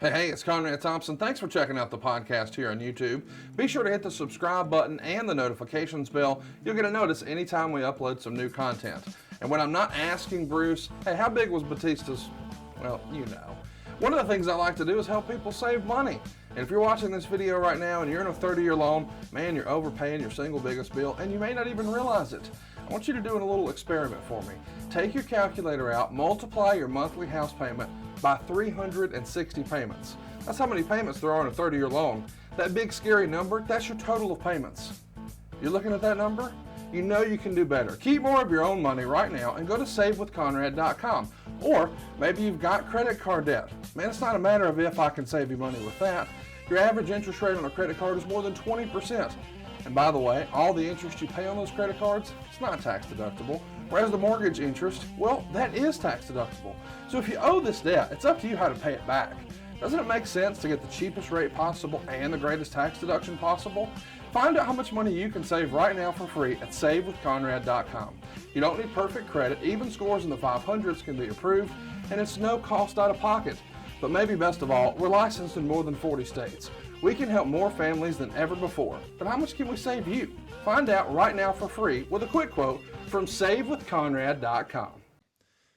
Hey, it's Conrad Thompson. Thanks for checking out the podcast here on YouTube. Be sure to hit the subscribe button and the notifications bell. You'll get a notice anytime we upload some new content. And when I'm not asking Bruce, hey, how big was Batista's? Well, you know. One of the things I like to do is help people save money. And if you're watching this video right now and you're in a 30-year loan, man, you're overpaying your single biggest bill and you may not even realize it. I want you to do a little experiment for me. Take your calculator out, multiply your monthly house payment by 360 payments. That's how many payments there are in a 30-year loan. That big scary number, that's your total of payments. You're looking at that number? You know you can do better. Keep more of your own money right now and go to savewithconrad.com. Or maybe you've got credit card debt. Man, it's not a matter of if I can save you money with that. Your average interest rate on a credit card is more than 20%. And by the way, all the interest you pay on those credit cards, it's not tax deductible. Whereas the mortgage interest, well, that is tax deductible. So if you owe this debt, it's up to you how to pay it back. Doesn't it make sense to get the cheapest rate possible and the greatest tax deduction possible? Find out how much money you can save right now for free at savewithconrad.com. You don't need perfect credit. Even scores in the 500s can be approved, and it's no cost out of pocket. But maybe best of all, we're licensed in more than 40 states. We can help more families than ever before. But how much can we save you? Find out right now for free with a quick quote from savewithconrad.com.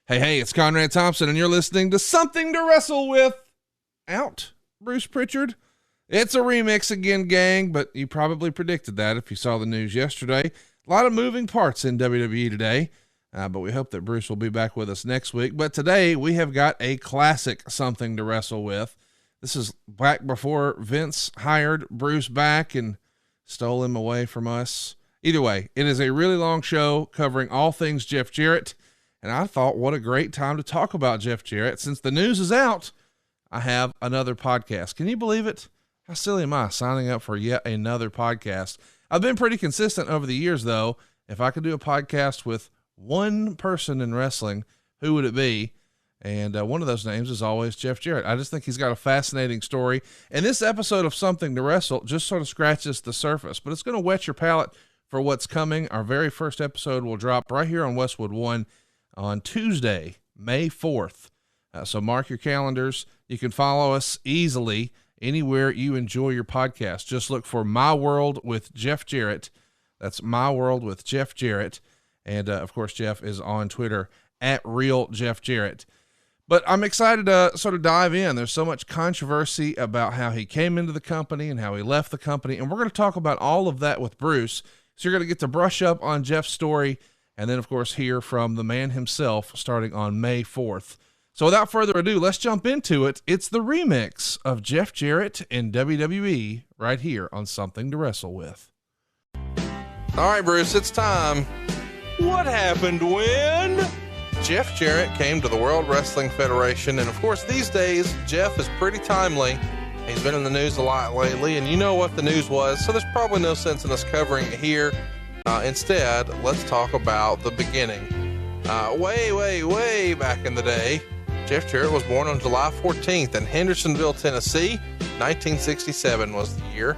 Hey, it's Conrad Thompson, and you're listening to Something to Wrestle With. Out, Bruce Prichard. It's a remix again, gang, but you probably predicted that if you saw the news yesterday. A lot of moving parts in WWE today, but we hope that Bruce will be back with us next week. But today we have got a classic Something to Wrestle With. This is back before Vince hired Bruce back and stole him away from us. Either way, it is a really long show covering all things Jeff Jarrett. And I thought, what a great time to talk about Jeff Jarrett. Since the news is out, I have another podcast. Can you believe it? How silly am I signing up for yet another podcast? I've been pretty consistent over the years, though. If I could do a podcast with one person in wrestling, who would it be? And one of those names is always Jeff Jarrett. I just think he's got a fascinating story. And this episode of Something to Wrestle just sort of scratches the surface, but it's going to whet your palate for what's coming. Our very first episode will drop right here on Westwood One on Tuesday, May 4th. So mark your calendars. You can follow us easily anywhere you enjoy your podcast. Just look for My World with Jeff Jarrett. That's My World with Jeff Jarrett. And of course, Jeff is on Twitter at Real Jeff Jarrett. But I'm excited to sort of dive in. There's so much controversy about how he came into the company and how he left the company. And we're going to talk about all of that with Bruce. So you're going to get to brush up on Jeff's story. And then, of course, hear from the man himself starting on May 4th. So without further ado, let's jump into it. It's the remix of Jeff Jarrett in WWE right here on Something to Wrestle With. All right, Bruce, it's time. What happened when Jeff Jarrett came to the World Wrestling Federation? And of course, these days, Jeff is pretty timely. He's been in the news a lot lately, and you know what the news was, so there's probably no sense in us covering it here. Instead, let's talk about the beginning. Way back in the day, Jeff Jarrett was born on July 14th in Hendersonville, Tennessee. 1967 was the year.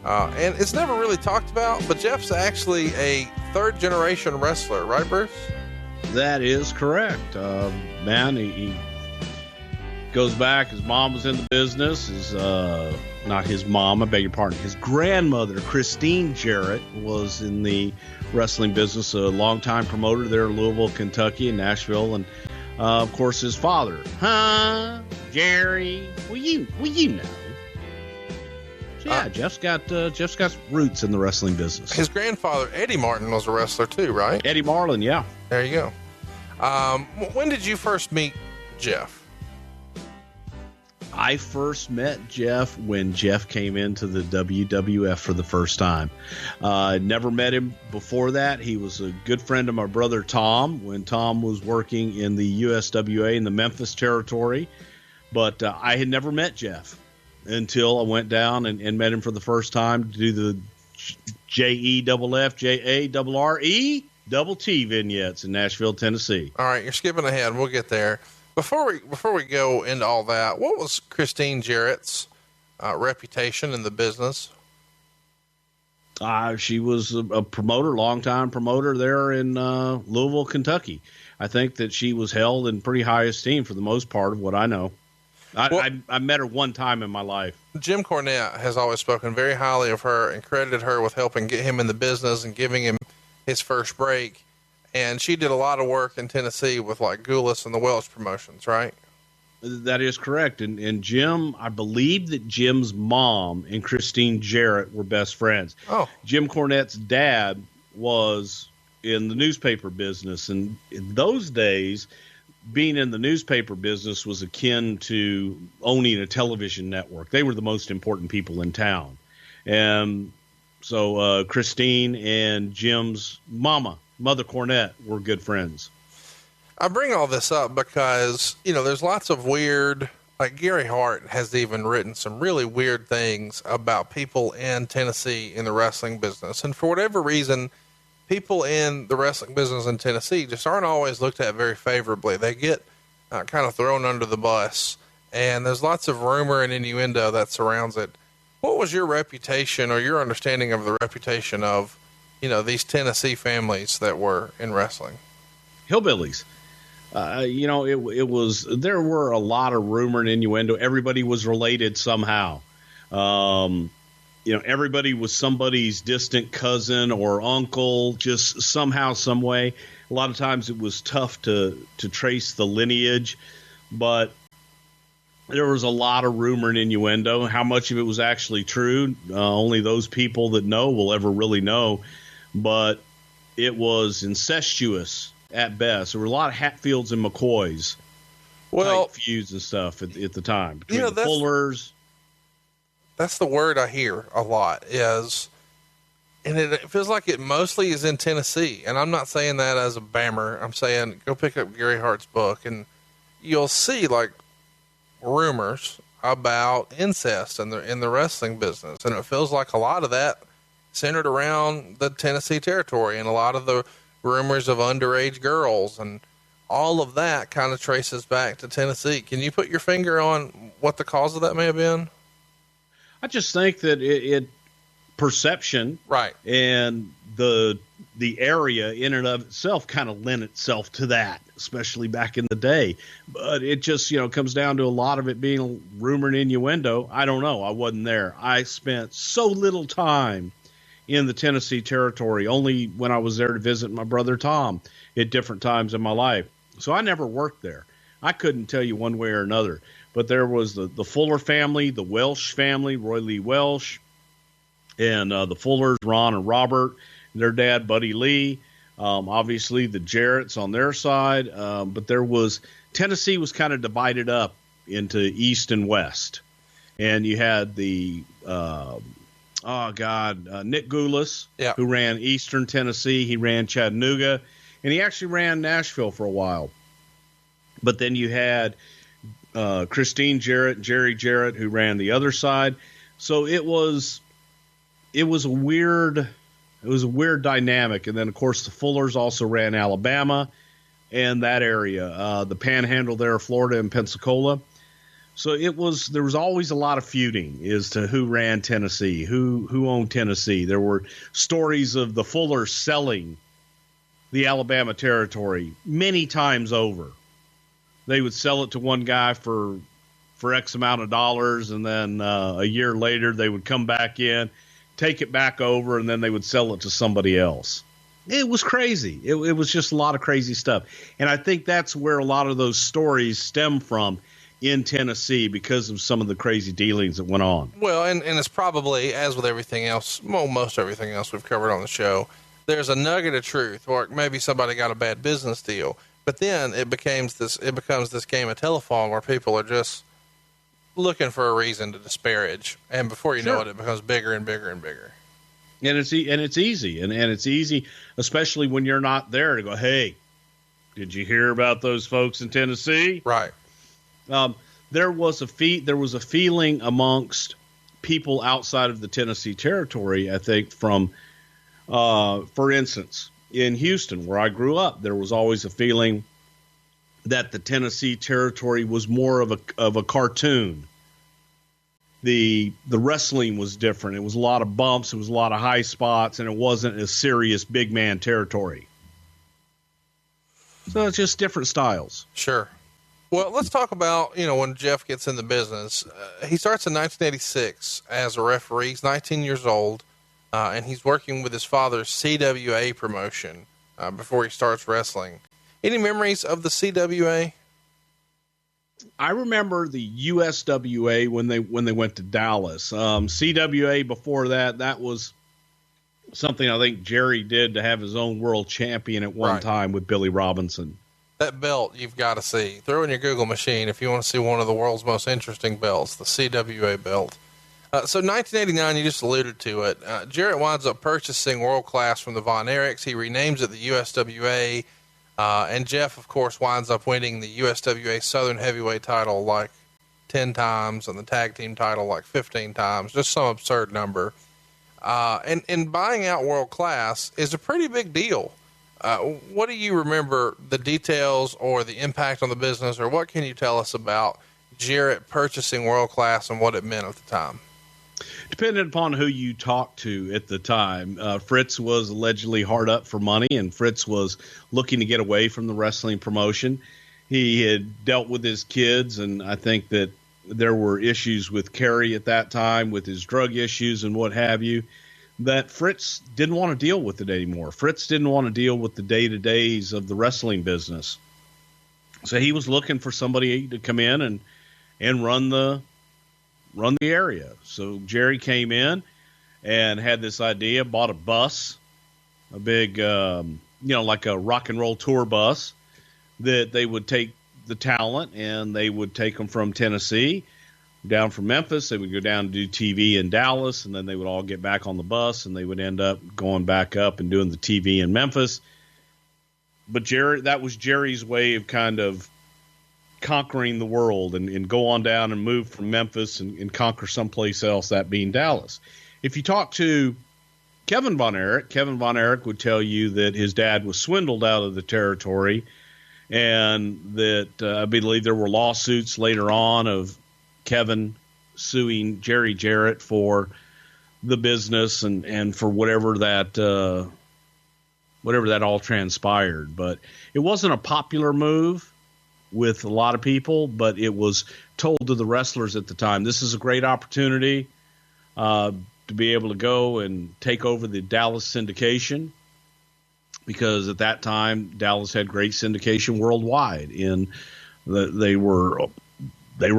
And it's never really talked about, but Jeff's actually a third-generation wrestler, right, Bruce? That is correct. Man, he goes back. His mom was in the business. Not his mom, I beg your pardon. His grandmother, Christine Jarrett, was in the wrestling business, a longtime promoter there in Louisville, Kentucky, and Nashville. And, of course, his father, Jerry, will you know? So, yeah, Jeff's got roots in the wrestling business. His grandfather, Eddie Martin, was a wrestler too, right? Eddie Marlin, yeah. There you go. When did you first meet Jeff? I first met Jeff when Jeff came into the WWF for the first time. Never met him before that. He was a good friend of my brother Tom when Tom was working in the USWA in the Memphis territory. But I had never met Jeff until I went down and met him for the first time to do the JEFFJARRE vignettes in Nashville, Tennessee. All right, you're skipping ahead. We'll get there. Before we go into all that, what was Christine Jarrett's reputation in the business? She was a promoter, longtime promoter there in Louisville, Kentucky. I think that she was held in pretty high esteem for the most part of what I know. I met her one time in my life. Jim Cornette has always spoken very highly of her and credited her with helping get him in the business and giving him his first break. And she did a lot of work in Tennessee with like Goulas and the Welsh promotions, right? That is correct. And Jim, I believe that Jim's mom and Christine Jarrett were best friends. Oh. Jim Cornette's dad was in the newspaper business. And in those days, being in the newspaper business was akin to owning a television network. They were the most important people in town. And so Christine and Jim's Mother Cornette, were good friends. I bring all this up because, there's lots of weird, like Gary Hart has even written some really weird things about people in Tennessee in the wrestling business. And for whatever reason, people in the wrestling business in Tennessee just aren't always looked at very favorably. They get kind of thrown under the bus, and there's lots of rumor and innuendo that surrounds it. What was your reputation or your understanding of the reputation of, these Tennessee families that were in wrestling? Hillbillies. It was, there were a lot of rumor and innuendo. Everybody was related somehow. Everybody was somebody's distant cousin or uncle, just somehow, some way. A lot of times it was tough to trace the lineage, but there was a lot of rumor and innuendo. How much of it was actually true? Only those people that know will ever really know, but it was incestuous at best. There were a lot of Hatfields and McCoys type feuds and stuff at the time. Between the Fullers. That's the word I hear a lot and it feels like it mostly is in Tennessee. And I'm not saying that as a bammer. I'm saying go pick up Gary Hart's book and you'll see like rumors about incest in the wrestling business. And it feels like a lot of that centered around the Tennessee territory, and a lot of the rumors of underage girls and all of that kind of traces back to Tennessee. Can you put your finger on what the cause of that may have been? I just think that it perception, right, and the area in and of itself kind of lent itself to that, especially back in the day. But it just, comes down to a lot of it being rumor and innuendo. I don't know. I wasn't there. I spent so little time in the Tennessee territory, only when I was there to visit my brother Tom at different times in my life. So I never worked there. I couldn't tell you one way or another. But there was the Fuller family, the Welsh family, Roy Lee Welsh, and the Fullers, Ron and Robert, their dad, Buddy Lee. Obviously, the Jarretts on their side. But Tennessee was kind of divided up into East and West. And you had the Nick Goulas, who ran Eastern Tennessee. He ran Chattanooga, and he actually ran Nashville for a while. But then you had Christine Jarrett, Jerry Jarrett, who ran the other side. So it was a weird dynamic. And then of course the Fullers also ran Alabama and that area, the Panhandle there, Florida and Pensacola. So there was always a lot of feuding as to who ran Tennessee, who owned Tennessee. There were stories of the Fullers selling the Alabama territory many times over. They would sell it to one guy for X amount of dollars, and then a year later they would come back in, take it back over, and then they would sell it to somebody else. It was crazy. It was just a lot of crazy stuff. And I think that's where a lot of those stories stem from in Tennessee, because of some of the crazy dealings that went on. Well, and it's probably, as with everything else, most everything else we've covered on the show, there's a nugget of truth, or maybe somebody got a bad business deal. But then it becomes this game of telephone where people are just looking for a reason to disparage. And before you know it becomes bigger and bigger and bigger. And it's easy. And it's easy, especially when you're not there, to go, hey, did you hear about those folks in Tennessee? Right. There was a feeling amongst people outside of the Tennessee territory, I think, from, for instance, in Houston, where I grew up, there was always a feeling that the Tennessee territory was more of a cartoon. The wrestling was different. It was a lot of bumps. It was a lot of high spots, and it wasn't a serious big man territory. So it's just different styles. Sure. Well, let's talk about, when Jeff gets in the business. He starts in 1986 as a referee. He's 19 years old, and he's working with his father's CWA promotion before he starts wrestling. Any memories of the CWA? I remember the USWA when they went to Dallas. CWA before that was something I think Jerry did to have his own world champion at one time with Billy Robinson. That belt you've got to see. Throw in your Google machine if you want to see one of the world's most interesting belts, the CWA belt. So 1989, you just alluded to it. Jarrett winds up purchasing World Class from the Von Erichs. He renames it the USWA. And Jeff, of course, winds up winning the USWA Southern Heavyweight title like 10 times and the tag team title like 15 times, just some absurd number. And buying out World Class is a pretty big deal. What do you remember the details or the impact on the business, or what can you tell us about Jarrett purchasing World Class and what it meant at the time? Depending upon who you talked to at the time, Fritz was allegedly hard up for money, and Fritz was looking to get away from the wrestling promotion. He had dealt with his kids, and I think that there were issues with Kerry at that time with his drug issues and what have you, that Fritz didn't want to deal with it anymore. Fritz didn't want to deal with the day-to-days of the wrestling business. So he was looking for somebody to come in and run the area. So Jerry came in and had this idea, bought a bus, a big, like a rock and roll tour bus that they would take the talent and they would take them from Tennessee down from Memphis. They would go down and do TV in Dallas, and then they would all get back on the bus and they would end up going back up and doing the TV in Memphis. But that was Jerry's way of kind of conquering the world and go on down and move from Memphis and conquer someplace else, that being Dallas. If you talk to Kevin Von Erich would tell you that his dad was swindled out of the territory, and that I believe there were lawsuits later on of Kevin suing Jerry Jarrett for the business and for whatever that all transpired. But it wasn't a popular move with a lot of people, but it was told to the wrestlers at the time, this is a great opportunity to be able to go and take over the Dallas syndication, because at that time Dallas had great syndication worldwide, and they were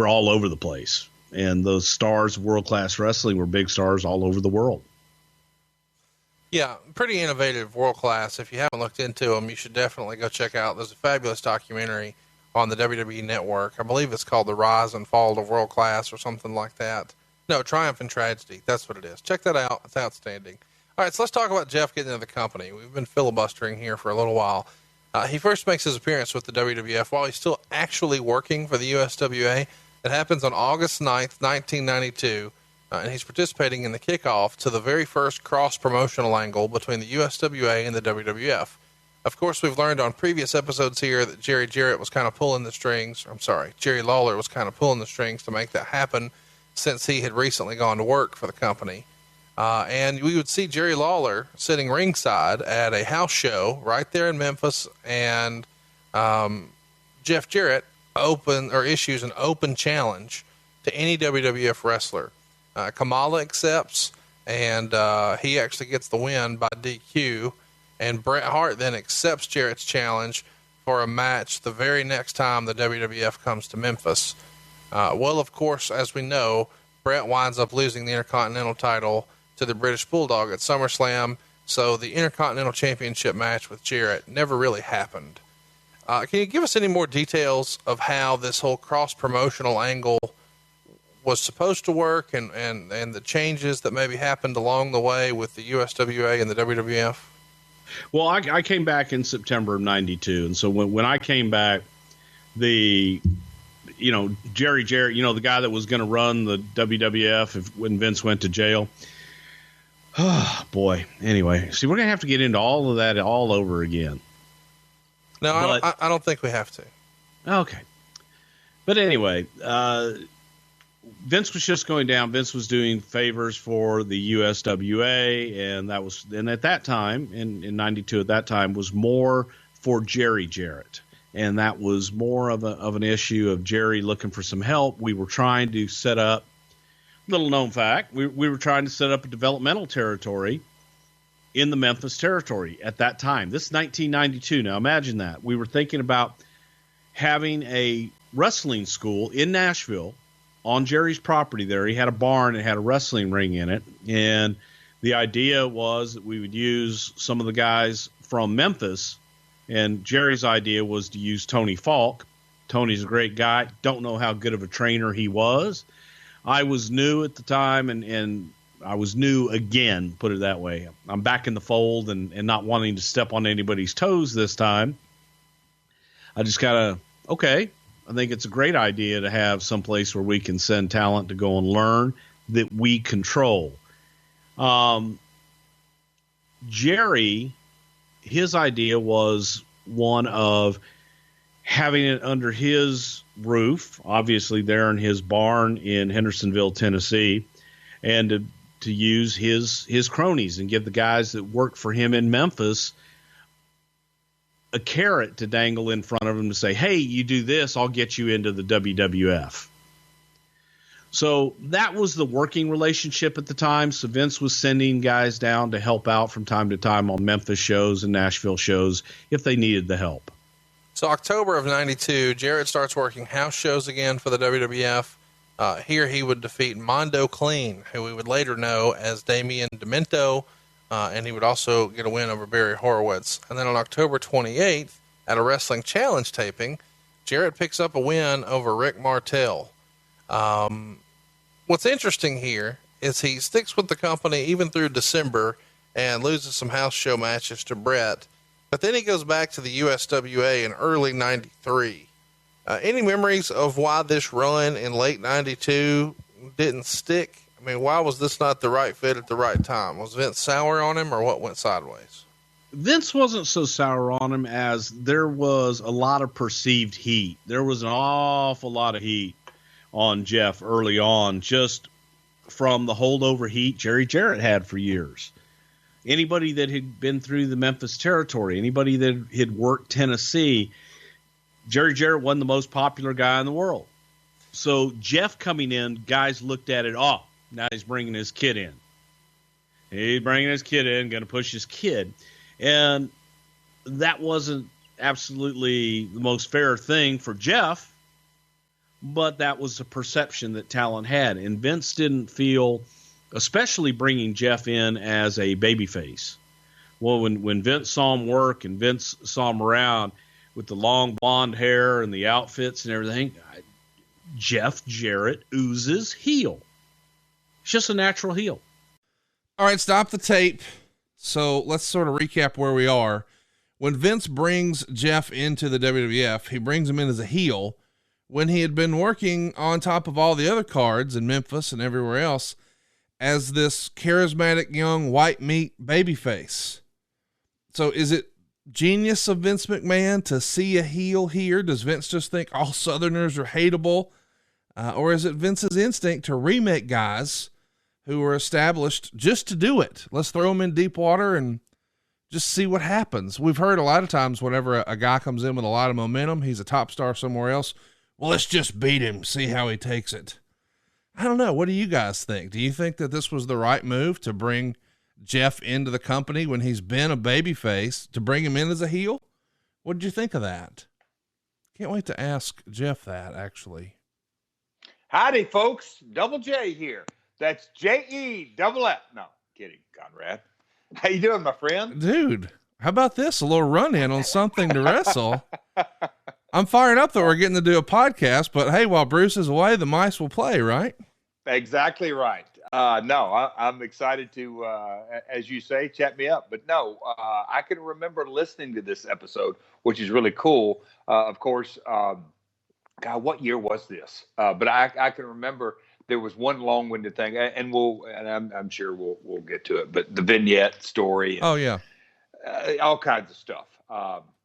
all over the place, and those stars of World Class Wrestling were big stars all over the world. Yeah, pretty innovative World Class. If you haven't looked into them, you should definitely go check out. There's a fabulous documentary on the WWE Network. I believe it's called The Rise and Fall of World Class or something like that. No, Triumph and Tragedy. That's what it is. Check that out. It's outstanding. All right, so let's talk about Jeff getting into the company. We've been filibustering here for a little while. He first makes his appearance with the WWF while he's still actually working for the USWA. It happens on August 9th, 1992, and he's participating in the kickoff to the very first cross-promotional angle between the USWA and the WWF. Of course, we've learned on previous episodes here that Jerry Lawler was kind of pulling the strings to make that happen, since he had recently gone to work for the company. And we would see Jerry Lawler sitting ringside at a house show right there in Memphis, and Jeff Jarrett issues an open challenge to any WWF wrestler. Kamala accepts, and he actually gets the win by DQ. And Bret Hart then accepts Jarrett's challenge for a match the very next time the WWF comes to Memphis. Well, of course, as we know, Bret winds up losing the Intercontinental title to the British Bulldog at SummerSlam, so the Intercontinental Championship match with Jarrett never really happened. Can you give us any more details of how this whole cross-promotional angle was supposed to work and the changes that maybe happened along the way with the USWA and the WWF? Well, I came back in September of 92. And so when I came back, Jerry Jarrett, the guy that was going to run the WWF when Vince went to jail. Oh, boy. Anyway, see, we're going to have to get into all of that all over again. No, I don't think we have to. Okay. But anyway, Vince was just going down. Vince was doing favors for the USWA, and at that time, in 92 at that time, was more for Jerry Jarrett. And that was more of an issue of Jerry looking for some help. We were trying to set up, little known fact, we were trying to set up a developmental territory in the Memphis territory at that time. This is 1992. Now imagine that. We were thinking about having a wrestling school in Nashville on Jerry's property there. He had a barn and had a wrestling ring in it. And the idea was that we would use some of the guys from Memphis, and Jerry's idea was to use Tony Falk. Tony's a great guy. Don't know how good of a trainer he was. I was new at the time, and I was new again, put it that way. I'm back in the fold and not wanting to step on anybody's toes this time. I just okay, I think it's a great idea to have some place where we can send talent to go and learn that we control. Jerry, his idea was one of having it under his roof, obviously there in his barn in Hendersonville, Tennessee, and to use his cronies and give the guys that work for him in Memphis a carrot to dangle in front of him to say, hey, you do this, I'll get you into the WWF. So that was the working relationship at the time. So Vince was sending guys down to help out from time to time on Memphis shows and Nashville shows if they needed the help. So October of 92, Jarrett starts working house shows again for the WWF. Here he would defeat Mondo Clean, who we would later know as Damien Demento, and he would also get a win over Barry Horowitz. And then on October 28th, at a Wrestling Challenge taping, Jarrett picks up a win over Rick Martel. What's interesting here is he sticks with the company even through December and loses some house show matches to Brett, but then he goes back to the USWA in early 93. Any memories of why this run in late 92 didn't stick? I mean, why was this not the right fit at the right time? Was Vince sour on him, or what went sideways? Vince wasn't so sour on him as there was a lot of perceived heat. There was an awful lot of heat on Jeff early on, just from the holdover heat Jerry Jarrett had for years. Anybody that had been through the Memphis territory, anybody that had worked Tennessee, Jerry Jarrett wasn't the most popular guy in the world. So Jeff coming in, guys looked at it, oh, now he's bringing his kid in. He's bringing his kid in, going to push his kid. And that wasn't absolutely the most fair thing for Jeff, but that was a perception that talent had. And Vince didn't feel, especially bringing Jeff in as a babyface. Well, when Vince saw him work and Vince saw him around with the long blonde hair and the outfits and everything, Jeff Jarrett oozes heel. It's just a natural heel. All right, stop the tape. So let's sort of recap where we are. When Vince brings Jeff into the WWF, he brings him in as a heel when he had been working on top of all the other cards in Memphis and everywhere else as this charismatic young white meat babyface. So is it genius of Vince McMahon to see a heel here? Does Vince just think all Southerners are hateable? Or is it Vince's instinct to remake guys who were established just to do it? Let's throw them in deep water and just see what happens. We've heard a lot of times whenever a guy comes in with a lot of momentum, he's a top star somewhere else. Well, let's just beat him, see how he takes it. I don't know. What do you guys think? Do you think that this was the right move to bring Jeff into the company when he's been a babyface, to bring him in as a heel? What did you think of that? Can't wait to ask Jeff that, actually. Howdy, folks. Double J here. That's J-E-double-F. No, kidding, Conrad. How you doing, my friend? Dude, how about this? A little run-in on Something to Wrestle. I'm fired up that we're getting to do a podcast, but hey, while Bruce is away, the mice will play, right? Exactly right. No, I'm excited to, as you say, chat me up. But no, I can remember listening to this episode, which is really cool. Of course, God, what year was this? But I can remember there was one long-winded thing, and I'm sure we'll get to it. But the vignette story. And, all kinds of stuff.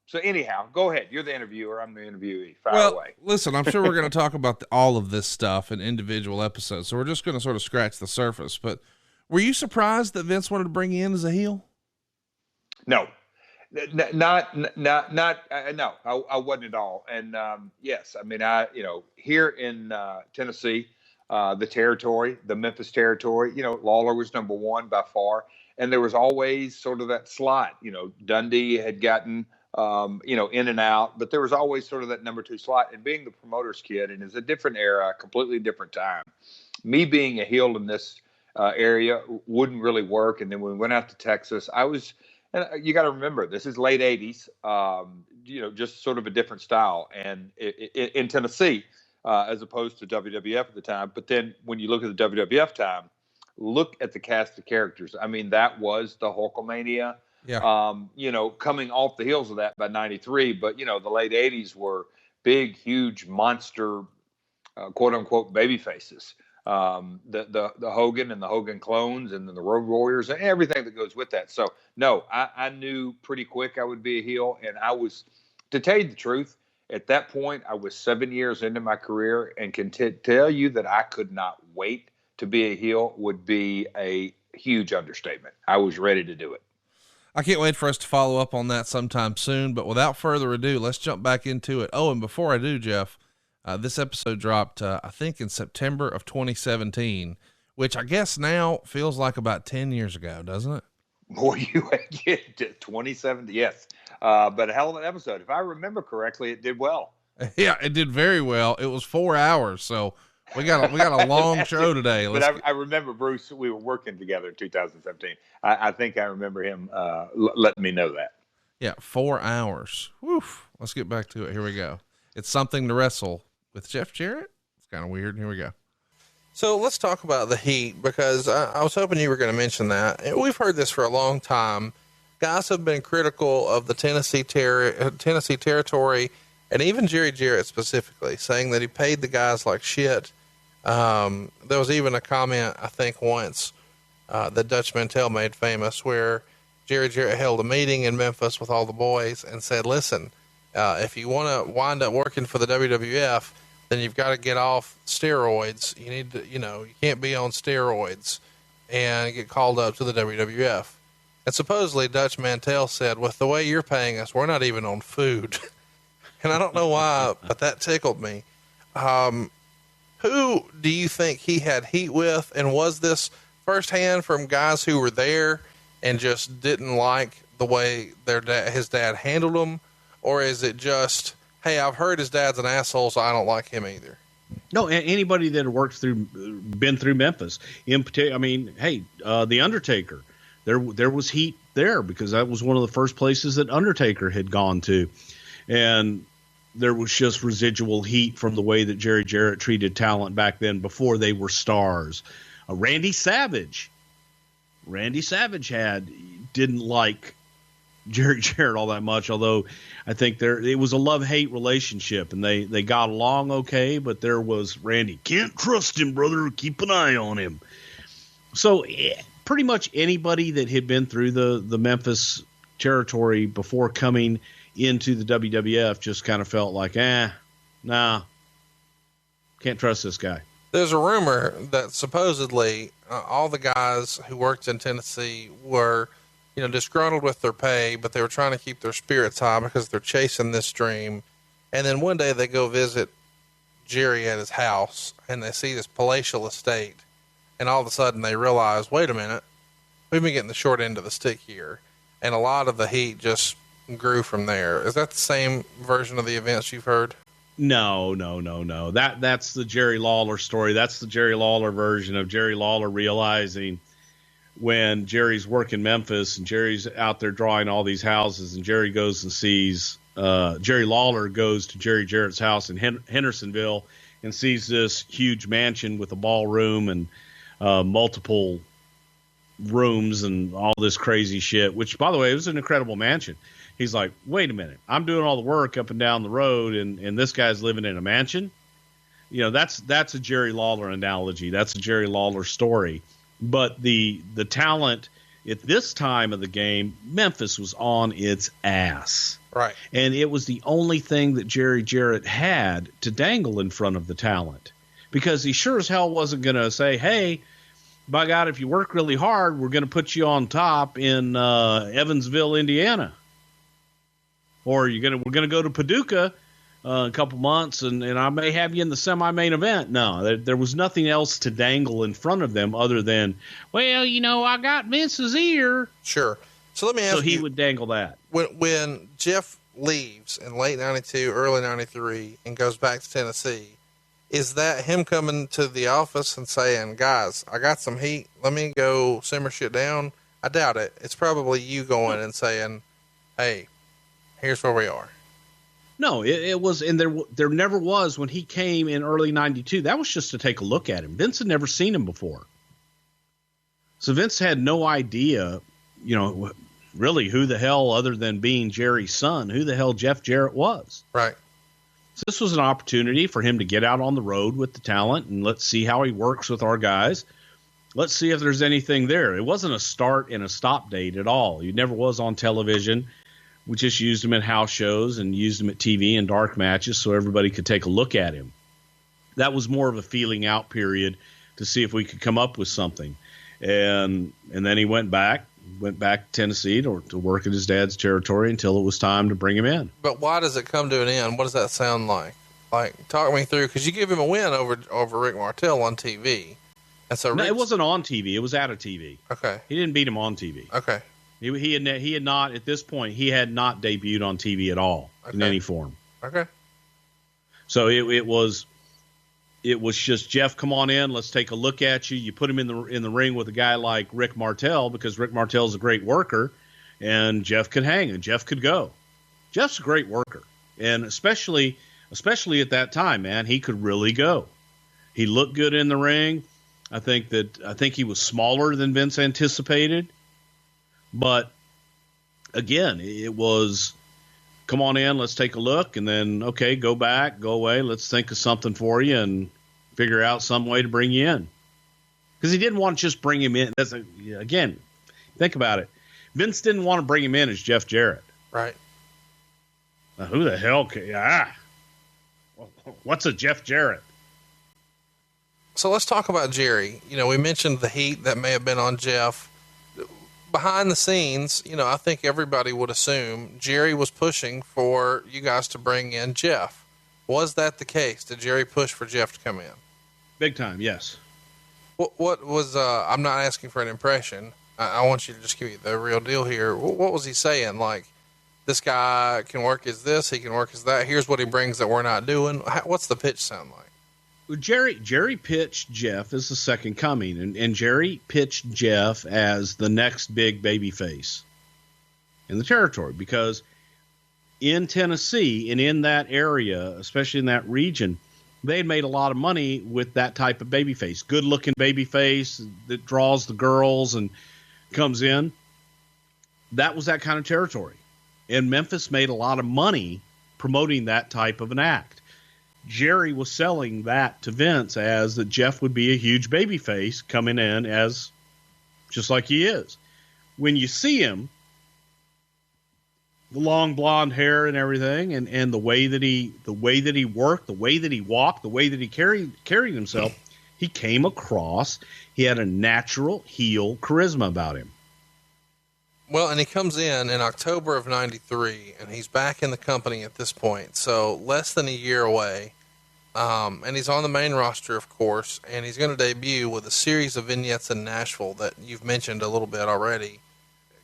So anyhow, go ahead. You're the interviewer. I'm the interviewee. Fire away. Listen, I'm sure we're going to talk about all of this stuff in individual episodes. So we're just going to sort of scratch the surface. But were you surprised that Vince wanted to bring you in as a heel? No, No, I wasn't at all. And yes, I mean, here in Tennessee, the territory, the Memphis territory, Lawler was number one by far. And there was always sort of that slot, Dundee had gotten, in and out, but there was always sort of that number two slot. And being the promoter's kid, and it's a different era, completely different time. Me being a heel in this area wouldn't really work. And then when we went out to Texas, and you got to remember, this is late 80s, just sort of a different style. And in Tennessee, as opposed to WWF at the time. But then when you look at the WWF time, look at the cast of characters. I mean, that was the Hulkamania, coming off the heels of that by 93. But, the late 80s were big, huge monster, quote unquote, baby faces. The Hogan and the Hogan clones and then the Road Warriors and everything that goes with that. So no, I knew pretty quick I would be a heel. And I was, to tell you the truth, at that point, I was 7 years into my career and can tell you that I could not wait to be a heel would be a huge understatement. I was ready to do it. I can't wait for us to follow up on that sometime soon, but without further ado, let's jump back into it. Oh, and before I do, Jeff, this episode dropped, I think in September of 2017, which I guess now feels like about 10 years ago, doesn't it? Boy, you get 2017. Yes. But a hell of an episode. If I remember correctly, it did well. Yeah, it did very well. It was 4 hours. So we got a long show today. But I remember, Bruce, we were working together in 2017. I think I remember him letting me know that. Yeah, 4 hours. Woof. Let's get back to it. Here we go. It's Something to Wrestle with Jeff Jarrett. It's kind of weird. Here we go. So let's talk about the heat, because I was hoping you were going to mention that. We've heard this for a long time. Guys have been critical of the Tennessee territory, and even Jerry Jarrett specifically, saying that he paid the guys like shit. There was even a comment, I think once, that Dutch Mantell made famous, where Jerry Jarrett held a meeting in Memphis with all the boys and said, listen, if you want to wind up working for the WWF, then you've got to get off steroids. You need to, you can't be on steroids and get called up to the WWF. And supposedly Dutch Mantell said, with the way you're paying us, we're not even on food. And I don't know why, but that tickled me. Who do you think he had heat with? And was this firsthand from guys who were there and just didn't like the way his dad handled them? Or is it just, hey, I've heard his dad's an asshole, so I don't like him either? No, anybody that been through Memphis, in particular, I mean, hey, the Undertaker, there was heat there because that was one of the first places that Undertaker had gone to, and there was just residual heat from the way that Jerry Jarrett treated talent back then before they were stars. Randy Savage didn't like Jerry Jarrett all that much, although I think it was a love-hate relationship, and they got along okay, but there was Randy, can't trust him, brother, keep an eye on him. So pretty much anybody that had been through the Memphis territory before coming into the WWF just kind of felt like, nah, can't trust this guy. There's a rumor that supposedly all the guys who worked in Tennessee were disgruntled with their pay, but they were trying to keep their spirits high because they're chasing this dream. And then one day they go visit Jerry at his house and they see this palatial estate. And all of a sudden they realize, wait a minute, we've been getting the short end of the stick here. And a lot of the heat just grew from there. Is that the same version of the events you've heard? No. That's the Jerry Lawler story. That's the Jerry Lawler version of Jerry Lawler realizing when Jerry's working Memphis and Jerry's out there drawing all these houses, and Jerry goes and sees, Jerry Lawler goes to Jerry Jarrett's house in Hendersonville and sees this huge mansion with a ballroom and multiple rooms and all this crazy shit, which, by the way, it was an incredible mansion. He's like, wait a minute, I'm doing all the work up and down the road, and this guy's living in a mansion? That's a Jerry Lawler analogy. That's a Jerry Lawler story. But the talent at this time of the game, Memphis was on its ass. Right. And it was the only thing that Jerry Jarrett had to dangle in front of the talent, because he sure as hell wasn't going to say, hey, by God, if you work really hard, we're going to put you on top in Evansville, Indiana. or we're gonna go to Paducah a couple months, and I may have you in the semi-main event. No, there was nothing else to dangle in front of them other than, well, I got Vince's ear. Sure. So let me ask you. So he would dangle that. When Jeff leaves in late 92, early 93, and goes back to Tennessee, is that him coming to the office and saying, guys, I got some heat, let me go simmer shit down? I doubt it. It's probably you going and saying, hey, here's where we are. No, it was, and there never was when he came in early 92. That was just to take a look at him. Vince had never seen him before. So Vince had no idea, really who the hell, other than being Jerry's son, who the hell Jeff Jarrett was. Right. So this was an opportunity for him to get out on the road with the talent, and let's see how he works with our guys. Let's see if there's anything there. It wasn't a start and a stop date at all. He never was on television. We just used him at house shows and used him at TV and dark matches so everybody could take a look at him. That was more of a feeling out period to see if we could come up with something. And then he went back to Tennessee to work in his dad's territory until it was time to bring him in. But why does it come to an end? What does that sound like? Like, talk me through, because you give him a win over Rick Martel on TV. And so no, it wasn't on TV. It was out of TV. Okay. He didn't beat him on TV. Okay. He had not, at this point, he had not debuted on TV at all in any form. Okay. So it was just, Jeff, come on in. Let's take a look at you. You put him in the ring with a guy like Rick Martel, because Rick Martel's a great worker, and Jeff could hang and Jeff could go. Jeff's a great worker, and especially at that time, man, he could really go. He looked good in the ring. I think he was smaller than Vince anticipated. But again, it was, come on in, let's take a look, and then, okay, go back, go away, let's think of something for you and figure out some way to bring you in. Because he didn't want to just bring him in. Again, think about it. Vince didn't want to bring him in as Jeff Jarrett. Right. Now, who the hell what's a Jeff Jarrett? So let's talk about Jerry. We mentioned the heat that may have been on Jeff. Behind the scenes, I think everybody would assume Jerry was pushing for you guys to bring in Jeff. Was that the case? Did Jerry push for Jeff to come in? Big time, yes. What was, I'm not asking for an impression. I want you to just give me the real deal here. What was he saying? Like, this guy can work as this, he can work as that. Here's what he brings that we're not doing. What's the pitch sound like? Jerry pitched Jeff as the second coming, and Jerry pitched Jeff as the next big baby face in the territory, because in Tennessee and in that area, especially in that region, they had made a lot of money with that type of baby face, good looking baby face that draws the girls and comes in. That was that kind of territory. And Memphis made a lot of money promoting that type of an act. Jerry was selling that to Vince as that Jeff would be a huge baby face coming in as just like he is. When you see him, the long blonde hair and everything, and the way that he worked, the way that he walked, the way that he carried himself, he came across, he had a natural heel charisma about him. Well, and he comes in October of 93, and he's back in the company at this point. So less than a year away. And he's on the main roster, of course, and he's going to debut with a series of vignettes in Nashville that you've mentioned a little bit already.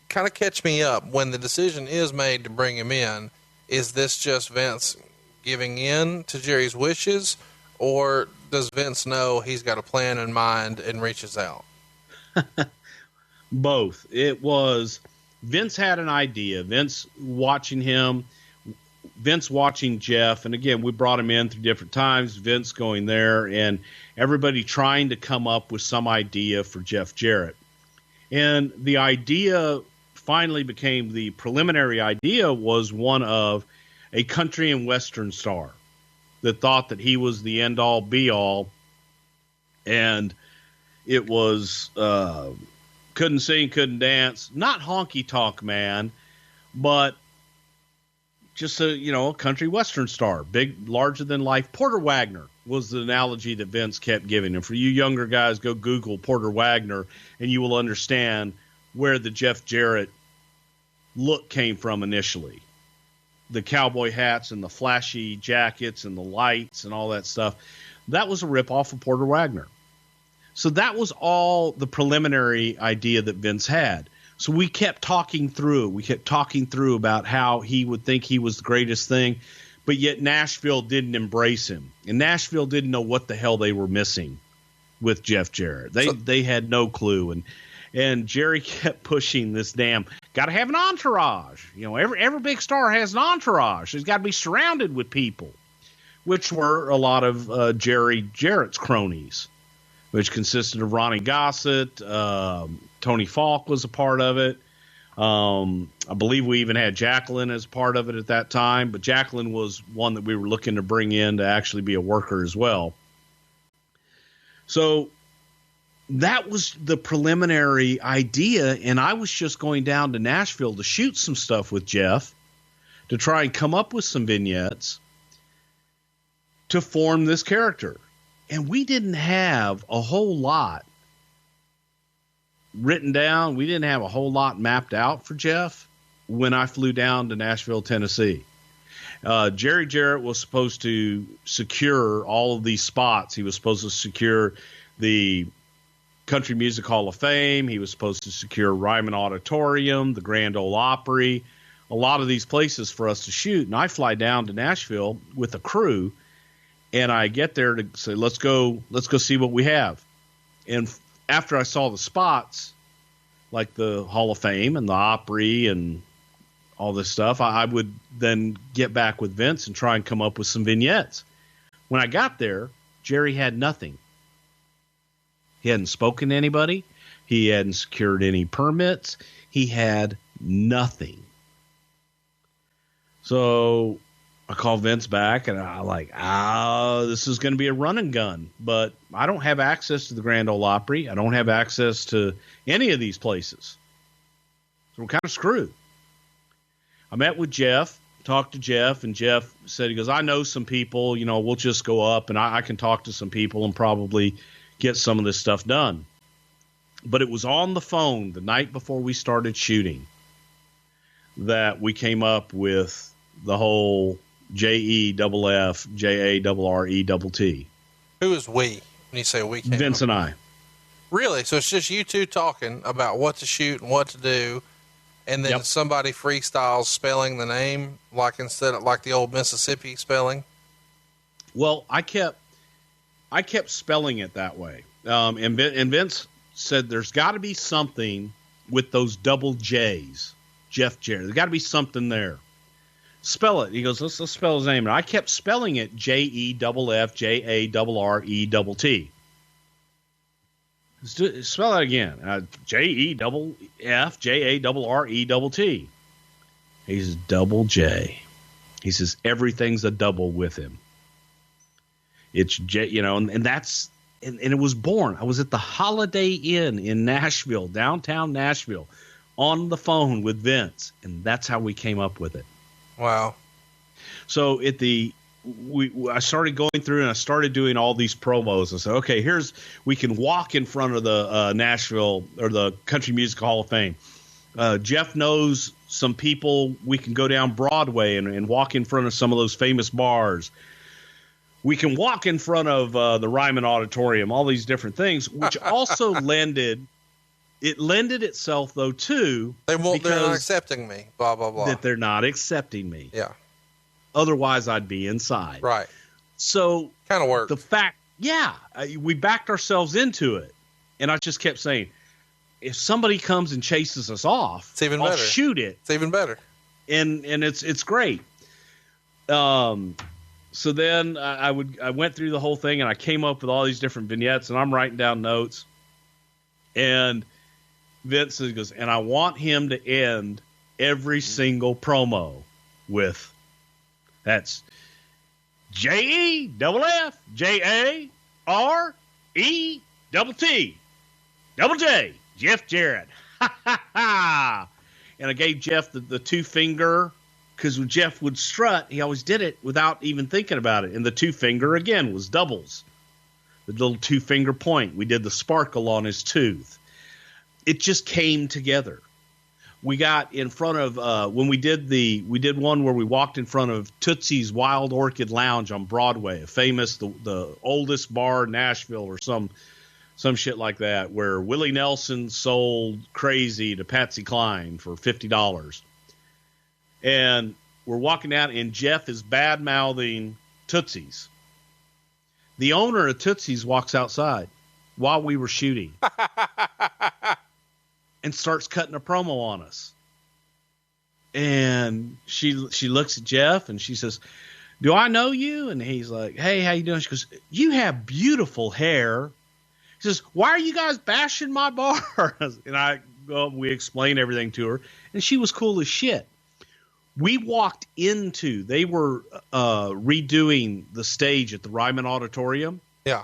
Kind of catch me up. When the decision is made to bring him in, is this just Vince giving in to Jerry's wishes, or does Vince know he's got a plan in mind and reaches out? Both. It was Vince had an idea. Vince watching Jeff, and again, we brought him in through different times, Vince going there, and everybody trying to come up with some idea for Jeff Jarrett. And the idea finally became, the preliminary idea was one of a country and western star that thought that he was the end-all, be-all, and it was couldn't sing, couldn't dance, not honky-tonk man, but just a country western star, big, larger than life. Porter Wagner was the analogy that Vince kept giving. And for you younger guys, go Google Porter Wagner and you will understand where the Jeff Jarrett look came from initially. the cowboy hats and the flashy jackets and the lights and all that stuff, that was a ripoff of Porter Wagner. So that was all the preliminary idea that Vince had. So we kept talking through. We kept talking through about how he would think he was the greatest thing, but yet Nashville didn't embrace him. And Nashville didn't know what the hell they were missing with Jeff Jarrett. They had no clue. And Jerry kept pushing this damn, got to have an entourage. You know, every big star has an entourage. He's got to be surrounded with people, which were a lot of Jarrett's cronies, which consisted of Ronnie Gossett. Tony Falk was a part of it. I believe we even had Jacqueline as part of it at that time, but Jacqueline was one that we were looking to bring in to actually be a worker as well. So that was the preliminary idea, and I was just going down to Nashville to shoot some stuff with Jeff to try and come up with some vignettes to form this character. And we didn't have a whole lot written down. We didn't have a whole lot mapped out for Jeff when I flew down to Nashville, Tennessee. Jerry Jarrett was supposed to secure all of these spots. He was supposed to secure the Country Music Hall of Fame. He was supposed to secure Ryman Auditorium, the Grand Ole Opry, a lot of these places for us to shoot. And I fly down to Nashville with a crew, and I get there to say, let's go see what we have. And after I saw the spots, like the Hall of Fame and the Opry and all this stuff, I would then get back with Vince and try and come up with some vignettes. When I got there, Jerry had nothing. He hadn't spoken to anybody. He hadn't secured any permits. He had nothing. So I called Vince back, and I'm like, this is going to be a run and gun. But I don't have access to the Grand Ole Opry. I don't have access to any of these places. So we're kind of screwed. I met with Jeff, talked to Jeff, and Jeff said, he goes, I know some people, we'll just go up, and I can talk to some people and probably get some of this stuff done. But it was on the phone the night before we started shooting that we came up with the whole JEFF, JARRETT. Who is we when you say we came Vince up? And I. Really? So it's just you two talking about what to shoot and what to do, and then somebody freestyles spelling the name like instead of like the old Mississippi spelling? Well, I kept spelling it that way. And Vince said there's got to be something with those double J's, Jeff Jarrett. There's got to be something there. Spell it. He goes, let's spell his name. And I kept spelling it JEFF, JARRETT. Spell that again. JEFF, JARRETT. He says, double J. He says, everything's a double with him. It's J, and that's, and it was born. I was at the Holiday Inn in Nashville, downtown Nashville, on the phone with Vince, and that's how we came up with it. Wow. So I started going through and I started doing all these promos. I said, okay, we can walk in front of the Nashville or the Country Music Hall of Fame. Jeff knows some people. We can go down Broadway and walk in front of some of those famous bars. We can walk in front of the Ryman Auditorium, all these different things, which also lended itself, though, to they're not accepting me, blah, blah, blah. That they're not accepting me. Yeah. Otherwise, I'd be inside. Right. So kind of worked. The fact, we backed ourselves into it. And I just kept saying, if somebody comes and chases us off, it's even I'll better. Shoot it. It's even better. And it's great. So then I went through the whole thing and I came up with all these different vignettes and I'm writing down notes. And Vince goes, and I want him to end every single promo with, that's JEFF, JARRETT, double J, Jeff Jarrett. Ha ha ha. And I gave Jeff the two finger, because when Jeff would strut, he always did it without even thinking about it. And the two finger, again, was doubles. The little two finger point. We did the sparkle on his tooth. It just came together. we got in front of when we did one where we walked in front of Tootsie's Wild Orchid Lounge on Broadway, a famous the oldest bar in Nashville or some shit like that, where Willie Nelson sold Crazy to Patsy Cline for $50. And we're walking out and Jeff is bad mouthing Tootsie's. The owner of Tootsie's walks outside while we were shooting. And starts cutting a promo on us. And she looks at Jeff and she says, "Do I know you?" And he's like, "Hey, how you doing?" She goes, "You have beautiful hair." He says, "Why are you guys bashing my bar?" And we explained everything to her, and she was cool as shit. We walked into, they were redoing the stage at the Ryman Auditorium. Yeah.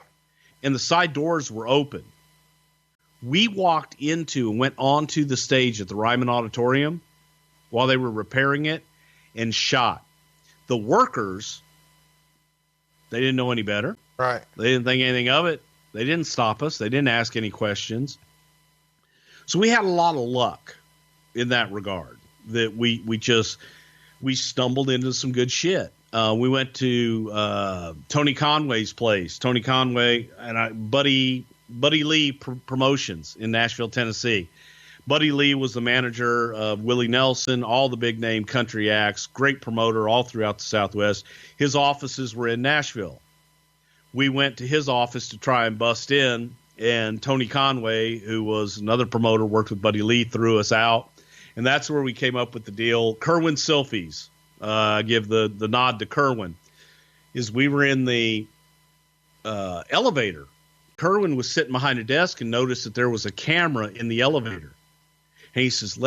And the side doors were open. We walked into and went onto the stage at the Ryman Auditorium while they were repairing it and shot. The workers, they didn't know any better. Right. They didn't think anything of it. They didn't stop us. They didn't ask any questions. So we had a lot of luck in that regard, that we stumbled into some good shit. We went to Tony Conway's place. Tony Conway and Buddy Lee Promotions in Nashville, Tennessee. Buddy Lee was the manager of Willie Nelson, all the big name country acts, great promoter all throughout the Southwest. His offices were in Nashville. We went to his office to try and bust in, and Tony Conway, who was another promoter, worked with Buddy Lee, threw us out. And that's where we came up with the deal. Kerwin Silfies, give the nod to Kerwin, is we were in the elevator. Kerwin was sitting behind a desk and noticed that there was a camera in the elevator. And he says,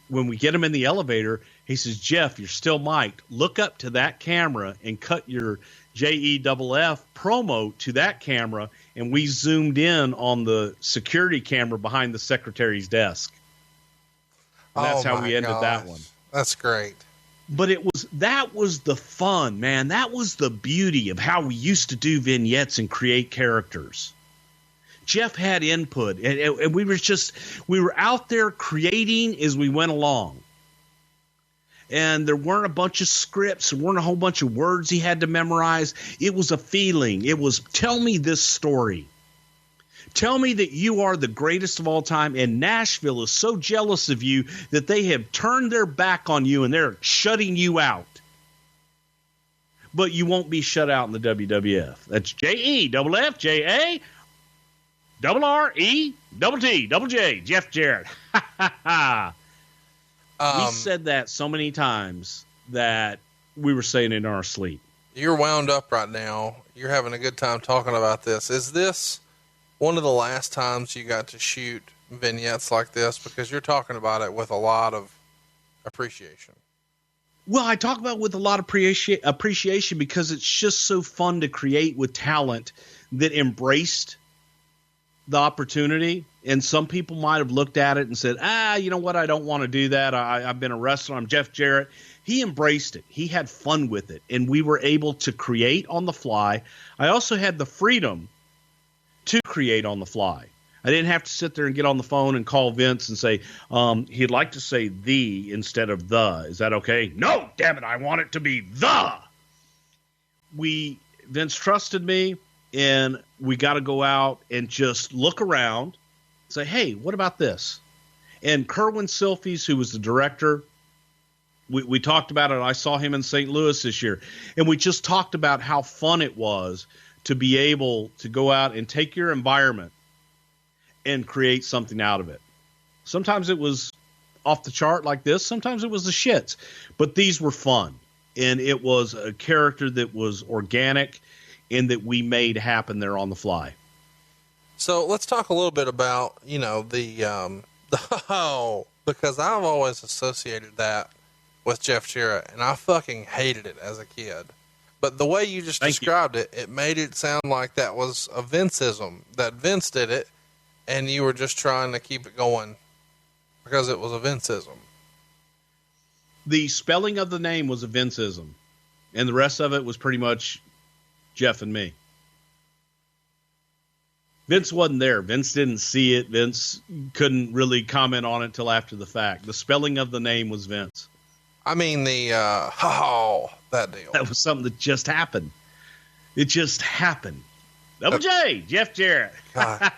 when we get him in the elevator, he says, "Jeff, you're still mic'd. Look up to that camera and cut your JEFF promo to that camera." And we zoomed in on the security camera behind the secretary's desk. And that's how we ended that one. That's great. But that was the fun, man. That was the beauty of how we used to do vignettes and create characters. Jeff had input, and we were out there creating as we went along. And there weren't a bunch of scripts, there weren't a whole bunch of words he had to memorize. It was a feeling. It was, tell me this story. Tell me that you are the greatest of all time, and Nashville is so jealous of you that they have turned their back on you and they're shutting you out. But you won't be shut out in the WWF. That's JEFF, JARRETT, Jeff Jarrett. We said that so many times that we were saying it in our sleep. You're wound up right now. You're having a good time talking about this. Is this one of the last times you got to shoot vignettes like this? Because you're talking about it with a lot of appreciation. Well, I talk about it with a lot of appreciation because it's just so fun to create with talent that embraced the opportunity. And some people might have looked at it and said, you know what? I don't want to do that. I've been a wrestler. I'm Jeff Jarrett. He embraced it. He had fun with it. And we were able to create on the fly. I also had the freedom to create on the fly. I didn't have to sit there and get on the phone and call Vince and say, he'd like to say the instead of the. Is that okay? No, damn it. I want it to be the. Vince trusted me, and we got to go out and just look around, say, hey, what about this? And Kerwin Silfies, who was the director, we talked about it. I saw him in St. Louis this year, and we just talked about how fun it was to be able to go out and take your environment and create something out of it. Sometimes it was off the chart like this. Sometimes it was the shits, but these were fun. And it was a character that was organic and that we made happen there on the fly. So let's talk a little bit about, because I've always associated that with Jeff Jarrett, and I fucking hated it as a kid. But the way you just described it, it made it sound like that was a Vinceism, that Vince did it, and you were just trying to keep it going because it was a Vinceism. The spelling of the name was a Vinceism, and the rest of it was pretty much Jeff and me. Vince wasn't there. Vince didn't see it. Vince couldn't really comment on it until after the fact. The spelling of the name was Vince. I mean, that deal. That was something that just happened. It just happened. Double J, Jeff Jarrett. It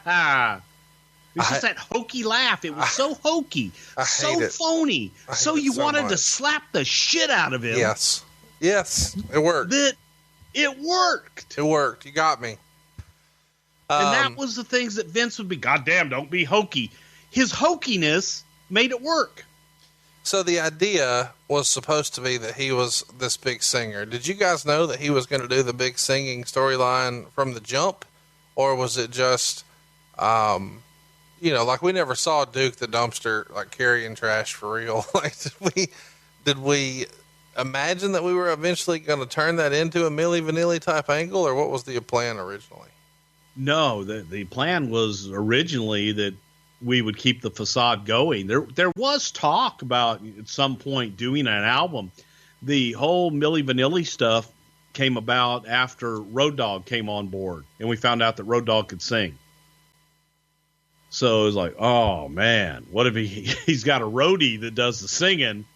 was just that hokey laugh. It was so hokey, so phony. So you wanted to slap the shit out of him. Yes, it worked. It worked. It worked. You got me. And that was the things that Vince would be, goddamn, don't be hokey. His hokiness made it work. So the idea was supposed to be that he was this big singer. Did you guys know that he was going to do the big singing storyline from the jump? Or was it just, like we never saw Duke the Dumpster, like carrying trash for real. Like, did we imagine that we were eventually going to turn that into a Milli Vanilli type angle, or what was the plan originally? No, the plan was originally that we would keep the facade going. There was talk about at some point doing an album. The whole Milli Vanilli stuff came about after Road Dogg came on board, and we found out that Road Dogg could sing. So it was like, oh man, what if he's got a roadie that does the singing,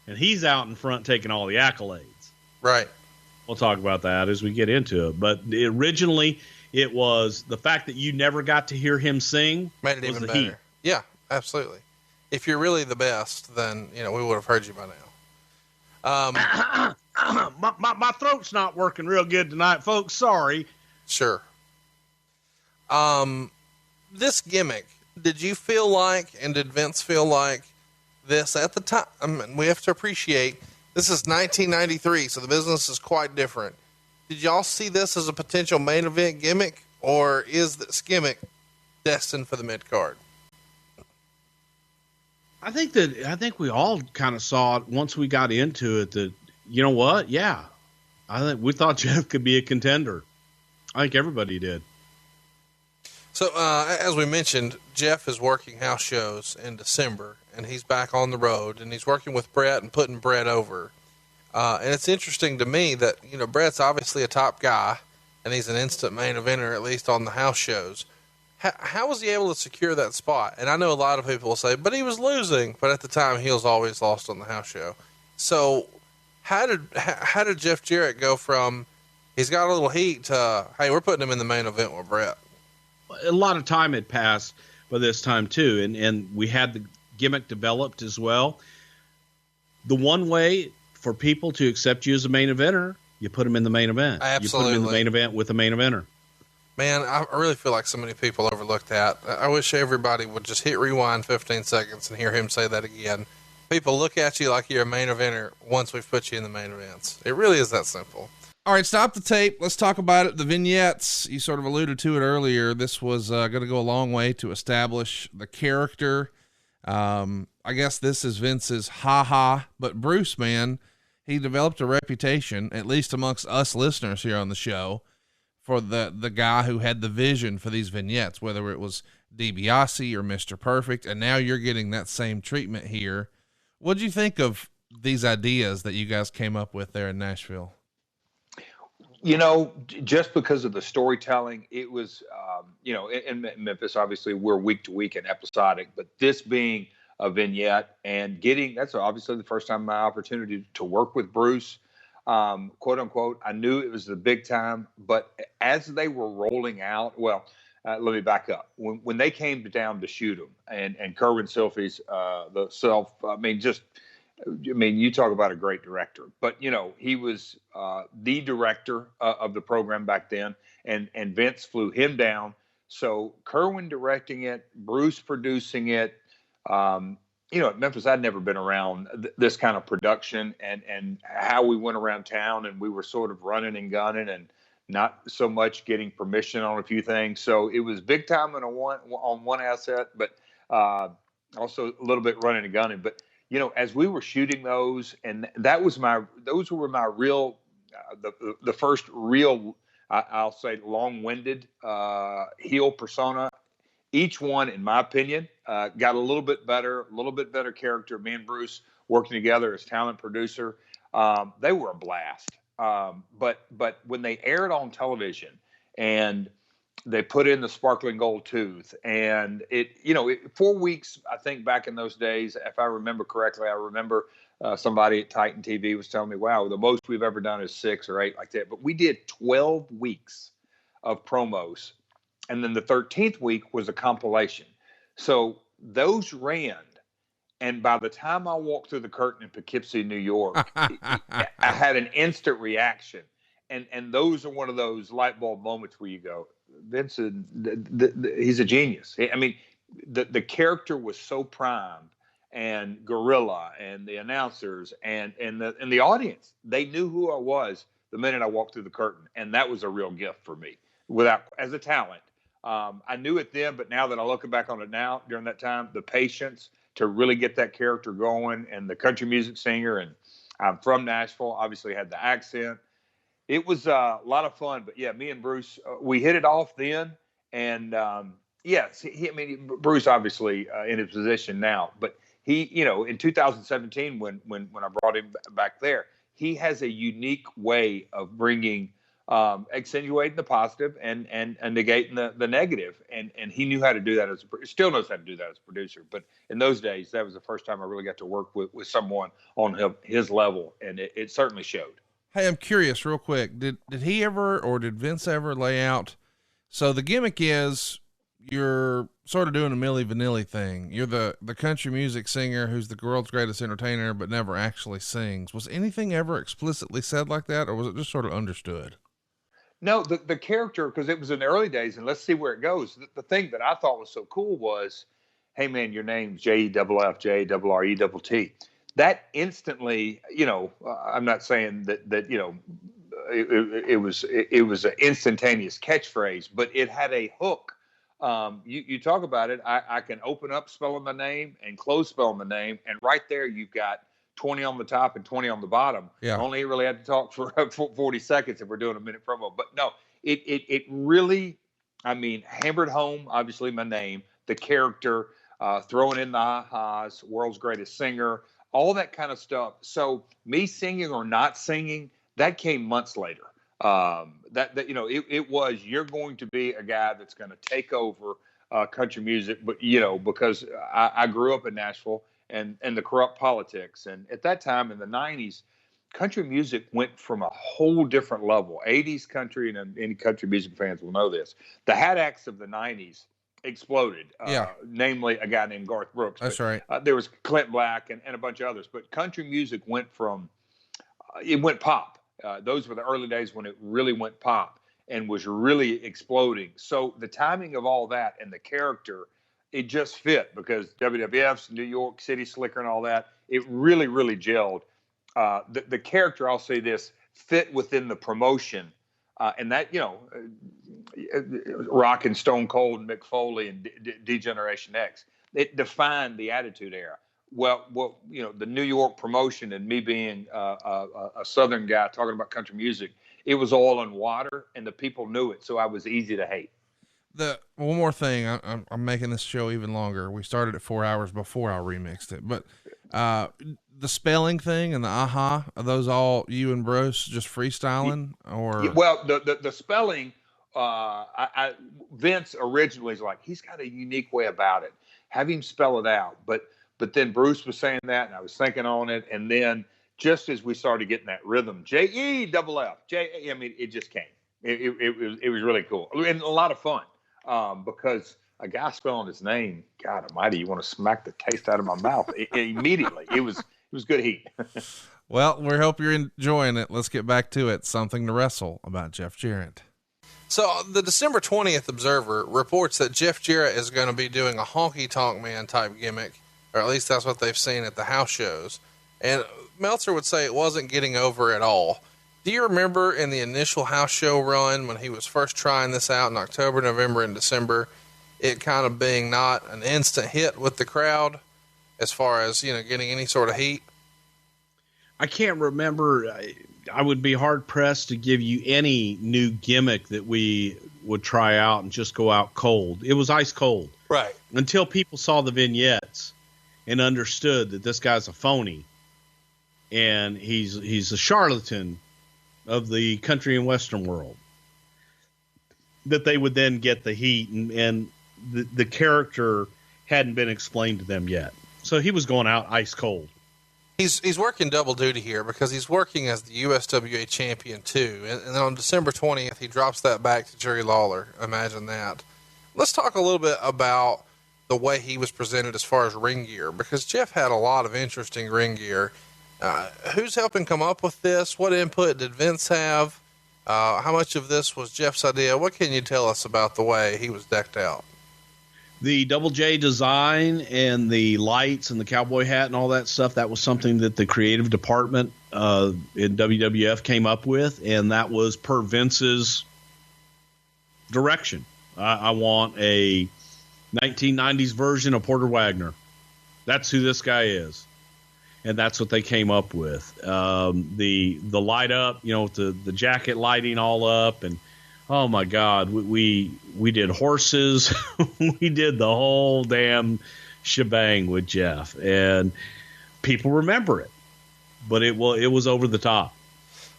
and he's out in front taking all the accolades? Right. We'll talk about that as we get into it. But originally, it was the fact that you never got to hear him sing made it even better. Heat. Yeah, absolutely. If you're really the best, then we would have heard you by now. My throat's not working real good tonight, folks. Sorry. Sure. This gimmick, did you feel like, and did Vince feel like this at the time? I mean, we have to appreciate this is 1993, so the business is quite different. Did y'all see this as a potential main event gimmick, or is this gimmick destined for the mid card? I think we all kind of saw it once we got into it that, you know what? Yeah. I think we thought Jeff could be a contender. I think everybody did. So, as we mentioned, Jeff is working house shows in December, and he's back on the road, and he's working with Brett and putting Brett over. And it's interesting to me that, Brett's obviously a top guy, and he's an instant main eventer, at least on the house shows. How was he able to secure that spot? And I know a lot of people will say, but he was losing, but at the time he was always lost on the house show. So how did Jeff Jarrett go from, he's got a little heat to, hey, we're putting him in the main event with Brett? A lot of time had passed by this time too. And we had the gimmick developed as well. The one way for people to accept you as a main eventer, you put them in the main event. Absolutely. You put them in the main event with a main eventer. Man, I really feel like so many people overlook that. I wish everybody would just hit rewind 15 seconds and hear him say that again. People look at you like you're a main eventer once we've put you in the main events. It really is that simple. All right, stop the tape. Let's talk about it. The vignettes, you sort of alluded to it earlier. This was going to go a long way to establish the character. I guess this is Vince's ha-ha. But Bruce, man, he developed a reputation, at least amongst us listeners here on the show, for the guy who had the vision for these vignettes, whether it was DiBiase or Mr. Perfect, and now you're getting that same treatment here. What'd you think of these ideas that you guys came up with there in Nashville? Just because of the storytelling, it was, in Memphis, obviously we're week to week and episodic, but this being a vignette and that's obviously the first time my opportunity to work with Bruce, quote unquote, I knew it was the big time, but as they were rolling out, let me back up. When they came down to shoot him and Kerwin Silfe's, you talk about a great director, but he was, the director of the program back then, and Vince flew him down. So Kerwin directing it, Bruce producing it, at Memphis, I'd never been around this kind of production and how we went around town, and we were sort of running and gunning and not so much getting permission on a few those So it was big time on one asset, but also a little bit running and gunning. But as we were shooting those, and those were my real, the first real, I'll say, long-winded heel persona. Each one, in my opinion, got a little bit better character. Me and Bruce working together as talent producer. They were a blast. But when they aired on television, and they put in the sparkling gold tooth, and 4 weeks, I think back in those days, if I remember correctly, I remember somebody at Titan TV was telling me, wow, the most we've ever done is 6 or 8 like that. But we did 12 weeks of promos. And then the 13th week was a compilation. So those ran. And by the time I walked through the curtain in Poughkeepsie, New York, I had an instant reaction. And those are one of those light bulb moments where you go, Vincent, he's a genius. I mean, the character was so primed, and Gorilla and the announcers and the audience, they knew who I was the minute I walked through the curtain. And that was a real gift for me as a talent. I knew it then, but now that I look back on it now, during that time, the patience to really get that character going, and the country music singer, and I'm from Nashville, obviously had the accent. It was a lot of fun, but yeah, me and Bruce, we hit it off then. And yes, Bruce obviously in his position now, but he, in 2017, when I brought him back there, he has a unique way of bringing, accentuating the positive and negating the negative. And he knew how to do that still knows how to do that as a producer. But in those days, that was the first time I really got to work with someone on his level. And it certainly showed. Hey, I'm curious real quick. Did he ever, or did Vince ever lay out? So the gimmick is you're sort of doing a Milli Vanilli thing. You're the country music singer who's the world's greatest entertainer, but never actually sings. Was anything ever explicitly said like that, or was it just sort of understood? No, the character, because it was in the early days, and let's see where it goes. The thing that I thought was so cool was, hey man, your name's Jeff, Jarrett. That instantly, I'm not saying that it was an instantaneous catchphrase, but it had a hook. You talk about it. I can open up spelling the name and close spelling the name, and right there you've got 20 on the top and 20 on the bottom. Yeah. Only really had to talk for 40 seconds if we're doing a minute promo. But no, it really, hammered home, obviously, my name, the character, throwing in the ahas, world's greatest singer, all that kind of stuff. So me singing or not singing, that came months later. It was, you're going to be a guy that's going to take over country music, but because I grew up in Nashville and the corrupt politics, and at that time in the 90s, country music went from a whole different level. 80s country, and any country music fans will know this. The hat acts of the 90s exploded. Namely a guy named Garth Brooks. That's right. There was Clint Black and a bunch of others, but country music went pop. Those were the early days when it really went pop and was really exploding. So the timing of all that and the character, it just fit, because WWF's New York City Slicker and all that, it really, really gelled. The character, I'll say this, fit within the promotion. And that, Rock and Stone Cold and Mick Foley and D-Generation X, it defined the Attitude Era. Well, the New York promotion, and me being a Southern guy talking about country music, it was oil and water, and the people knew it, so I was easy to hate. One more thing, I'm making this show even longer. We started at 4 hours before I remixed it, but the spelling thing and the aha, are those all you and Bruce just freestyling, or? Well, the spelling, Vince originally is like, he's got a unique way about it. Have him spell it out, but then Bruce was saying that, and I was thinking on it, and then just as we started getting that rhythm, Jeff, it just came. It was really cool and a lot of fun, because a guy spelling his name, God Almighty, you want to smack the taste out of my mouth immediately. It was good heat. Well, we hope you're enjoying it. Let's get back to it. Something to Wrestle about Jeff Jarrett. So the December 20th Observer reports that Jeff Jarrett is going to be doing a honky tonk man type gimmick, or at least that's what they've seen at the house shows. And Meltzer would say it wasn't getting over at all. Do you remember in the initial house show run when he was first trying this out in October, November, and December, it kind of being not an instant hit with the crowd as far as, getting any sort of heat? I can't remember. I would be hard pressed to give you any new gimmick that we would try out and just go out cold. It was ice cold. Right. Until people saw the vignettes and understood that this guy's a phony and he's a charlatan of the country and western world. that they would then get the heat, and the character hadn't been explained to them yet. So he was going out ice cold. He's working double duty here because he's working as the USWA champion too. And then on December 20th, he drops that back to Jerry Lawler. Imagine that. Let's talk a little bit about the way he was presented as far as ring gear, because Jeff had a lot of interesting ring gear. Who's helping come up with this? What input did Vince have? How much of this was Jeff's idea? What can you tell us about the way he was decked out? The Double J design and the lights and the cowboy hat and all that stuff, that was something that the creative department in WWF came up with, and that was per Vince's direction. I want a 1990s version of Porter Wagner. That's who this guy is. And that's what they came up with. The light up, with the jacket lighting all up, and oh my God, we did horses. We did the whole damn shebang with Jeff, and people remember it, but it was over the top.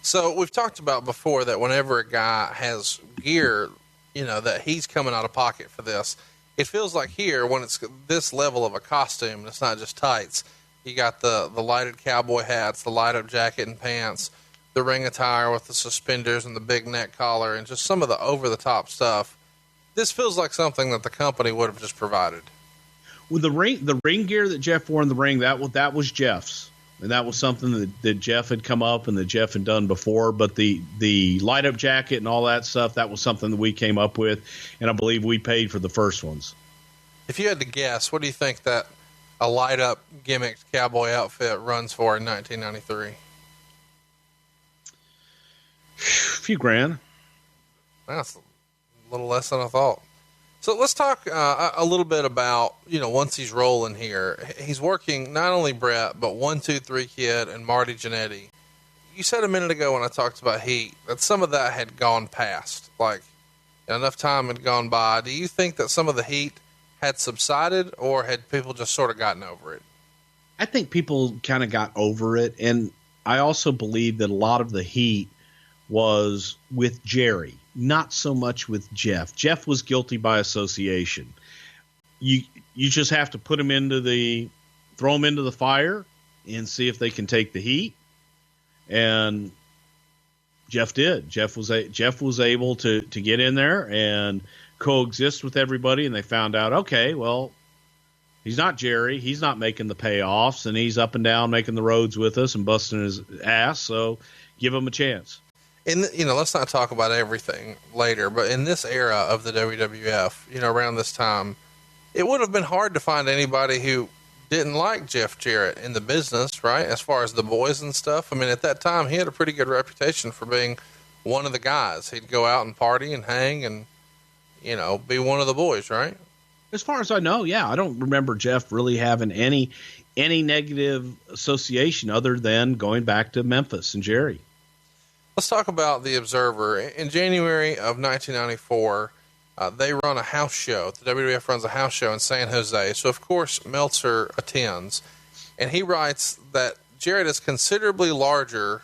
So we've talked about before that whenever a guy has gear, that he's coming out of pocket for this, it feels like here when it's this level of a costume, it's not just tights. You got the lighted cowboy hats, the light up jacket and pants, the ring attire with the suspenders and the big neck collar, and just some of the over-the-top stuff. This feels like something that the company would have just provided. With the ring gear that Jeff wore in the ring, that was Jeff's, and that was something that Jeff had come up and that Jeff had done before. But the light-up jacket and all that stuff, that was something that we came up with, and I believe we paid for the first ones. If you had to guess, what do you think that a light-up gimmick cowboy outfit runs for in 1993? A few grand. That's a little less than I thought. So let's talk a little bit about, once he's rolling here, he's working not only Brett, but 1, 2, 3 Kid and Marty Jannetty. You said a minute ago when I talked about heat that some of that had gone past, like enough time had gone by. Do you think that some of the heat had subsided, or had people just sort of gotten over it? I think people kind of got over it. And I also believe that a lot of the heat was with Jerry, not so much with Jeff. Jeff was guilty by association. You just have to throw him into the fire and see if they can take the heat. And Jeff did. Jeff was able to get in there and coexist with everybody, and they found out, okay, well, he's not Jerry. He's not making the payoffs, and he's up and down making the roads with us and busting his ass, so give him a chance. And, let's not talk about everything later, but in this era of the WWF, around this time, it would have been hard to find anybody who didn't like Jeff Jarrett in the business, right? As far as the boys and stuff. I mean, at that time, he had a pretty good reputation for being one of the guys. He'd go out and party and hang and, be one of the boys, right? As far as I know, yeah. I don't remember Jeff really having any negative association other than going back to Memphis and Jerry. Let's talk about the Observer. In January of 1994, they run a house show. The WWF runs a house show in San Jose. So, of course, Meltzer attends. And he writes that Jarrett is considerably larger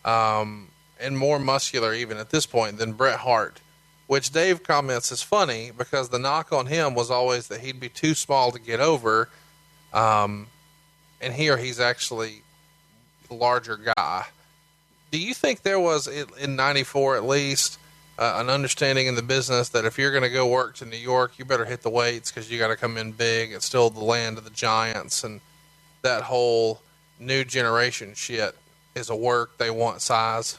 and more muscular even at this point than Bret Hart, which Dave comments is funny because the knock on him was always that he'd be too small to get over. And here he's actually the larger guy. Do you think there was, in 94 at least, an understanding in the business that if you're going to go work to New York, you better hit the weights because you got to come in big? It's still the land of the giants, and that whole new generation shit is a work. They want size.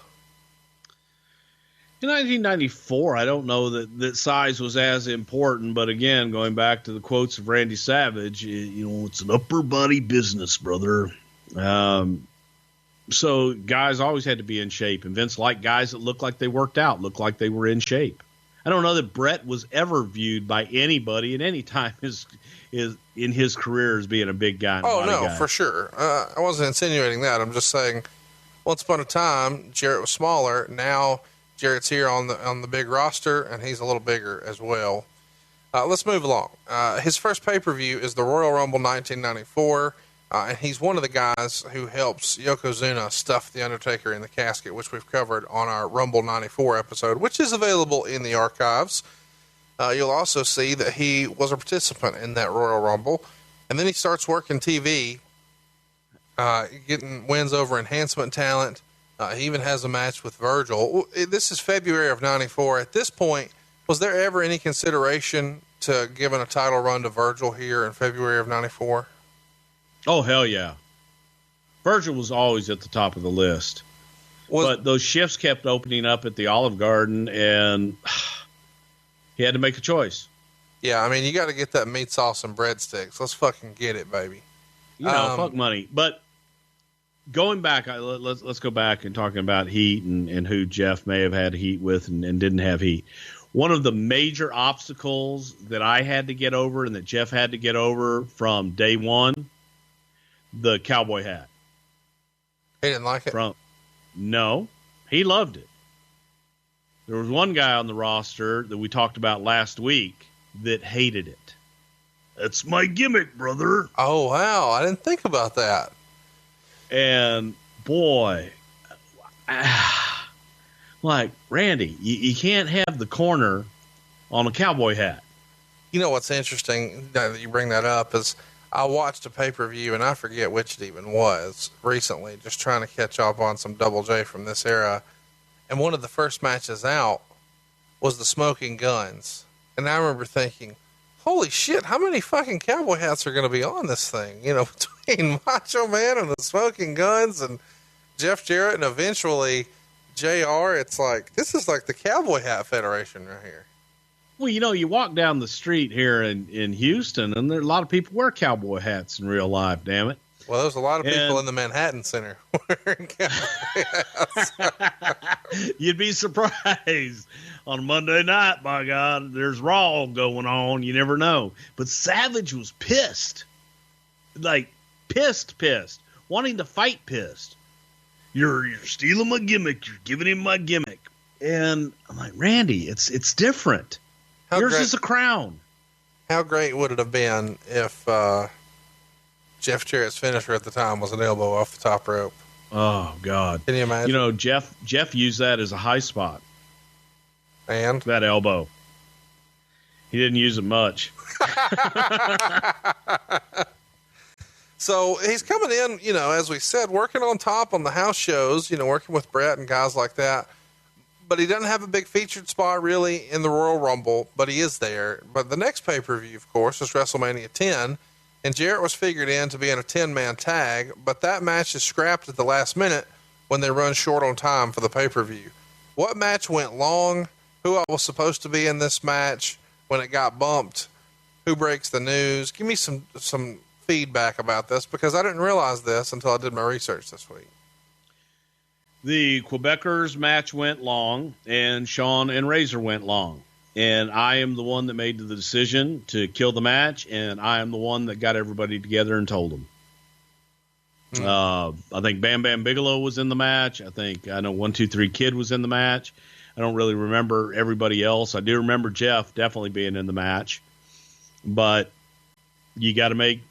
In 1994, I don't know that size was as important, but again, going back to the quotes of Randy Savage, it's an upper body business, brother. So guys always had to be in shape, and Vince liked guys that looked like they worked out, looked like they were in shape. I don't know that Bret was ever viewed by anybody at any time is in his career as being a big guy. Oh, no, for sure. I wasn't insinuating that. I'm just saying once upon a time, Jarrett was smaller. Now Jarrett's here on the big roster, and he's a little bigger as well. Let's move along. His first pay-per-view is the Royal Rumble 1994. And he's one of the guys who helps Yokozuna stuff the Undertaker in the casket, which we've covered on our Rumble 94 episode, which is available in the archives. You'll also see that he was a participant in that Royal Rumble. And then he starts working TV, getting wins over Enhancement Talent. He even has a match with Virgil. This is February of 94. At this point, was there ever any consideration to giving a title run to Virgil here in February of 94? Oh, hell yeah. Virgil was always at the top of the list. But those shifts kept opening up at the Olive Garden, and he had to make a choice. Yeah, I mean, you got to get that meat sauce and breadsticks. Let's fucking get it, baby. You know, fuck money. But going back, let's go back and talking about heat and who Jeff may have had heat with and didn't have heat. One of the major obstacles that I had to get over and that Jeff had to get over from day one, the cowboy hat. He didn't like it? No, he loved it. There was one guy on the roster that we talked about last week that hated it. That's my gimmick, brother. Oh, wow. I didn't think about that. And boy, like, Randy, you can't have the corner on a cowboy hat. You know what's interesting now that you bring that up is I watched a pay-per-view, and I forget which it even was, recently, just trying to catch up on some Double J from this era. And one of the first matches out was the Smoking Guns. And I remember thinking, holy shit, how many fucking cowboy hats are going to be on this thing? You know, between Macho Man and the Smoking Guns and Jeff Jarrett and eventually JR, it's like, this is like the Cowboy Hat Federation right here. Well, you know, you walk down the street here in Houston, and there are a lot of people wear cowboy hats in real life, damn it. Well, there's a lot of people in the Manhattan Center wearing cowboy hats. You'd be surprised. On Monday night, by God, there's Raw going on. You never know. But Savage was pissed. Like, pissed. Wanting to fight pissed. You're stealing my gimmick. You're giving him my gimmick. And I'm like, Randy, it's different. Yours is a crown. How great would it have been if Jeff Jarrett's finisher at the time was an elbow off the top rope? Oh, God. Can you imagine? You know, Jeff used that as a high spot. And? That elbow. He didn't use it much. So he's coming in, you know, as we said, working on top on the house shows, you know, working with Brett and guys like that. But he doesn't have a big featured spot really in the Royal Rumble, but he is there. But the next pay-per-view, of course, is WrestleMania 10. And Jarrett was figured in to be in a 10-man tag, but that match is scrapped at the last minute when they run short on time for the pay-per-view. What match went long? Who was supposed to be in this match when it got bumped? Who breaks the news? Give me some feedback about this, because I didn't realize this until I did my research this week. The Quebecers match went long, and Shawn and Razor went long. And I am the one that made the decision to kill the match, and I am the one that got everybody together and told them. I think Bam Bam Bigelow was in the match. I know 1, 2, 3 Kid was in the match. I don't really remember everybody else. I do remember Jeff definitely being in the match. But you got to make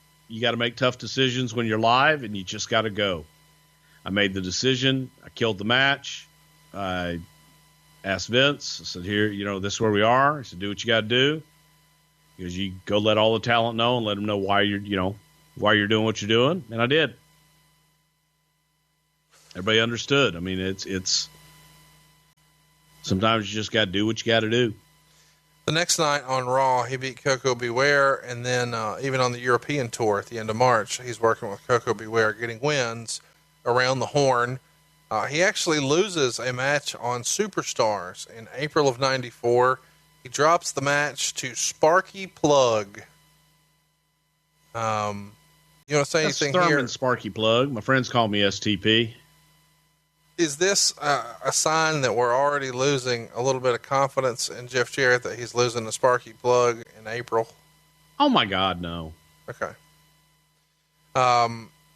tough decisions when you're live, and you just got to go. I made the decision. I killed the match. I asked Vince. I said, here, you know, this is where we are. I said, do what you got to do. Because you go let all the talent know and let them know why you're doing what you're doing. And I did. Everybody understood. I mean, it's sometimes you just got to do what you got to do. The next night on Raw, he beat Coco Beware, and then even on the European tour at the end of March, he's working with Coco Beware, getting wins around the horn. He actually loses a match on Superstars in April of 94. He drops the match to Sparky Plug. You want to say anything Thurman here? Sparky Plug. My friends call me STP. Is this a sign that we're already losing a little bit of confidence in Jeff Jarrett, that he's losing the Sparky Plug in April? Oh my God, no. Okay.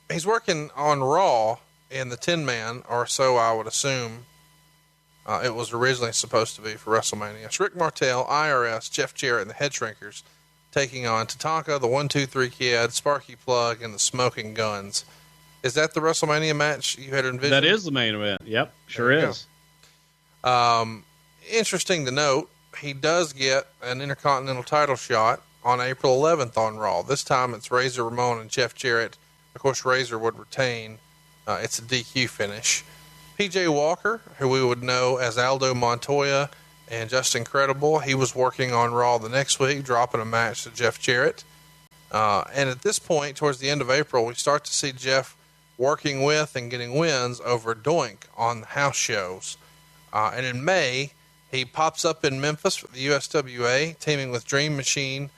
He's working on Raw in the 10-man, or so I would assume it was originally supposed to be for WrestleMania. It's Rick Martel, IRS, Jeff Jarrett, and the Head Shrinkers taking on Tatanka, the 1-2-3 Kid, Sparky Plug, and the Smoking Guns. Is that the WrestleMania match you had envisioned? That is the main event. Yep, sure is. Interesting to note, he does get an Intercontinental title shot on April 11th on Raw. This time it's Razor Ramon and Jeff Jarrett. Of course, Razor would retain. It's a DQ finish. PJ Walker, who we would know as Aldo Montoya and Just Incredible, he was working on Raw the next week, dropping a match to Jeff Jarrett. And at this point, towards the end of April, we start to see Jeff working with and getting wins over Doink on house shows. And in May, he pops up in Memphis for the USWA, teaming with Dream Machine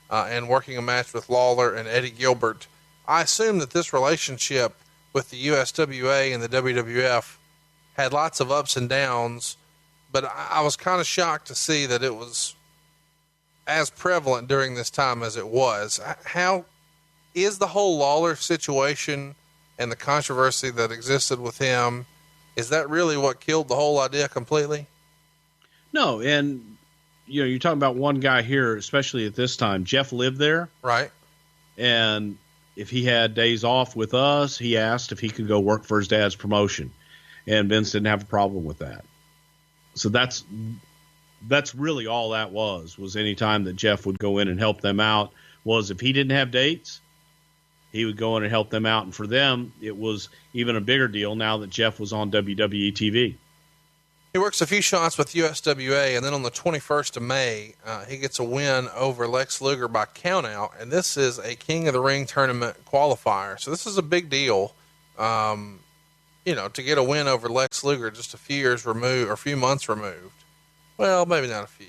and working a match with Lawler and Eddie Gilbert. I assume that this relationship with the USWA and the WWF had lots of ups and downs, but I was kind of shocked to see that it was as prevalent during this time as it was. How is the whole Lawler situation and the controversy that existed with him, is that really what killed the whole idea completely? No, and you're talking about one guy here, especially at this time. Jeff lived there. Right. And if he had days off with us, he asked if he could go work for his dad's promotion. And Vince didn't have a problem with that. So that's really all that was any time that Jeff would go in and help them out, was if he didn't have dates, he would go in and help them out. And for them, it was even a bigger deal now that Jeff was on WWE TV. He works a few shots with USWA, and then on the 21st of May, he gets a win over Lex Luger by countout, and this is a King of the Ring tournament qualifier. So this is a big deal, to get a win over Lex Luger just a few years removed, or a few months removed. Well, maybe not a few.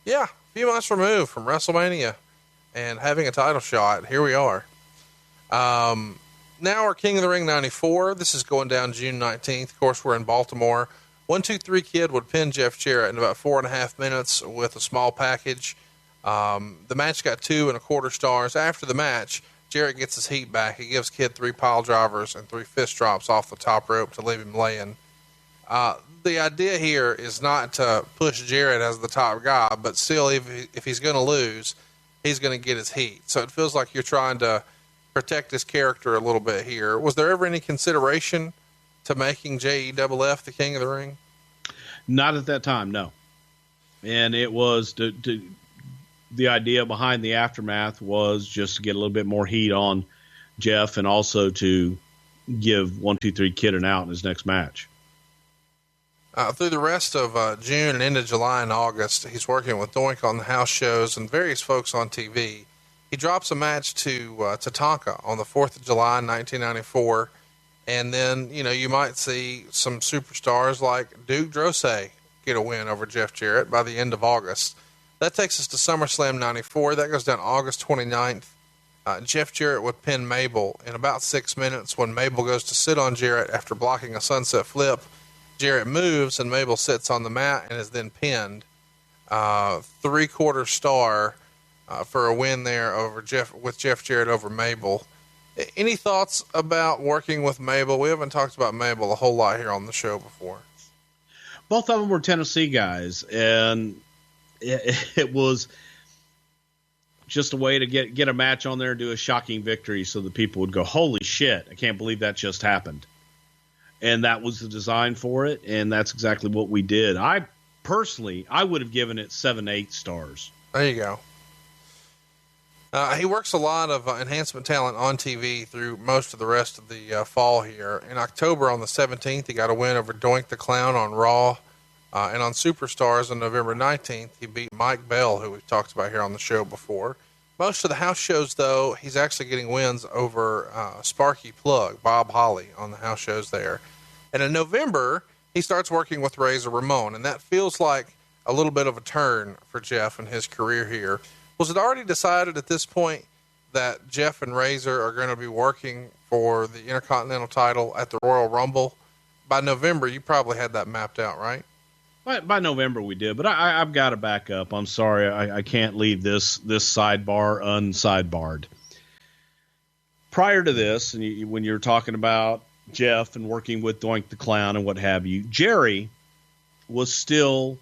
Yeah, a few months removed from WrestleMania and having a title shot. Here we are. Now we're King of the Ring 94. This is going down June 19th. Of course, we're in Baltimore. 1-2-3 Kid would pin Jeff Jarrett in about 4.5 minutes with a small package. The match got 2 1/4 stars. After the match, Jarrett gets his heat back. He gives Kid 3 pile drivers and 3 fist drops off the top rope to leave him laying. The idea here is not to push Jarrett as the top guy, but still, if he's going to lose, he's going to get his heat. So it feels like you're trying to protect his character a little bit here. Was there ever any consideration to making JEWF the King of the Ring? Not at that time, no. And it was the idea behind the Aftermath was just to get a little bit more heat on Jeff and also to give 1-2-3 Kid an out in his next match. Through the rest of June and into July and August, he's working with Doink on the house shows and various folks on TV. He drops a match to Tatanka on the 4th of July, 1994. And then, you might see some superstars like Duke Drosay get a win over Jeff Jarrett by the end of August. That takes us to SummerSlam 94. That goes down August 29th. Jeff Jarrett would pin Mabel in about 6 minutes. When Mabel goes to sit on Jarrett after blocking a sunset flip, Jarrett moves and Mabel sits on the mat and is then pinned. 3/4 star for a win there over with Jeff Jarrett over Mabel. Any thoughts about working with Mabel? We haven't talked about Mabel a whole lot here on the show before. Both of them were Tennessee guys, and it was just a way to get a match on there and do a shocking victory so the people would go, holy shit, I can't believe that just happened. And that was the design for it, and that's exactly what we did. I would have given it 7-8 stars. There you go. He works a lot of enhancement talent on TV through most of the rest of the fall here. In October on the 17th, he got a win over Doink the Clown on Raw. And on Superstars on November 19th, he beat Mike Bell, who we've talked about here on the show before. Most of the house shows, though, he's actually getting wins over Sparky Plug, Bob Holly, on the house shows there. And in November, he starts working with Razor Ramon, and that feels like a little bit of a turn for Jeff in his career here. Was it already decided at this point that Jeff and Razor are going to be working for the Intercontinental title at the Royal Rumble? By November, you probably had that mapped out, right? By November we did, but I've got to back up. I'm sorry, I can't leave this sidebar unsidebarred. Prior to this, and when you're talking about Jeff and working with Doink the Clown and what have you, Jerry was still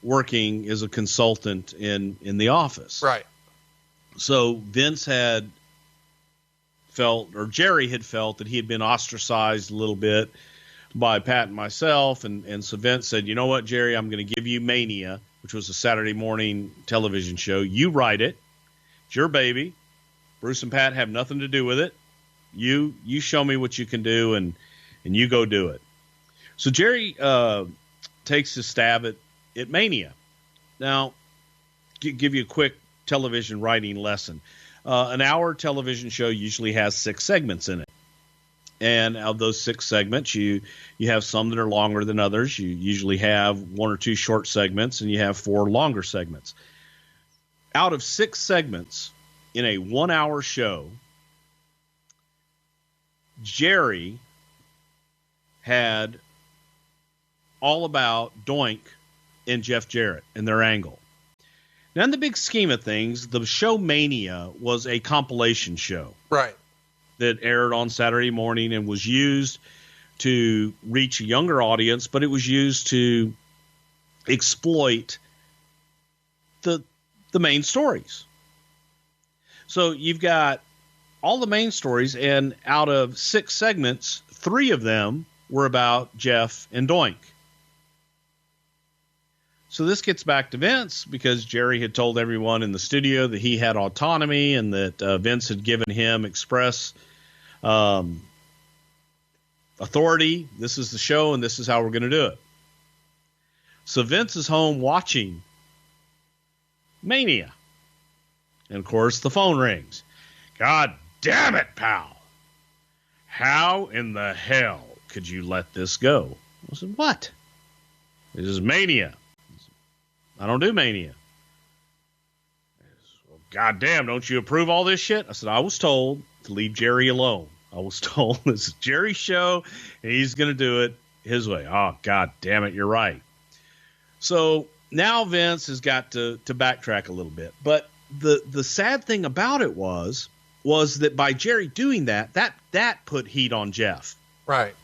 working as a consultant in the office. Right. So Vince had felt, or Jerry had felt, that he had been ostracized a little bit by Pat and myself. And so Vince said, you know what, Jerry, I'm going to give you Mania, which was a Saturday morning television show. You write it. It's your baby. Bruce and Pat have nothing to do with it. You show me what you can do, and you go do it. So Jerry takes his stab at Mania. Now, give you a quick television writing lesson. An hour television show usually has 6 segments in it. And of those 6 segments, you have some that are longer than others. You usually have 1 or 2 short segments, and you have 4 longer segments. Out of 6 segments in a 1-hour show, Jerry had all about Doink and Jeff Jarrett and their angle. Now, in the big scheme of things, the show Mania was a compilation show. Right. That aired on Saturday morning and was used to reach a younger audience, but it was used to exploit the main stories. So you've got all the main stories, and out of 6 segments, 3 of them were about Jeff and Doink. So this gets back to Vince, because Jerry had told everyone in the studio that he had autonomy, and that Vince had given him express authority. This is the show, and this is how we're going to do it. So Vince is home watching Mania. And, of course, the phone rings. God damn it, pal. How in the hell could you let this go? I said, what? This is Mania. I don't do Mania. Well, God damn, don't you approve all this shit? I said, I was told to leave Jerry alone. I was told this is Jerry's show, and he's going to do it his way. Oh, God damn it, you're right. So now Vince has got to backtrack a little bit. But the sad thing about it was that by Jerry doing that put heat on Jeff. Right.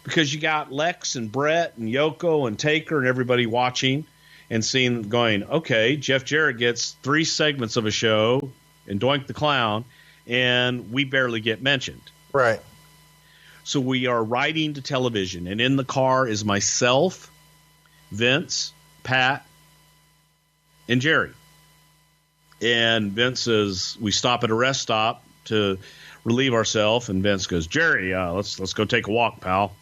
Because you got Lex and Brett and Yoko and Taker and everybody watching and seeing, going, okay, Jeff Jarrett gets 3 segments of a show and Doink the Clown, and we barely get mentioned. Right. So we are writing to television, and in the car is myself, Vince, Pat, and Jerry. And Vince says, we stop at a rest stop to relieve ourselves, and Vince goes, Jerry, let's go take a walk, pal.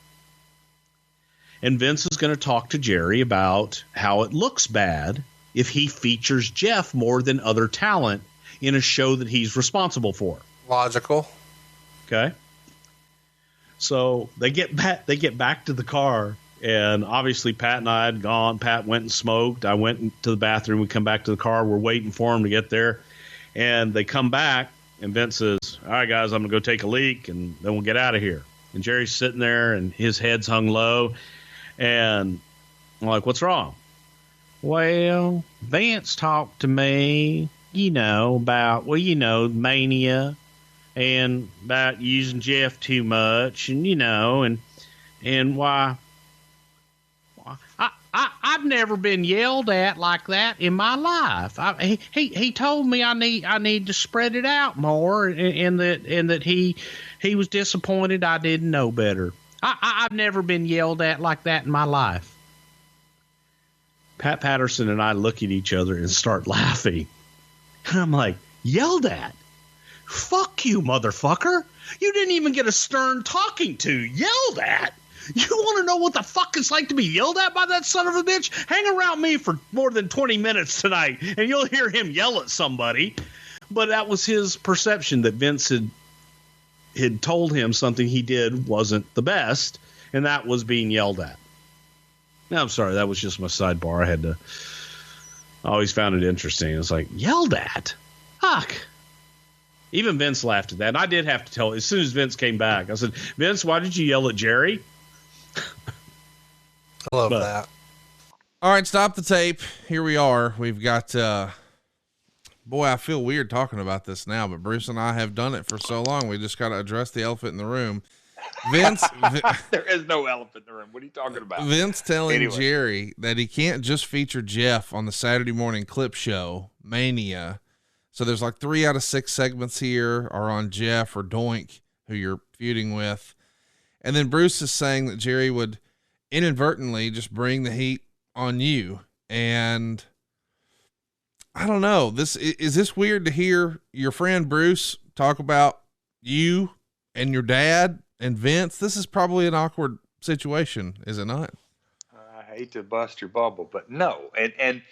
And Vince is going to talk to Jerry about how it looks bad if he features Jeff more than other talent in a show that he's responsible for. Logical. Okay. So they get back to the car, and obviously Pat and I had gone. Pat went and smoked. I went into the bathroom. We come back to the car. We're waiting for him to get there. And they come back, and Vince says, all right, guys, I'm going to go take a leak, and then we'll get out of here. And Jerry's sitting there, and his head's hung low. And I'm like, what's wrong? Well, Vince talked to me, about, Mania, and about using Jeff too much, and why I've never been yelled at like that in my life. He told me I need to spread it out more, and that he was disappointed I didn't know better. I've never been yelled at like that in my life. Pat Patterson and I look at each other and start laughing. And I'm like, yelled at? Fuck you, motherfucker. You didn't even get a stern talking to. Yelled at? You want to know what the fuck it's like to be yelled at by that son of a bitch? Hang around me for more than 20 minutes tonight, and you'll hear him yell at somebody. But that was his perception, that Vince had told him something he did wasn't the best, and that was being yelled at. Now, I'm sorry, that was just my sidebar. I always found it interesting. It's like, yelled at? Fuck. Even Vince laughed at that, and I did have to tell, as soon as Vince came back, I said, Vince, why did you yell at Jerry? I love that. All right, stop the tape. Here we are. We've got, boy, I feel weird talking about this now, but Bruce and I have done it for so long. We just got to address the elephant in the room. Vince. There is no elephant in the room. What are you talking about? Vince telling Jerry that he can't just feature Jeff on the Saturday morning clip show, Mania, So there's like 3 out of 6 segments here are on Jeff or Doink, who you're feuding with. And then Bruce is saying that Jerry would inadvertently just bring the heat on you. And I don't know, is this weird to hear your friend Bruce talk about you and your dad and Vince? This is probably an awkward situation, is it not? I hate to bust your bubble, but no. And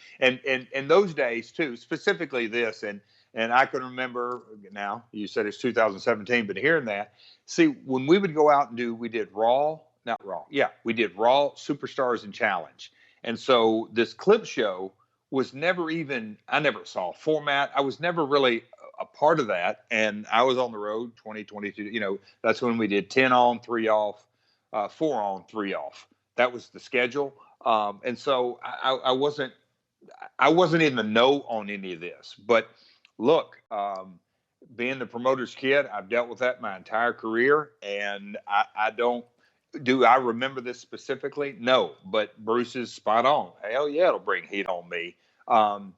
those days too, specifically this, and I can remember now, you said it's 2017, but hearing that, see, when we would go out and we did Raw, we did Raw, Superstars, and Challenge. And so this clip show was never even, I never saw a format. I was never really a part of that. And I was on the road 2022, that's when we did 10 on, 3 off, 4 on, 3 off. That was the schedule. And so I wasn't in the know on any of this, but look, being the promoter's kid, I've dealt with that my entire career, and do I remember this specifically? No, but Bruce is spot on. Hell yeah, it'll bring heat on me. And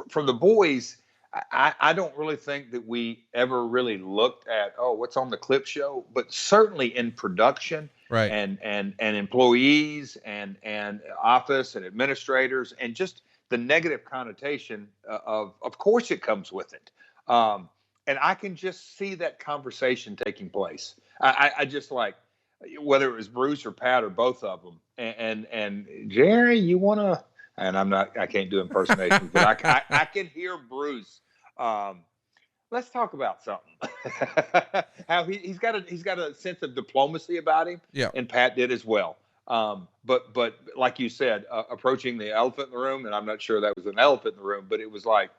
from the boys, I don't really think that we ever really looked at, what's on the clip show, but certainly in production, right. And employees and office and administrators, and just the negative connotation of course it comes with it. And I can just see that conversation taking place. I just like, whether it was Bruce or Pat or both of them, and Jerry, you want to, and I can't do impersonations, but I can hear Bruce. Let's talk about something. How he's got a sense of diplomacy about him. Yeah. And Pat did as well. But like you said, approaching the elephant in the room, and I'm not sure that was an elephant in the room, but it was like,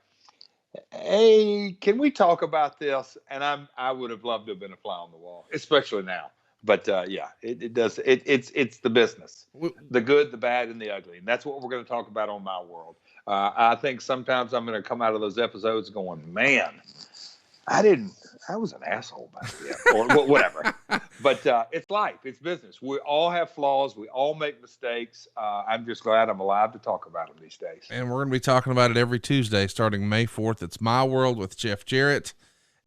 hey, can we talk about this? And I would have loved to have been a fly on the wall, especially now. But it's the business, the good, the bad, and the ugly. And that's what we're going to talk about on My World. I think sometimes I'm going to come out of those episodes going, man, I was an asshole back then, or whatever. But it's life, it's business. We all have flaws. We all make mistakes. I'm just glad I'm alive to talk about them these days. And we're going to be talking about it every Tuesday starting May 4th. It's My World with Jeff Jarrett.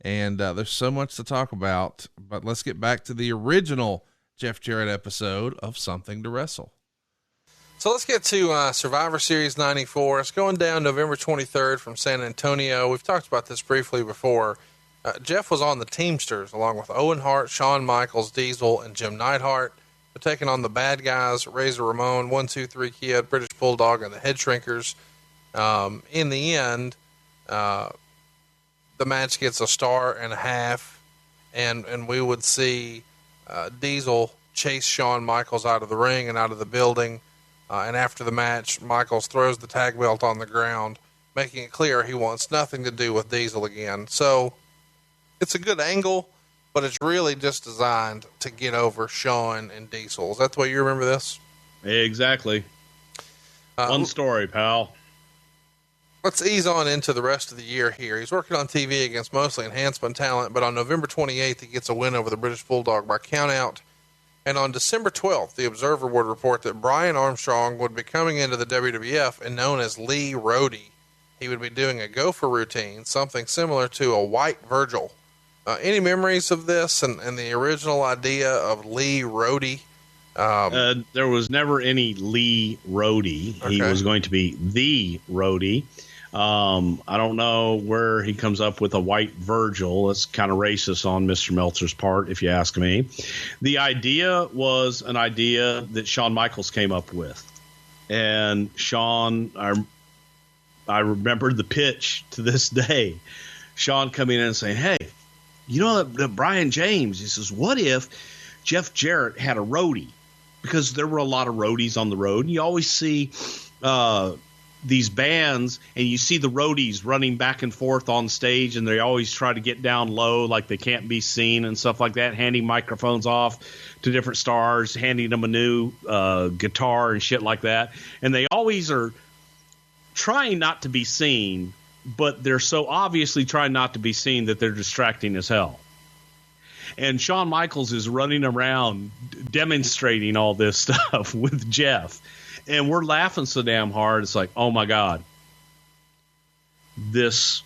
And there's so much to talk about, but let's get back to the original Jeff Jarrett episode of Something to Wrestle. So let's get to Survivor Series 94. It's going down November 23rd from San Antonio. We've talked about this briefly before. Jeff was on the Teamsters along with Owen Hart, Shawn Michaels, Diesel, and Jim Neidhart. They're taking on the bad guys, Razor Ramon, 1, 2, 3 Kid, British Bulldog, and the Head Shrinkers. In the end, the match gets a 1.5 stars, and we would see Diesel chase Shawn Michaels out of the ring and out of the building. And after the match, Michaels throws the tag belt on the ground, making it clear he wants nothing to do with Diesel again. So it's a good angle, but it's really just designed to get over Shawn and Diesel. Is that the way you remember this? Exactly. One story, pal. Let's ease on into the rest of the year here. He's working on TV against mostly enhancement talent, but on November 28th, he gets a win over the British Bulldog by countout. And on December 12th, the Observer would report that Brian Armstrong would be coming into the WWF and known as Lee Roadie. He would be doing a gopher routine, something similar to a White Virgil. Any memories of this and the original idea of Lee Roadie? There was never any Lee Roadie. Okay. He was going to be the Roadie. I don't know where he comes up with a White Virgil. That's kind of racist on Mr. Meltzer's part, if you ask me. The idea was an idea that Shawn Michaels came up with. And Shawn, I remember the pitch to this day. Shawn coming in and saying, hey, you know that Brian James, he says, what if Jeff Jarrett had a roadie? Because there were a lot of roadies on the road. And you always see these bands, and you see the roadies running back and forth on stage, and they always try to get down low like they can't be seen and stuff like that, handing microphones off to different stars, handing them a new guitar and shit like that. And they always are trying not to be seen, but they're so obviously trying not to be seen that they're distracting as hell. And Shawn Michaels is running around demonstrating all this stuff with Jeff. And we're laughing so damn hard. It's like, oh, my God. this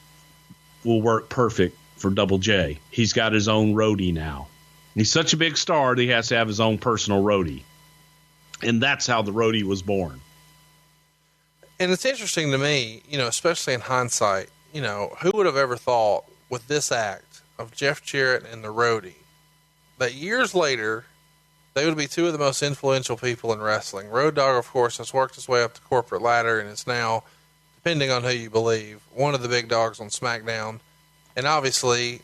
will work perfect for Double J. He's got his own roadie now. He's such a big star that he has to have his own personal roadie. And that's how the roadie was born. And it's interesting to me, especially in hindsight, who would have ever thought with this act of Jeff Jarrett and the roadie that years later they would be two of the most influential people in wrestling. Road Dogg, of course, has worked his way up the corporate ladder and is now, depending on who you believe, one of the big dogs on SmackDown. And obviously,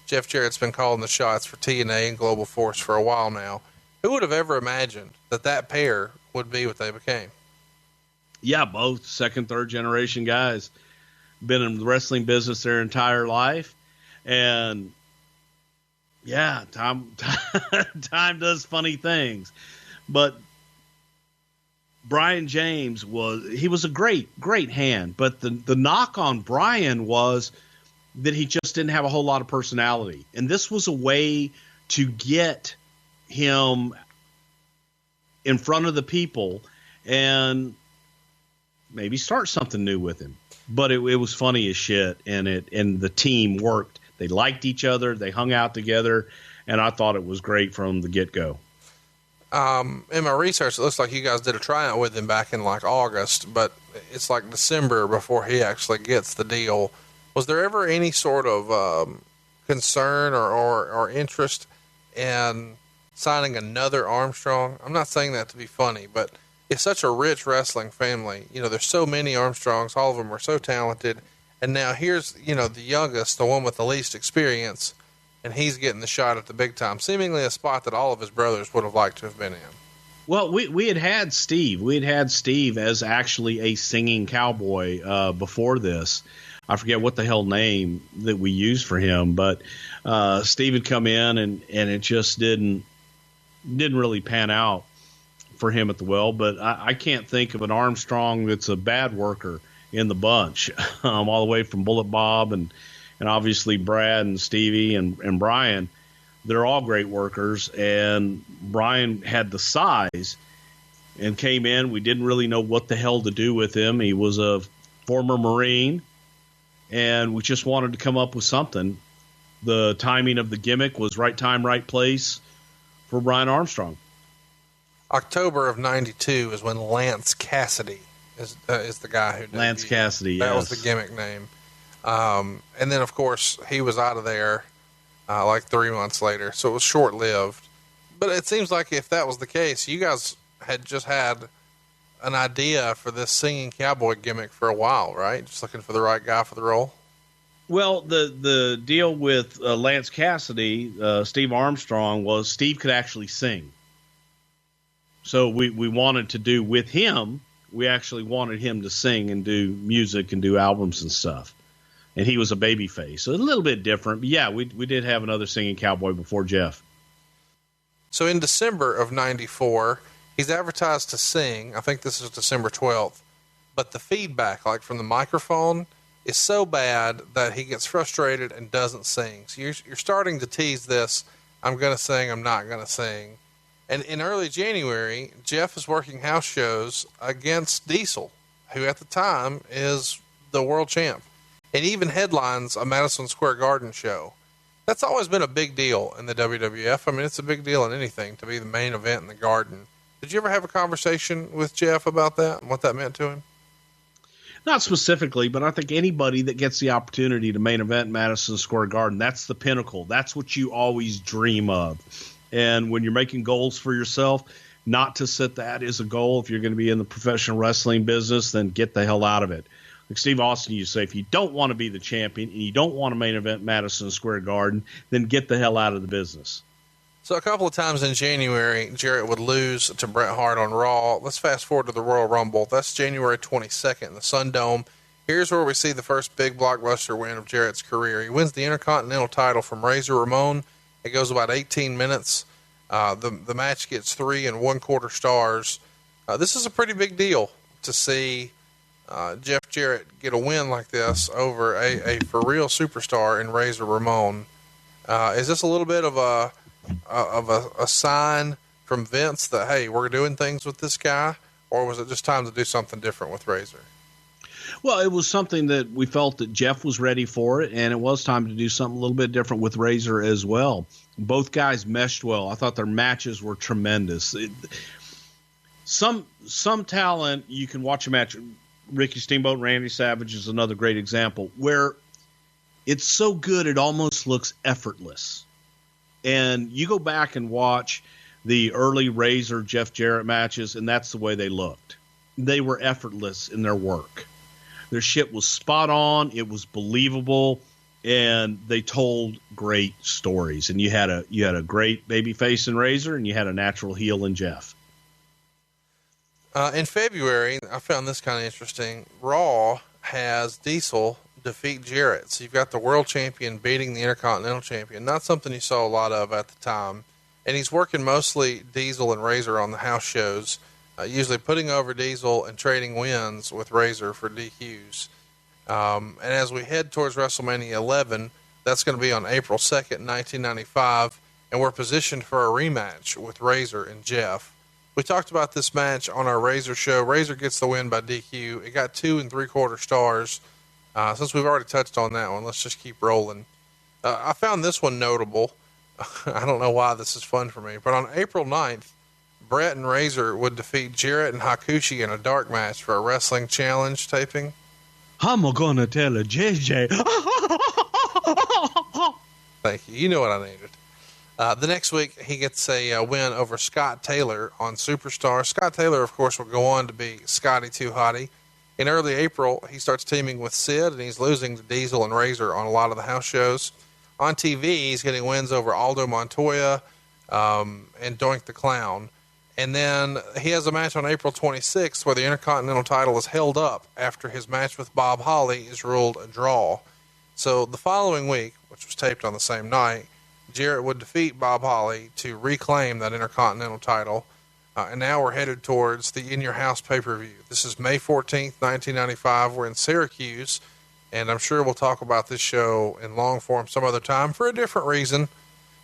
Jeff Jarrett's been calling the shots for TNA and Global Force for a while now. Who would have ever imagined that pair would be what they became? Yeah, both second, third generation guys, been in the wrestling business their entire life. And yeah, time does funny things. But Brian James was a great hand. But the knock on Brian was that he just didn't have a whole lot of personality. And this was a way to get him in front of the people and maybe start something new with him. But it was funny as shit, and the team worked. They liked each other, they hung out together, and I thought it was great from the get-go. In my research, it looks like you guys did a tryout with him back in like August, but it's like December before he actually gets the deal. Was there ever any sort of concern or interest in signing another Armstrong? I'm not saying that to be funny, but it's such a rich wrestling family. There's so many Armstrongs. All of them are so talented. And now here's, the youngest, the one with the least experience, and he's getting the shot at the big time, seemingly a spot that all of his brothers would have liked to have been in. Well, we had Steve. We had Steve as actually a singing cowboy before this. I forget what the hell name that we used for him, but Steve had come in and it just didn't really pan out for him at the well. But I can't think of an Armstrong that's a bad worker in the bunch, all the way from Bullet Bob and obviously Brad and Stevie and Brian. They're all great workers, and Brian had the size and came in. We didn't really know what the hell to do with him. He was a former Marine, and we just wanted to come up with something. The timing of the gimmick was right time, right place for Brian Armstrong. October of 92 is when Lance Cassidy is the guy who Lance Cassidy, that yes. was the gimmick name. And then, of course, he was out of there like 3 months later, so it was short-lived. But it seems like if that was the case, you guys had just had an idea for this singing cowboy gimmick for a while, right? Just looking for the right guy for the role. Well, the deal with Lance Cassidy, Steve Armstrong, was Steve could actually sing. So we wanted to do with him, we actually wanted him to sing and do music and do albums and stuff. And he was a baby face, so a little bit different. But yeah, we did have another singing cowboy before Jeff. So in December of 94, he's advertised to sing. I think this is December 12th. But the feedback, like from the microphone, is so bad that he gets frustrated and doesn't sing. So you're starting to tease this, I'm going to sing, I'm not going to sing. And in early January, Jeff is working house shows against Diesel, who at the time is the world champ, and even headlines a Madison Square Garden show. That's always been a big deal in the WWF. I mean, it's a big deal in anything to be the main event in the Garden. Did you ever have a conversation with Jeff about that and what that meant to him? Not specifically, but I think anybody that gets the opportunity to main event Madison Square Garden, that's the pinnacle. That's what you always dream of. And when you're making goals for yourself, not to set that as a goal. If you're going to be in the professional wrestling business, then get the hell out of it. Like Steve Austin used to say, if you don't want to be the champion and you don't want to main event Madison Square Garden, then get the hell out of the business. So a couple of times in January, Jarrett would lose to Bret Hart on Raw. Let's fast forward to the Royal Rumble. That's January 22nd in the Sun Dome. Here's where we see the first big blockbuster win of Jarrett's career. He wins the Intercontinental title from Razor Ramon. It goes about 18 minutes. The match gets 3 1/4 stars. This is a pretty big deal to see Jeff Jarrett get a win like this over a for real superstar in Razor Ramon. Is this a little bit of a sign from Vince that, hey, we're doing things with this guy, or was it just time to do something different with Razor? Well, it was something that we felt that Jeff was ready for it, and it was time to do something a little bit different with Razor as well. Both guys meshed well. I thought their matches were tremendous. Some talent, you can watch a match. Ricky Steamboat, Randy Savage is another great example where it's so good it almost looks effortless. And you go back and watch the early Razor Jeff Jarrett matches, and that's the way they looked. They were effortless in their work. Their shit was spot on. It was believable, and they told great stories. And you had a great baby face in Razor, and you had a natural heel in Jeff. In February, I found this kind of interesting. Raw has Diesel defeat Jarrett. So you've got the world champion beating the Intercontinental champion. Not something you saw a lot of at the time. And he's working mostly Diesel and Razor on the house shows. Usually putting over Diesel and trading wins with Razor for DQs. And as we head towards WrestleMania 11, that's going to be on April 2nd, 1995, and we're positioned for a rematch with Razor and Jeff. We talked about this match on our Razor show. Razor gets the win by DQ. It got 2 3/4 stars. Since we've already touched on that one, let's just keep rolling. I found this one notable. I don't know why this is fun for me, but on April 9th, Brett and Razor would defeat Jarrett and Hakushi in a dark match for a wrestling challenge taping. I'm gonna tell a JJ. Thank you. You know what I needed. The next week, he gets a win over Scott Taylor on Superstar. Scott Taylor, of course, will go on to be Scotty Too Hottie. In early April, he starts teaming with Sid, and he's losing to Diesel and Razor on a lot of the house shows. On TV, he's getting wins over Aldo Montoya and Doink the Clown. And then he has a match on April 26th where the Intercontinental title is held up after his match with Bob Holly is ruled a draw. So the following week, which was taped on the same night, Jarrett would defeat Bob Holly to reclaim that Intercontinental title. And now we're headed towards the In Your House pay-per-view. This is May 14th, 1995. We're in Syracuse, and I'm sure we'll talk about this show in long form some other time for a different reason.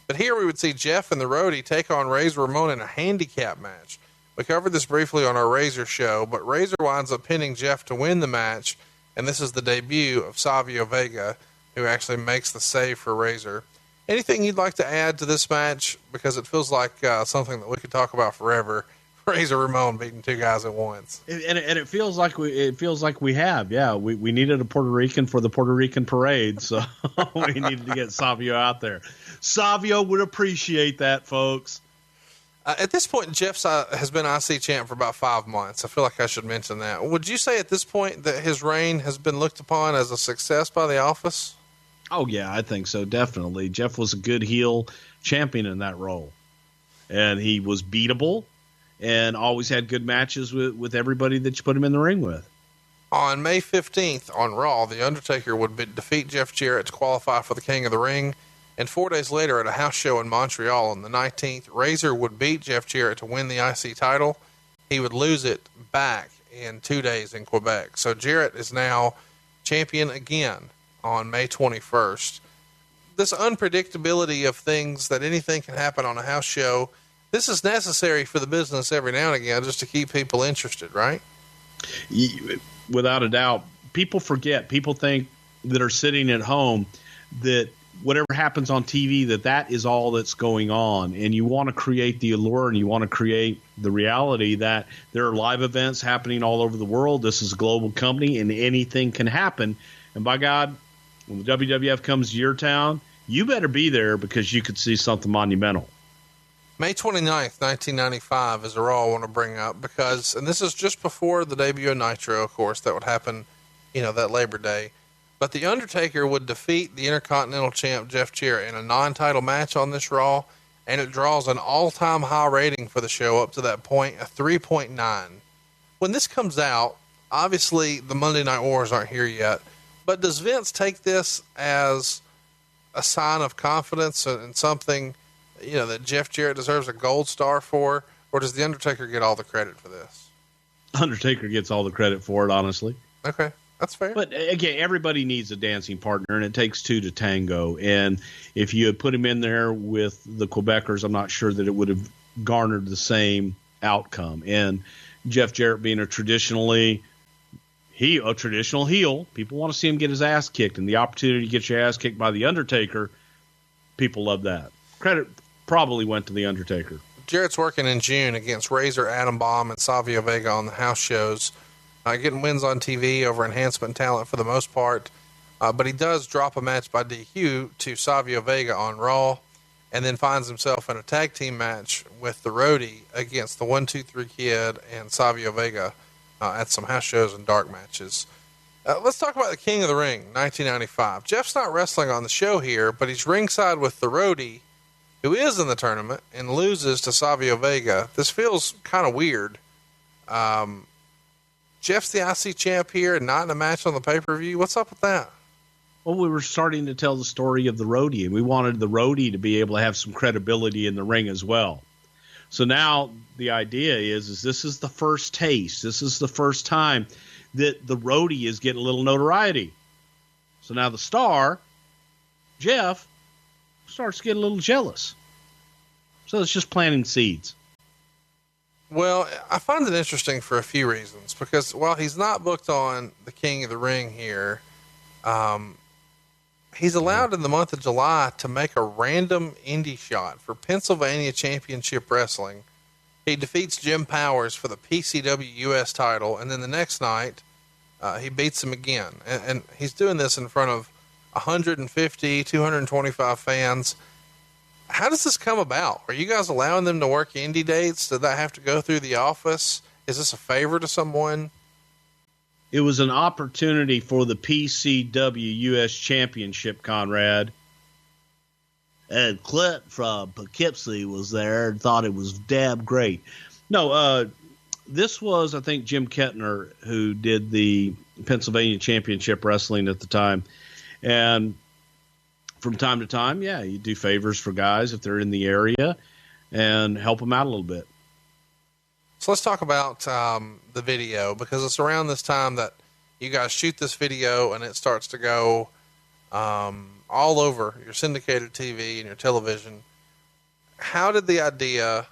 But here we would see Jeff and the Roadie take on Razor Ramon in a handicap match. We covered this briefly on our Razor show, but Razor winds up pinning Jeff to win the match, and this is the debut of Savio Vega, who actually makes the save for Razor. Anything you'd like to add to this match? Because it feels like something that we could talk about forever. Razor Ramon beating 2 guys at once. And it feels like we have. Yeah, we needed a Puerto Rican for the Puerto Rican parade, so we needed to get Savio out there. Savio would appreciate that, folks. At this point, Jeff has been IC champ for about 5 months. I feel like I should mention that. Would you say at this point that his reign has been looked upon as a success by the office? Oh, yeah, I think so, definitely. Jeff was a good heel champion in that role. And he was beatable and always had good matches with everybody that you put him in the ring with. On May 15th on Raw, The Undertaker would defeat Jeff Jarrett to qualify for the King of the Ring. And 4 days later at a house show in Montreal on the 19th, Razor would beat Jeff Jarrett to win the IC title. He would lose it back in 2 days in Quebec. So Jarrett is now champion again on May 21st. This unpredictability of things, that anything can happen on a house show, this is necessary for the business every now and again just to keep people interested, right? Without a doubt. People forget. People think that are sitting at home that whatever happens on TV, that is all that's going on. And you want to create the allure and you want to create the reality that there are live events happening all over the world. This is a global company and anything can happen. And by God, when the WWF comes to your town, you better be there because you could see something monumental. May 29th, 1995 is a Raw I want to bring up because, and this is just before the debut of Nitro, of course, that would happen, that Labor Day. But The Undertaker would defeat the Intercontinental champ Jeff Jarrett in a non-title match on this Raw, and it draws an all-time high rating for the show up to that point, a 3.9. When this comes out, obviously the Monday Night Wars aren't here yet, but does Vince take this as a sign of confidence and something, that Jeff Jarrett deserves a gold star for, or does The Undertaker get all the credit for this? Undertaker gets all the credit for it, honestly. Okay, that's fair. But again, everybody needs a dancing partner, and it takes 2 to tango. And if you had put him in there with the Quebecers, I'm not sure that it would have garnered the same outcome. And Jeff Jarrett being a traditionally he a traditional heel. People want to see him get his ass kicked, and the opportunity to get your ass kicked by the Undertaker, people love that. Credit probably went to the Undertaker. Jarrett's working in June against Razor, Adam Bomb, and Savio Vega on the house shows, getting wins on TV over enhancement talent for the most part. But he does drop a match by DQ to Savio Vega on Raw, and then finds himself in a tag team match with the roadie against the 1-2-3 Kid and Savio Vega at some house shows and dark matches. Let's talk about the King of the Ring, 1995. Jeff's not wrestling on the show here, but he's ringside with the roadie, who is in the tournament and loses to Savio Vega. This feels kind of weird. Jeff's the IC champ here and not in a match on the pay-per-view. What's up with that? Well, we were starting to tell the story of the roadie, and we wanted the roadie to be able to have some credibility in the ring as well. So now the idea is this is the first taste. This is the first time that the roadie is getting a little notoriety. So now the star, Jeff, starts getting a little jealous. So it's just planting seeds. Well, I find it interesting for a few reasons, because while he's not booked on the King of the Ring here, he's allowed in the month of July to make a random indie shot for Pennsylvania Championship Wrestling. He defeats Jim Powers for the PCW US title, and then the next night, he beats him again. And he's doing this in front of 150, 225 fans. How does this come about? Are you guys allowing them to work indie dates? Did that have to go through the office? Is this a favor to someone? It was an opportunity for the PCW US Championship, Conrad. And Clint from Poughkeepsie was there and thought it was damn great. No, this was, I think, Jim Kettner who did the Pennsylvania Championship Wrestling at the time. And from time to time, yeah, you do favors for guys if they're in the area and help them out a little bit. So let's talk about the video, because it's around this time that you guys shoot this video and it starts to go all over your syndicated TV and your television. How did the idea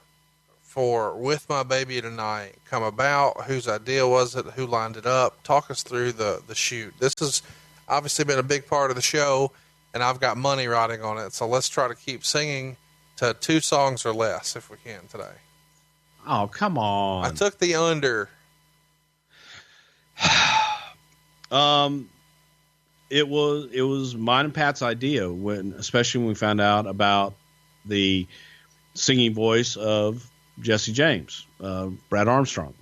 for With My Baby Tonight come about? Whose idea was it? Who lined it up? Talk us through the shoot. This has obviously been a big part of the show, and I've got money riding on it. So let's try to keep singing to 2 songs or less if we can today. Oh, come on. I took the under. It was mine and Pat's idea, especially when we found out about the singing voice of Jesse James, Brian Armstrong,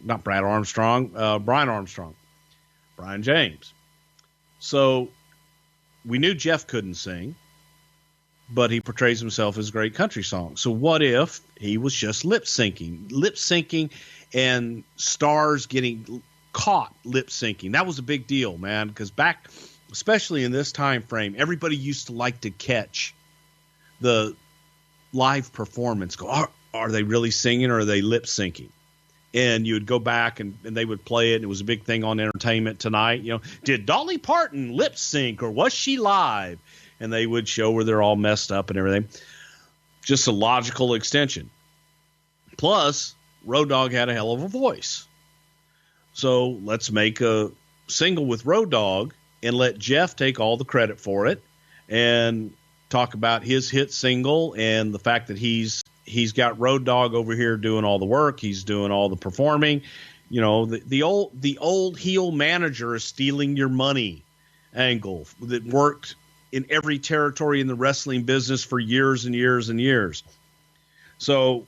Brian James. So we knew Jeff couldn't sing, but he portrays himself as great country songs. So what if he was just lip syncing and stars getting caught lip syncing? That was a big deal, man, because back, especially in this time frame, everybody used to like to catch the live performance. Go, are they really singing or are they lip syncing? And you would go back and they would play it. And it was a big thing on Entertainment Tonight. You know, did Dolly Parton lip sync or was she live? And they would show where they're all messed up and everything. Just a logical extension. Plus, Road Dogg had a hell of a voice. So let's make a single with Road Dogg and let Jeff take all the credit for it and talk about his hit single and the fact that he's got Road Dogg over here doing all the work. He's doing all the performing. You know, the old heel manager is stealing your money angle that worked in every territory in the wrestling business for years and years and years. So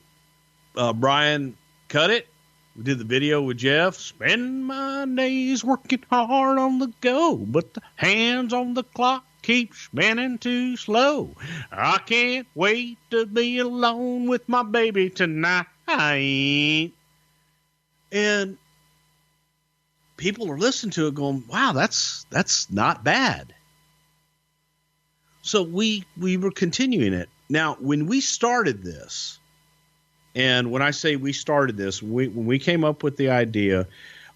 Brian cut it. We did the video with Jeff. Spend my days working hard on the go, but the hands on the clock keep spinning too slow. I can't wait to be alone with my baby tonight. And people are listening to it going, wow, that's not bad. So we were continuing it. Now, when we started this, and when I say we started this, when we came up with the idea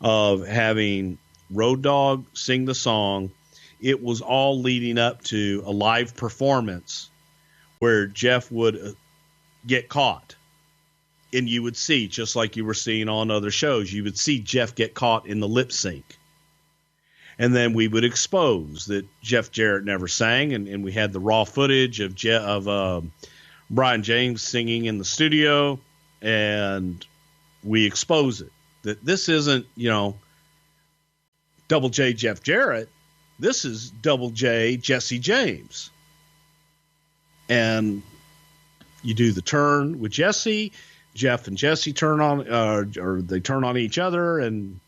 of having Road Dogg sing the song, it was all leading up to a live performance where Jeff would get caught. And you would see, just like you were seeing on other shows, you would see Jeff get caught in the lip sync. And then we would expose that Jeff Jarrett never sang, and we had the raw footage of Brian James singing in the studio, and we expose it. That this isn't, Double J Jeff Jarrett. This is Double J Jesse James. And you do the turn with Jesse. Jeff and Jesse turn on, or they turn on each other and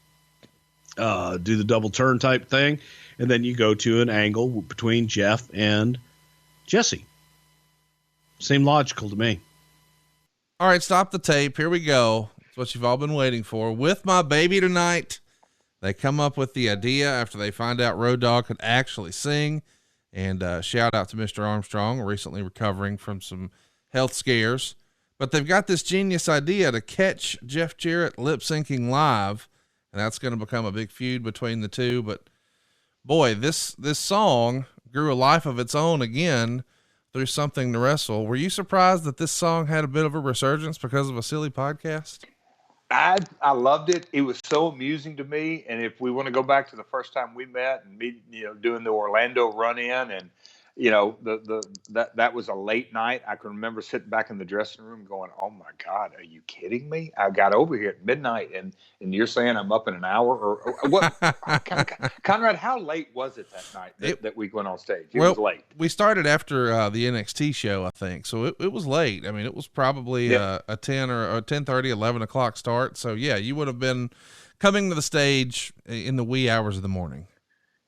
do the double turn type thing. And then you go to an angle between Jeff and Jesse. Seemed logical to me. All right, stop the tape. Here we go. It's what you've all been waiting for. With My Baby Tonight, they come up with the idea after they find out Road Dogg could actually sing. And shout out to Mr. Armstrong, recently recovering from some health scares. But they've got this genius idea to catch Jeff Jarrett lip syncing live, and that's going to become a big feud between the two. But boy, this song grew a life of its own again through Something to Wrestle. Were you surprised that this song had a bit of a resurgence because of a silly podcast? I loved it. It was so amusing to me. And if we want to go back to the first time we met and me, doing the Orlando run in, and that was a late night. I can remember sitting back in the dressing room going, "Oh my God, are you kidding me? I got over here at midnight and you're saying I'm up in an hour or what?" Conrad, how late was it that night that we went on stage? It was late. We started after the NXT show, I think. So it was late. I mean, it was probably a 10 or a 10:30, 11 o'clock start. So yeah, you would have been coming to the stage in the wee hours of the morning.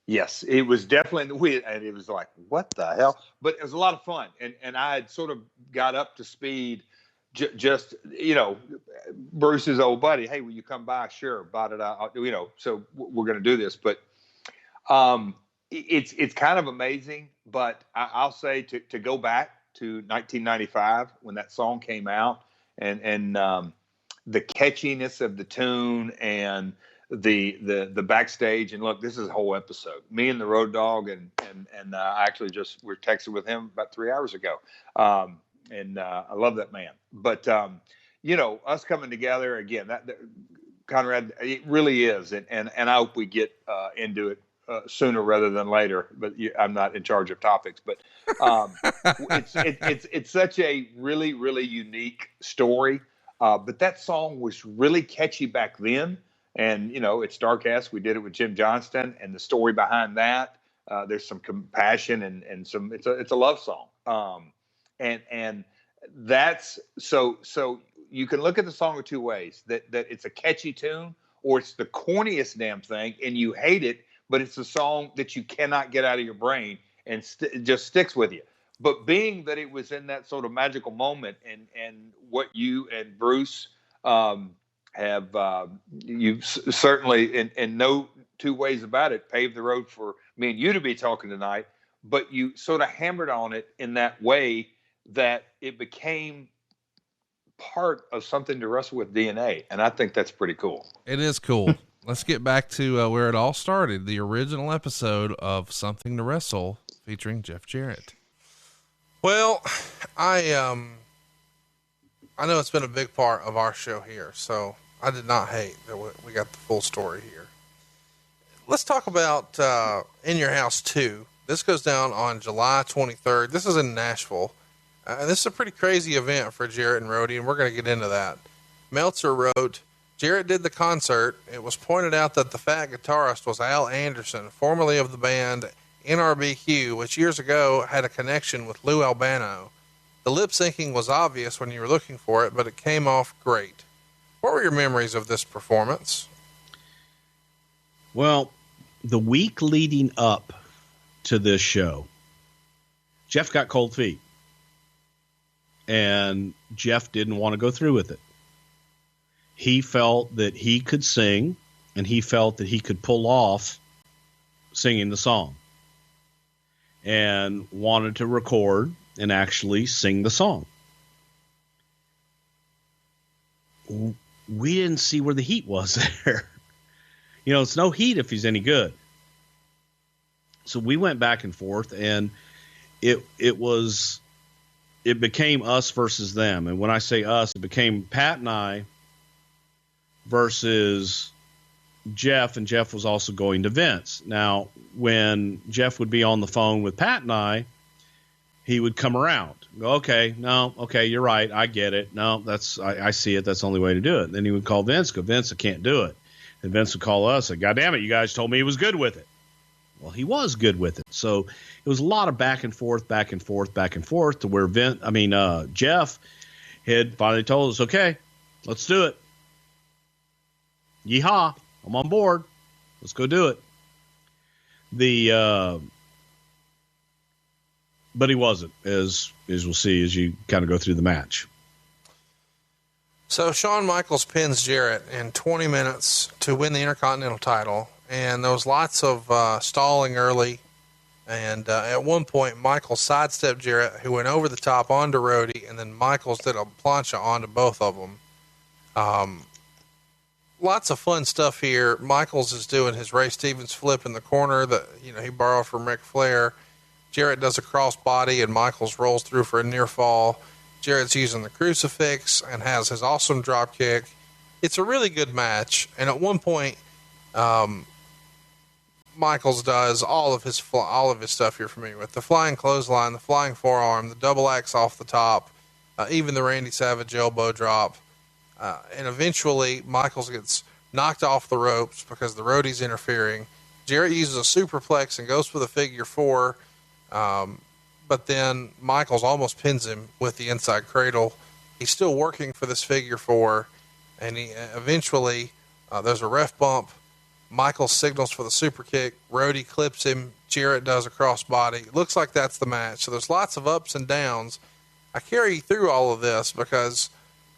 Yes, it was definitely weird, and it was like, what the hell? But it was a lot of fun, and I had sort of got up to speed, just Bruce's old buddy. Hey, will you come by? Sure, so we're going to do this. But it's kind of amazing. But I'll say to go back to 1995 when that song came out, and the catchiness of the tune and the backstage, and look, this is a whole episode. Me and the Road Dogg, and I actually we're texting with him about 3 hours ago, and I love that man. But us coming together again, that Conrad, it really is, and I hope we get into it sooner rather than later. But I'm not in charge of topics, but it's such a really, really unique story. But that song was really catchy back then. And, it's Starcast. We did it with Jim Johnston, and the story behind that, there's some compassion and some, it's a love song. And that's, so you can look at the song two ways, that it's a catchy tune, or it's the corniest damn thing and you hate it, but it's a song that you cannot get out of your brain and it just sticks with you. But being that it was in that sort of magical moment, and what you and Bruce, have you've certainly, in no two ways about it, paved the road for me and you to be talking tonight, but you sort of hammered on it in that way that it became part of Something to Wrestle with DNA. And I think that's pretty cool. It is cool. Let's get back to where it all started, the original episode of Something to Wrestle featuring Jeff Jarrett. Well, I know it's been a big part of our show here, so I did not hate that we got the full story here. Let's talk about In Your House 2. This goes down on July 23rd. This is in Nashville. This is a pretty crazy event for Jarrett and Roadie, and we're going to get into that. Meltzer wrote, Jarrett did the concert. It was pointed out that the fat guitarist was Al Anderson, formerly of the band NRBQ, which years ago had a connection with Lou Albano. The lip syncing was obvious when you were looking for it, but it came off great. What were your memories of this performance? Well, the week leading up to this show, Jeff got cold feet, and Jeff didn't want to go through with it. He felt that he could sing, and he felt that he could pull off singing the song, and wanted to record and actually sing the song. We didn't see where the heat was there. It's no heat if he's any good. So we went back and forth, and it became us versus them. And when I say us, it became Pat and I versus Jeff, and Jeff was also going to Vince. Now, when Jeff would be on the phone with Pat and I, he would come around. Go, okay, you're right. I get it. No, I see it. That's the only way to do it. And then he would call Vince. Go, Vince, I can't do it. And Vince would call us. Say, God damn it, you guys told me he was good with it. Well, he was good with it. So it was a lot of back and forth to where Jeff had finally told us, okay, let's do it. Yeehaw, I'm on board. Let's go do it. But he wasn't, as we'll see as you kind of go through the match. So Shawn Michaels pins Jarrett in 20 minutes to win the Intercontinental title, and there was lots of stalling early. And at one point, Michaels sidestepped Jarrett, who went over the top onto Roadie, and then Michaels did a plancha onto both of them. Lots of fun stuff here. Michaels is doing his Ray Stevens flip in the corner that he borrowed from Ric Flair. Jarrett does a cross body, and Michaels rolls through for a near fall. Jarrett's using the crucifix and has his awesome drop kick. It's a really good match. And at one point, Michaels does all of his stuff you're familiar with: the flying clothesline, the flying forearm, the double axe off the top, even the Randy Savage elbow drop. And eventually Michaels gets knocked off the ropes because the Roadie's interfering. Jarrett uses a superplex and goes for the figure four. But then Michaels almost pins him with the inside cradle. He's still working for this figure four, and he eventually, there's a ref bump. Michaels signals for the super kick. Roadie clips him. Jarrett does a crossbody. Looks like that's the match. So there's lots of ups and downs. I carry you through all of this because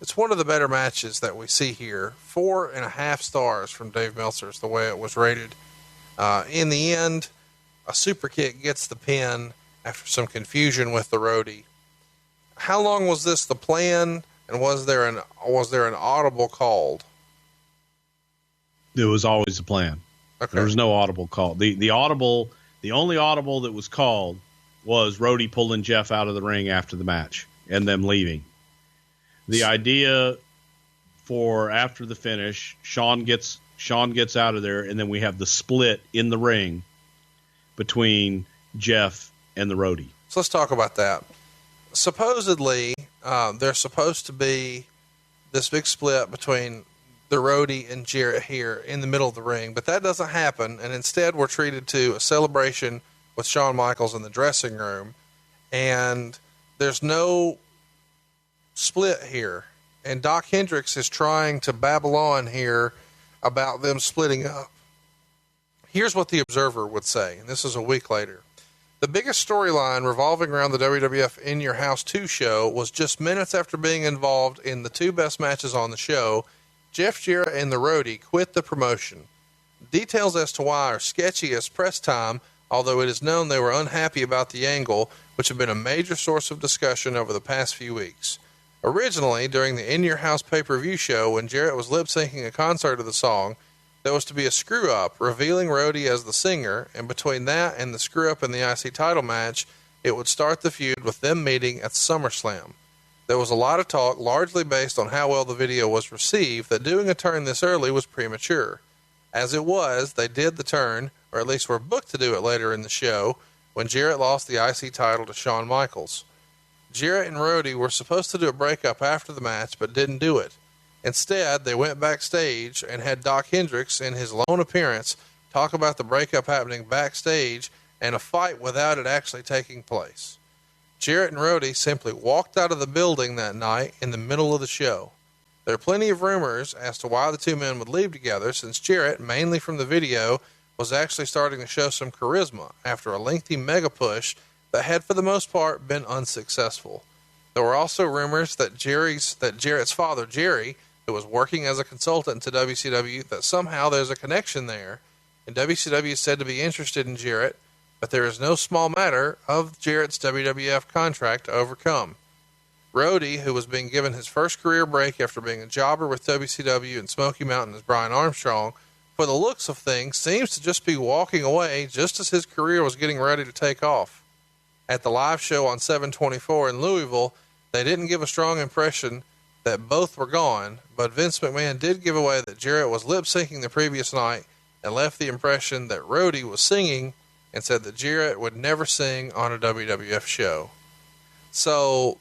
it's one of the better matches that we see here. 4.5 stars from Dave Meltzer is the way it was rated. In the end, a super kick gets the pin after some confusion with the Roadie. How long was this the plan, and was there an audible called? It was always the plan. Okay. There was no audible call. The only audible that was called was Roadie pulling Jeff out of the ring after the match and them leaving. The idea for after the finish, Shawn gets out of there, and then we have the split in the ring between Jeff and the Roadie. So let's talk about that. Supposedly, there's supposed to be this big split between the Roadie and Jarrett here in the middle of the ring, but that doesn't happen, and instead we're treated to a celebration with Shawn Michaels in the dressing room, and there's no split here. And Doc Hendricks is trying to babble on here about them splitting up. Here's what the Observer would say, and this is a week later. The biggest storyline revolving around the WWF In Your House 2 show was just minutes after being involved in the two best matches on the show. Jeff Jarrett and the Roadie quit the promotion. Details as to why are sketchy as press time, although it is known they were unhappy about the angle, which had been a major source of discussion over the past few weeks. Originally, during the In Your House pay-per-view show, when Jarrett was lip-syncing a concert of the song, there was to be a screw-up, revealing Roadie as the singer, and between that and the screw-up in the IC title match, it would start the feud with them meeting at SummerSlam. There was a lot of talk, largely based on how well the video was received, that doing a turn this early was premature. As it was, they did the turn, or at least were booked to do it later in the show, when Jarrett lost the IC title to Shawn Michaels. Jarrett and Roadie were supposed to do a breakup after the match, but didn't do it. Instead, they went backstage and had Doc Hendricks, in his lone appearance, talk about the breakup happening backstage and a fight without it actually taking place. Jarrett and Roadie simply walked out of the building that night in the middle of the show. There are plenty of rumors as to why the two men would leave together, since Jarrett, mainly from the video, was actually starting to show some charisma after a lengthy mega push that had for the most part been unsuccessful. There were also rumors that Jarrett's father, Jerry, who was working as a consultant to WCW, that somehow there's a connection there, and WCW is said to be interested in Jarrett, but there is no small matter of Jarrett's WWF contract to overcome. Roadie, who was being given his first career break after being a jobber with WCW and Smoky Mountain as Brian Armstrong, for the looks of things, seems to just be walking away just as his career was getting ready to take off. At the live show on 7/24 in Louisville, they didn't give a strong impression that both were gone, but Vince McMahon did give away that Jarrett was lip syncing the previous night and left the impression that Roadie was singing and said that Jarrett would never sing on a WWF show. So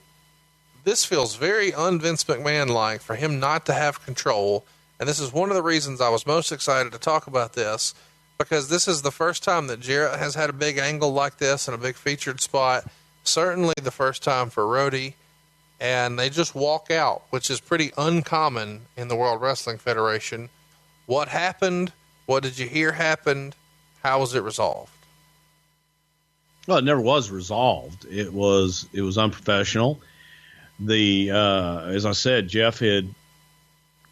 this feels very un-Vince McMahon-like for him not to have control. And this is one of the reasons I was most excited to talk about this, because this is the first time that Jarrett has had a big angle like this and a big featured spot. Certainly the first time for Roadie. And they just walk out, which is pretty uncommon in the World Wrestling Federation. What happened? What did you hear happened? How was it resolved? Well, it never was resolved. It was unprofessional. As I said, Jeff had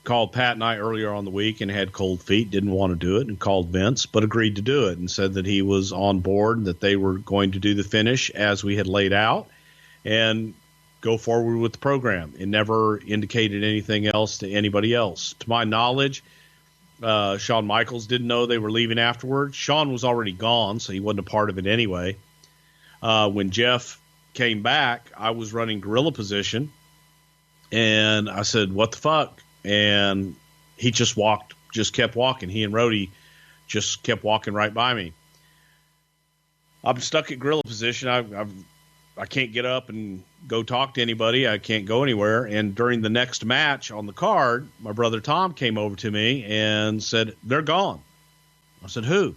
called Pat and I earlier on the week and had cold feet, didn't want to do it, and called Vince, but agreed to do it and said that he was on board and that they were going to do the finish as we had laid out and go forward with the program. It never indicated anything else to anybody else. To my knowledge, Shawn Michaels didn't know they were leaving afterwards. Shawn was already gone, so he wasn't a part of it anyway. When Jeff came back, I was running gorilla position, and I said, "What the fuck?" And he just kept walking. He and Roadie just kept walking right by me. I'm stuck at gorilla position. I can't get up and go talk to anybody. I can't go anywhere. And during the next match on the card, my brother Tom came over to me and said, "They're gone." I said, "Who?"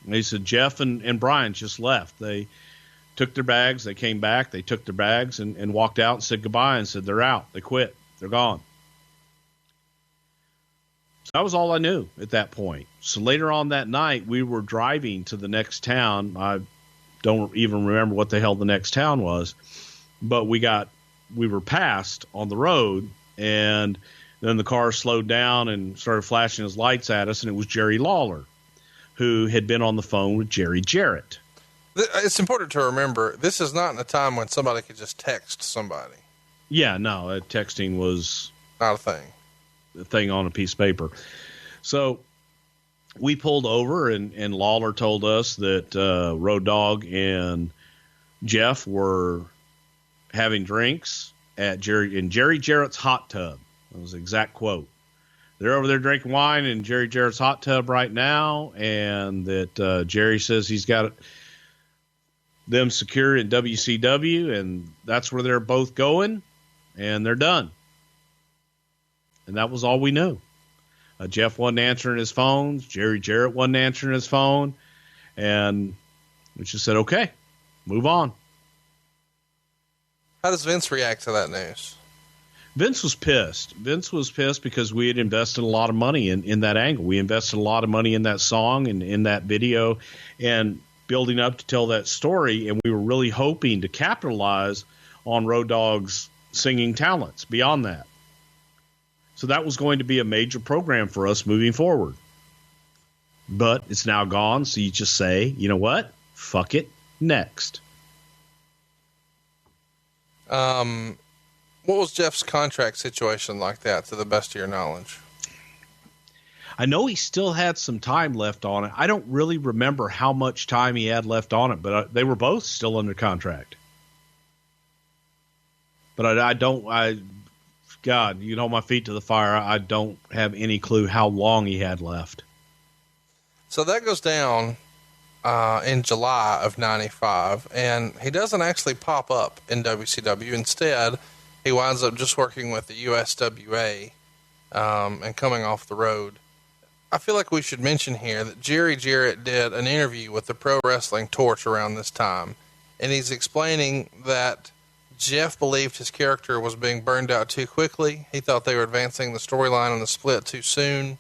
And he said, "Jeff and Brian just left. They took their bags. They came back. They took their bags and walked out and said goodbye and said, they're out. They quit. They're gone." So that was all I knew at that point. So later on that night, we were driving to the next town. I don't even remember what the hell the next town was, but we were passed on the road, and then the car slowed down and started flashing his lights at us, and it was Jerry Lawler, who had been on the phone with Jerry Jarrett. It's important to remember, this is not in a time when somebody could just text somebody. Yeah, no, texting was not a thing on a piece of paper. So we pulled over, and Lawler told us that Road Dogg and Jeff were having drinks at Jerry Jarrett's hot tub. That was the exact quote. They're over there drinking wine in Jerry Jarrett's hot tub right now, and that Jerry says he's got them secure in WCW, and that's where they're both going, and they're done. And that was all we knew. Jeff wasn't answering his phone. Jerry Jarrett wasn't answering his phone. And we just said, okay, move on. How does Vince react to that news? Vince was pissed. Vince was pissed because we had invested a lot of money in that angle. We invested a lot of money in that song and in that video and building up to tell that story. And we were really hoping to capitalize on Road Dogg's singing talents beyond that. So that was going to be a major program for us moving forward. But it's now gone, so you just say, you know what? Fuck it. Next. What was Jeff's contract situation like that, to the best of your knowledge? I know he still had some time left on it. I don't really remember how much time he had left on it, but they were both still under contract. But God, you hold my feet to the fire. I don't have any clue how long he had left. So that goes down in July of 95, and he doesn't actually pop up in WCW. Instead, he winds up just working with the USWA and coming off the road. I feel like we should mention here that Jerry Jarrett did an interview with the Pro Wrestling Torch around this time, and he's explaining that Jeff believed his character was being burned out too quickly. He thought they were advancing the storyline on the split too soon.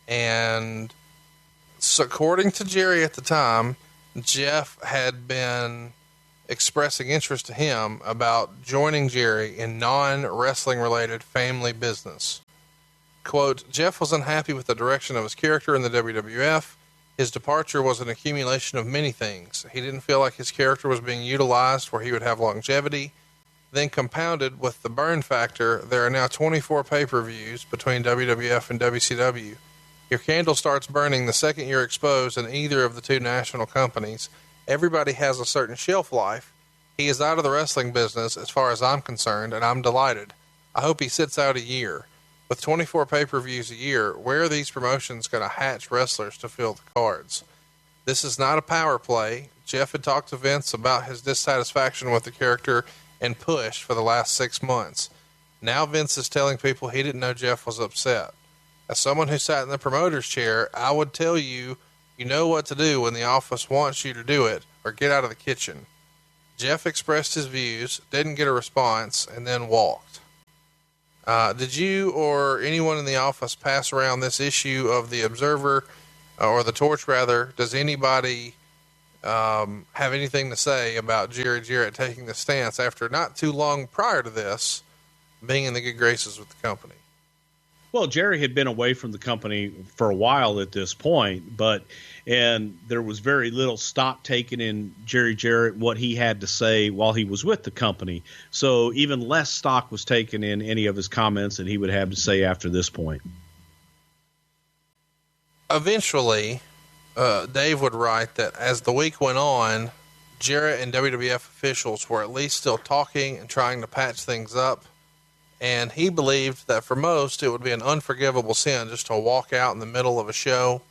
And so according to Jerry at the time, Jeff had been expressing interest to him about joining Jerry in non-wrestling related family business. Quote, Jeff was unhappy with the direction of his character in the WWF. His departure was an accumulation of many things. He didn't feel like his character was being utilized where he would have longevity. Then compounded with the burn factor, there are now 24 pay-per-views between WWF and WCW. Your candle starts burning the second you're exposed in either of the two national companies. Everybody has a certain shelf life. He is out of the wrestling business as far as I'm concerned, and I'm delighted. I hope he sits out a year. With 24 pay-per-views a year, where are these promotions going to hatch wrestlers to fill the cards? This is not a power play. Jeff had talked to Vince about his dissatisfaction with the character and push for the last 6 months. Now Vince is telling people he didn't know Jeff was upset. As someone who sat in the promoter's chair, I would tell you, you know what to do when the office wants you to do it, or get out of the kitchen. Jeff expressed his views, didn't get a response, and then walked. Did you or anyone in the office pass around this issue of the Observer, or the Torch rather? Does anybody have anything to say about Jerry Jarrett taking the stance after not too long prior to this being in the good graces with the company? Well, Jerry had been away from the company for a while at this point, and there was very little stock taken in Jerry Jarrett, what he had to say while he was with the company. So even less stock was taken in any of his comments that he would have to say after this point. Eventually, Dave would write that as the week went on, Jarrett and WWF officials were at least still talking and trying to patch things up. And he believed that for most, it would be an unforgivable sin just to walk out in the middle of a show,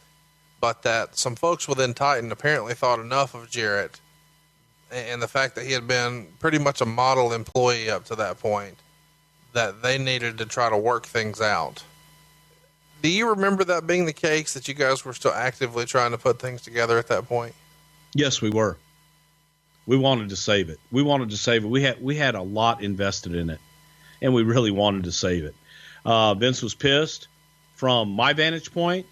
but that some folks within Titan apparently thought enough of Jarrett and the fact that he had been pretty much a model employee up to that point, that they needed to try to work things out. Do you remember that being the case, that you guys were still actively trying to put things together at that point? Yes, we were. We wanted to save it. We had a lot invested in it, and we really wanted to save it. Vince was pissed. From my vantage point,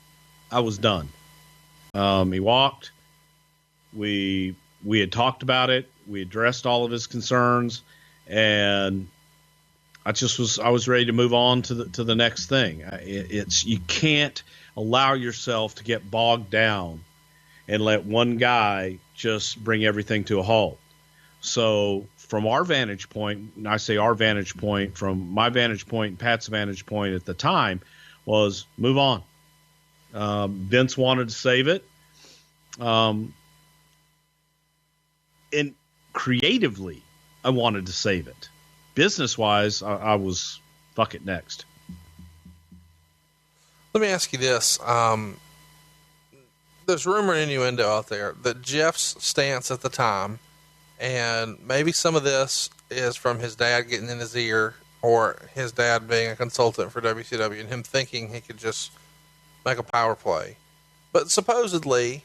I was done. He walked. We had talked about it. We addressed all of his concerns, and I was ready to move on to the next thing. You can't allow yourself to get bogged down and let one guy just bring everything to a halt. So from our vantage point, and I say our vantage point, from my vantage point and Pat's vantage point at the time, was move on. Vince wanted to save it. And creatively, I wanted to save it. Business-wise, I was fuck it next. Let me ask you this. There's rumor and innuendo out there that Jeff's stance at the time, and maybe some of this is from his dad getting in his ear, or his dad being a consultant for WCW and him thinking he could just make a power play. But supposedly,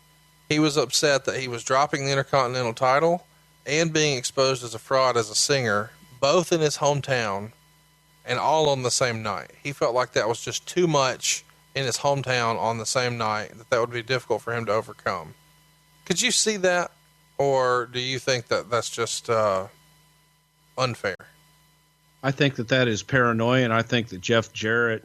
he was upset that he was dropping the Intercontinental title and being exposed as a fraud as a singer, both in his hometown and all on the same night. He felt like that was just too much in his hometown on the same night, that would be difficult for him to overcome. Could you see that? Or do you think that that's just unfair? I think that is paranoia, and I think that Jeff Jarrett,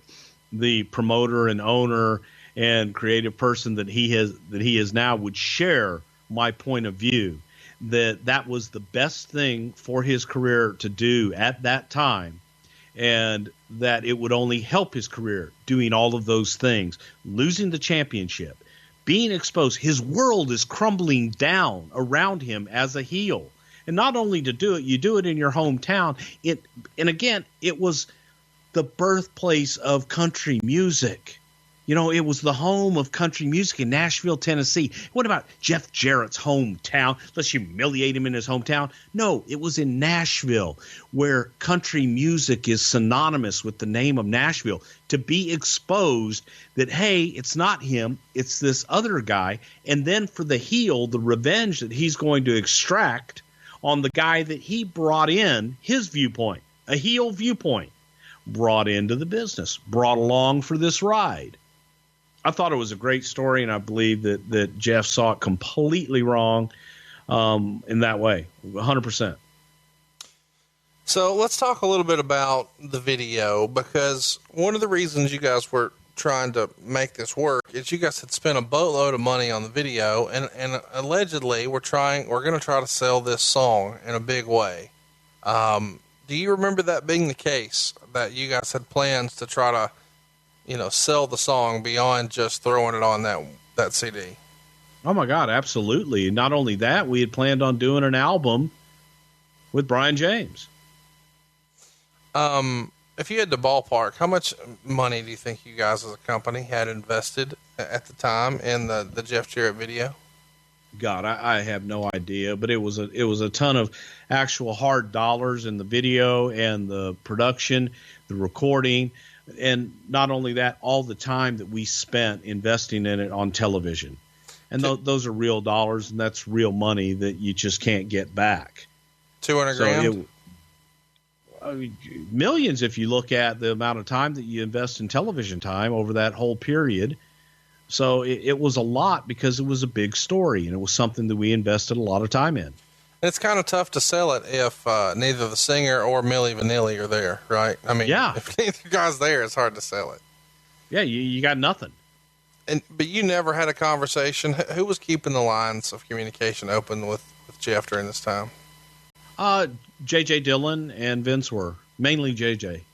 the promoter and owner and creative person that he is now, would share my point of view, that was the best thing for his career to do at that time, and that it would only help his career doing all of those things, losing the championship, being exposed. His world is crumbling down around him as a heel. And not only to do it, you do it in your hometown. And again, it was the birthplace of country music. You know, it was the home of country music in Nashville, Tennessee. What about Jeff Jarrett's hometown? Let's humiliate him in his hometown. No, it was in Nashville, where country music is synonymous with the name of Nashville. To be exposed that, hey, it's not him, it's this other guy. And then for the heel, the revenge that he's going to extract on the guy that he brought in, his viewpoint, a heel viewpoint, brought into the business, brought along for this ride. I thought it was a great story, and I believe that Jeff saw it completely wrong in that way, 100%. So let's talk a little bit about the video, because one of the reasons you guys were trying to make this work is you guys had spent a boatload of money on the video, and allegedly we're going to try to sell this song in a big way. Do you remember that being the case, that you guys had plans to try to, sell the song beyond just throwing it on that CD? Oh my God, absolutely. Not only that, we had planned on doing an album with Brian James. If you had to ballpark, how much money do you think you guys as a company had invested at the time in the Jeff Jarrett video? God, I have no idea, but it was a ton of actual hard dollars in the video and the production, the recording, and not only that, all the time that we spent investing in it on television. And those are real dollars, and that's real money that you just can't get back. 200 grand? I mean, millions if you look at the amount of time that you invest in television time over that whole period. So it was a lot because it was a big story, and it was something that we invested a lot of time in. It's kind of tough to sell it if neither the singer or Milli Vanilli are there, right? I mean, yeah. If neither guy's there, it's hard to sell it. Yeah, you got nothing. But you never had a conversation. Who was keeping the lines of communication open with Jeff during this time? J.J. Dillon and Vince were. Mainly J.J.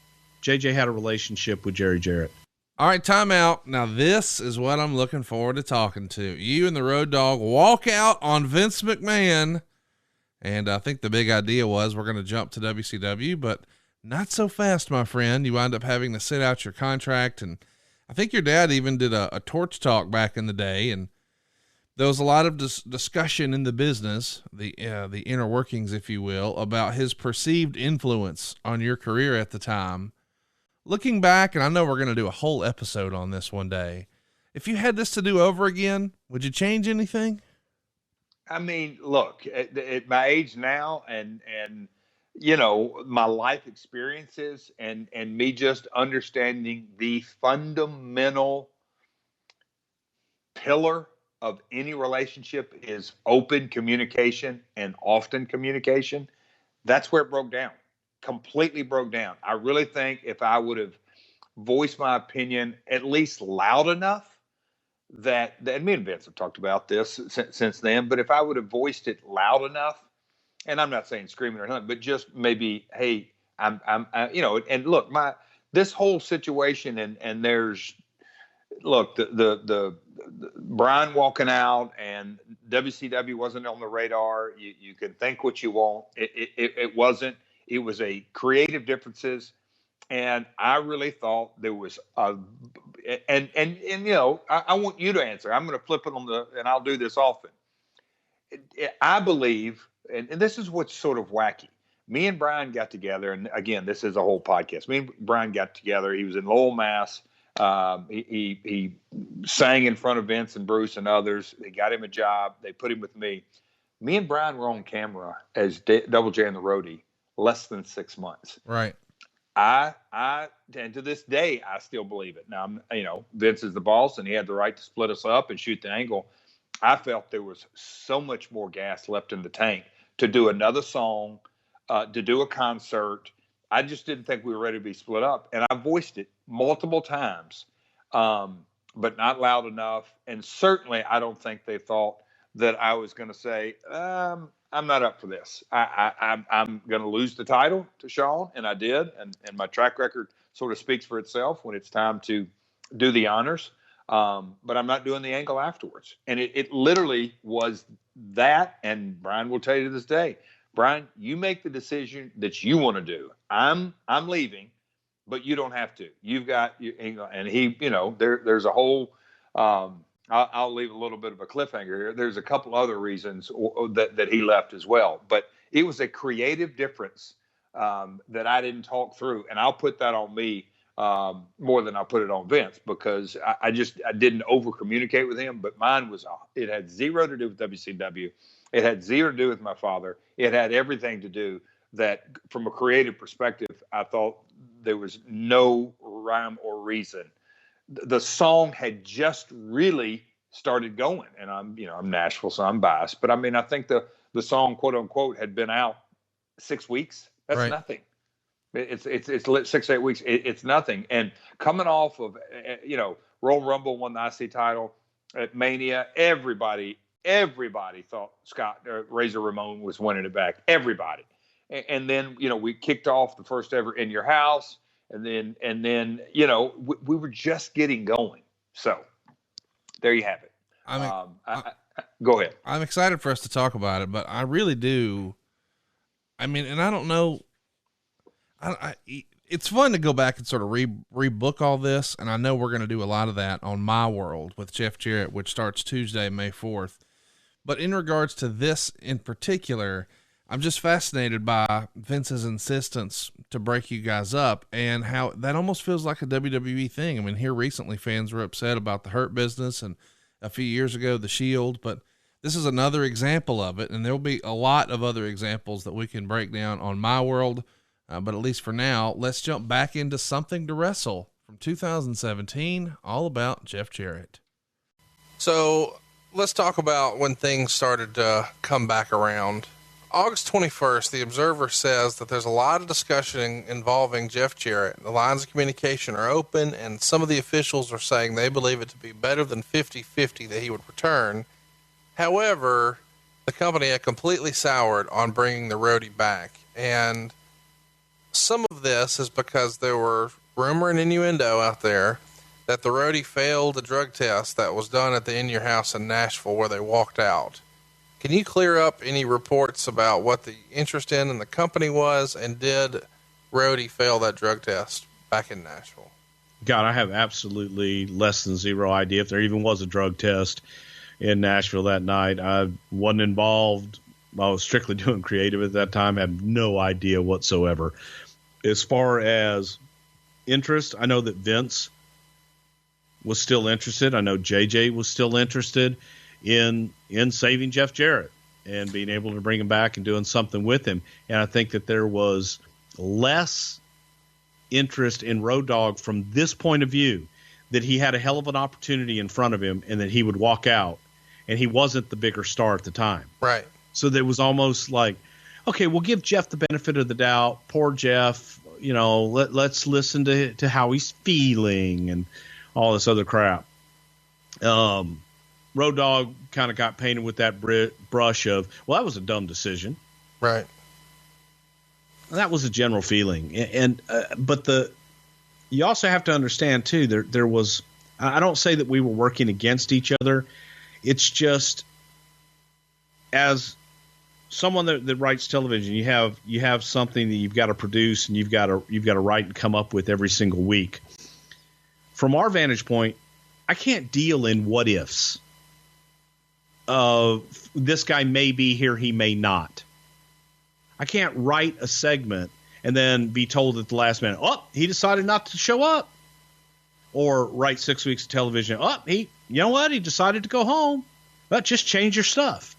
J.J. had a relationship with Jerry Jarrett. All right, time out. Now, this is what I'm looking forward to talking to. You and the Road Dogg walk out on Vince McMahon, and I think the big idea was we're going to jump to WCW, but not so fast, my friend. You wind up having to sit out your contract, and I think your dad even did a torch talk back in the day, and there was a lot of discussion in the business, the inner workings, if you will, about his perceived influence on your career at the time. Looking back, and I know we're going to do a whole episode on this one day, if you had this to do over again, would you change anything? I mean, look, at my age now and you know, my life experiences and me just understanding the fundamental pillar of any relationship is open communication and often communication. That's where it broke down. Completely broke down. I really think if I would have voiced my opinion at least loud enough that, and me and Vince have talked about this since then, but if I would have voiced it loud enough, and I'm not saying screaming or nothing, but just maybe, hey, I'm you know, and look, this whole situation and there's, look, the Brian walking out and WCW wasn't on the radar. You can think what you want. It wasn't. It was a creative differences, and I really thought there was and you know, I want you to answer. I'm going to flip it and I'll do this often. I believe, and this is what's sort of wacky. Me and Brian got together, and again, this is a whole podcast. Me and Brian got together. He was in Lowell, Mass. He sang in front of Vince and Bruce and others. They got him a job. They put him with me. Me and Brian were on camera as Double J and the Roadie less than 6 months. Right. And to this day, I still believe it. Now, you know, Vince is the boss and he had the right to split us up and shoot the angle. I felt there was so much more gas left in the tank to do another song, to do a concert. I just didn't think we were ready to be split up. And I voiced it multiple times, but not loud enough. And certainly I don't think they thought that I was going to say, I'm not up for this. I'm going to lose the title to Sean, and I did. And my track record sort of speaks for itself when it's time to do the honors. But I'm not doing the angle afterwards. And it literally was that. And Brian will tell you to this day, Brian, you make the decision that you want to do. I'm leaving, but you don't have to. You've got, and he, you know, there's a whole, I'll leave a little bit of a cliffhanger here. There's a couple other reasons that he left as well, but it was a creative difference that I didn't talk through, and I'll put that on me more than I'll put it on Vince because I didn't over communicate with him. But mine was, it had zero to do with WCW. It had zero to do with my father. It had everything to do that from a creative perspective. I thought there was no rhyme or reason. The song had just really started going, and I'm Nashville, so I'm biased, but I mean, I think the song, quote unquote, had been out 6 weeks. That's right. Nothing. It's 6 to 8 weeks. It's nothing. And coming off of, Royal Rumble won the IC title at Mania. Everybody thought Razor Ramon was winning it back. Everybody. And then, we kicked off the first ever In Your House. And then, we were just getting going. So there you have it. Go ahead. I'm excited for us to talk about it, but I really do. I mean, and I don't know. it's fun to go back and sort of rebook all this. And I know we're going to do a lot of that on My World with Jeff Jarrett, which starts Tuesday, May 4th. But in regards to this in particular, I'm just fascinated by Vince's insistence to break you guys up and how that almost feels like a WWE thing. I mean, here recently fans were upset about the Hurt Business and a few years ago, the Shield, but this is another example of it. And there'll be a lot of other examples that we can break down on My World. But at least for now, let's jump back into Something to Wrestle from 2017, all about Jeff Jarrett. So let's talk about when things started to come back around. August 21st, the Observer says that there's a lot of discussion involving Jeff Jarrett. The lines of communication are open, and some of the officials are saying they believe it to be better than 50-50 that he would return. However, the company had completely soured on bringing the roadie back, and some of this is because there were rumor and innuendo out there that the roadie failed the drug test that was done at the In Your House in Nashville where they walked out. Can you clear up any reports about what the interest in the company was, and did roadie fail that drug test back in Nashville? God, I have absolutely less than zero idea if there even was a drug test in Nashville that night. I wasn't involved. I was strictly doing creative at that time. I had no idea whatsoever. As far as interest, I know that Vince was still interested. I know JJ was still interested in saving Jeff Jarrett and being able to bring him back and doing something with him. And I think that there was less interest in Road Dogg from this point of view, that he had a hell of an opportunity in front of him and that he would walk out, and he wasn't the bigger star at the time. Right. So there was almost like, okay, we'll give Jeff the benefit of the doubt. Poor Jeff, you know, let's listen to how he's feeling and all this other crap. Road Dogg kind of got painted with that brush of, well, that was a dumb decision. Right. That was a general feeling. But you also have to understand too, there was, I don't say that we were working against each other. It's just, as someone that writes television, you have something that you've got to produce and you've got to write and come up with every single week. From our vantage point, I can't deal in what ifs. This guy may be here, he may not. I can't write a segment and then be told at the last minute, oh, he decided not to show up. Or write 6 weeks of television. Oh, you know what? He decided to go home. But just change your stuff.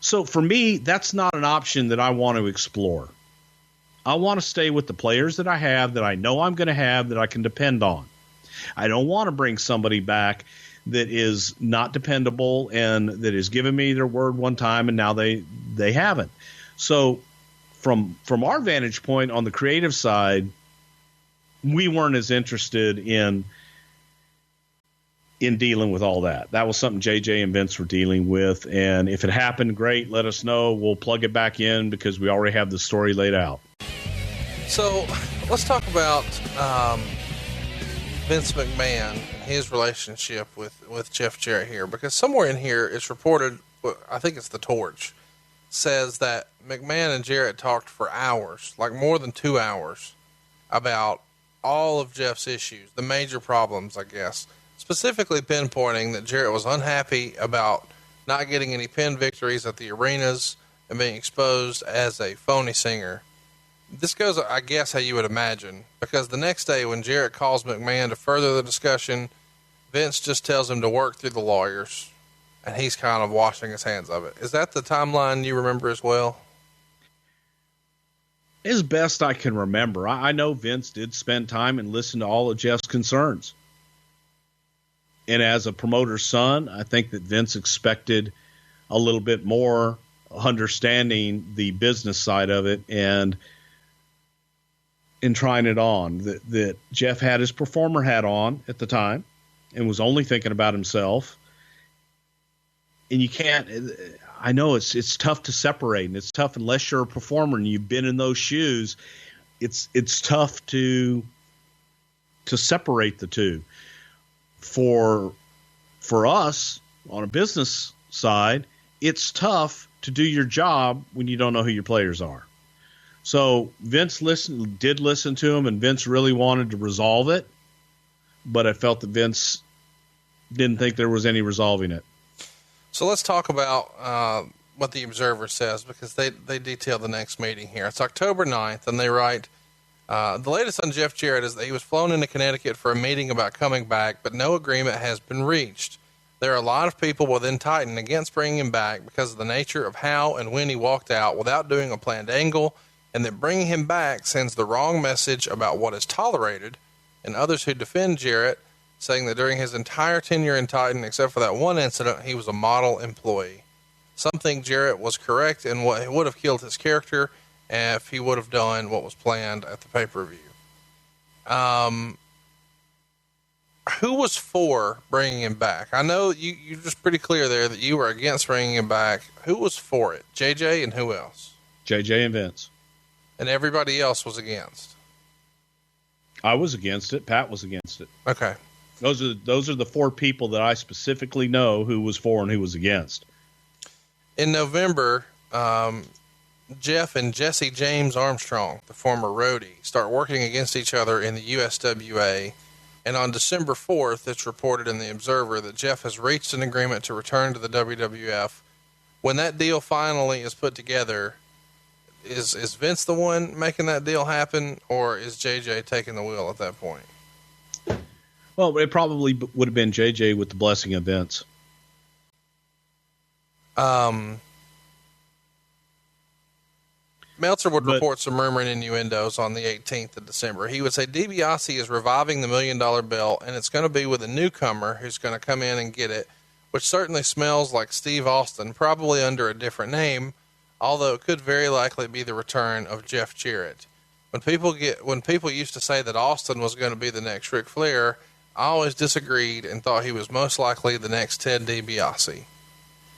So for me, that's not an option that I want to explore. I want to stay with the players that I have, that I know I'm going to have, that I can depend on. I don't want to bring somebody back that is not dependable and that has given me their word one time and now they haven't. So from our vantage point on the creative side, we weren't as interested in dealing with all that. That was something JJ and Vince were dealing with. And if it happened, great, let us know. We'll plug it back in because we already have the story laid out. So let's talk about Vince McMahon and his relationship with Jeff Jarrett here, because somewhere in here it's reported, I think it's the Torch, says that McMahon and Jarrett talked for hours, like more than 2 hours, about all of Jeff's issues, the major problems, I guess, specifically pinpointing that Jarrett was unhappy about not getting any pin victories at the arenas and being exposed as a phony singer. This goes, I guess, how you would imagine, because the next day when Jarrett calls McMahon to further the discussion, Vince just tells him to work through the lawyers, and he's kind of washing his hands of it. Is that the timeline you remember as well? As best I can remember. I know Vince did spend time and listen to all of Jeff's concerns. And as a promoter's son, I think that Vince expected a little bit more understanding the business side of it and trying it on. That Jeff had his performer hat on at the time and was only thinking about himself. And you can't, I know it's tough to separate, and it's tough unless you're a performer and you've been in those shoes. It's tough to separate the two. For us on a business side, it's tough to do your job when you don't know who your players are. So Vince did listen to him, and Vince really wanted to resolve it, but I felt that Vince didn't think there was any resolving it. So let's talk about what the Observer says, because they detail the next meeting here. It's October 9th, and they write, the latest on Jeff Jarrett is that he was flown into Connecticut for a meeting about coming back, but no agreement has been reached. There are a lot of people within Titan against bringing him back because of the nature of how and when he walked out without doing a planned angle, and that bringing him back sends the wrong message about what is tolerated, and others who defend Jarrett saying that during his entire tenure in Titan, except for that one incident, he was a model employee. Some think Jarrett was correct in what would have killed his character if he would have done what was planned at the pay-per-view. Who was for bringing him back? I know you're just pretty clear there that you were against bringing him back. Who was for it? JJ and who else? JJ and Vince. And everybody else was against. I was against it. Pat was against it. Okay. Those are the four people that I specifically know who was for and who was against. In November, Jeff and Jesse James Armstrong, the former roadie, start working against each other in the USWA. And on December 4th, it's reported in the Observer that Jeff has reached an agreement to return to the WWF. When that deal finally is put together, is Vince the one making that deal happen, or is JJ taking the wheel at that point? Well, it probably would have been JJ with the blessing of Vince. Meltzer would report some rumor and innuendos on the 18th of December. He would say DiBiase is reviving the $1 million belt, and it's going to be with a newcomer who's going to come in and get it, which certainly smells like Steve Austin, probably under a different name, although it could very likely be the return of Jeff Jarrett. When people used to say that Austin was going to be the next Ric Flair, I always disagreed and thought he was most likely the next Ted DiBiase.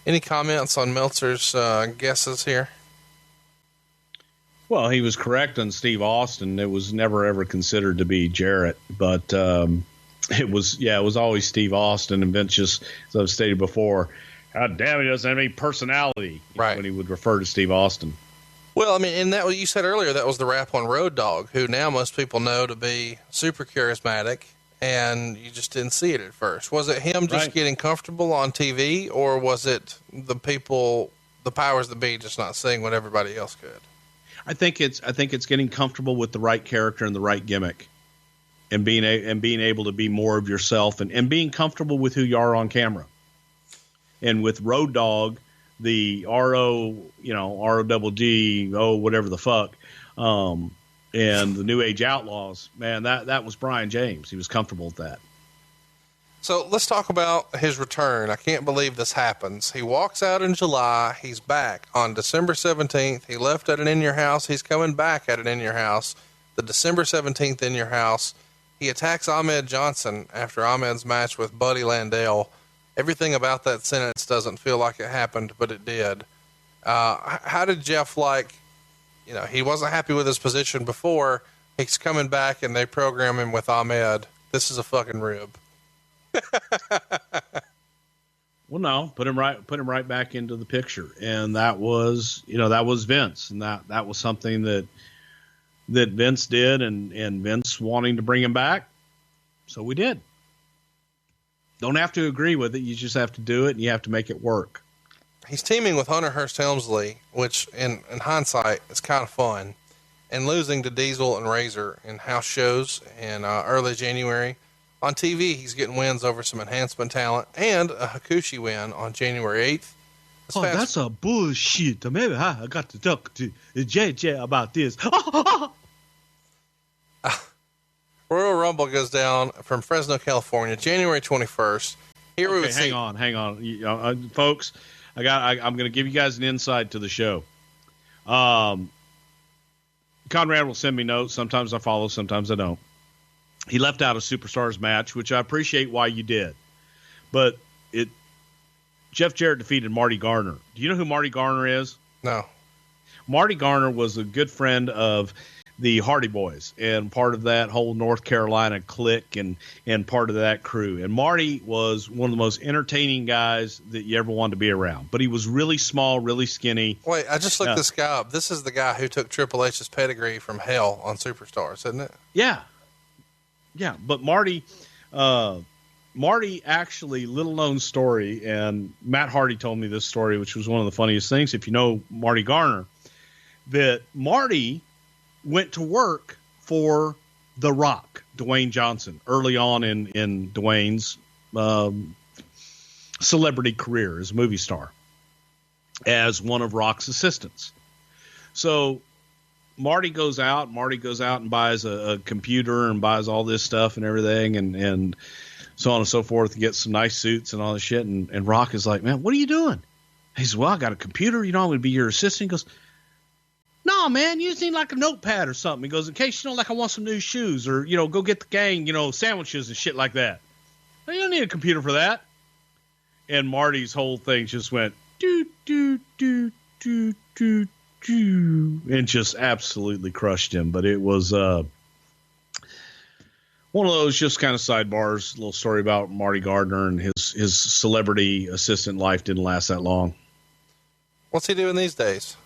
Any comments on Meltzer's guesses here? Well, he was correct on Steve Austin. It was never ever considered to be Jarrett, but it was always Steve Austin. And Vince just, as I've stated before, God damn, he doesn't have any personality, right, when he would refer to Steve Austin. Well, I mean, and that what you said earlier, that was the rap on Road Dogg, who now most people know to be super charismatic, and you just didn't see it at first. Was it him just getting comfortable on TV, or was it the powers that be, just not seeing what everybody else could? I think it's getting comfortable with the right character and the right gimmick, and being able to be more of yourself, and being comfortable with who you are on camera. And with Road Dogg, the RODD, whatever the fuck, and the New Age Outlaws, man, that was Brian James. He was comfortable with that. So let's talk about his return. I can't believe this happens. He walks out in July. He's back on December 17th. He left at an In Your House. He's coming back at an In Your House. The December 17th In Your House. He attacks Ahmed Johnson after Ahmed's match with Buddy Landell. Everything about that sentence doesn't feel like it happened, but it did. How did Jeff he wasn't happy with his position before. He's coming back and they program him with Ahmed. This is a fucking rib. Well, no, put him right back into the picture. And that was Vince. And that was something that Vince did, and Vince wanting to bring him back. So we did. Don't have to agree with it. You just have to do it, and you have to make it work. He's teaming with Hunter Hearst Helmsley, which in hindsight is kind of fun, and losing to Diesel and Razor in house shows in early January. On TV, he's getting wins over some enhancement talent and a Hakushi win on January 8th. That's a bullshit. Maybe I got to talk to JJ about this. Royal Rumble goes down from Fresno, California, January 21st. Here we would hang on, folks. I'm going to give you guys an insight to the show. Conrad will send me notes. Sometimes I follow, sometimes I don't. He left out a Superstars match, which I appreciate why you did. But Jeff Jarrett defeated Marty Garner. Do you know who Marty Garner is? No. Marty Garner was a good friend of the Hardy Boys and part of that whole North Carolina clique and part of that crew. And Marty was one of the most entertaining guys that you ever wanted to be around, but he was really small, really skinny. Wait, I just looked this guy up. This is the guy who took Triple H's pedigree from hell on Superstars, isn't it? Yeah. Yeah. But Marty actually, little known story, and Matt Hardy told me this story, which was one of the funniest things. If you know Marty Garner, that Marty went to work for The Rock, Dwayne Johnson, early on in Dwayne's celebrity career as a movie star, as one of Rock's assistants. So Marty goes out and buys a computer and buys all this stuff and everything and so on and so forth, and gets some nice suits and all this shit. And Rock is like, man, what are you doing? He says, well, I got a computer. I'm going to be your assistant. He goes, no, man, you just need like a notepad or something. He goes, in case, like I want some new shoes or, go get the gang, sandwiches and shit like that. Well, you don't need a computer for that. And Marty's whole thing just went, do, do, do, do, do, do, and just absolutely crushed him. But it was one of those just kind of sidebars, little story about Marty Gardner and his celebrity assistant life didn't last that long. What's he doing these days?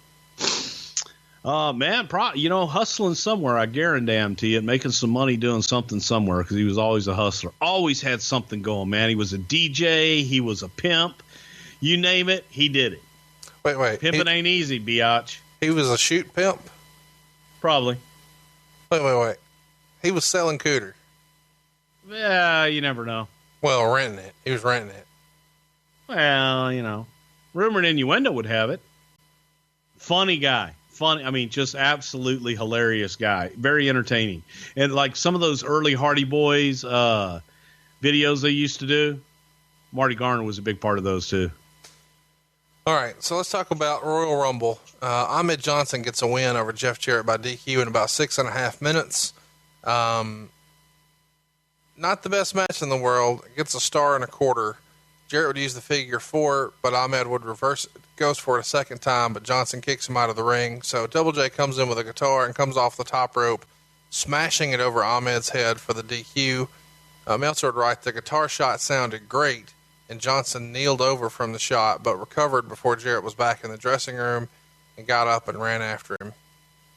Man, hustling somewhere, I guarantee you, making some money doing something somewhere, because he was always a hustler. Always had something going, man. He was a DJ. He was a pimp. You name it, he did it. Wait. Pimping ain't easy, biatch. He was a shoot pimp? Probably. Wait. He was selling cooter. Yeah, you never know. Well, renting it. He was renting it. Well, rumor and innuendo would have it. Funny guy. Just absolutely hilarious guy. Very entertaining. And like some of those early Hardy Boys videos they used to do, Marty Garner was a big part of those too. All right, so let's talk about Royal Rumble. Ahmed Johnson gets a win over Jeff Jarrett by DQ in about 6.5 minutes. Not the best match in the world. Gets a 1.25 stars. Jarrett would use the figure 4, but Ahmed would reverse it. Goes for it a second time, but Johnson kicks him out of the ring. So Double J comes in with a guitar and comes off the top rope, smashing it over Ahmed's head for the DQ. Meltzer would write, the guitar shot sounded great, and Johnson kneeled over from the shot, but recovered before Jarrett was back in the dressing room and got up and ran after him.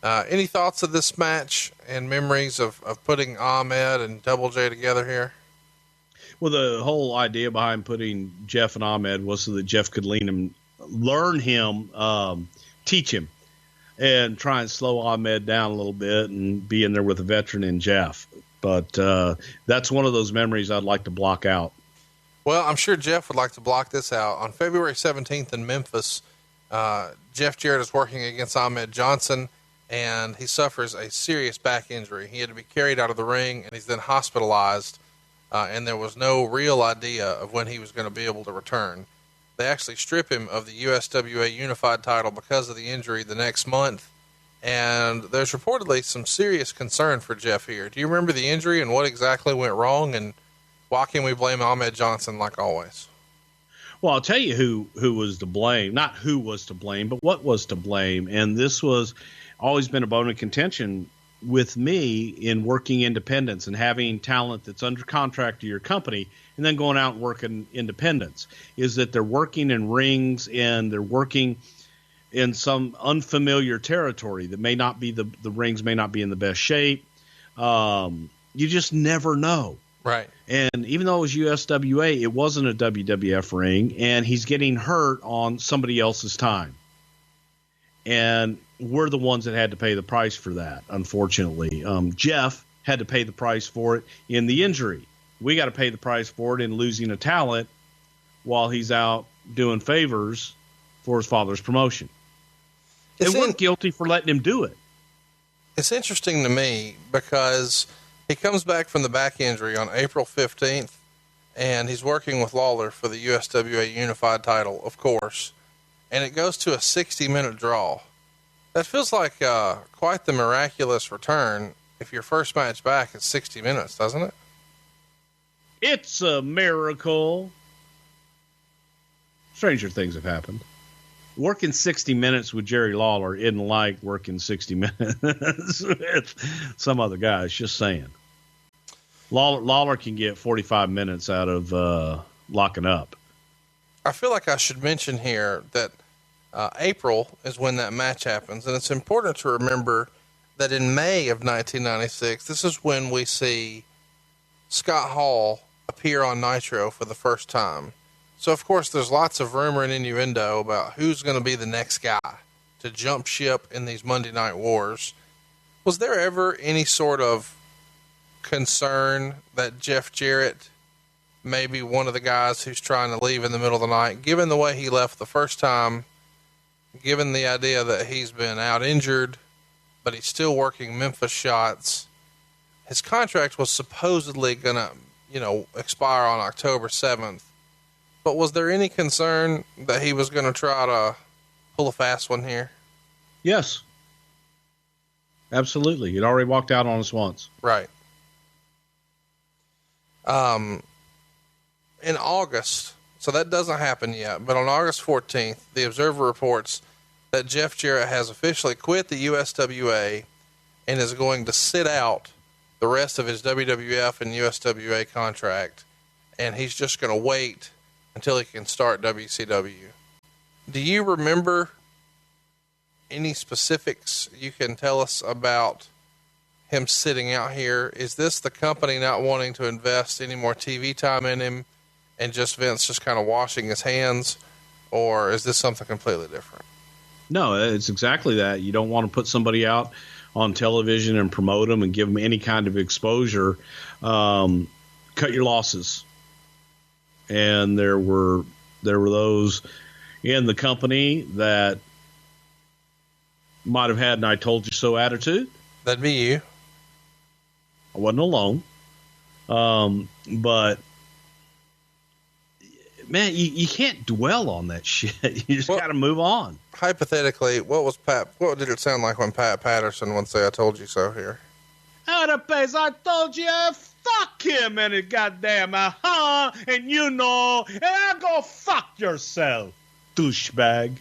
Any thoughts of this match and memories of putting Ahmed and Double J together here? Well, the whole idea behind putting Jeff and Ahmed was so that Jeff could learn him, teach him, and try and slow Ahmed down a little bit and be in there with a veteran in Jeff. But that's one of those memories I'd like to block out. Well, I'm sure Jeff would like to block this out. On February 17th in Memphis, Jeff Jarrett is working against Ahmed Johnson, and he suffers a serious back injury. He had to be carried out of the ring, and he's then hospitalized, and there was no real idea of when he was going to be able to return. They actually strip him of the USWA Unified title because of the injury the next month, and there's reportedly some serious concern for Jeff here. Do you remember the injury and what exactly went wrong, and why can we blame Ahmed Johnson like always? Well, I'll tell you who was to blame. Not who was to blame, but what was to blame. And this was always been a bone of contention with me in working independence and having talent that's under contract to your company and then going out and working independence, is that they're working in rings and they're working in some unfamiliar territory that may not be the rings may not be in the best shape. You just never know. Right. And even though it was USWA, it wasn't a WWF ring, and he's getting hurt on somebody else's time. And we're the ones that had to pay the price for that, unfortunately. Jeff had to pay the price for it in the injury. We got to pay the price for it in losing a talent while he's out doing favors for his father's promotion. They weren't guilty for letting him do it. It's interesting to me because he comes back from the back injury on April 15th, and he's working with Lawler for the USWA Unified title, of course, and it goes to a 60-minute draw. That feels like quite the miraculous return if your first match back is 60 minutes, doesn't it? It's a miracle. Stranger things have happened. working 60 minutes with Jerry Lawler isn't like working 60 minutes with some other guys. Just saying. Lawler can get 45 minutes out of locking up. I feel like I should mention here that April is when that match happens, and it's important to remember that in May of 1996, this is when we see Scott Hall appear on Nitro for the first time. So, of course, there's lots of rumor and innuendo about who's going to be the next guy to jump ship in these Monday Night Wars. Was there ever any sort of concern that Jeff Jarrett may be one of the guys who's trying to leave in the middle of the night, given the way he left the first time, given the idea that he's been out injured, but he's still working Memphis shots? His contract was supposedly going to, expire on October 7th. But was there any concern that he was going to try to pull a fast one here? Yes. Absolutely. He'd already walked out on us once. Right. In August, so that doesn't happen yet, but on August 14th, the Observer reports that Jeff Jarrett has officially quit the USWA and is going to sit out the rest of his WWF and USWA contract, and he's just going to wait until he can start WCW. Do you remember any specifics you can tell us about him sitting out here? Is this the company not wanting to invest any more TV time in him and just Vince just kind of washing his hands, or is this something completely different? No, it's exactly that. You don't want to put somebody out on television and promote them and give them any kind of exposure. Cut your losses. And there were those in the company that might have had an "I told you so" attitude. That'd be you. I wasn't alone. But man, you can't dwell on that shit. You just got to move on. Hypothetically, what did it sound like when Pat Patterson would say "I told you so" here? Oedipus, I told you, fuck him and his goddamn and and go fuck yourself, douchebag.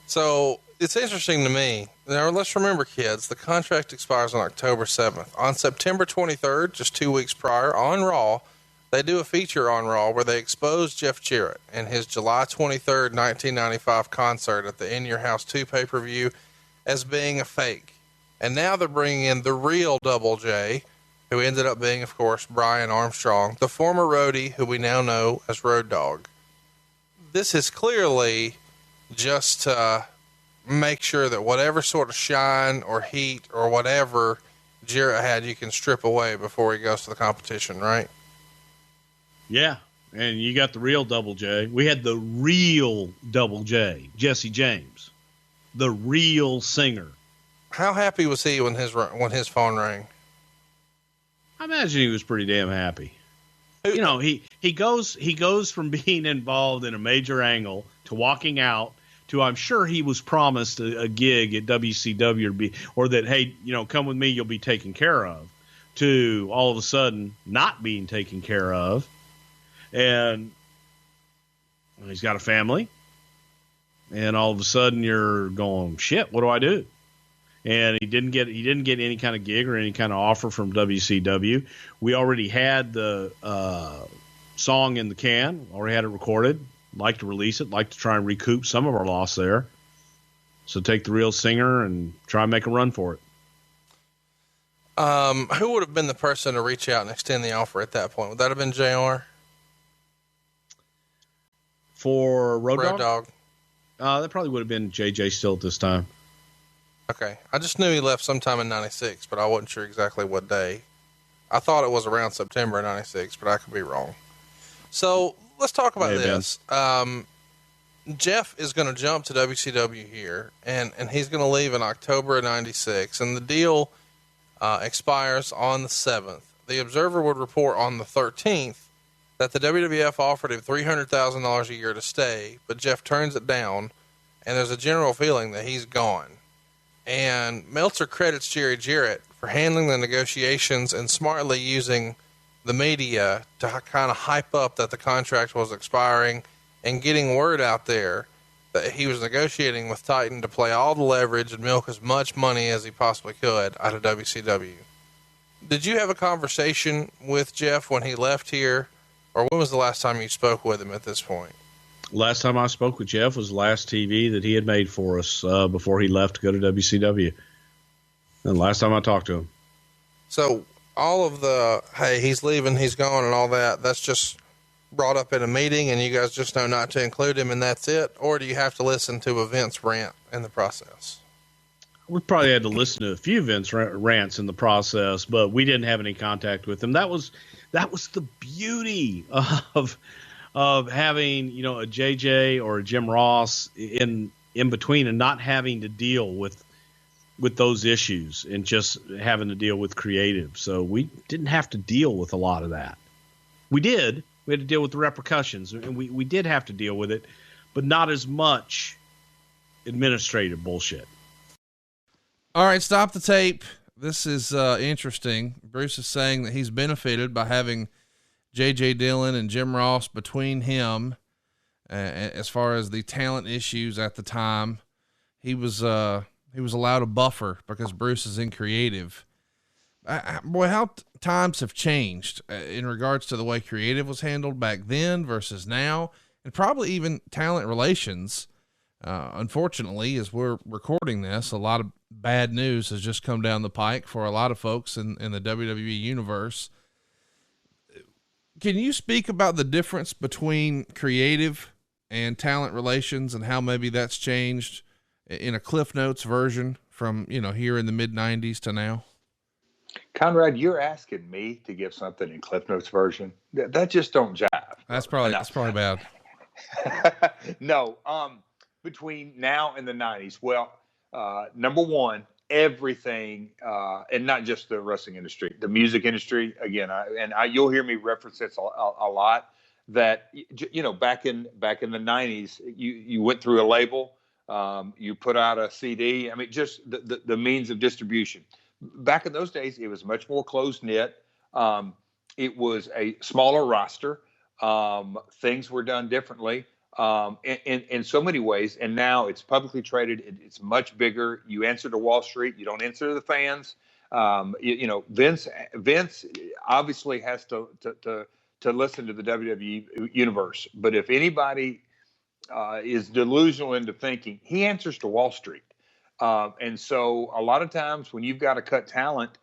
So it's interesting to me. Now, let's remember, kids, the contract expires on October 7th. On September 23rd, just 2 weeks prior, on Raw, they do a feature on Raw where they expose Jeff Jarrett and his July 23rd, 1995 concert at the In Your House 2 pay-per-view as being a fake. And now they're bringing in the real Double J, who ended up being, of course, Brian Armstrong, the former roadie who we now know as Road Dogg. This is clearly just to make sure that whatever sort of shine or heat or whatever Jarrett had, you can strip away before he goes to the competition, right? Yeah, and you got the real Double J. We had the real Double J, Jesse James, the real singer. How happy was he when his phone rang? I imagine he was pretty damn happy. He goes from being involved in a major angle to walking out to, I'm sure he was promised a gig at WCW or that, hey, come with me, you'll be taken care of, to all of a sudden not being taken care of. And he's got a family, and all of a sudden you're going, shit, what do I do? And he didn't get any kind of gig or any kind of offer from WCW. We already had the song in the can, already had it recorded. Like to release it, like to try and recoup some of our loss there. So take the real singer and try and make a run for it. Who would have been the person to reach out and extend the offer at that point? Would that have been JR? For Road Dogg? That probably would have been JJ still at this time. Okay. I just knew he left sometime in 96, but I wasn't sure exactly what day. I thought it was around September of 96, but I could be wrong. So let's talk about this. Jeff is going to jump to WCW here, and he's going to leave in October of 96, and the deal expires on the 7th. The Observer would report on the 13th that the WWF offered him $300,000 a year to stay, but Jeff turns it down, and there's a general feeling that he's gone. And Meltzer credits Jerry Jarrett for handling the negotiations and smartly using the media to kind of hype up that the contract was expiring and getting word out there that he was negotiating with Titan to play all the leverage and milk as much money as he possibly could out of WCW. Did you have a conversation with Jeff when he left here, or when was the last time you spoke with him at this point? Last time I spoke with Jeff was the last TV that he had made for us before he left to go to WCW. And last time I talked to him. So all of the, hey, he's leaving, he's gone, and all that, that's just brought up in a meeting and you guys just know not to include him and that's it? Or do you have to listen to a Vince rant in the process? We probably had to listen to a few Vince rants in the process, but we didn't have any contact with him. That was the beauty of having, you know, a JJ or a Jim Ross in between and not having to deal with those issues and just having to deal with creative. So we didn't have to deal with a lot of that. We had to deal with the repercussions, and we did have to deal with it, but not as much administrative bullshit. All right, stop the tape. This is interesting. Bruce is saying that he's benefited by having J.J. Dillon and Jim Ross between him as far as the talent issues at the time. He was allowed a buffer because Bruce is in creative. Boy, how times have changed in regards to the way creative was handled back then versus now, and probably even talent relations. Unfortunately, as we're recording this, a lot of bad news has just come down the pike for a lot of folks in the WWE universe. Can you speak about the difference between creative and talent relations and how maybe that's changed in a Cliff Notes version from, you know, here in the mid-90s to now? Conrad, you're asking me to give something in Cliff Notes version. That just don't jive. That's probably bad. No, between now and the 90s, well, number one, everything, and not just the wrestling industry, the music industry, again, you'll hear me reference this a lot, that, you know, back in the 90s, you went through a label, you put out a CD. I mean, just the means of distribution. Back in those days, it was much more close-knit. It was a smaller roster. Things were done differently in so many ways. And now it's publicly traded. It's much bigger. You answer to Wall Street. You don't answer to the fans. You know, Vince obviously has to listen to the WWE universe. But if anybody is delusional into thinking, he answers to Wall Street. And so a lot of times when you've got to cut talent,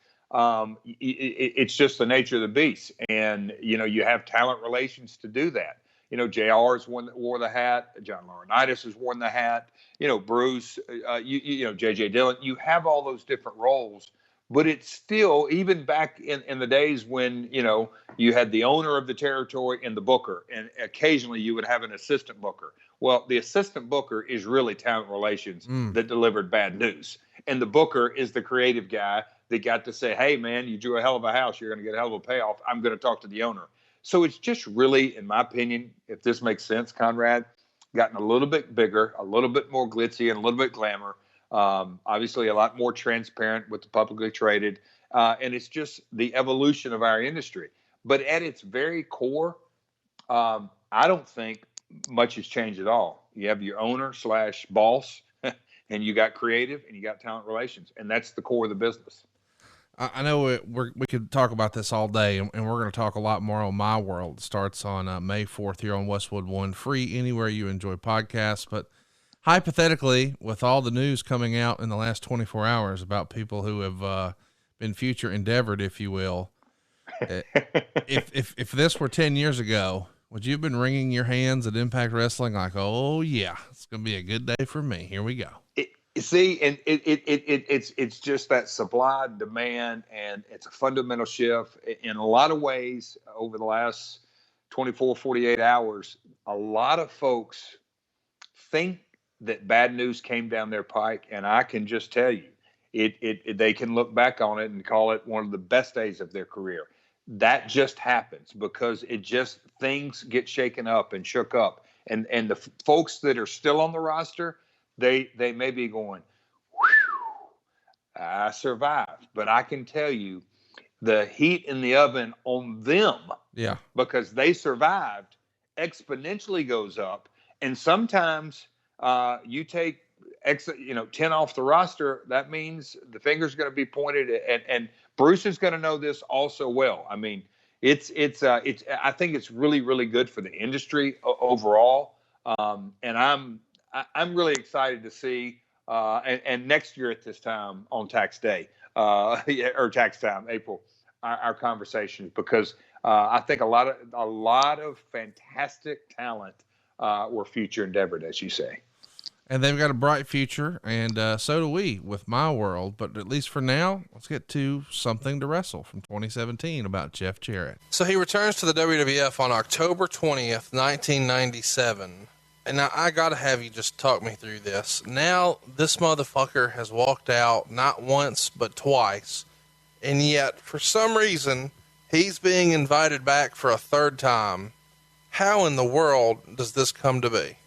it's just the nature of the beast. And, you know, you have talent relations to do that. You know, JR is one that wore the hat. John Laurinaitis has worn the hat. You know, Bruce, you know, J.J. Dillon. You have all those different roles. But it's still, even back in the days when, you know, you had the owner of the territory and the booker, and occasionally you would have an assistant booker. Well, the assistant booker is really talent relations that delivered bad news. And the booker is the creative guy that got to say, hey, man, you drew a hell of a house. You're going to get a hell of a payoff. I'm going to talk to the owner. So it's just really, in my opinion, if this makes sense, Conrad, gotten a little bit bigger, a little bit more glitzy, and a little bit glamour. Obviously, a lot more transparent with the publicly traded. And it's just the evolution of our industry. But at its very core, I don't think much has changed at all. You have your owner / boss, and you got creative, and you got talent relations. And that's the core of the business. I know we could talk about this all day, and we're going to talk a lot more on My World. It starts on May 4th here on Westwood One, free anywhere you enjoy podcasts. But hypothetically, with all the news coming out in the last 24 hours about people who have been future endeavored, if you will, if this were 10 years ago, would you have been wringing your hands at Impact Wrestling like, oh yeah, it's going to be a good day for me. Here we go. See, and it's just that supply and demand, and it's a fundamental shift in a lot of ways over the last 24, 48 hours. A lot of folks think that bad news came down their pike, and I can just tell you, they can look back on it and call it one of the best days of their career. That just happens because things get shaken up and shook up, and the folks that are still on the roster, they may be going, I survived. But I can tell you the heat in the oven on them, because they survived, exponentially goes up. And sometimes You take 10 off the roster, that means the finger's going to be pointed and Bruce is going to know this also well. I mean, I think it's really, really good for the industry overall. And I'm really excited to see, and next year at this time on tax day, or tax time, April, our conversations, because I think a lot of fantastic talent were future endeavored, as you say. And they've got a bright future, and so do we with My World. But at least for now, let's get to Something to Wrestle from 2017 about Jeff Jarrett. So he returns to the WWF on October 20th, 1997. And now I got to have you just talk me through this. Now this motherfucker has walked out not once, but twice. And yet, for some reason, he's being invited back for a third time. How in the world does this come to be?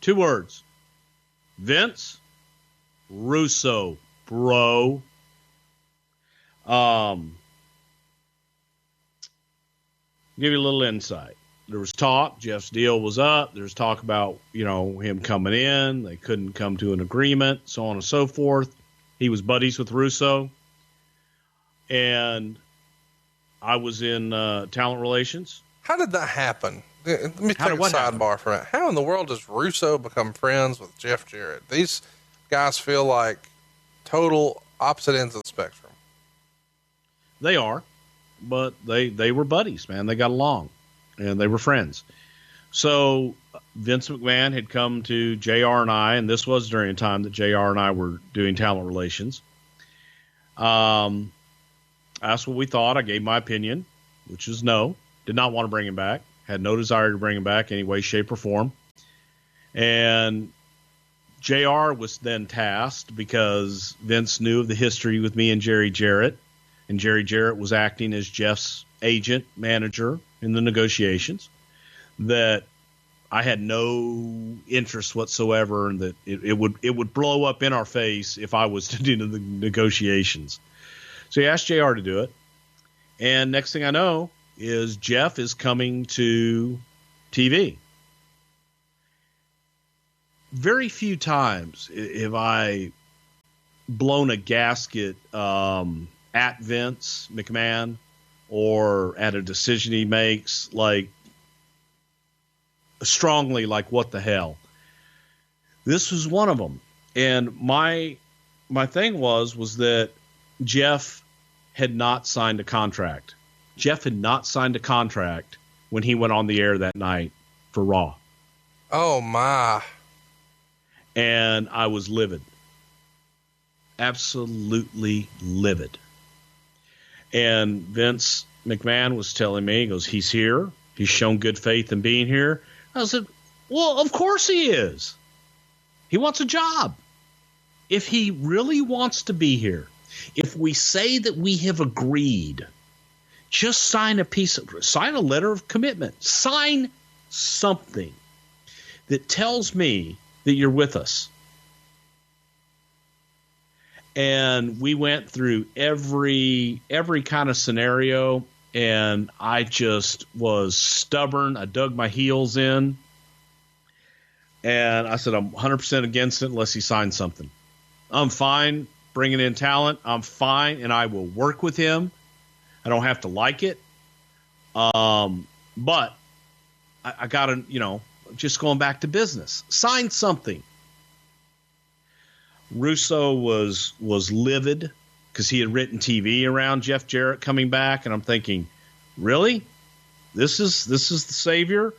2 words. Vince Russo, bro. Give you a little insight. There was talk. Jeff's deal was up. There's talk about, him coming in. They couldn't come to an agreement, so on and so forth. He was buddies with Russo. And I was in talent relations. How did that happen? Let me take a sidebar for that. How in the world does Russo become friends with Jeff Jarrett? These guys feel like total opposite ends of the spectrum. They are, but they were buddies, man. They got along, and they were friends. So Vince McMahon had come to JR and I, and this was during a time that JR and I were doing talent relations. Asked what we thought. I gave my opinion, which is no. Did not want to bring him back. Had no desire to bring him back any way, shape, or form. And JR was then tasked because Vince knew of the history with me and Jerry Jarrett. And Jerry Jarrett was acting as Jeff's agent, manager in the negotiations. That I had no interest whatsoever, and that it would blow up in our face if I was to do the negotiations. So he asked JR to do it. And next thing I know is Jeff is coming to TV. Very few times have I blown a gasket at Vince McMahon or at a decision he makes, like strongly, like what the hell. This was one of them. And my thing was that Jeff had not signed a contract. Jeff had not signed a contract when he went on the air that night for Raw. Oh, my. And I was livid. Absolutely livid. And Vince McMahon was telling me, he goes, he's here. He's shown good faith in being here. I said, well, of course he is. He wants a job. If he really wants to be here, if we say that we have agreed, just sign a letter of commitment. Sign something that tells me that you're with us. And we went through every kind of scenario, and I just was stubborn. I dug my heels in, and I said, I'm 100% against it unless he signs something. I'm fine bringing in talent. I'm fine, and I will work with him. I don't have to like it. But I got to, just going back to business. Sign something. Russo was livid because he had written TV around Jeff Jarrett coming back, and I'm thinking, really? This is the savior?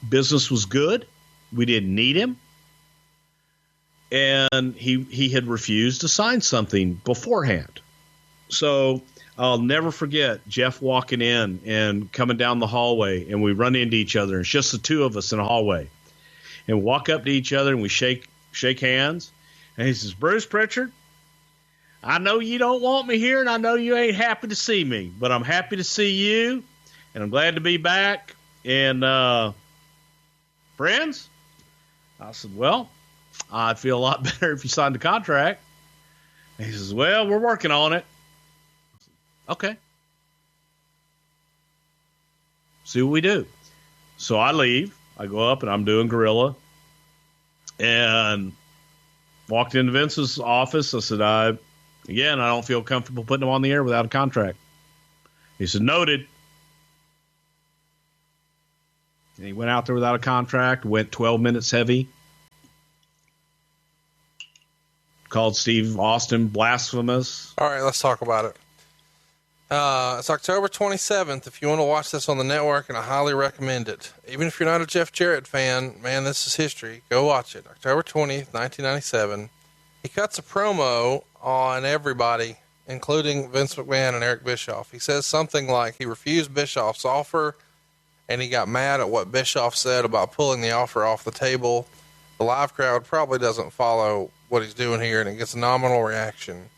Business was good. We didn't need him. And he had refused to sign something beforehand. So I'll never forget Jeff walking in and coming down the hallway, and we run into each other. It's just the two of us in a hallway, and walk up to each other, and we shake hands. And he says, Bruce Prichard, I know you don't want me here, and I know you ain't happy to see me, but I'm happy to see you, and I'm glad to be back. And friends? I said, well, I'd feel a lot better if you signed the contract. And he says, well, we're working on it. Okay. See what we do. So I leave. I go up and I'm doing Gorilla, and walked into Vince's office. I said, I don't feel comfortable putting him on the air without a contract. He said, noted. And he went out there without a contract, went 12 minutes heavy. Called Steve Austin blasphemous. All right, let's talk about it. It's October 27th. If you want to watch this on the network, and I highly recommend it. Even if you're not a Jeff Jarrett fan, man, this is history. Go watch it. October 20th, 1997. He cuts a promo on everybody, including Vince McMahon and Eric Bischoff. He says something like he refused Bischoff's offer, and he got mad at what Bischoff said about pulling the offer off the table. The live crowd probably doesn't follow what he's doing here, and it gets a nominal reaction.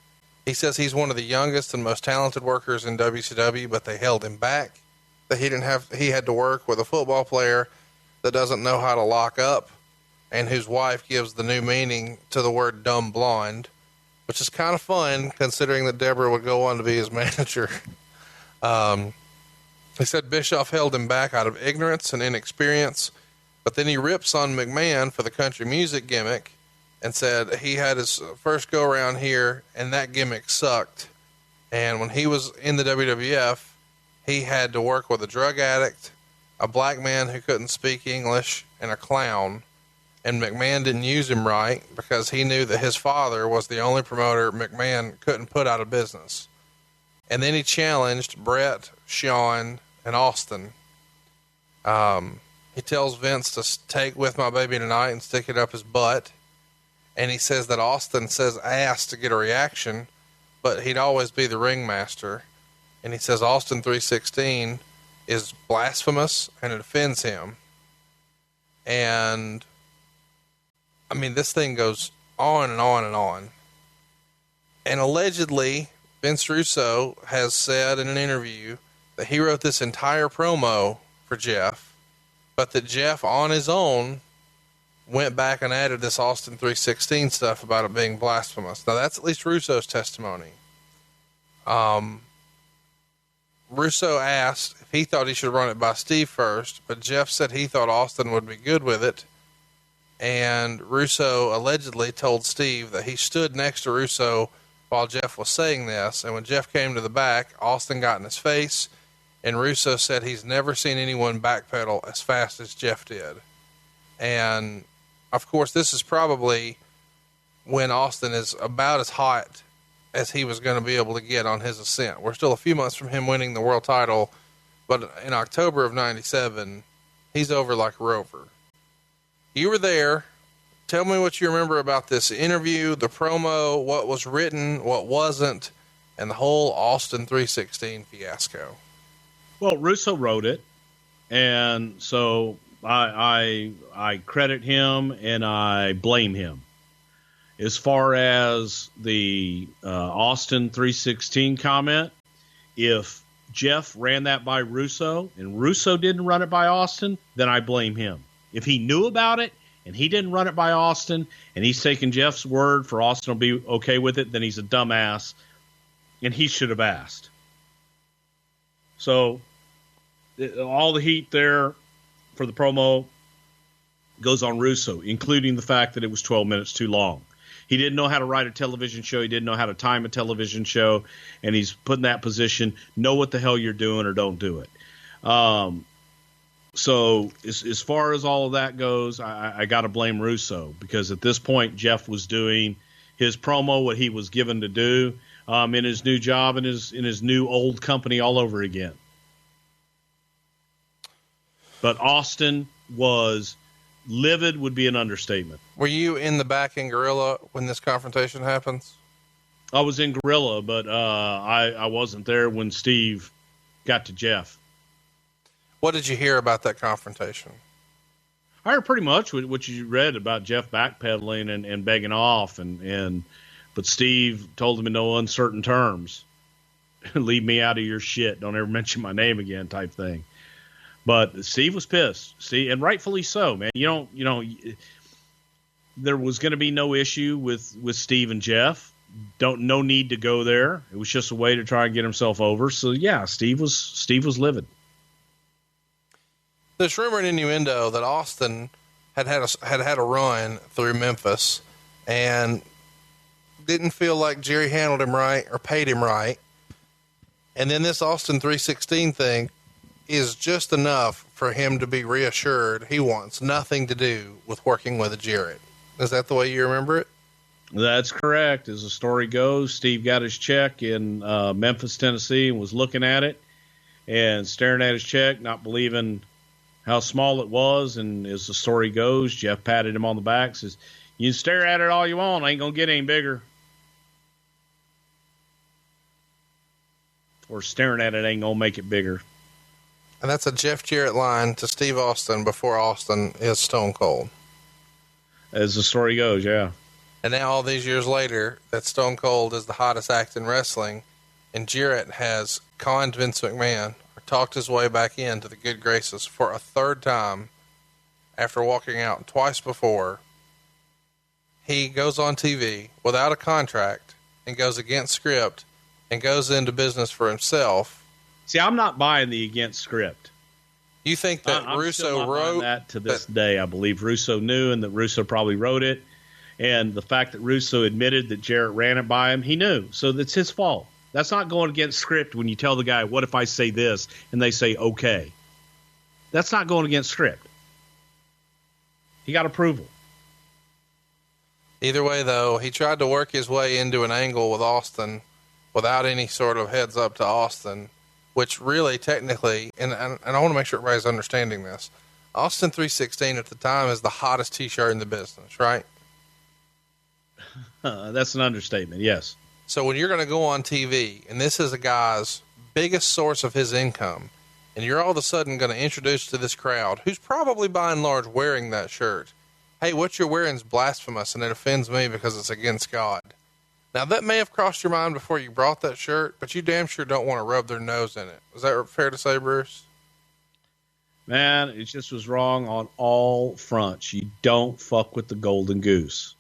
He says he's one of the youngest and most talented workers in WCW, but they held him back. That he had to work with a football player that doesn't know how to lock up, and whose wife gives the new meaning to the word dumb blonde, which is kind of fun considering that Deborah would go on to be his manager. He said Bischoff held him back out of ignorance and inexperience, but then he rips on McMahon for the country music gimmick and said he had his first go around here and that gimmick sucked. And when he was in the WWF, he had to work with a drug addict, a black man who couldn't speak English, and a clown. And McMahon didn't use him right because he knew that his father was the only promoter McMahon couldn't put out of business. And then he challenged Brett, Shawn, and Austin. He tells Vince to take With My Baby Tonight and stick it up his butt. And he says that Austin says ass to get a reaction, but he'd always be the ringmaster. And he says Austin 316 is blasphemous and it offends him. And I mean, this thing goes on and on and on. And allegedly, Vince Russo has said in an interview that he wrote this entire promo for Jeff, but that Jeff on his own went back and added this Austin 316 stuff about it being blasphemous. Now that's at least Russo's testimony. Russo asked if he thought he should run it by Steve first, but Jeff said he thought Austin would be good with it. And Russo allegedly told Steve that he stood next to Russo while Jeff was saying this. And when Jeff came to the back, Austin got in his face, and Russo said he's never seen anyone backpedal as fast as Jeff did. And of course, this is probably when Austin is about as hot as he was going to be able to get on his ascent. We're still a few months from him winning the world title, but in October of 97, he's over like a rover. You were there. Tell me what you remember about this interview, the promo, what was written, what wasn't, and the whole Austin 316 fiasco. Well, Russo wrote it, and so I credit him and I blame him. As far as the Austin 316 comment, if Jeff ran that by Russo and Russo didn't run it by Austin, then I blame him. If he knew about it and he didn't run it by Austin and he's taking Jeff's word for Austin will be okay with it, then he's a dumbass and he should have asked. So all the heat there for the promo goes on Russo, including the fact that it was 12 minutes too long. He didn't know how to write a television show. He didn't know how to time a television show, and he's put in that position. Know what the hell you're doing or don't do it. So as far as all of that goes, I got to blame Russo, because at this point, Jeff was doing his promo, what he was given to do, in his new job, in his new old company all over again. But Austin was livid would be an understatement. Were you in the back in Gorilla when this confrontation happens? I was in Gorilla, but I wasn't there when Steve got to Jeff. What did you hear about that confrontation? I heard pretty much what you read about Jeff backpedaling and begging off, but Steve told him in no uncertain terms, leave me out of your shit. Don't ever mention my name again, type thing. But Steve was pissed. See, and rightfully so, man. There was going to be no issue with Steve and Jeff. No need to go there. It was just a way to try and get himself over. So yeah, Steve was livid. There's rumor and innuendo that Austin had a run through Memphis and didn't feel like Jerry handled him right or paid him right. And then this Austin 316 thing is just enough for him to be reassured he wants nothing to do with working with a Jarrett. Is that the way you remember it? That's correct. As the story goes, Steve got his check in Memphis, Tennessee, and was looking at it and staring at his check, not believing how small it was. And as the story goes, Jeff patted him on the back, says, "You can stare at it all you want. Ain't going to get any bigger." Or staring at it ain't going to make it bigger. And that's a Jeff Jarrett line to Steve Austin before Austin is Stone Cold. As the story goes, yeah. And now all these years later, that Stone Cold is the hottest act in wrestling, and Jarrett has conned Vince McMahon, or talked his way back into the good graces for a third time after walking out twice before. He goes on TV without a contract and goes against script and goes into business for himself. See, I'm not buying the against script. You think that I'm Russo still not buying wrote that to this day? I believe Russo knew, and that Russo probably wrote it. And the fact that Russo admitted that Jarrett ran it by him, he knew. So that's his fault. That's not going against script when you tell the guy, "What if I say this?" and they say, "Okay." That's not going against script. He got approval. Either way, though, he tried to work his way into an angle with Austin without any sort of heads up to Austin, which really technically, and I want to make sure everybody's understanding this, Austin 316 at the time is the hottest t-shirt in the business, right? That's an understatement, yes. So when you're going to go on TV, and this is a guy's biggest source of his income, and you're all of a sudden going to introduce to this crowd, who's probably by and large wearing that shirt, "Hey, what you're wearing is blasphemous, and it offends me because it's against God." Now, that may have crossed your mind before you brought that shirt, but you damn sure don't want to rub their nose in it. Is that fair to say, Bruce? Man, it just was wrong on all fronts. You don't fuck with the golden goose.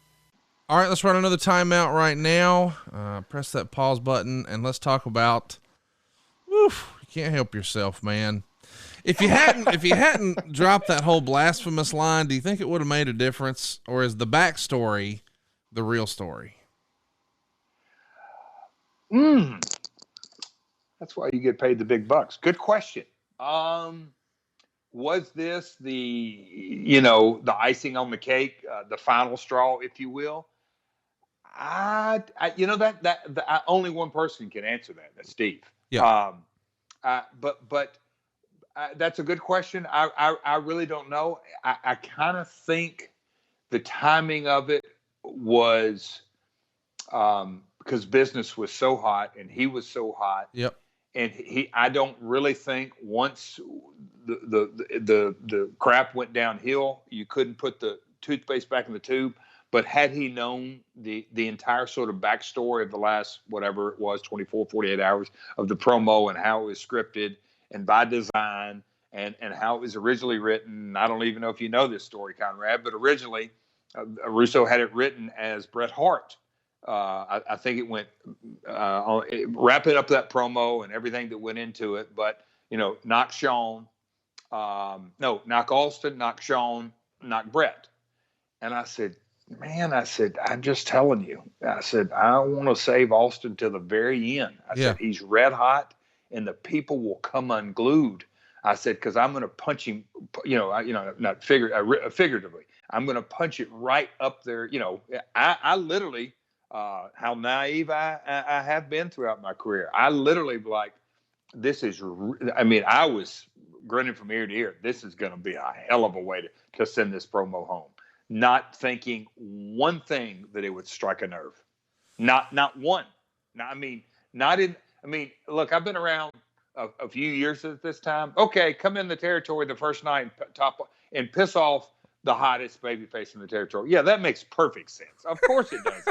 All right, let's run another timeout right now. Press that pause button and let's talk about, you can't help yourself, man. If you hadn't dropped that whole blasphemous line, do you think it would have made a difference, or is the backstory the real story? That's why you get paid the big bucks. Good question. Was this the icing on the cake, the final straw, if you will? Only one person can answer that. That's Steve. Yeah. But that's a good question. I really don't know. I kind of think the timing of it was because business was so hot and he was so hot. Yep. And I don't really think once the crap went downhill, you couldn't put the toothpaste back in the tube. But had he known the entire sort of backstory of the last, whatever it was, 24, 48 hours of the promo and how it was scripted and by design and how it was originally written, I don't even know if you know this story, Conrad, but originally Russo had it written as Bret Hart. I think it went wrapping up that promo and everything that went into it. But, knock Austin, knock Shawn, knock Bret. And I said, I'm just telling you. I said, I want to save Austin to the very end. I said, he's red hot and the people will come unglued. I said, because I'm going to punch him, not figuratively. I'm going to punch it right up there. I literally, how naive I have been throughout my career. I literally I was grinning from ear to ear. This is going to be a hell of a way to send this promo home. Not thinking one thing that it would strike a nerve. Not one. Look, I've been around a few years at this time. Okay, come in the territory the first night and piss off the hottest babyface in the territory. Yeah, that makes perfect sense. Of course it does.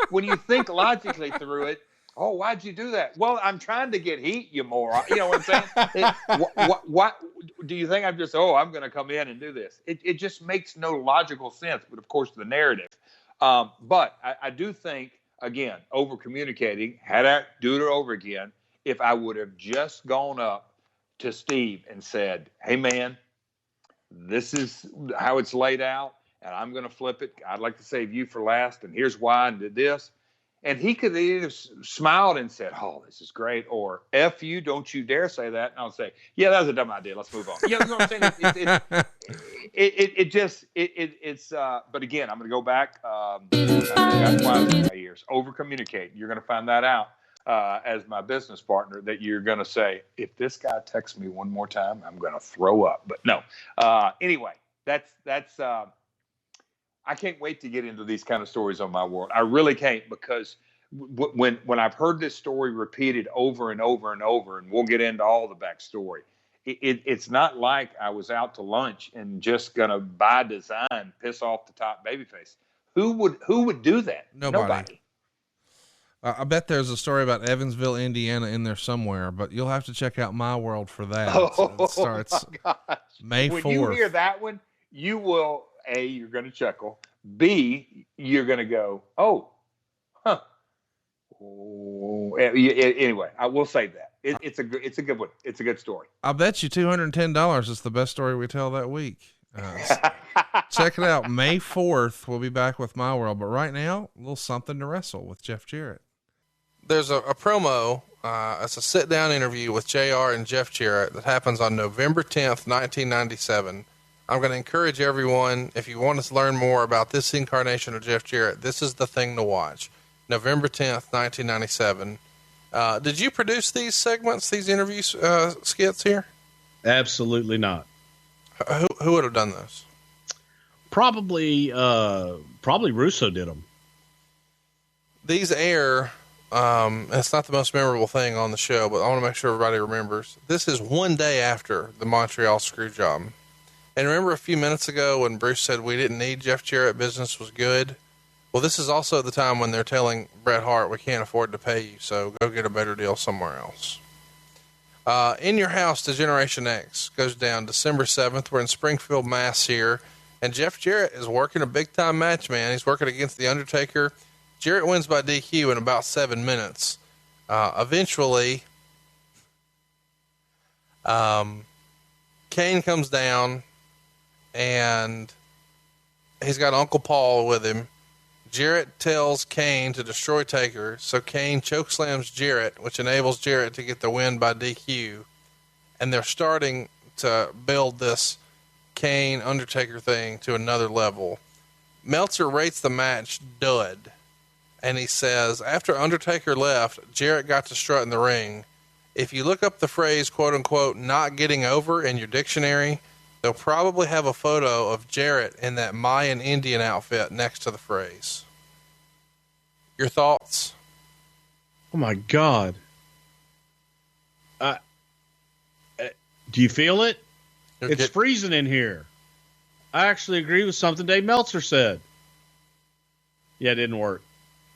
When you think logically through it, oh, why'd you do that? Well, I'm trying to get heat, you moron. You know what I'm saying? What do you think I'm just, I'm going to come in and do this? It just makes no logical sense, but of course the narrative. But I do think, again, over-communicating, had I do it over again, if I would have just gone up to Steve and said, "Hey, man, this is how it's laid out, and I'm going to flip it. I'd like to save you for last, and here's why, and did this. And he could either smiled and said, "Oh, this is great," or "F you, don't you dare say that." And I'll say, "Yeah, that was a dumb idea. Let's move on." You know what I'm saying? It's. But again, I'm going to go back. I've got wise in my ears. Over communicate. You're going to find that out as my business partner. That you're going to say, "If this guy texts me one more time, I'm going to throw up." But no. Anyway, that's. I can't wait to get into these kind of stories on my world. I really can't, because when I've heard this story repeated over and over and over, and we'll get into all the backstory, it's not like I was out to lunch and just going to, by design, piss off the top babyface. Who would do that? Nobody. I bet there's a story about Evansville, Indiana in there somewhere, but you'll have to check out my world for that. It starts May 4th. When you hear that one, you will... A, you're going to chuckle. B, you're going to go, oh, huh. Anyway, I will say that it's a good one. It's a good story. I bet you $210 is the best story we tell that week. Check it out. May 4th, we'll be back with My World. But right now, a little Something to Wrestle with Jeff Jarrett. There's a promo. It's a sit-down interview with JR and Jeff Jarrett that happens on November 10th, 1997. I'm going to encourage everyone, if you want to learn more about this incarnation of Jeff Jarrett, this is the thing to watch. November 10th, 1997. Did you produce these segments, these interview skits here? Absolutely not. Who would have done those? Probably Russo did them. These air, it's not the most memorable thing on the show, but I want to make sure everybody remembers. This is one day after the Montreal screw job. And remember a few minutes ago when Bruce said we didn't need Jeff Jarrett, business was good? Well, this is also the time when they're telling Bret Hart, we can't afford to pay you, so go get a better deal somewhere else. In Your House, Degeneration X goes down December 7th. We're in Springfield, Mass. here, and Jeff Jarrett is working a big-time match, man. He's working against The Undertaker. Jarrett wins by DQ in about 7 minutes. Eventually, Kane comes down, and he's got Uncle Paul with him. Jarrett tells Kane to destroy Taker, so Kane chokeslams Jarrett, which enables Jarrett to get the win by DQ. And they're starting to build this Kane Undertaker thing to another level. Meltzer rates the match dud, and he says, after Undertaker left, Jarrett got to strut in the ring. If you look up the phrase, quote unquote, not getting over in your dictionary, they'll probably have a photo of Jarrett in that Mayan Indian outfit next to the phrase. Your thoughts? Oh my God. Do you feel it? It's freezing in here. I actually agree with something Dave Meltzer said. Yeah, it didn't work.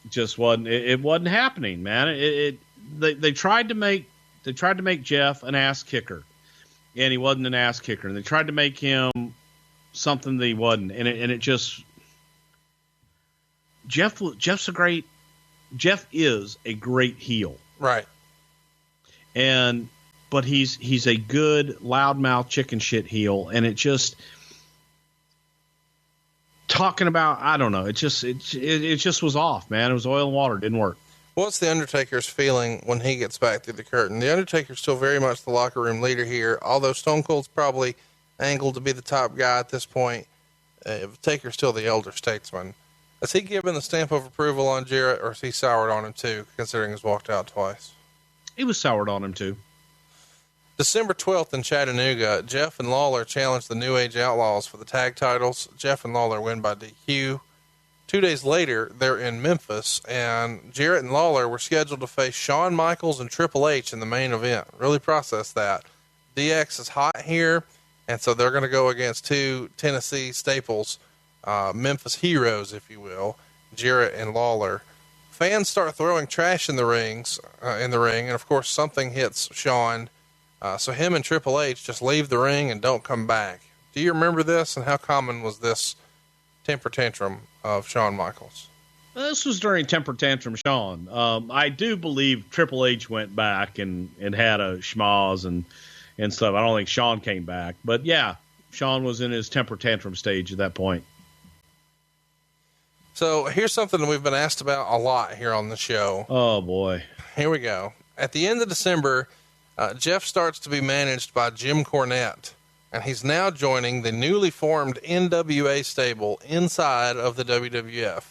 It just wasn't. It wasn't happening, man. They tried to make Jeff an ass kicker, and he wasn't an ass kicker. And they tried to make him something that he wasn't, and it just. Jeff is a great heel, right? But he's a good loudmouth chicken shit heel, and it just talking about, I don't know, it just was off, man. It was oil and water, it didn't work. What's the Undertaker's feeling when he gets back through the curtain? The Undertaker's still very much the locker room leader here, although Stone Cold's probably angled to be the top guy at this point. Taker's still the elder statesman. Has he given the stamp of approval on Jarrett, or is he soured on him too, considering he's walked out twice? He was soured on him too. December 12th in Chattanooga, Jeff and Lawler challenge the New Age Outlaws for the tag titles. Jeff and Lawler win by DQ. 2 days later, they're in Memphis, and Jarrett and Lawler were scheduled to face Shawn Michaels and Triple H in the main event. Really process that. DX is hot here, and so they're going to go against two Tennessee staples, Memphis heroes, if you will, Jarrett and Lawler. Fans start throwing trash in the ring, and of course something hits Shawn. So him and Triple H just leave the ring and don't come back. Do you remember this, and how common was this temper tantrum of Shawn Michaels? This was during Temper Tantrum Shawn. I do believe Triple H went back and had a schmoz and stuff. I don't think Shawn came back, but yeah, Sean was in his temper tantrum stage at that point. So here's something we've been asked about a lot here on the show. Oh boy. Here we go. At the end of December, Jeff starts to be managed by Jim Cornette, and he's now joining the newly formed NWA stable inside of the WWF.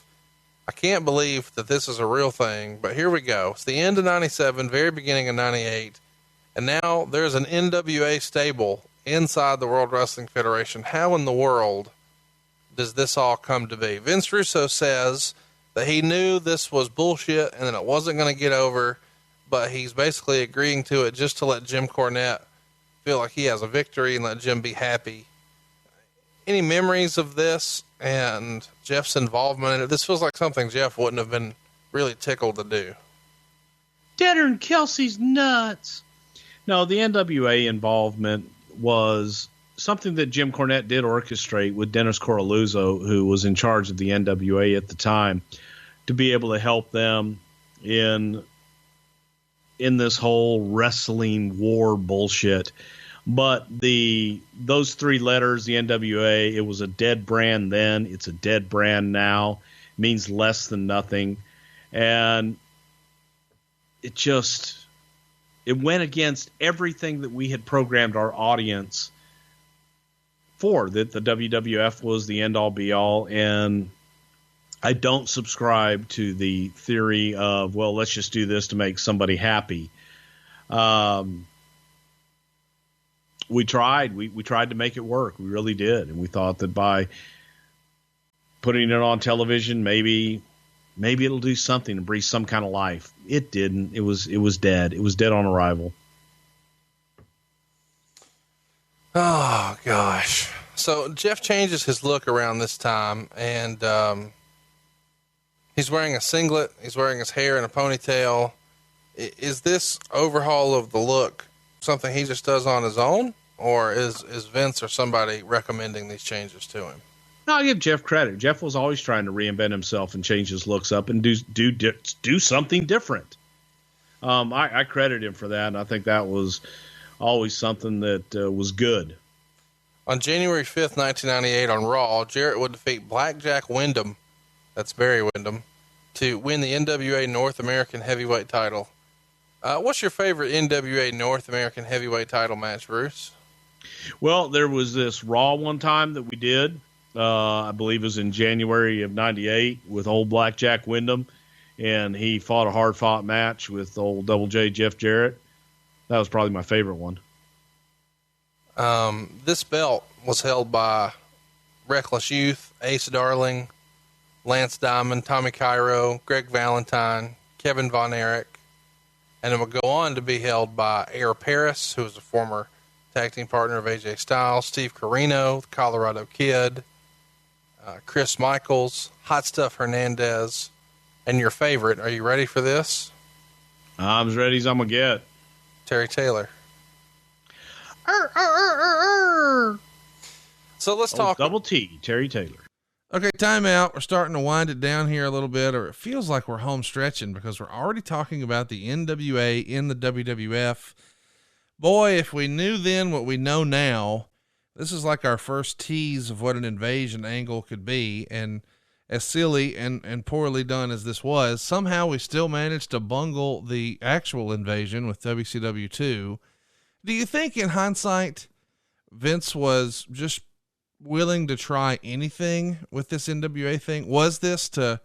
I can't believe that this is a real thing, but here we go. It's the end of 97, very beginning of 98, and now there's an NWA stable inside the World Wrestling Federation. How in the world does this all come to be? Vince Russo says that he knew this was bullshit and that it wasn't going to get over, but he's basically agreeing to it just to let Jim Cornette feel like he has a victory and let Jim be happy. Any memories of this and Jeff's involvement in it? This feels like something Jeff wouldn't have been really tickled to do. Dinner and Kelsey's nuts. No, the NWA involvement was something that Jim Cornette did orchestrate with Dennis Coralluzzo, who was in charge of the NWA at the time, to be able to help them in this whole wrestling war bullshit. But those three letters, the NWA, it was a dead brand then. It's a dead brand now. It means less than nothing. And it went against everything that we had programmed our audience for, that the WWF was the end-all be-all. And I don't subscribe to the theory of, well, let's just do this to make somebody happy. We tried. We tried to make it work. We really did. And we thought that by putting it on television, maybe it'll do something and breathe some kind of life. It didn't. It was dead. It was dead on arrival. Oh, gosh. So Jeff changes his look around this time, and he's wearing a singlet. He's wearing his hair in a ponytail. Is this overhaul of the look something he just does on his own, or is Vince or somebody recommending these changes to him? No, I'll give Jeff credit. Jeff was always trying to reinvent himself and change his looks up and do something different. I credit him for that, and I think that was always something that was good. On January 5th, 1998 on Raw, Jarrett would defeat Blackjack Wyndham, that's Barry Windham, to win the NWA North American Heavyweight title. What's your favorite NWA North American Heavyweight title match, Bruce? Well, there was this Raw one time that we did. I believe it was in January of 98 with old Blackjack Wyndham, and he fought a hard-fought match with old Double J Jeff Jarrett. That was probably my favorite one. This belt was held by Reckless Youth, Ace Darling, Lance Diamond, Tommy Cairo, Greg Valentine, Kevin Von Erich, and it would go on to be held by Air Paris, who was a former tag team partner of AJ Styles, Steve Corino, the Colorado Kid, Chris Michaels, Hot Stuff Hernandez, and your favorite, are you ready for this? I'm as ready as I'm going to get. Terry Taylor. So let's talk. Double T, Terry Taylor. Okay, time out. We're starting to wind it down here a little bit, or it feels like we're home stretching because we're already talking about the NWA in the WWF. Boy, if we knew then what we know now, this is like our first tease of what an invasion angle could be. And as silly and poorly done as this was, somehow we still managed to bungle the actual invasion with WCW 2. Do you think in hindsight, Vince was just willing to try anything with this NWA thing? Was this to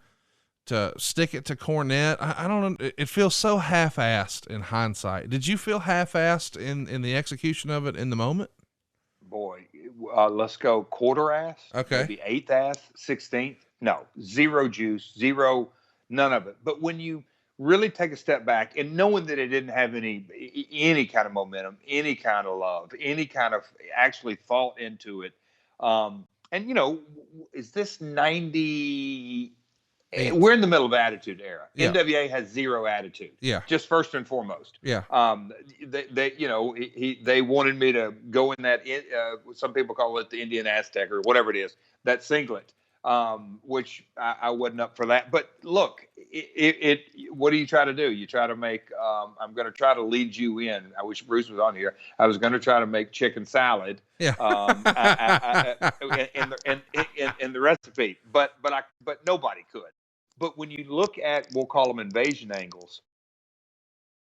stick it to Cornette? I don't know. It feels so half-assed in hindsight. Did you feel half-assed in the execution of it in the moment? Boy, let's go quarter-ass. Okay. Maybe eighth-ass, 16th. No, zero juice, zero, none of it. But when you really take a step back and knowing that it didn't have any kind of momentum, any kind of love, any kind of actually thought into it. And, you know, is this 90? We're in the middle of Attitude Era. Yeah. NWA has zero attitude. Yeah. Just first and foremost. Yeah. They you know, they wanted me to go in that, some people call it the Indian Aztec or whatever it is, that singlet. which I wasn't up for that. But look, what do you try to do? You try to make, I'm going to try to lead you in. I wish Bruce was on here. I was going to try to make chicken salad, Yeah. in the recipe, but nobody could. But when you look at, we'll call them invasion angles,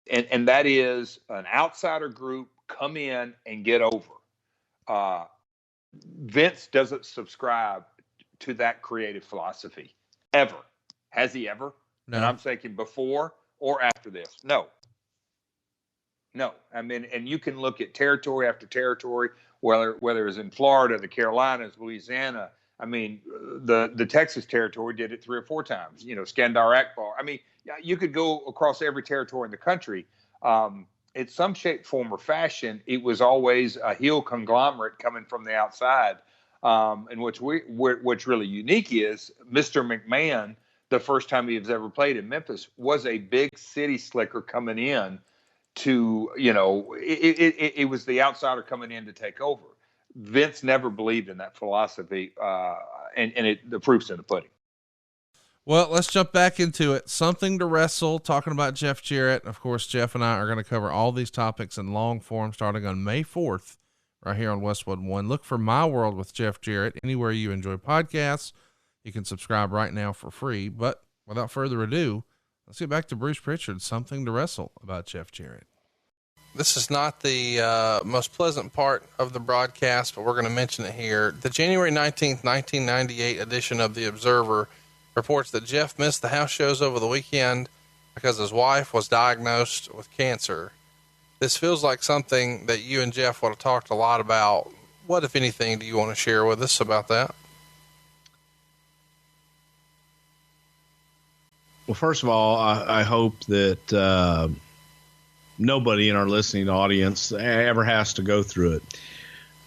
and that is an outsider group come in and get over. Vince doesn't subscribe to that creative philosophy ever. Has he ever? No. And I'm thinking before or after this. No. I mean, and you can look at territory after territory, whether it's in Florida, the Carolinas, Louisiana. I mean, the Texas territory did it 3 or 4 times. Skandar Akbar. I mean, you could go across every territory in the country. In some shape, form, or fashion, it was always a heel conglomerate coming from the outside. And what's really unique is Mr. McMahon, the first time he was ever played in Memphis, was a big city slicker coming in to, it was the outsider coming in to take over. Vince never believed in that philosophy, and the proof's in the pudding. Well, let's jump back into it. Something to Wrestle, talking about Jeff Jarrett. Of course, Jeff and I are going to cover all these topics in long form starting on May 4th, right here on Westwood One. Look for My World with Jeff Jarrett anywhere you enjoy podcasts. You can subscribe right now for free. But without further ado, let's get back to Bruce Prichard, Something to Wrestle about Jeff Jarrett. This is not the most pleasant part of the broadcast, but we're going to mention it here. The January 19th, 1998 edition of The Observer reports that Jeff missed the house shows over the weekend because his wife was diagnosed with cancer. This feels like something that you and Jeff would have talked a lot about. What, if anything, do you want to share with us about that? Well, first of all, I hope that nobody in our listening audience ever has to go through it.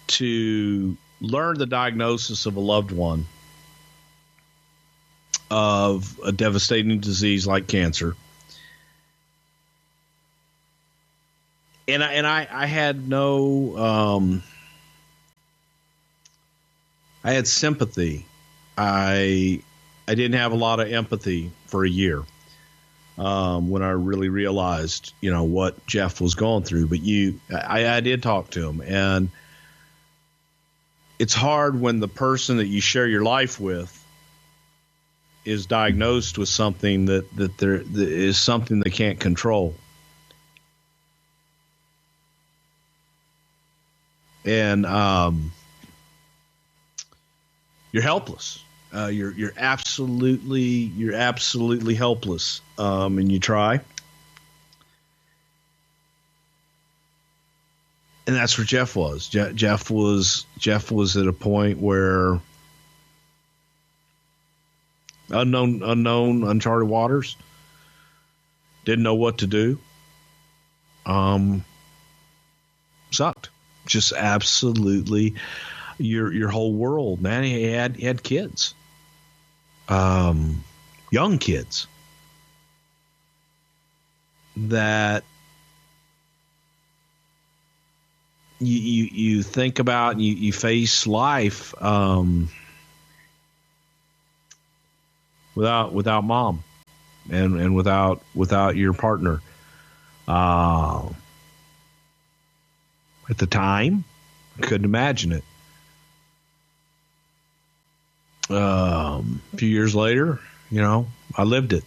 To learn the diagnosis of a loved one of a devastating disease like cancer. And I had no, I had sympathy. I didn't have a lot of empathy for a year, when I really realized, what Jeff was going through, but I did talk to him, and it's hard when the person that you share your life with is diagnosed with something that is something they can't control. And you're helpless. You're absolutely helpless. And you try. And that's where Jeff was. Jeff was at a point where unknown, uncharted waters. Didn't know what to do. Sucked. Just absolutely your whole world, man. He had kids. Young kids that you think about, and you face life without mom and without your partner. At the time, I couldn't imagine it. A few years later, I lived it.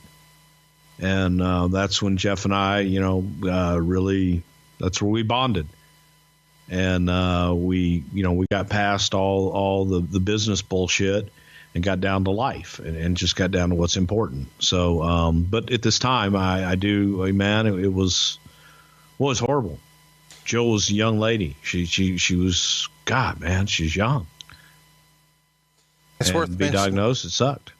And that's when Jeff and I, really, that's where we bonded. And we got past all the business bullshit and got down to life and just got down to what's important. So, but at this time, it was horrible. Jill was a young lady. She was, God, man, she's young. It's worth to be diagnosed, it sucked.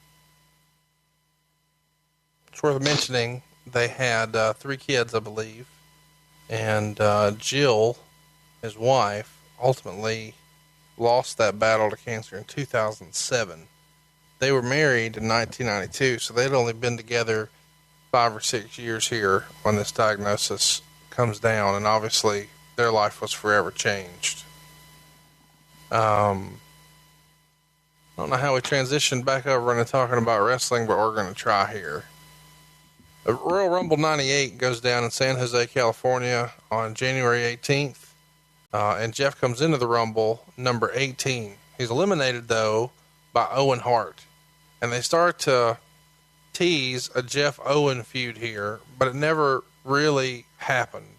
It's worth mentioning they had 3 kids, I believe, and Jill, his wife, ultimately lost that battle to cancer in 2007. They were married in 1992, so they'd only been together 5 or 6 years here when this diagnosis comes down, and obviously their life was forever changed. I don't know how we transitioned back over into talking about wrestling, but we're going to try here. The Royal Rumble 98 goes down in San Jose, California on January 18th. And Jeff comes into the Rumble number 18. He's eliminated though by Owen Hart, and they start to tease a Jeff Owen feud here, but it never really happened.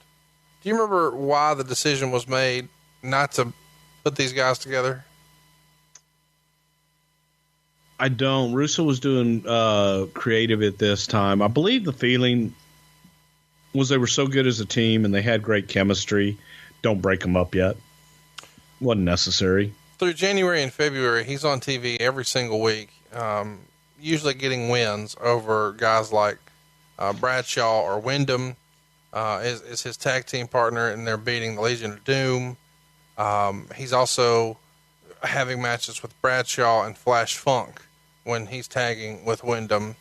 Do you remember why the decision was made not to put these guys together? I don't. Russo was doing creative at this time. I believe the feeling was they were so good as a team and they had great chemistry. Don't break them up yet. Wasn't necessary. Through January and February, he's on TV every single week, usually getting wins over guys like Bradshaw or Wyndham is his tag team partner, and they're beating the Legion of Doom. He's also having matches with Bradshaw and Flash Funk when he's tagging with Wyndham.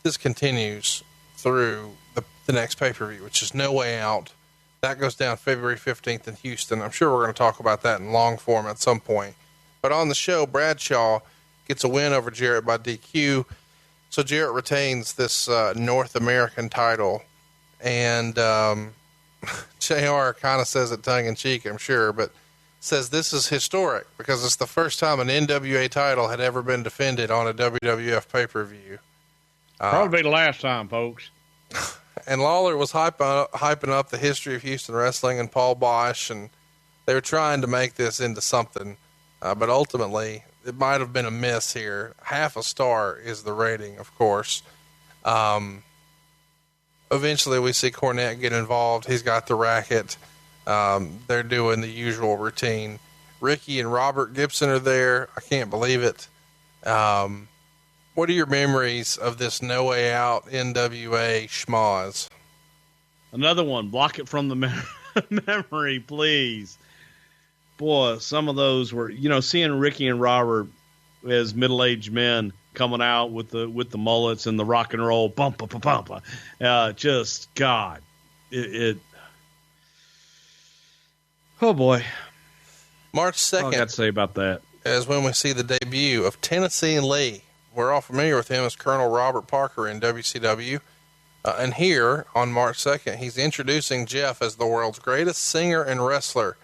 This continues through the next pay-per-view, which is No Way Out. That goes down February 15th in Houston. I'm sure we're going to talk about that in long form at some point. But on the show, Bradshaw gets a win over Jarrett by DQ. So Jarrett retains this North American title. And JR kind of says it tongue-in-cheek, I'm sure, but says this is historic because it's the first time an NWA title had ever been defended on a WWF pay-per-view. Probably the last time, folks. And Lawler was hyping up the history of Houston wrestling and Paul Bosch, and they were trying to make this into something. But ultimately, it might have been a miss here. 0.5 star is the rating, of course. Eventually, we see Cornette get involved. He's got the racket. They're doing the usual routine. Ricky and Robert Gibson are there. I can't believe it. What are your memories of this No Way Out NWA schmoz? Another one. Block it from the memory, please. Boy, some of those were, seeing Ricky and Robert as middle-aged men coming out with the mullets and the rock and roll bumpa bumpa. Just God, oh boy. March 2nd. All I got to say about that is when we see the debut of Tennessee and Lee. We're all familiar with him as Colonel Robert Parker in WCW. And here on March 2nd, he's introducing Jeff as the world's greatest singer and wrestler,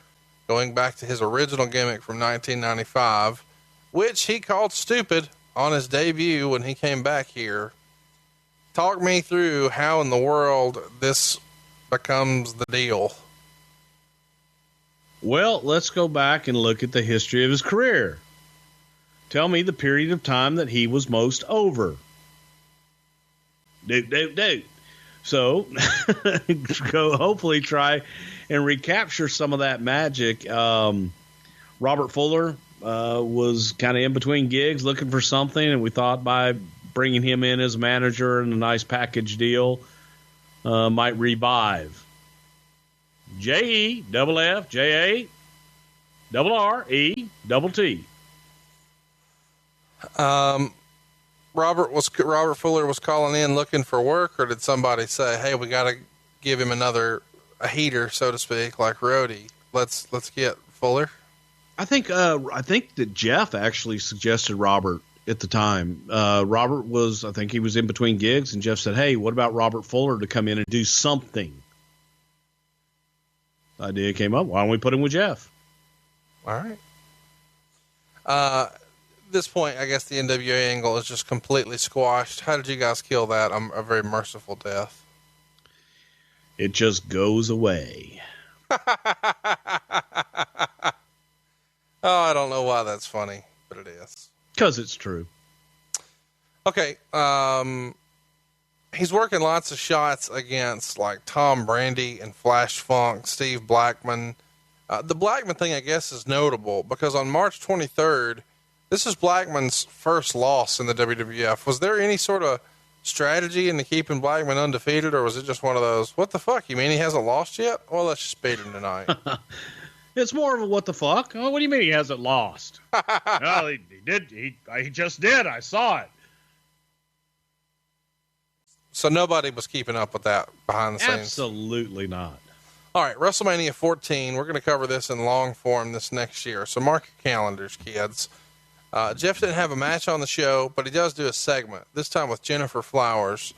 going back to his original gimmick from 1995, which he called stupid on his debut when he came back here. Talk me through how in the world this becomes the deal. Well, let's go back and look at the history of his career. Tell me the period of time that he was most over. So, go hopefully try and recapture some of that magic. Robert Fuller was kind of in between gigs looking for something, and we thought by bringing him in as manager and a nice package deal might revive. JEFFJARRET. Robert Fuller was calling in looking for work, or did somebody say, "Hey, we got to give him a heater, so to speak, like roadie. Let's get Fuller"? I think that Jeff actually suggested Robert at the time. Robert I think he was in between gigs, and Jeff said, "Hey, what about Robert Fuller to come in and do something?" The idea came up. Why don't we put him with Jeff? All right. At this point, I guess the NWA angle is just completely squashed. How did you guys kill that? A very merciful death. It just goes away. Oh, I don't know why that's funny, but it is. Because it's true. Okay. He's working lots of shots against like Tom Brandy and Flash Funk, Steve Blackman. The Blackman thing, I guess, is notable because on March 23rd, this is Blackman's first loss in the WWF. Was there any sort of strategy into keeping Blackman undefeated, or was it just one of those, what the fuck, you mean he hasn't lost yet? Well, let's just beat him tonight. It's more of a what the fuck. Oh, what do you mean he hasn't lost? Well, he did. He just did. I saw it. So nobody was keeping up with that behind the scenes? Absolutely not. All right, WrestleMania 14. We're going to cover this in long form this next year. So mark your calendars, kids. Jeff didn't have a match on the show, but he does do a segment, this time with Jennifer Flowers.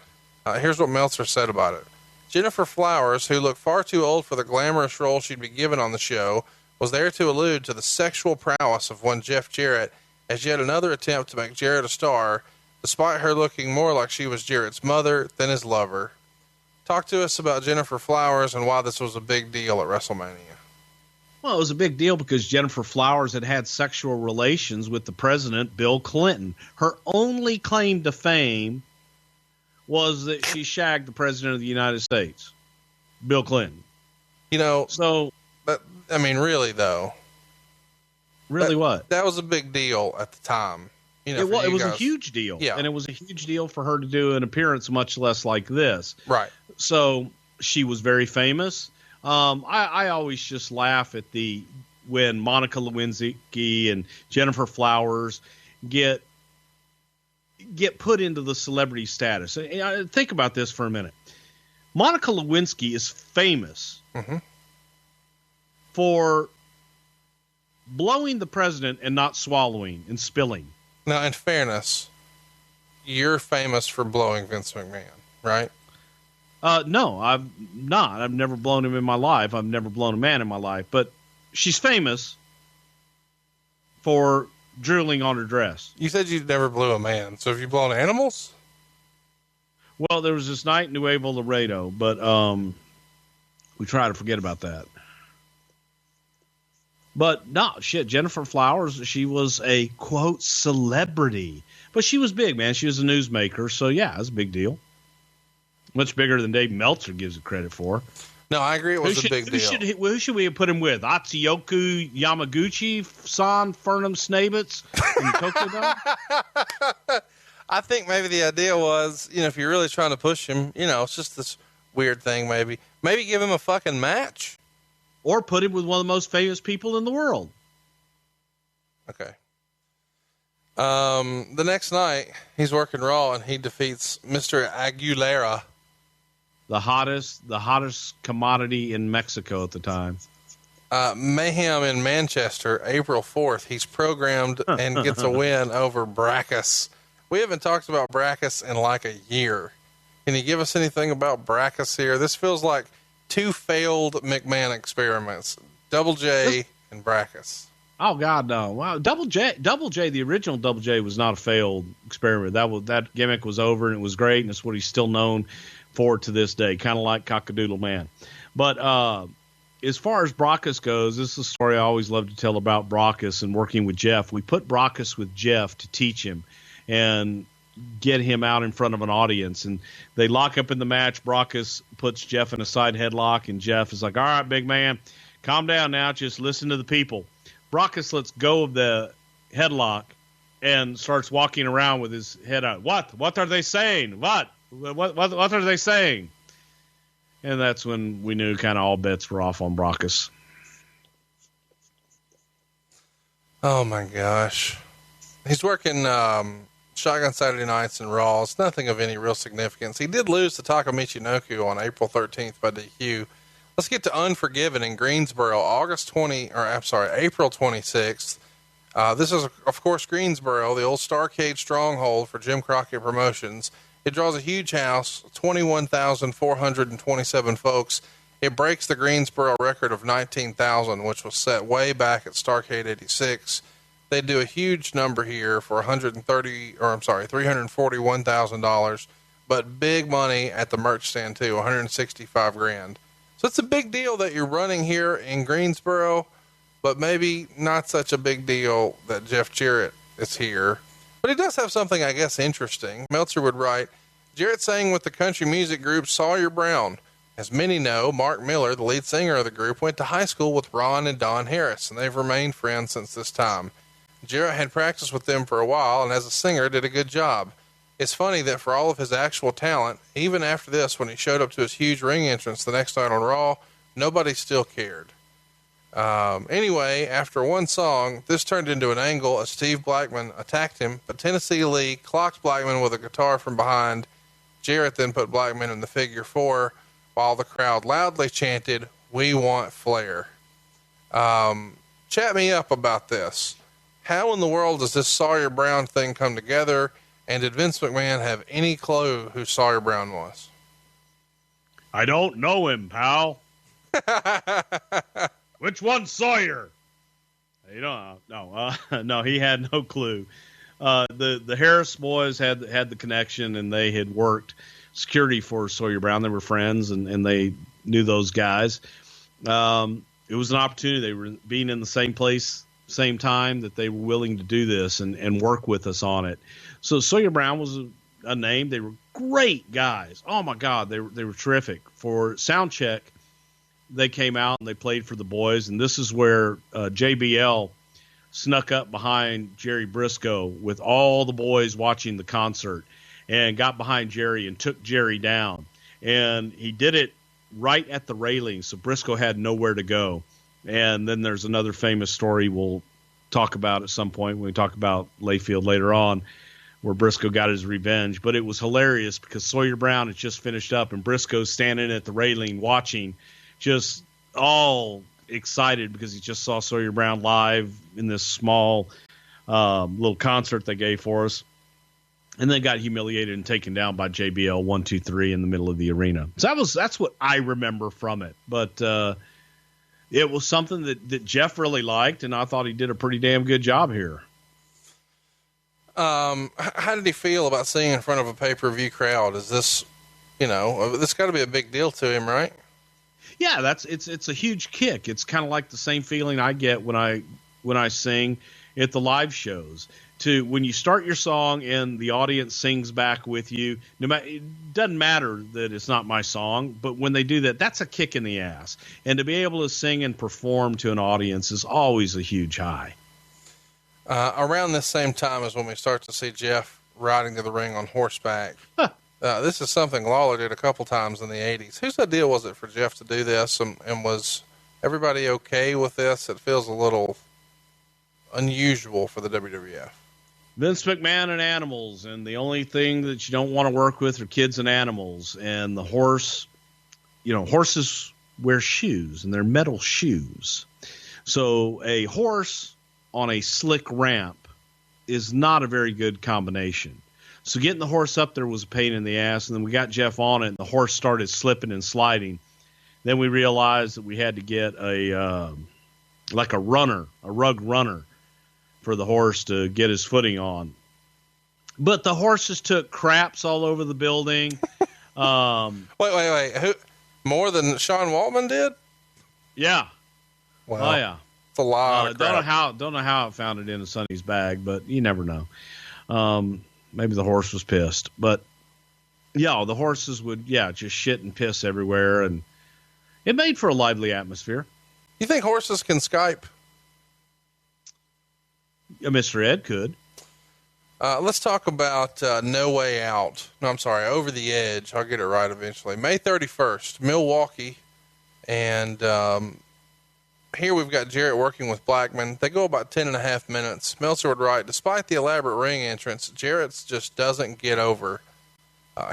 Here's what Meltzer said about it. Jennifer Flowers, who looked far too old for the glamorous role she'd be given on the show, was there to allude to the sexual prowess of one Jeff Jarrett as yet another attempt to make Jarrett a star, despite her looking more like she was Jarrett's mother than his lover. Talk to us about Jennifer Flowers and why this was a big deal at WrestleMania. Well, it was a big deal because Jennifer Flowers had had sexual relations with the president, Bill Clinton. Her only claim to fame was that she shagged the president of the United States, Bill Clinton. You know, so, but I mean, really though, what? That was a big deal at the time. You know, it was a huge deal. Yeah. And it was a huge deal for her to do an appearance, much less like this. Right. So she was very famous. I always just laugh at when Monica Lewinsky and Jennifer Flowers get put into the celebrity status. Think about this for a minute. Monica Lewinsky is famous for blowing the president and not swallowing and spilling. Now, in fairness, you're famous for blowing Vince McMahon, right? No, I'm not. I've never blown him in my life. I've never blown a man in my life. But she's famous for drooling on her dress. You said you never blew a man. So have you blown animals? Well, there was this night in Nuevo Laredo, but we try to forget about that. But no, shit, Jennifer Flowers, she was a, quote, celebrity. But she was big, man. She was a newsmaker. So, yeah, it was a big deal. Much bigger than Dave Meltzer gives it credit for. No, I agree. It was a big deal. Who should we have put him with? Atsuyoku Yamaguchi, San Fernum Snabitz, and Tokyo Dome? I think maybe the idea was, you know, if you're really trying to push him, you know, it's just this weird thing maybe. Maybe give him a fucking match. Or put him with one of the most famous people in the world. Okay. The next night, he's working Raw, and he defeats Mr. Aguilera. The hottest commodity in Mexico at the time. Mayhem in Manchester, April 4th. He's programmed and gets a win over Brackus. We haven't talked about Brackus in like a year. Can you give us anything about Brackus here? This feels like two failed McMahon experiments, Double J and Brackus. Oh God, no! Wow, Double J, the original Double J was not a failed experiment. That gimmick was over and it was great, and it's what he's still known for to this day, kind of like Cockadoodle Man. But as far as Brackus goes, this is a story I always love to tell about Brackus and working with Jeff. We put Brackus with Jeff to teach him and get him out in front of an audience, and they lock up in the match. Brackus puts Jeff in a side headlock, and Jeff is like, "All right, big man, calm down now. Just listen to the people." Brackus lets go of the headlock and starts walking around with his head out. What are they saying? What are they saying? And that's when we knew kind of all bets were off on Brackus. Oh my gosh. He's working, Shotgun Saturday Nights and Raws. Nothing of any real significance. He did lose to Taka Michinoku on April 13th by DQ. Let's get to Unforgiven in Greensboro, April 26th. This is, of course, Greensboro, the old Starrcade stronghold for Jim Crockett Promotions. It draws a huge house, 21,427 folks. It breaks the Greensboro record of 19,000, which was set way back at Starrcade 86. They do a huge number here for $341,000, but big money at the merch stand too, $165,000. So it's a big deal that you're running here in Greensboro, but maybe not such a big deal that Jeff Jarrett is here. But he does have something, I guess, interesting. Meltzer would write, Jarrett sang with the country music group Sawyer Brown. As many know, Mark Miller, the lead singer of the group, went to high school with Ron and Don Harris, and they've remained friends since this time. Jarrett had practiced with them for a while, and as a singer, did a good job. It's funny that for all of his actual talent, even after this, when he showed up to his huge ring entrance the next night on Raw, nobody still cared. Anyway, after one song, this turned into an angle as Steve Blackman attacked him, but Tennessee Lee clocked Blackman with a guitar from behind. Jarrett then put Blackman in the figure 4 while the crowd loudly chanted, "We want Flair." Chat me up about this. How in the world does this Sawyer Brown thing come together? And did Vince McMahon have any clue who Sawyer Brown was? I don't know him, pal. Which one's Sawyer? You don't know. No, he had no clue. The Harris boys had the connection, and they had worked security for Sawyer Brown. They were friends, and they knew those guys. It was an opportunity. They were being in the same place, same time, that they were willing to do this and work with us on it. So Sawyer Brown was a name. They were great guys. Oh my God, they were terrific. For sound check, they came out and they played for the boys, and this is where JBL snuck up behind Jerry Briscoe with all the boys watching the concert, and got behind Jerry and took Jerry down. And he did it right at the railing, so Briscoe had nowhere to go. And then there's another famous story we'll talk about at some point when we talk about Layfield later on, where Briscoe got his revenge. But it was hilarious because Sawyer Brown had just finished up, and Briscoe's standing at the railing watching, just all excited because he just saw Sawyer Brown live in this small little concert they gave for us, and then got humiliated and taken down by JBL 1, 2, 3 in the middle of the arena. So that's what I remember from it. But it was something that Jeff really liked, and I thought he did a pretty damn good job here. How did he feel about singing in front of a pay-per-view crowd? Is this, this got to be a big deal to him, right? Yeah, it's a huge kick. It's kind of like the same feeling I get when I sing at the live shows. When you start your song and the audience sings back with you, it doesn't matter that it's not my song, but when they do that, that's a kick in the ass. And to be able to sing and perform to an audience is always a huge high. Around this same time is when we start to see Jeff riding to the ring on horseback. This is something Lawler did a couple times in the 80s. Whose idea was it for Jeff to do this? And was everybody okay with this? It feels a little unusual for the WWF. Vince McMahon and animals, and the only thing that you don't want to work with are kids and animals. And the horse, horses wear shoes, and they're metal shoes. So a horse on a slick ramp is not a very good combination. So getting the horse up there was a pain in the ass, and then we got Jeff on it, and the horse started slipping and sliding. Then we realized that we had to get a rug runner for the horse to get his footing on. But the horses took craps all over the building. Wait. Who more than Sean Waltman did? Yeah. Wow. Oh yeah. It's a lot of crap. Don't know how it found it in Sonny's bag, but you never know. Maybe the horse was pissed, but yeah, the horses would, just shit and piss everywhere, and it made for a lively atmosphere. You think horses can Skype? Mr. Ed could. Let's talk about No Way Out. No, I'm sorry, Over the Edge. I'll get it right eventually. May 31st, Milwaukee, and here we've got Jarrett working with Blackman. They go about 10.5 minutes. Meltzer would write, despite the elaborate ring entrance, Jarrett just doesn't get over.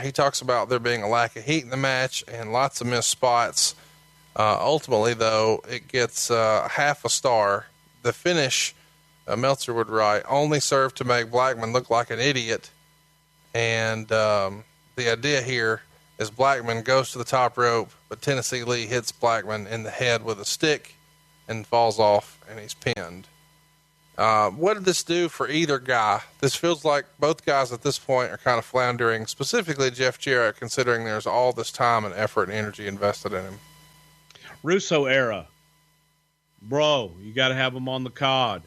He talks about there being a lack of heat in the match and lots of missed spots. Ultimately, though, it gets half a star. The finish, Meltzer would write, only served to make Blackman look like an idiot. And the idea here is Blackman goes to the top rope, but Tennessee Lee hits Blackman in the head with a stick and falls off, and he's pinned. What did this do for either guy? This feels like both guys at this point are kind of floundering, specifically Jeff Jarrett, considering there's all this time and effort and energy invested in him. Russo era. Bro, you got to have him on the card.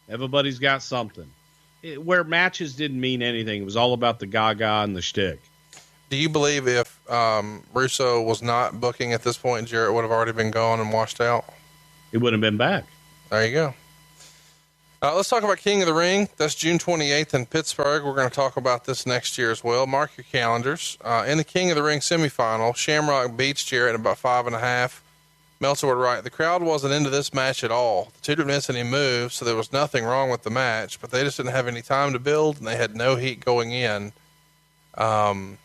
Everybody's got something. Where matches didn't mean anything. It was all about the gaga and the shtick. Do you believe if Russo was not booking at this point, Jarrett would have already been gone and washed out? He wouldn't have been back. There you go. Let's talk about King of the Ring. That's June 28th in Pittsburgh. We're going to talk about this next year as well. Mark your calendars. In the King of the Ring semifinal, Shamrock beats Jarrett in about 5.5. Meltzer would write, the crowd wasn't into this match at all. The two didn't miss any moves, so there was nothing wrong with the match, but they just didn't have any time to build, and they had no heat going in. It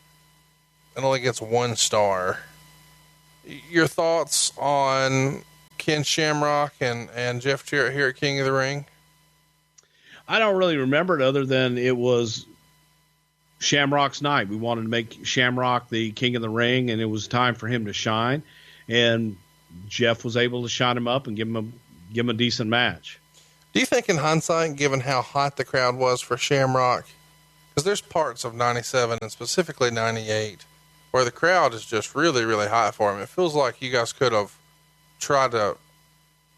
only gets 1 star. Your thoughts on Ken Shamrock and Jeff Jarrett here at King of the Ring? I don't really remember it other than it was Shamrock's night. We wanted to make Shamrock the king of the ring, and it was time for him to shine. And Jeff was able to shine him up and give him a decent match. Do you think in hindsight, given how hot the crowd was for Shamrock, because there's parts of 97 and specifically 98 where the crowd is just really, really hot for him. It feels like you guys could have tried to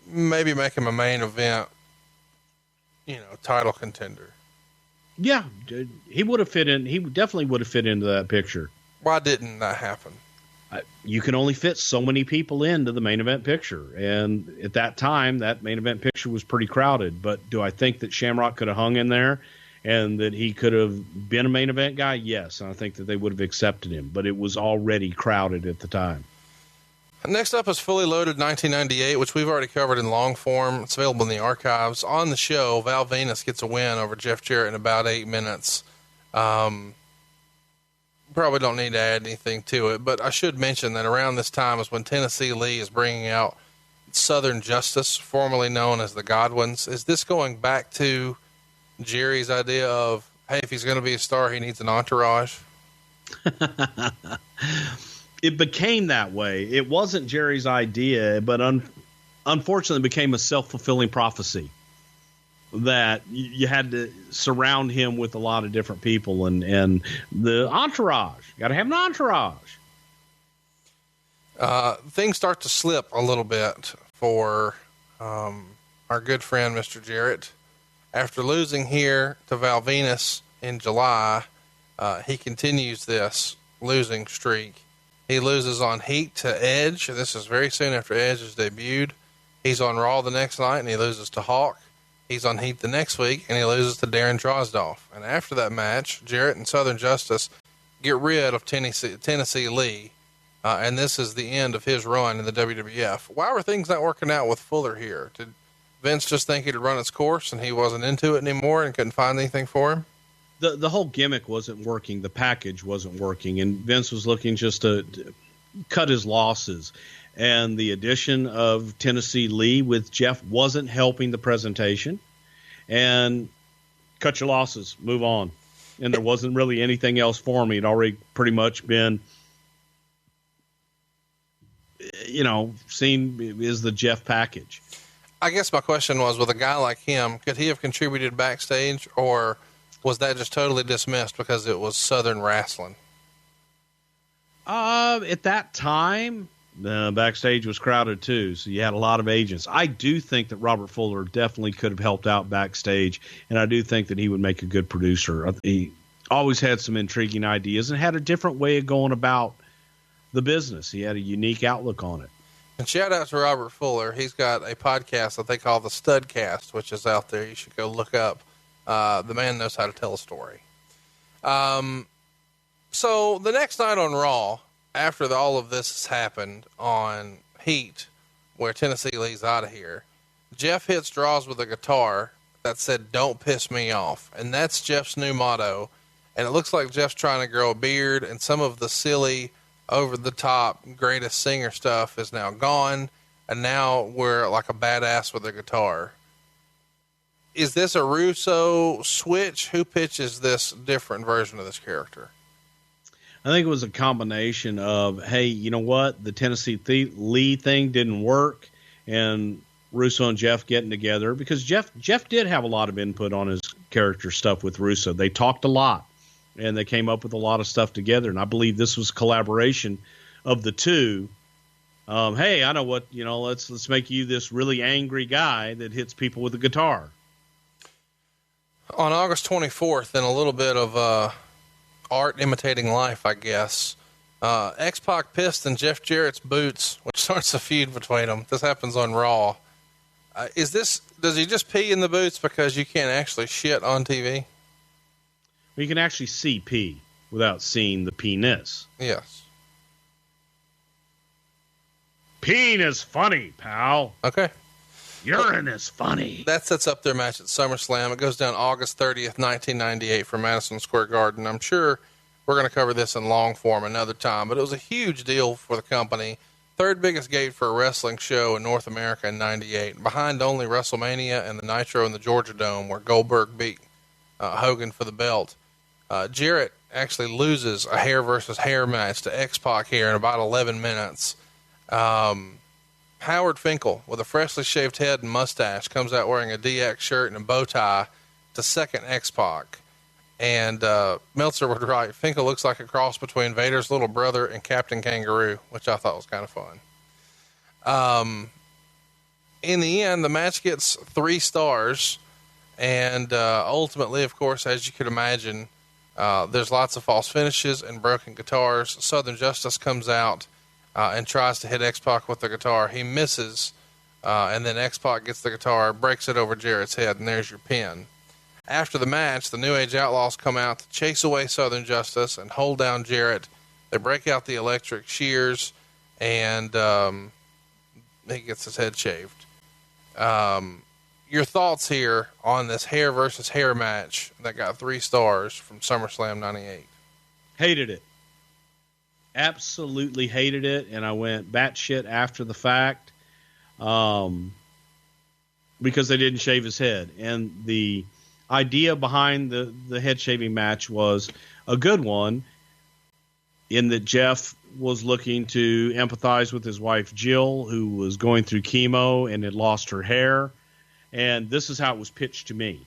maybe make him a main event, title contender. Yeah, he would have fit in. He definitely would have fit into that picture. Why didn't that happen? You can only fit so many people into the main event picture. And at that time, that main event picture was pretty crowded. But do I think that Shamrock could have hung in there and that he could have been a main event guy? Yes. And I think that they would have accepted him, but it was already crowded at the time. Next up is Fully Loaded 1998, which we've already covered in long form. It's available in the archives. On the show, Val Venus gets a win over Jeff Jarrett in about 8 minutes. Probably don't need to add anything to it, but I should mention that around this time is when Tennessee Lee is bringing out Southern Justice, formerly known as the Godwins. Is this going back to Jerry's idea of, hey, if he's going to be a star, he needs an entourage? It became that way. It wasn't Jerry's idea, but unfortunately became a self-fulfilling prophecy that you had to surround him with a lot of different people and the entourage. Got to have an entourage. Things start to slip a little bit for our good friend, Mr. Jarrett. After losing here to Val Venus in July, he continues this losing streak. He loses on Heat to Edge. This is very soon after Edge is debuted. He's on Raw the next night, and he loses to Hawk. He's on Heat the next week, and he loses to Darren Drozdoff. And after that match, Jarrett and Southern Justice get rid of Tennessee Lee, and this is the end of his run in the WWF. Why were things not working out with Fuller here? Did Vince just think it had run its course, and he wasn't into it anymore and couldn't find anything for him? The whole gimmick wasn't working. The package wasn't working, and Vince was looking just to cut his losses. And the addition of Tennessee Lee with Jeff wasn't helping the presentation. And cut your losses, move on. And there wasn't really anything else for me. It already pretty much been, seen as the Jeff package. I guess my question was, with a guy like him, could he have contributed backstage, or was that just totally dismissed because it was Southern wrestling? At that time, backstage was crowded too, so you had a lot of agents. I do think that Robert Fuller definitely could have helped out backstage, and I do think that he would make a good producer. He always had some intriguing ideas and had a different way of going about the business. He had a unique outlook on it. And shout out to Robert Fuller. He's got a podcast that they call the Studcast, which is out there. You should go look up. The man knows how to tell a story. So the next night on Raw, after all of this has happened on Heat, where Tennessee Lee's out of here, Jeff hits Draws with a guitar that said, "Don't piss me off." And that's Jeff's new motto. And it looks like Jeff's trying to grow a beard, and some of the silly, over the top, greatest singer stuff is now gone. And now we're like a badass with a guitar. Is this a Russo switch? Who pitches this different version of this character? I think it was a combination of, hey, you know what? The Tennessee Lee thing didn't work, and Russo and Jeff getting together, because Jeff did have a lot of input on his character stuff with Russo. They talked a lot, and they came up with a lot of stuff together, and I believe this was collaboration of the two. Hey, I know what, let's make you this really angry guy that hits people with a guitar. On August 24th, in a little bit of art imitating life, I guess, X-Pac pissed in Jeff Jarrett's boots, which starts a feud between them. This happens on Raw. Does he just pee in the boots because you can't actually shit on TV? You can actually see pee without seeing the penis. Yes. Peeing is funny, pal. Okay. Urine is funny. That sets up their match at SummerSlam. It goes down August 30th, 1998 from Madison Square Garden. I'm sure we're going to cover this in long form another time, but it was a huge deal for the company. third biggest gate for a wrestling show in North America in '98, behind only WrestleMania and the Nitro in the Georgia Dome, where Goldberg beat Hogan for the belt. Jarrett actually loses a hair versus hair match to X-Pac here in about 11 minutes. Howard Finkel, with a freshly shaved head and mustache, comes out wearing a DX shirt and a bow tie to second X-Pac. And Meltzer would write, Finkel looks like a cross between Vader's little brother and Captain Kangaroo, which I thought was kind of fun. In the end, the match gets 3 stars. And ultimately, of course, as you could imagine, there's lots of false finishes and broken guitars. Southern Justice comes out and tries to hit X-Pac with the guitar. He misses, and then X-Pac gets the guitar, breaks it over Jarrett's head, and there's your pin. After the match, the New Age Outlaws come out to chase away Southern Justice and hold down Jarrett. They break out the electric shears, and he gets his head shaved. Your thoughts here on this hair versus hair match that got 3 stars from SummerSlam 98? Hated it. Absolutely hated it. And I went batshit after the fact, because they didn't shave his head. And the idea behind the head shaving match was a good one, in that Jeff was looking to empathize with his wife, Jill, who was going through chemo and had lost her hair. And this is how it was pitched to me.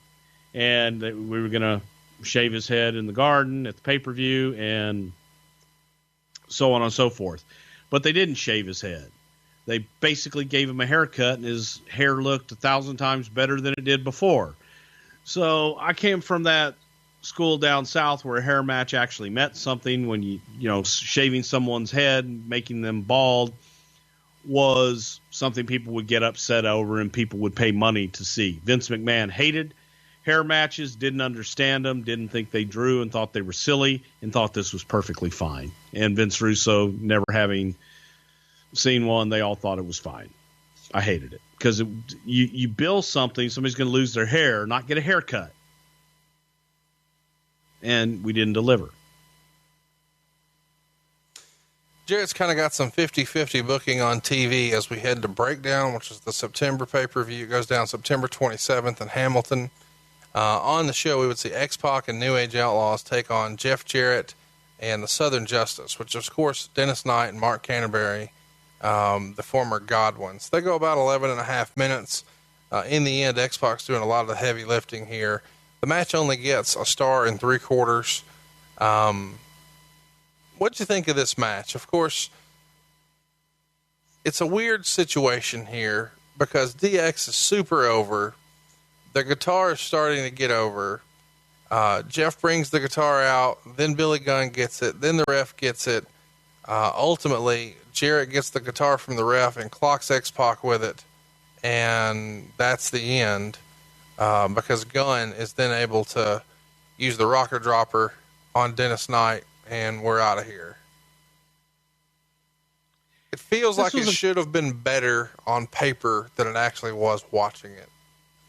And that we were going to shave his head in the garden at the pay-per-view and so on and so forth. But they didn't shave his head. They basically gave him a haircut, and his hair looked 1,000 times better than it did before. So I came from that school down south where a hair match actually meant something. When you know, shaving someone's head, making them bald, was something people would get upset over and people would pay money to see. Vince McMahon hated hair matches, didn't understand them, didn't think they drew, and thought they were silly, and thought this was perfectly fine. And Vince Russo, never having seen one, they all thought it was fine. I hated it because you bill something, somebody's going to lose their hair, not get a haircut. And we didn't deliver. Jarrett's kind of got some 50-50 booking on TV as we head to Breakdown, which is the September pay-per-view. It goes down September 27th in Hamilton. On the show, we would see X-Pac and New Age Outlaws take on Jeff Jarrett and the Southern Justice, which is, of course, Dennis Knight and Mark Canterbury, the former Godwins. They go about 11 and a half minutes. In the end, X-Pac's doing a lot of the heavy lifting here. The match only gets 1 3/4. What'd you think of this match? Of course, it's a weird situation here because DX is super over. The guitar is starting to get over. Jeff brings the guitar out, then Billy Gunn gets it, then the ref gets it. Ultimately, Jarrett gets the guitar from the ref and clocks X-Pac with it, and that's the end, because Gunn is then able to use the rocker dropper on Dennis Knight, and we're out of here. It feels like it should have been better on paper than it actually was watching it.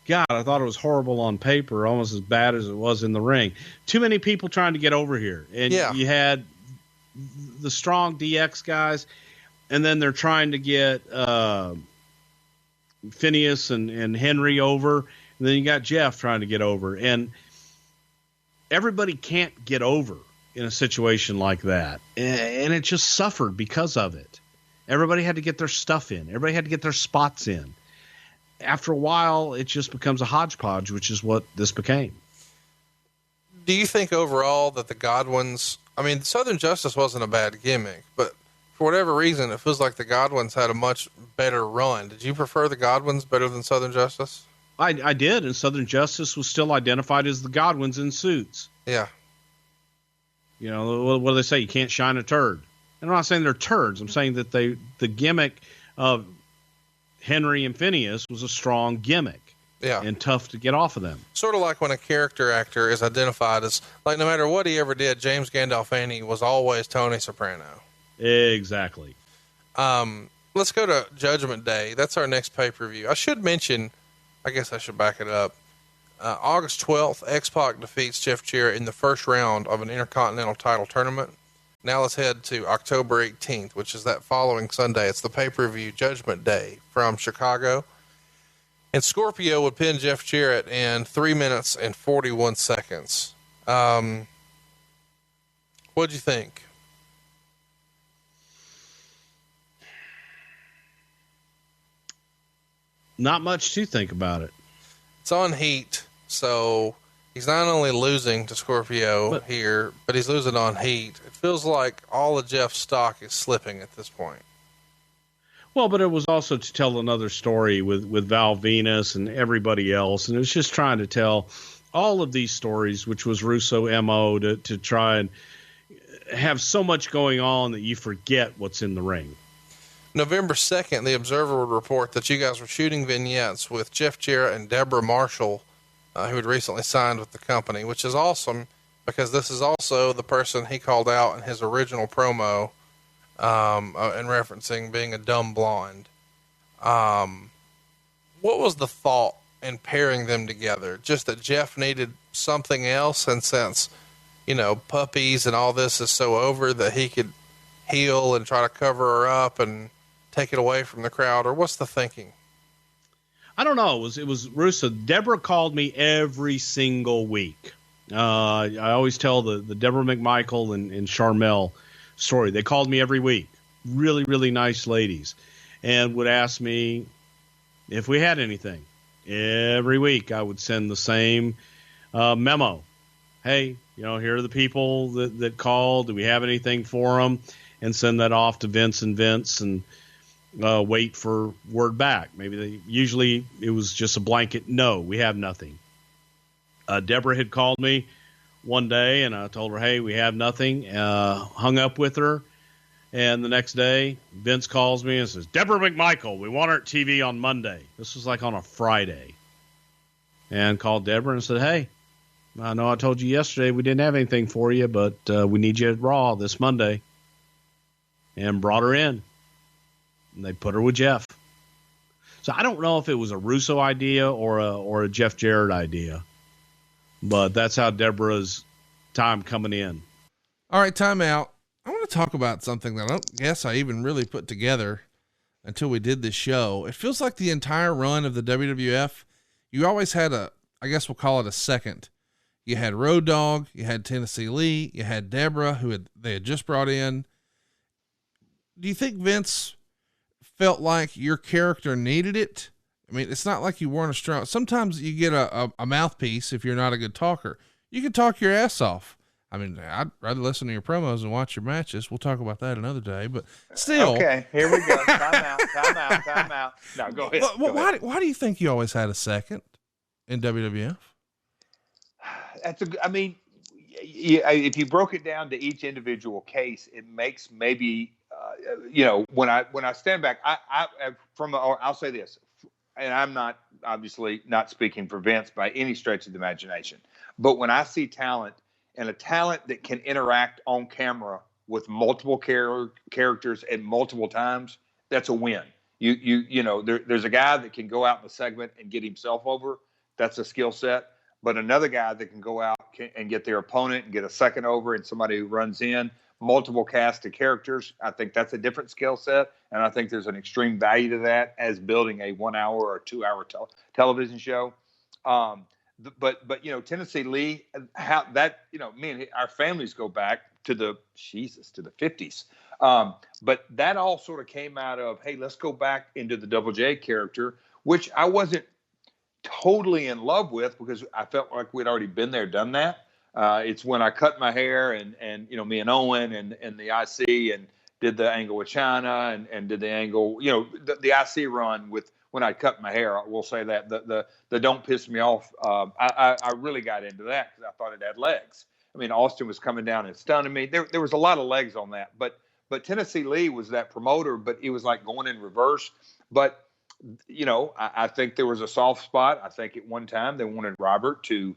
God, I thought it was horrible on paper, almost as bad as it was in the ring. Too many people trying to get over here. And you had the strong DX guys, and then they're trying to get Phineas and Henry over, and then you got Jeff trying to get over. And everybody can't get over in a situation like that. And it just suffered because of it. Everybody had to get their stuff in. Everybody had to get their spots in. After a while, it just becomes a hodgepodge, which is what this became. Do you think overall that the Godwins, I mean, Southern Justice wasn't a bad gimmick, but for whatever reason, it feels like the Godwins had a much better run. Did you prefer the Godwins better than Southern Justice? I did, and Southern Justice was still identified as the Godwins in suits. Yeah. You know, what do they say? You can't shine a turd. And I'm not saying they're turds. I'm saying that the gimmick of Henry and Phineas was a strong gimmick. Yeah. And tough to get off of them. Sort of like when a character actor is identified as, like, no matter what he ever did, James Gandolfini was always Tony Soprano. Exactly. Let's go to Judgment Day. That's our next pay-per-view. I should mention, I guess I should back it up. August 12th, X-Pac defeats Jeff Jarrett in the first round of an Intercontinental title tournament. Now let's head to October 18th, which is that following Sunday. It's the pay-per-view Judgment Day from Chicago. And Scorpio would pin Jeff Jarrett in 3 minutes and 41 seconds. What'd you think? Not much to think about it. It's on Heat, so he's not only losing to Scorpio here, but he's losing on Heat. It feels like all of Jeff's stock is slipping at this point. Well, but it was also to tell another story with Val Venus and everybody else. And it was just trying to tell all of these stories, which was Russo MO, to try and have so much going on that you forget what's in the ring. November 2nd, the Observer would report that you guys were shooting vignettes with Jeff Jarrett and Deborah Marshall, who had recently signed with the company, which is awesome because this is also the person he called out in his original promo, and referencing being a dumb blonde. What was the thought in pairing them together? Just that Jeff needed something else, and since, puppies and all this is so over, that he could heel and try to cover her up and take it away from the crowd, or what's the thinking? I don't know. It was Russo. Deborah called me every single week. I always tell the Deborah McMichael and Charmel story. They called me every week. Really, really nice ladies, and would ask me if we had anything. Every week I would send the same memo. Hey, here are the people that called. Do we have anything for them? And send that off to Vince and wait for word back. Usually it was just a blanket, no, we have nothing. Deborah had called me one day and I told her, hey, we have nothing, hung up with her. And the next day Vince calls me and says, Deborah McMichael, we want her at TV on Monday. This was like on a Friday. And called Deborah and said, hey, I know I told you yesterday we didn't have anything for you, but we need you at Raw this Monday. And brought her in. And they put her with Jeff. So I don't know if it was a Russo idea or a Jeff Jarrett idea. But that's how Deborah's time coming in. All right, time out. I want to talk about something that I don't guess I even really put together until we did this show. It feels like the entire run of the WWF, you always had I guess we'll call it a second. You had Road Dogg, you had Tennessee Lee, you had Deborah, they had just brought in. Do you think Vince felt like your character needed it? I mean, it's not like you weren't a strong. Sometimes you get a mouthpiece if you're not a good talker. You can talk your ass off. I mean, I'd rather listen to your promos and watch your matches. We'll talk about that another day, but still. Okay, here we go. Time out. No, go ahead. Why do you think you always had a second in WWF? If you broke it down to each individual case, it makes maybe, when I stand back, I'll say this, and I'm not obviously not speaking for Vince by any stretch of the imagination, but when I see talent and a talent that can interact on camera with multiple characters at multiple times, that's a win. There's a guy that can go out in a segment and get himself over. That's a skill set. But another guy that can go out and get their opponent and get a second over, and somebody who runs in multiple cast of characters, I think that's a different skill set. And I think there's an extreme value to that as building a 1 hour or 2 hour television show. But Tennessee Lee, how that, me and our families go back to the 50s. But that all sort of came out of, hey, let's go back into the Double J character, which I wasn't totally in love with because I felt like we'd already been there, done that. It's when I cut my hair and me and Owen and the IC and did the angle with China and did the angle, the IC run with when I cut my hair. I will say that the Don't Piss Me Off. I really got into that because I thought it had legs. I mean, Austin was coming down and stunning me. There was a lot of legs on that, but Tennessee Lee was that promoter, but it was like going in reverse. But I think there was a soft spot. I think at one time they wanted Robert to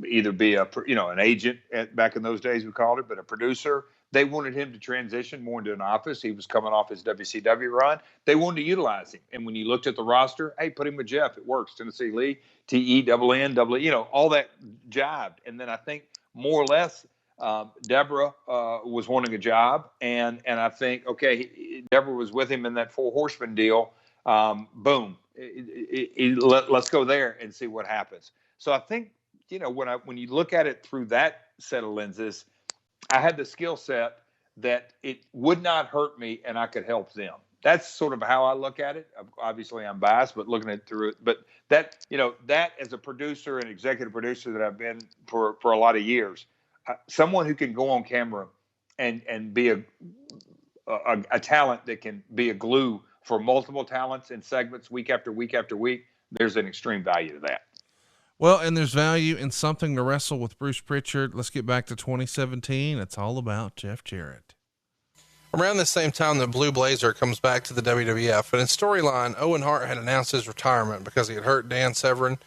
either be an agent back in those days we called it, but a producer. They wanted him to transition more into an office. He was coming off his WCW run. They wanted to utilize him. And when you looked at the roster, hey, put him with Jeff. It works. Tennessee Lee, TENN, all that jived. And then I think more or less, Deborah was wanting a job, and I think, okay, Deborah was with him in that Four Horsemen deal. Boom, let's go there and see what happens. So I think, when you look at it through that set of lenses, I had the skill set that it would not hurt me and I could help them. That's sort of how I look at it. Obviously I'm biased, but looking at it through it, but that as a producer and executive producer that I've been for a lot of years, someone who can go on camera and be a talent that can be a glue for multiple talents and segments week after week after week, there's an extreme value to that. Well, and there's value in Something to Wrestle with Bruce Prichard. Let's get back to 2017. It's all about Jeff Jarrett. Around the same time, the Blue Blazer comes back to the WWF, and in storyline, Owen Hart had announced his retirement because he had hurt Dan Severn,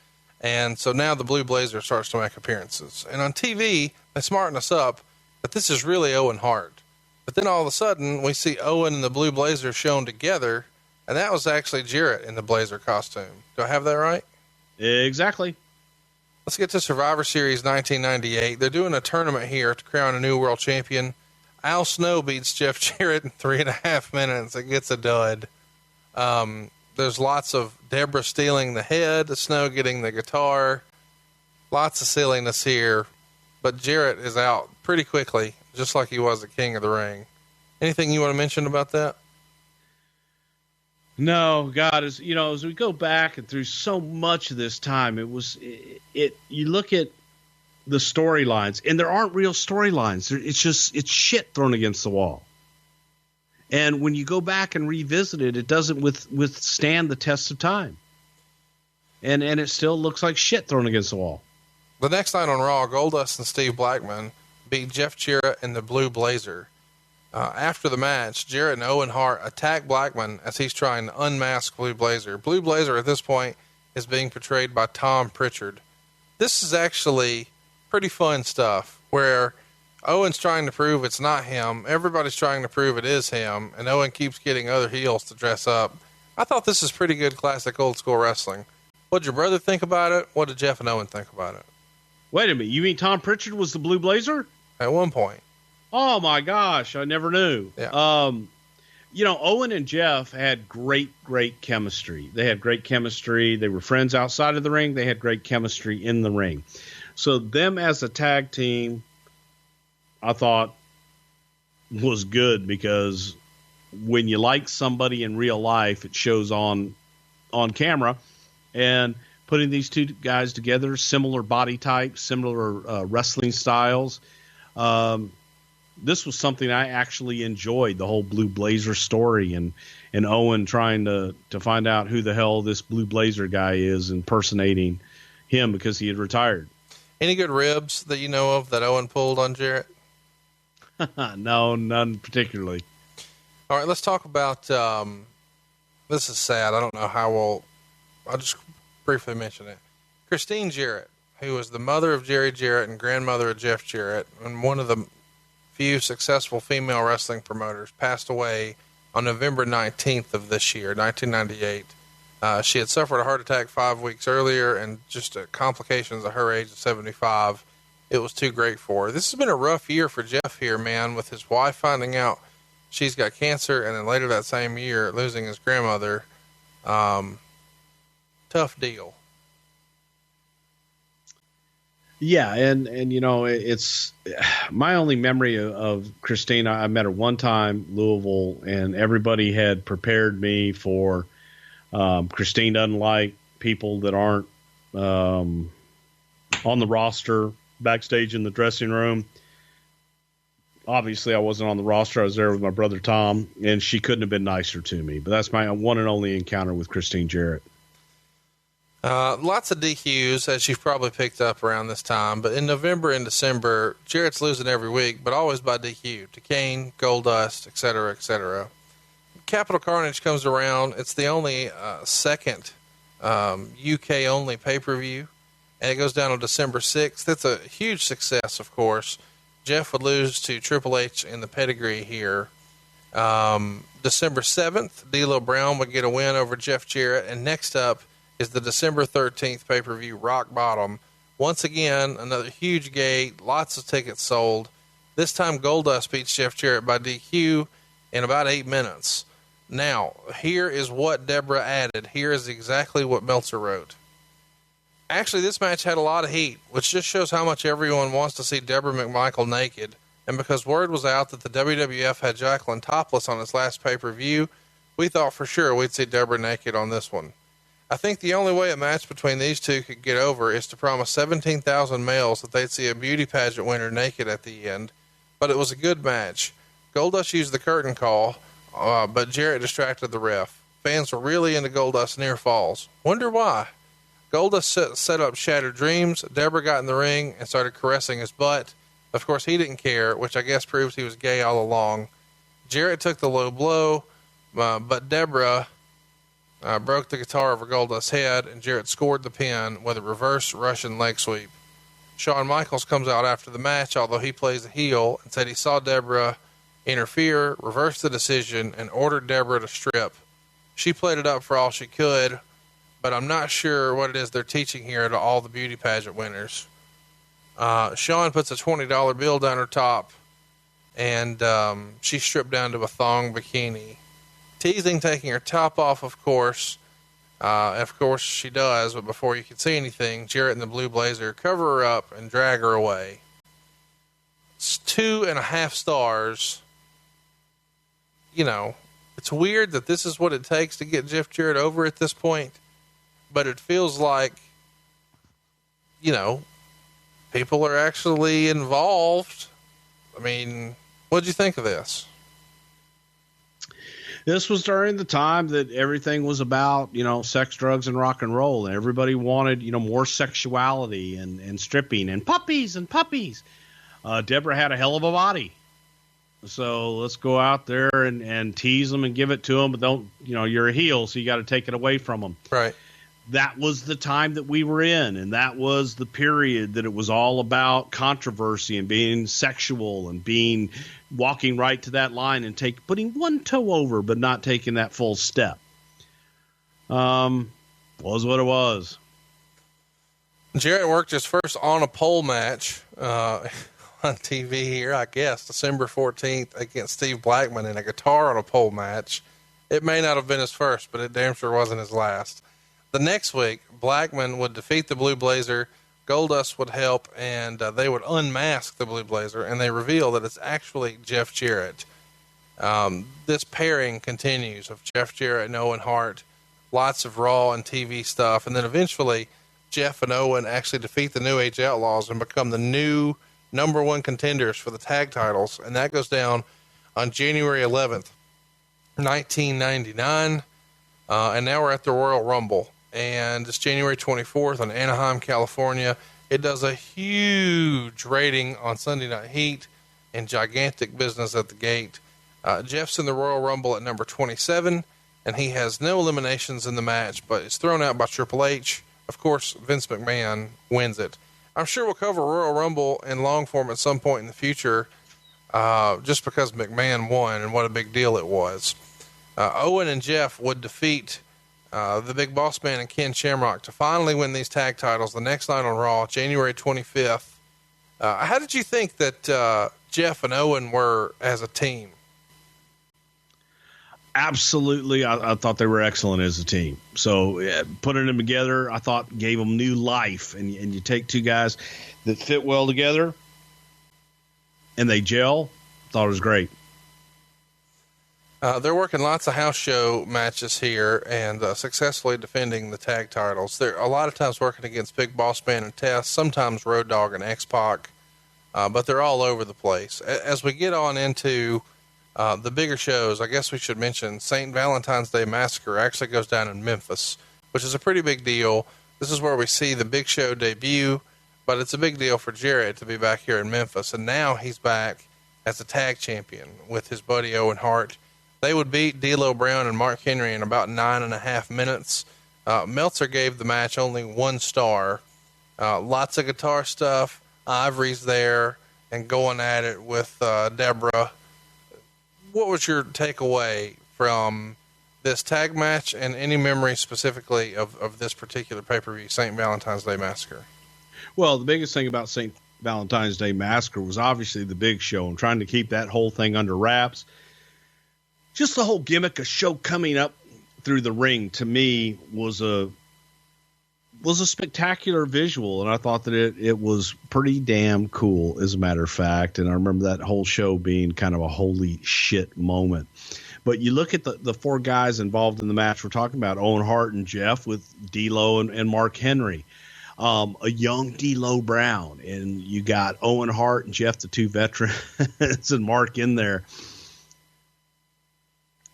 and so now the Blue Blazer starts to make appearances. And on TV, they smarten us up that this is really Owen Hart. But then all of a sudden, we see Owen and the Blue Blazer shown together, and that was actually Jarrett in the Blazer costume. Do I have that right? Exactly. Let's get to Survivor Series 1998. They're doing a tournament here to crown a new world champion. Al Snow beats Jeff Jarrett in 3.5 minutes. It gets a dud. There's lots of Deborah stealing the head, Snow getting the guitar. Lots of silliness here. But Jarrett is out pretty quickly, just like he was the King of the Ring. Anything you want to mention about that? No, God, as we go back and through so much of this time, you look at the storylines and there aren't real storylines. It's shit thrown against the wall. And when you go back and revisit it, it doesn't withstand the test of time. And it still looks like shit thrown against the wall. The next night on Raw, Goldust and Steve Blackman beat Jeff Jarrett and the Blue Blazer. After the match, Jarrett and Owen Hart attack Blackman as he's trying to unmask Blue Blazer. Blue Blazer at this point is being portrayed by Tom Prichard. This is actually pretty fun stuff where Owen's trying to prove it's not him. Everybody's trying to prove it is him, and Owen keeps getting other heels to dress up. I thought this is pretty good classic old school wrestling. What did your brother think about it? What did Jeff and Owen think about it? Wait a minute. You mean Tom Prichard was the Blue Blazer? At one point. Oh my gosh. I never knew. Yeah. Owen and Jeff had great chemistry. They had great chemistry. They were friends outside of the ring. They had great chemistry in the ring. So them as a tag team, I thought was good because when you like somebody in real life, it shows on camera. And putting these two guys together, similar body types, similar wrestling styles. This was something I actually enjoyed, the whole Blue Blazer story and Owen trying to find out who the hell this Blue Blazer guy is, impersonating him because he had retired. Any good ribs that you know of that Owen pulled on Jarrett? No, none particularly. All right, let's talk about, this is sad. I don't know how I'll just briefly mention it. Christine Jarrett, who was the mother of Jerry Jarrett and grandmother of Jeff Jarrett, and one of the few successful female wrestling promoters, passed away on November 19th of this year, 1998. She had suffered a heart attack 5 weeks earlier, and just complications at her age of 75. It was too great for her. This has been a rough year for Jeff here, man, with his wife finding out she's got cancer, and then later that same year losing his grandmother. Tough deal. Yeah, and it's my only memory of Christine. I met her one time, Louisville, and everybody had prepared me for Christine doesn't like people that aren't on the roster, backstage in the dressing room. Obviously, I wasn't on the roster. I was there with my brother Tom, and she couldn't have been nicer to me. But that's my one and only encounter with Christine Jarrett. Lots of DQs, as you've probably picked up around this time. But in November and December, Jarrett's losing every week, but always by DQ. To Kane, Goldust, et cetera, et cetera. Capital Carnage comes around. It's the only second UK-only pay-per-view, and it goes down on December 6th. It's a huge success, of course. Jeff would lose to Triple H in the pedigree here. December 7th, D'Lo Brown would get a win over Jeff Jarrett, and next up is the December 13th pay-per-view, Rock Bottom. Once again, another huge gate, lots of tickets sold. This time Goldust beats Jeff Jarrett by DQ in about 8 minutes. Now, here is what Deborah added. Here is exactly what Meltzer wrote. Actually, this match had a lot of heat, which just shows how much everyone wants to see Deborah McMichael naked. And because word was out that the WWF had Jacqueline topless on its last pay-per-view, we thought for sure we'd see Deborah naked on this one. I think the only way a match between these two could get over is to promise 17,000 males that they'd see a beauty pageant winner naked at the end. But it was a good match. Goldust used the curtain call, but Jarrett distracted the ref. Fans were really into Goldust near falls. Wonder why? Goldust set up Shattered Dreams. Deborah got in the ring and started caressing his butt. Of course, he didn't care, which I guess proves he was gay all along. Jarrett took the low blow, but Deborah broke the guitar over Goldust's head, and Jarrett scored the pin with a reverse Russian leg sweep. Shawn Michaels comes out after the match, although he plays the heel, and said he saw Deborah interfere, reversed the decision, and ordered Deborah to strip. She played it up for all she could, but I'm not sure what it is they're teaching here to all the beauty pageant winners. Shawn puts a $20 bill down her top, and she's stripped down to a thong bikini. Teasing taking her top off, of course. Of course she does, but before you can see anything, Jarrett and the Blue Blazer cover her up and drag her away. It's 2.5 stars. You know, it's weird that this is what it takes to get Jeff Jarrett over at this point, but it feels like, you know, people are actually involved. I mean, what'd you think of this? This was during the time that everything was about, you know, sex, drugs, and rock and roll. And everybody wanted, you know, more sexuality and stripping and puppies and puppies. Deborah had a hell of a body. So let's go out there and tease them and give it to them. But don't, you know, you're a heel, so you got to take it away from them. Right. That was the time that we were in, and that was the period that it was all about controversy and being sexual and walking right to that line and putting one toe over, but not taking that full step. Was what it was. Jarrett worked his first on a pole match on TV here, I guess, December 14th against Steve Blackman in a guitar on a pole match. It may not have been his first, but it damn sure wasn't his last. The next week, Blackman would defeat the Blue Blazer, Goldust would help, and they would unmask the Blue Blazer, and they reveal that it's actually Jeff Jarrett. This pairing continues of Jeff Jarrett and Owen Hart, lots of Raw and TV stuff, and then eventually Jeff and Owen actually defeat the New Age Outlaws and become the new #1 contenders for the tag titles, and that goes down on January 11th, 1999, and now we're at the Royal Rumble. And it's January 24th in Anaheim, California. It does a huge rating on Sunday Night Heat and gigantic business at the gate. Jeff's in the Royal Rumble at number 27, and he has no eliminations in the match, but is thrown out by Triple H. Of course, Vince McMahon wins it. I'm sure we'll cover Royal Rumble in long form at some point in the future, just because McMahon won and what a big deal it was. Owen and Jeff would defeat the Big Boss Man and Ken Shamrock to finally win these tag titles the next night on Raw, January 25th. How did you think that Jeff and Owen were as a team? Absolutely. I thought they were excellent as a team. So putting them together, I thought gave them new life. And you take two guys that fit well together and they gel. Thought it was great. They're working lots of house show matches here and successfully defending the tag titles. They're a lot of times working against Big Boss Man and Test, sometimes Road Dogg and X-Pac, but they're all over the place. As we get on into the bigger shows, I guess we should mention St. Valentine's Day Massacre actually goes down in Memphis, which is a pretty big deal. This is where we see the Big Show debut, but it's a big deal for Jarrett to be back here in Memphis, and now he's back as a tag champion with his buddy Owen Hart. They would beat D'Lo Brown and Mark Henry in about 9.5 minutes. Meltzer gave the match only 1 star. Lots of guitar stuff. Ivory's there and going at it with Deborah. What was your takeaway from this tag match and any memory specifically of this particular pay-per-view, St. Valentine's Day Massacre? Well, the biggest thing about St. Valentine's Day Massacre was obviously the big show, and trying to keep that whole thing under wraps. Just the whole gimmick of show coming up through the ring, to me, was a spectacular visual, and I thought that it was pretty damn cool, as a matter of fact. And I remember that whole show being kind of a holy shit moment. But you look at the four guys involved in the match. We're talking about Owen Hart and Jeff, with D'Lo and Mark Henry, a young D'Lo Brown, and you got Owen Hart and Jeff, the two veterans, and Mark in there.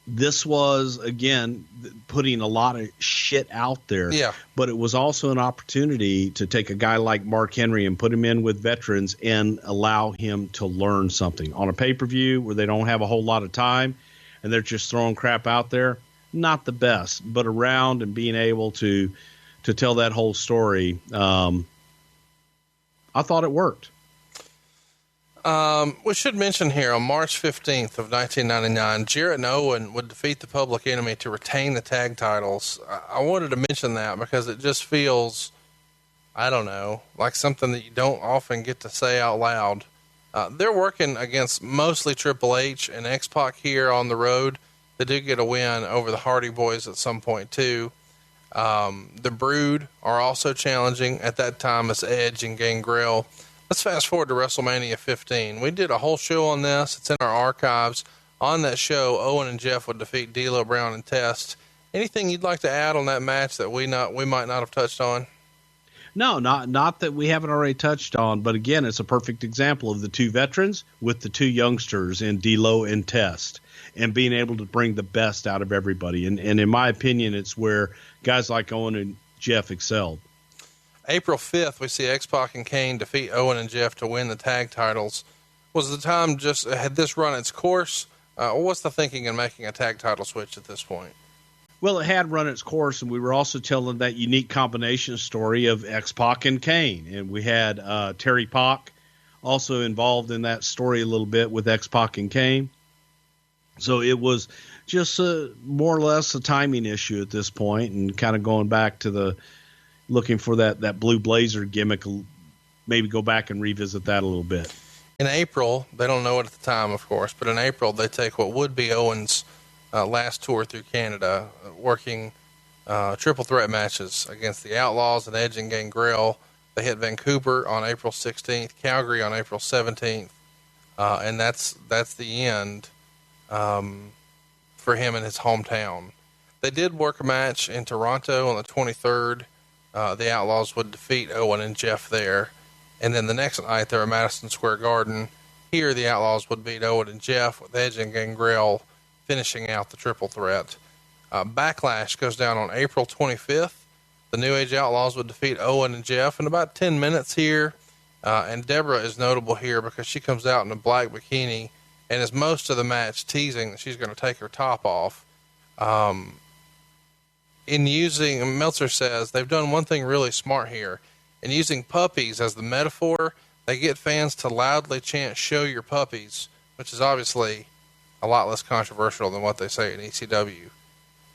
This was, again, putting a lot of shit out there. Yeah. But it was also an opportunity to take a guy like Mark Henry and put him in with veterans and allow him to learn something. On a pay-per-view where they don't have a whole lot of time and they're just throwing crap out there, not the best. But around and being able to tell that whole story, I thought it worked. We should mention here, on March 15th of 1999, Jarrett and Owen would defeat the Public Enemy to retain the tag titles. I wanted to mention that because it just feels, I don't know, like something that you don't often get to say out loud. They're working against mostly Triple H and X-Pac here on the road. They do get a win over the Hardy Boys at some point too. The Brood are also challenging at that time as Edge and Gangrel. Let's fast forward to WrestleMania 15. We did a whole show on this. It's in our archives. On that show, Owen and Jeff would defeat D'Lo Brown and Test. Anything you'd like to add on that match that we might not have touched on? No, not that we haven't already touched on, but again, it's a perfect example of the two veterans with the two youngsters in D'Lo and Test, and being able to bring the best out of everybody. And in my opinion, it's where guys like Owen and Jeff excelled. April 5th, we see X-Pac and Kane defeat Owen and Jeff to win the tag titles. Was the time just, had this run its course? What's the thinking in making a tag title switch at this point? Well, it had run its course, and we were also telling that unique combination story of X-Pac and Kane. And we had Terry Pac also involved in that story a little bit with X-Pac and Kane. So it was just more or less a timing issue at this point, and kind of going back to looking for that blue blazer gimmick, maybe go back and revisit that a little bit. In April, they don't know it at the time, of course, but in April, they take what would be Owen's last tour through Canada, working triple threat matches against the Outlaws and Edge and Gangrel. They hit Vancouver on April 16th, Calgary on April 17th, and that's the end for him in his hometown. They did work a match in Toronto on the 23rd. The Outlaws would defeat Owen and Jeff there. And then the next night, they're at Madison Square Garden. Here, the Outlaws would beat Owen and Jeff, with Edge and Gangrel finishing out the triple threat. Backlash goes down on April 25th. The New Age Outlaws would defeat Owen and Jeff in about 10 minutes here. And Deborah is notable here because she comes out in a black bikini and is most of the match teasing that she's going to take her top off. In using, Meltzer says, they've done one thing really smart here. In using puppies as the metaphor, they get fans to loudly chant, "Show your puppies," which is obviously a lot less controversial than what they say in ECW.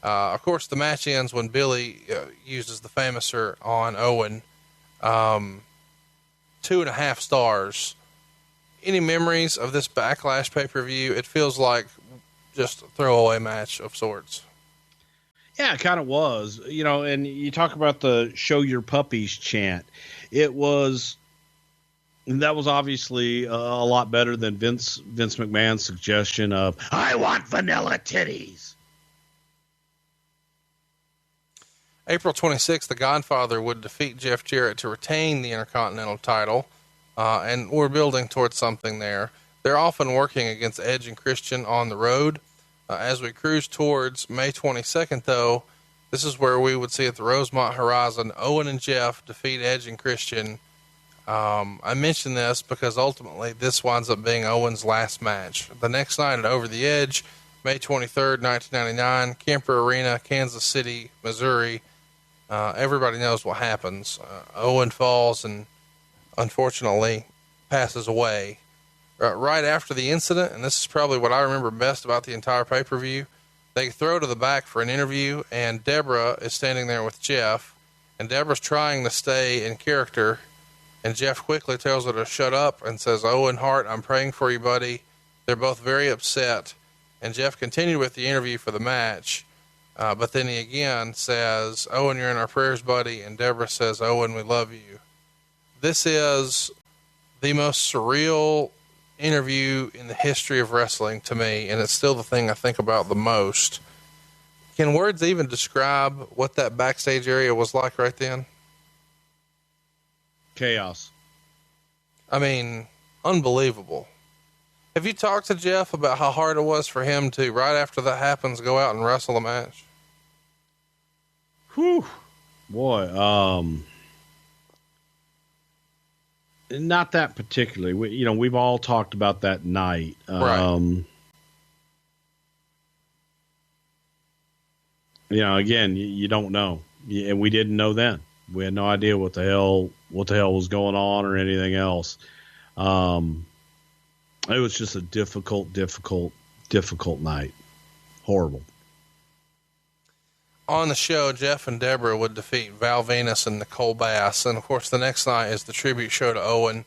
Of course, the match ends when Billy uses the famouser on Owen. 2.5 stars. Any memories of this Backlash pay-per-view? It feels like just a throwaway match of sorts. Yeah, it kind of was, and you talk about the "show your puppies" chant. That was obviously a lot better than Vince McMahon's suggestion of, "I want vanilla titties." April 26th, the Godfather would defeat Jeff Jarrett to retain the Intercontinental title, and we're building towards something there. They're often working against Edge and Christian on the road. As we cruise towards May 22nd, though, this is where we would see at the Rosemont Horizon, Owen and Jeff defeat Edge and Christian. I mention this because ultimately this winds up being Owen's last match. The next night at Over the Edge, May 23rd, 1999, Kemper Arena, Kansas City, Missouri. Everybody knows what happens. Owen falls and unfortunately passes away. Right after the incident, and this is probably what I remember best about the entire pay-per-view, they throw to the back for an interview, and Deborah is standing there with Jeff, and Deborah's trying to stay in character And Jeff quickly tells her to shut up and says, Owen Hart, I'm praying for you, buddy. They're both very upset. And Jeff continued with the interview for the match. But then he again says, Owen, you're in our prayers, buddy. And Deborah says, Owen, we love you. This is the most surreal interview in the history of wrestling to me. And it's still the thing I think about the most. Can words even describe what that backstage area was like right then? Chaos. I mean, unbelievable. Have you talked to Jeff about how hard it was for him to, right after that happens, go out and wrestle a match? Whew. Boy, not that particularly. We've all talked about that night. Right. Again, you don't know. And we didn't know then. We had no idea what the hell was going on or anything else. It was just a difficult night. Horrible. On the show, Jeff and Deborah would defeat Val Venus and Nicole Bass. And of course, the next night is the tribute show to Owen.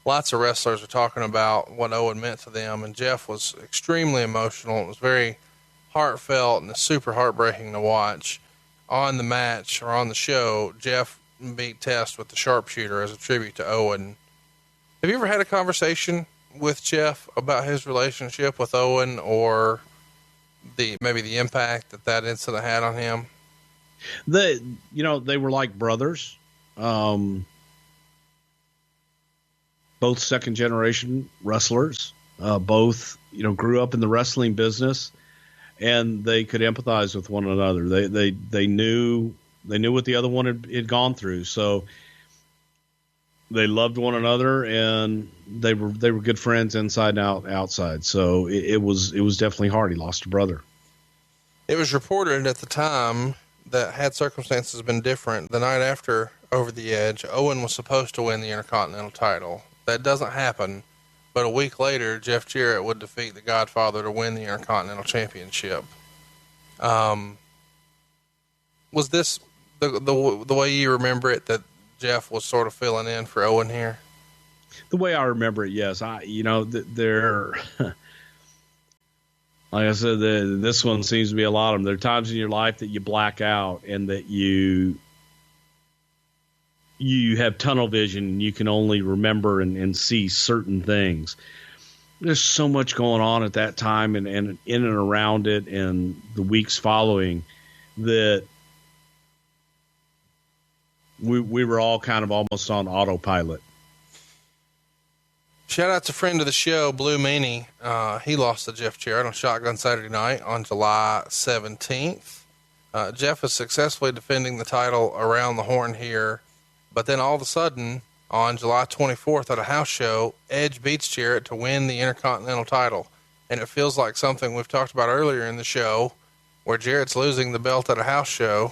Lots of wrestlers are talking about what Owen meant to them. And Jeff was extremely emotional. It was very heartfelt and super heartbreaking to watch. On the match or on the show, Jeff beat Test with the sharpshooter as a tribute to Owen. Have you ever had a conversation with Jeff about his relationship with Owen or maybe the impact that incident had on him? They were like brothers. Both second generation wrestlers, both, grew up in the wrestling business, and they could empathize with one another. They knew what the other one had gone through. So they loved one another, and they were good friends inside and outside. So it was definitely hard. He lost a brother. It was reported at the time that had circumstances been different, the night after Over the Edge, Owen was supposed to win the Intercontinental title. That doesn't happen, but a week later, Jeff Jarrett would defeat the Godfather to win the Intercontinental Championship. Was this the way you remember it, that Jeff was sort of filling in for Owen here? The way I remember it, yes. There, like I said, this one seems to be a lot of them. There are times in your life that you black out and that you have tunnel vision and you can only remember and see certain things. There's so much going on at that time and in and around it and the weeks following that we were all kind of almost on autopilot. Shout out to friend of the show, Blue Meanie. He lost to Jeff Jarrett on Shotgun Saturday Night on July 17th. Jeff is successfully defending the title around the horn here, but then all of a sudden on July 24th at a house show, Edge beats Jarrett to win the Intercontinental title. And it feels like something we've talked about earlier in the show, where Jarrett's losing the belt at a house show,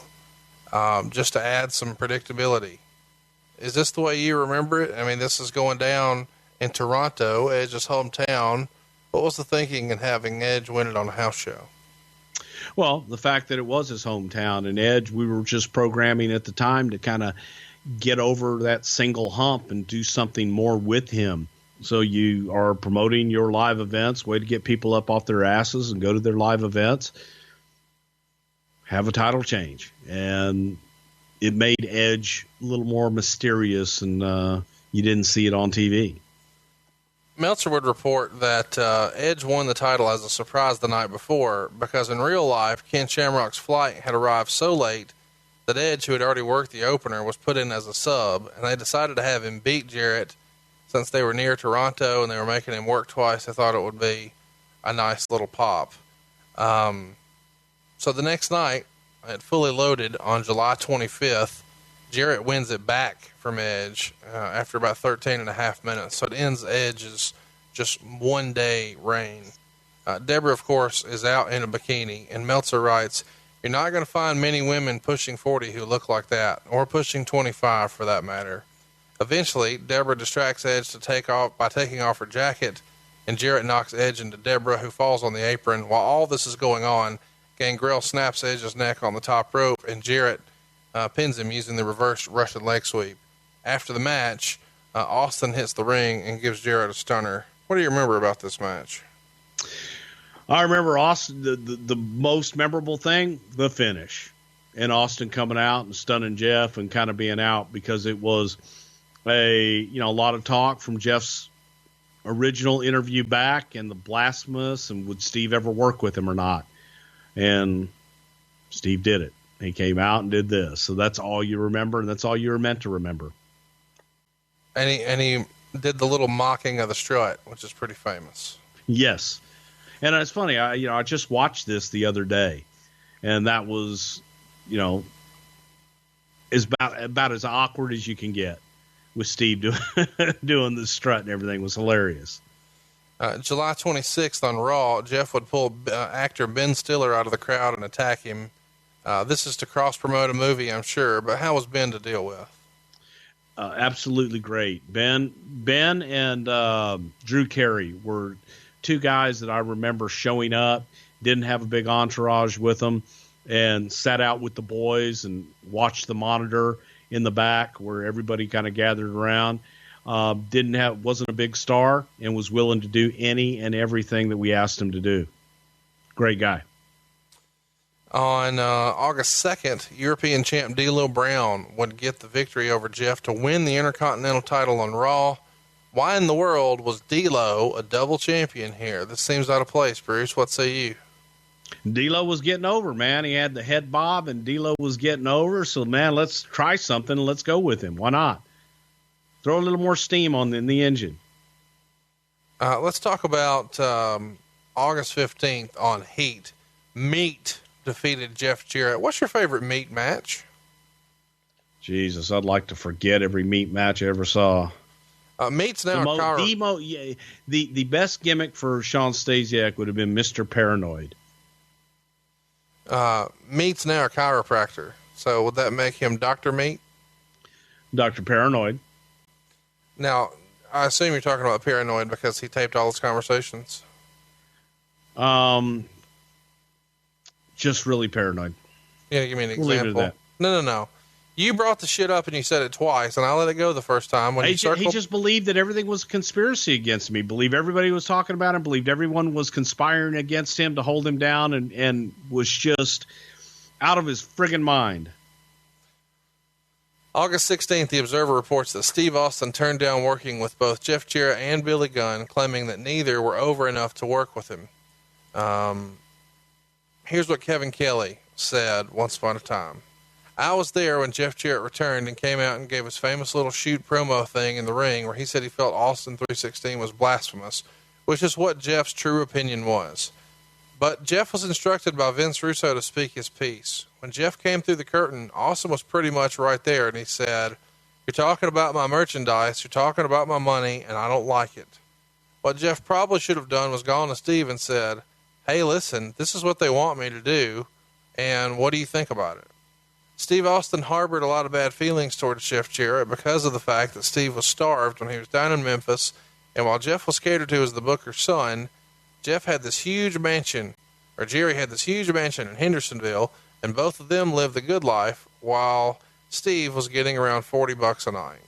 just to add some predictability. Is this the way you remember it? I mean, this is going down in Toronto, Edge's hometown. What was the thinking in having Edge win it on a house show? Well, the fact that it was his hometown, and Edge, we were just programming at the time to kind of get over that single hump and do something more with him. So you are promoting your live events, way to get people up off their asses and go to their live events, have a title change. And it made Edge a little more mysterious, and you didn't see it on TV. Meltzer would report that Edge won the title as a surprise the night before, because in real life, Ken Shamrock's flight had arrived so late that Edge, who had already worked the opener, was put in as a sub, and they decided to have him beat Jarrett. Since they were near Toronto and they were making him work twice, they thought it would be a nice little pop. So the next night, at Fully Loaded on July 25th, Jarrett wins it back from Edge after about 13 and a half minutes. So it ends Edge's just one day reign. Deborah, of course, is out in a bikini, and Meltzer writes, "You're not going to find many women pushing 40 who look like that, or pushing 25 for that matter." Eventually, Deborah distracts Edge by taking off her jacket, and Jarrett knocks Edge into Deborah, who falls on the apron. While all this is going on, Gangrel snaps Edge's neck on the top rope, and Jarrett pins him using the reverse Russian leg sweep. After the match, Austin hits the ring and gives Jarrett a stunner. What do you remember about this match? I remember Austin, the most memorable thing, the finish, and Austin coming out and stunning Jeff and kind of being out, because it was a lot of talk from Jeff's original interview back and the blasphemous and would Steve ever work with him or not. And Steve did it. He came out and did this. So that's all you remember, and that's all you were meant to remember. And he did the little mocking of the strut, which is pretty famous. Yes. And it's funny, I just watched this the other day, and that was, is about as awkward as you can get with Steve doing the strut, and everything was hilarious. July 26th on Raw, Jeff would pull actor Ben Stiller out of the crowd and attack him. This is to cross-promote a movie, I'm sure, but how was Ben to deal with? Absolutely great. Ben and Drew Carey were two guys that I remember showing up, didn't have a big entourage with them, and sat out with the boys and watched the monitor in the back where everybody kind of gathered around. Wasn't a big star, and was willing to do any and everything that we asked him to do. Great guy. On August 2nd, European champ D'Lo Brown would get the victory over Jeff to win the Intercontinental title on Raw. Why in the world was D'Lo a double champion here? This seems out of place, Bruce. What say you? D'Lo was getting over, man. He had the head bob, and D'Lo was getting over. So, man, let's try something and let's go with him. Why not? Throw a little more steam in the engine. Let's talk about August 15th on Heat. Meat defeated Jeff Jarrett. What's your favorite Meat match? Jesus, I'd like to forget every Meat match I ever saw. Meat's now the best gimmick for Sean Stasiak would have been Mr. Paranoid. Meat's now a chiropractor. So would that make him Dr. Meat? Dr. Paranoid. Now, I assume you're talking about Paranoid because he taped all his conversations. Just really paranoid. Yeah, give me an example. We'll leave it at that. No. You brought the shit up and you said it twice, and I let it go the first time. When he just believed that everything was a conspiracy against me. Believed everybody was talking about him. Believed everyone was conspiring against him to hold him down, and was just out of his friggin' mind. August 16th, the Observer reports that Steve Austin turned down working with both Jeff Jarrett and Billy Gunn, claiming that neither were over enough to work with him. Here's what Kevin Kelly said once upon a time. I was there when Jeff Jarrett returned and came out and gave his famous little shoot promo thing in the ring where he said he felt Austin 316 was blasphemous, which is what Jeff's true opinion was. But Jeff was instructed by Vince Russo to speak his piece. When Jeff came through the curtain, Austin was pretty much right there, and he said, "You're talking about my merchandise, you're talking about my money, and I don't like it." What Jeff probably should have done was gone to Steve and said, "Hey, listen, this is what they want me to do, and what do you think about it?" Steve Austin harbored a lot of bad feelings towards Jeff Jarrett because of the fact that Steve was starved when he was down in Memphis, and while Jeff was catered to as the Booker's son, Jeff had this huge mansion, or Jerry had this huge mansion in Hendersonville, and both of them lived the good life while Steve was getting around $40 a night.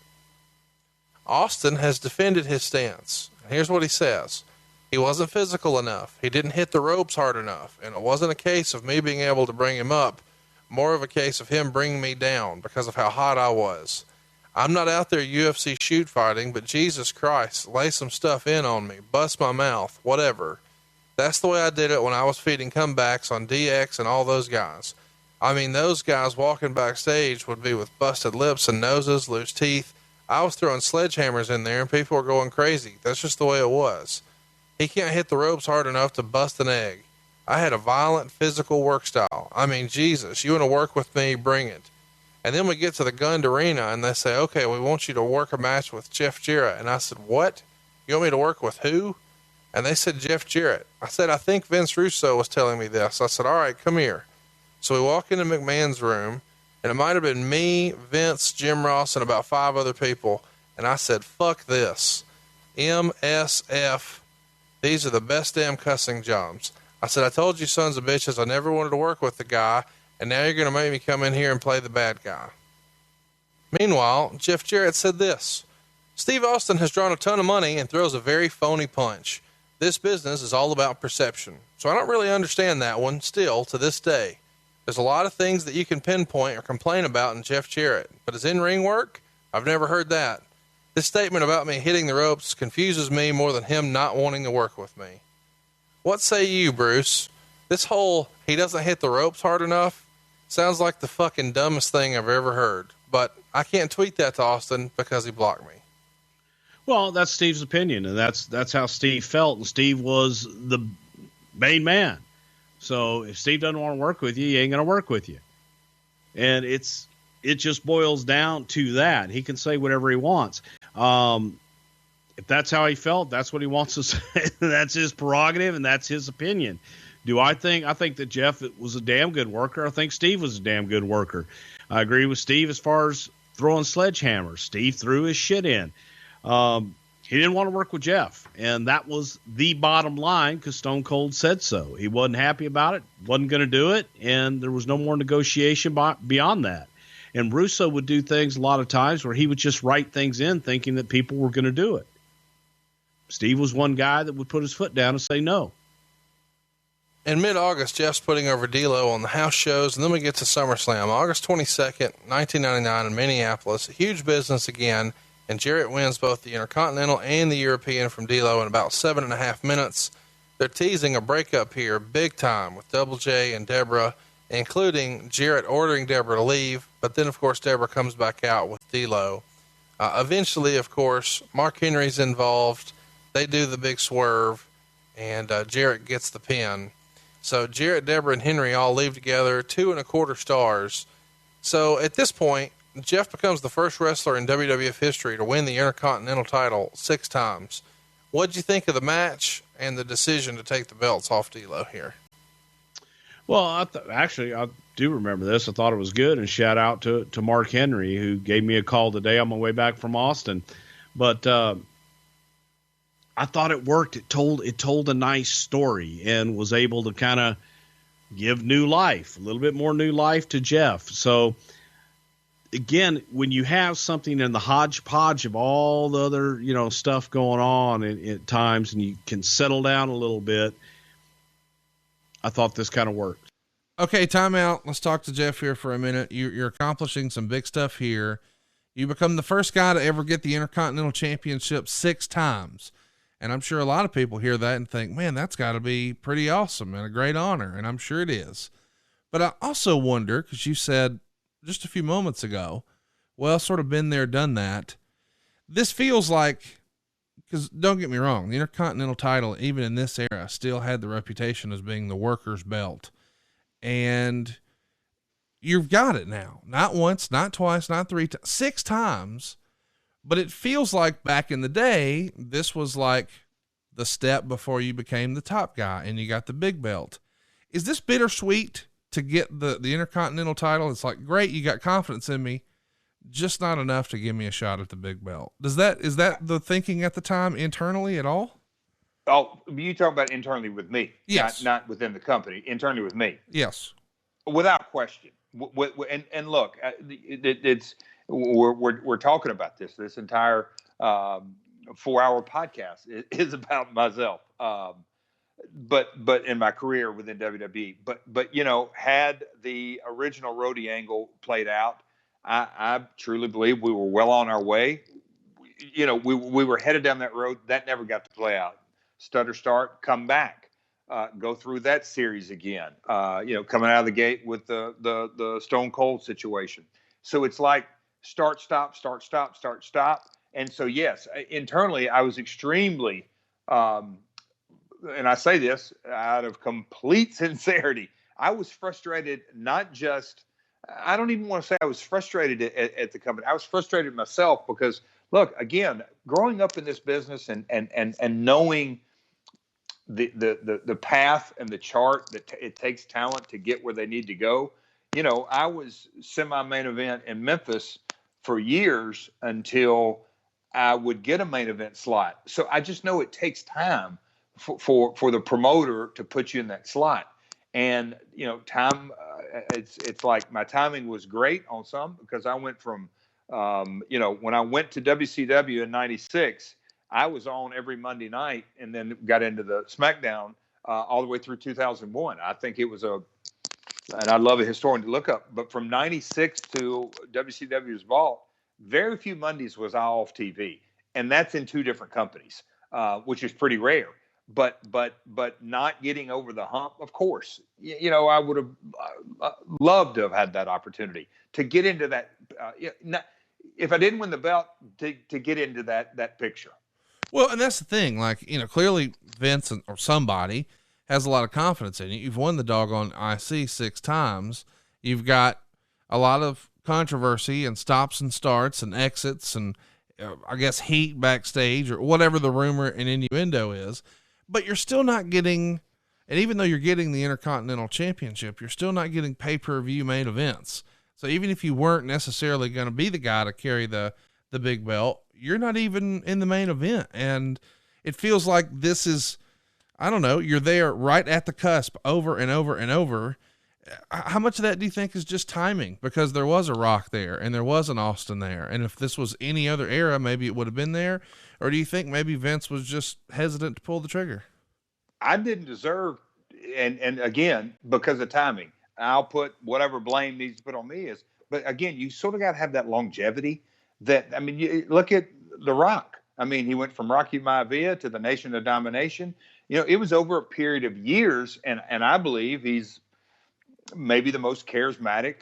Austin has defended his stance, and here's what he says. He wasn't physical enough. He didn't hit the ropes hard enough, and it wasn't a case of me being able to bring him up, more of a case of him bringing me down because of how hot I was. I'm not out there UFC shoot fighting, but Jesus Christ, lay some stuff in on me, bust my mouth, whatever. That's the way I did it when I was feeding comebacks on DX and all those guys. I mean, those guys walking backstage would be with busted lips and noses, loose teeth. I was throwing sledgehammers in there and people were going crazy. That's just the way it was. He can't hit the ropes hard enough to bust an egg. I had a violent physical work style. I mean, Jesus, you want to work with me, bring it. And then we get to the Gund Arena and they say, okay, we want you to work a match with Jeff Jarrett. And I said, what? You want me to work with who? And they said, Jeff Jarrett. I said, I think Vince Russo was telling me this. I said, all right, come here. So we walk into McMahon's room, and it might have been me, Vince, Jim Ross, and about 5 other people. And I said, fuck this. MSF. These are the best damn cussing jobs. I said, I told you sons of bitches I never wanted to work with the guy, and now you're going to make me come in here and play the bad guy. Meanwhile, Jeff Jarrett said this. Steve Austin has drawn a ton of money and throws a very phony punch. This business is all about perception. So I don't really understand that one still to this day. There's a lot of things that you can pinpoint or complain about in Jeff Jarrett, but his in-ring work, I've never heard that. This statement about me hitting the ropes confuses me more than him not wanting to work with me. What say you, Bruce? This whole he doesn't hit the ropes hard enough sounds like the fucking dumbest thing I've ever heard, but I can't tweet that to Austin because he blocked me. Well, that's Steve's opinion, and that's how Steve felt, and Steve was the main man. So if Steve doesn't want to work with you, he ain't going to work with you. And it just boils down to that. He can say whatever he wants. If that's how he felt, that's what he wants to say. That's his prerogative, and that's his opinion. I think that Jeff was a damn good worker. I think Steve was a damn good worker. I agree with Steve as far as throwing sledgehammers. Steve threw his shit in. He didn't want to work with Jeff, and that was the bottom line because Stone Cold said so. He wasn't happy about it, wasn't going to do it, and there was no more negotiation beyond that. And Russo would do things a lot of times where he would just write things in thinking that people were going to do it. Steve was one guy that would put his foot down and say no. In mid-August, Jeff's putting over D'Lo on the house shows, and then we get to SummerSlam, August 22nd, 1999 in Minneapolis. A huge business again, and Jarrett wins both the Intercontinental and the European from D'Lo in about 7.5 minutes. They're teasing a breakup here big time with Double J and Deborah, including Jarrett ordering Deborah to leave, but then, of course, Deborah comes back out with D'Lo. Eventually, of course, Mark Henry's involved. They do the big swerve, and Jarrett gets the pin. So Jarrett, Deborah, and Henry all leave together, 2.25 stars. So at this point, Jeff becomes the first wrestler in WWF history to win the Intercontinental title 6 times. What'd you think of the match and the decision to take the belts off D'Lo here? Well, actually, I do remember this. I thought it was good, and shout out to Mark Henry, who gave me a call today on my way back from Austin. But I thought it worked. It told a nice story and was able to kind of give new life, a little bit more new life to Jeff. So again, when you have something in the hodgepodge of all the other, stuff going on at times, and you can settle down a little bit, I thought this kind of worked. Okay, time out. Let's talk to Jeff here for a minute. You're accomplishing some big stuff here. You become the first guy to ever get the Intercontinental Championship 6 times. And I'm sure a lot of people hear that and think, man, that's got to be pretty awesome and a great honor. And I'm sure it is. But I also wonder, because you said just a few moments ago, well, sort of been there, done that. This feels like, because don't get me wrong, the Intercontinental title, even in this era, still had the reputation as being the worker's belt. And you've got it now. Not once, not twice, not 3 times, 6 times. But it feels like back in the day, this was like the step before you became the top guy and you got the big belt. Is this bittersweet to get the Intercontinental title? It's like, great, you got confidence in me, just not enough to give me a shot at the big belt. Is that the thinking at the time internally at all? Oh, you talking about internally with me? Yes. Not within the company. Internally with me. Yes. Without question. And look, it's we're talking about this. This entire 4-hour podcast is about myself. But in my career within WWE. But had the original roadie angle played out, I truly believe we were well on our way. We were headed down that road. That never got to play out. Stutter start, come back, go through that series again. Coming out of the gate with the Stone Cold situation. So it's like start, stop, start, stop, start, stop. And so, yes, internally, I was extremely, and I say this out of complete sincerity, I was frustrated, not just, I don't even want to say I was frustrated at the company. I was frustrated myself because, look, again, growing up in this business and knowing the path and the chart that it takes talent to get where they need to go. I was semi-main event in Memphis for years until I would get a main event slot. So I just know it takes time for the promoter to put you in that slot. And, time, it's like my timing was great on some because I went from When I went to WCW in '96, I was on every Monday night, and then got into the SmackDown all the way through 2001. I think it was and I'd love a historian to look up, but from '96 to WCW's Vault, very few Mondays was I off TV, and that's in two different companies, which is pretty rare. But not getting over the hump, of course. I would have loved to have had that opportunity to get into that. If I didn't win the belt, to get into that picture. Well, and that's the thing. Like, clearly Vince or somebody has a lot of confidence in you. You've won the doggone IC 6 times. You've got a lot of controversy and stops and starts and exits and I guess heat backstage or whatever the rumor and innuendo is. But you're still not getting, and even though you're getting the Intercontinental Championship, you're still not getting pay-per-view main events. So even if you weren't necessarily going to be the guy to carry the big belt, you're not even in the main event. And it feels like this is, I don't know, you're there right at the cusp over and over and over. How much of that do you think is just timing? Because there was a Rock there and there was an Austin there. And if this was any other era, maybe it would have been there. Or do you think maybe Vince was just hesitant to pull the trigger? I didn't deserve, and again, because of timing, I'll put whatever blame needs to put on me is, but again, you sort of got to have that longevity you look at The Rock. He went from Rocky Maivia to the Nation of Domination. It was over a period of years. And I believe he's maybe the most charismatic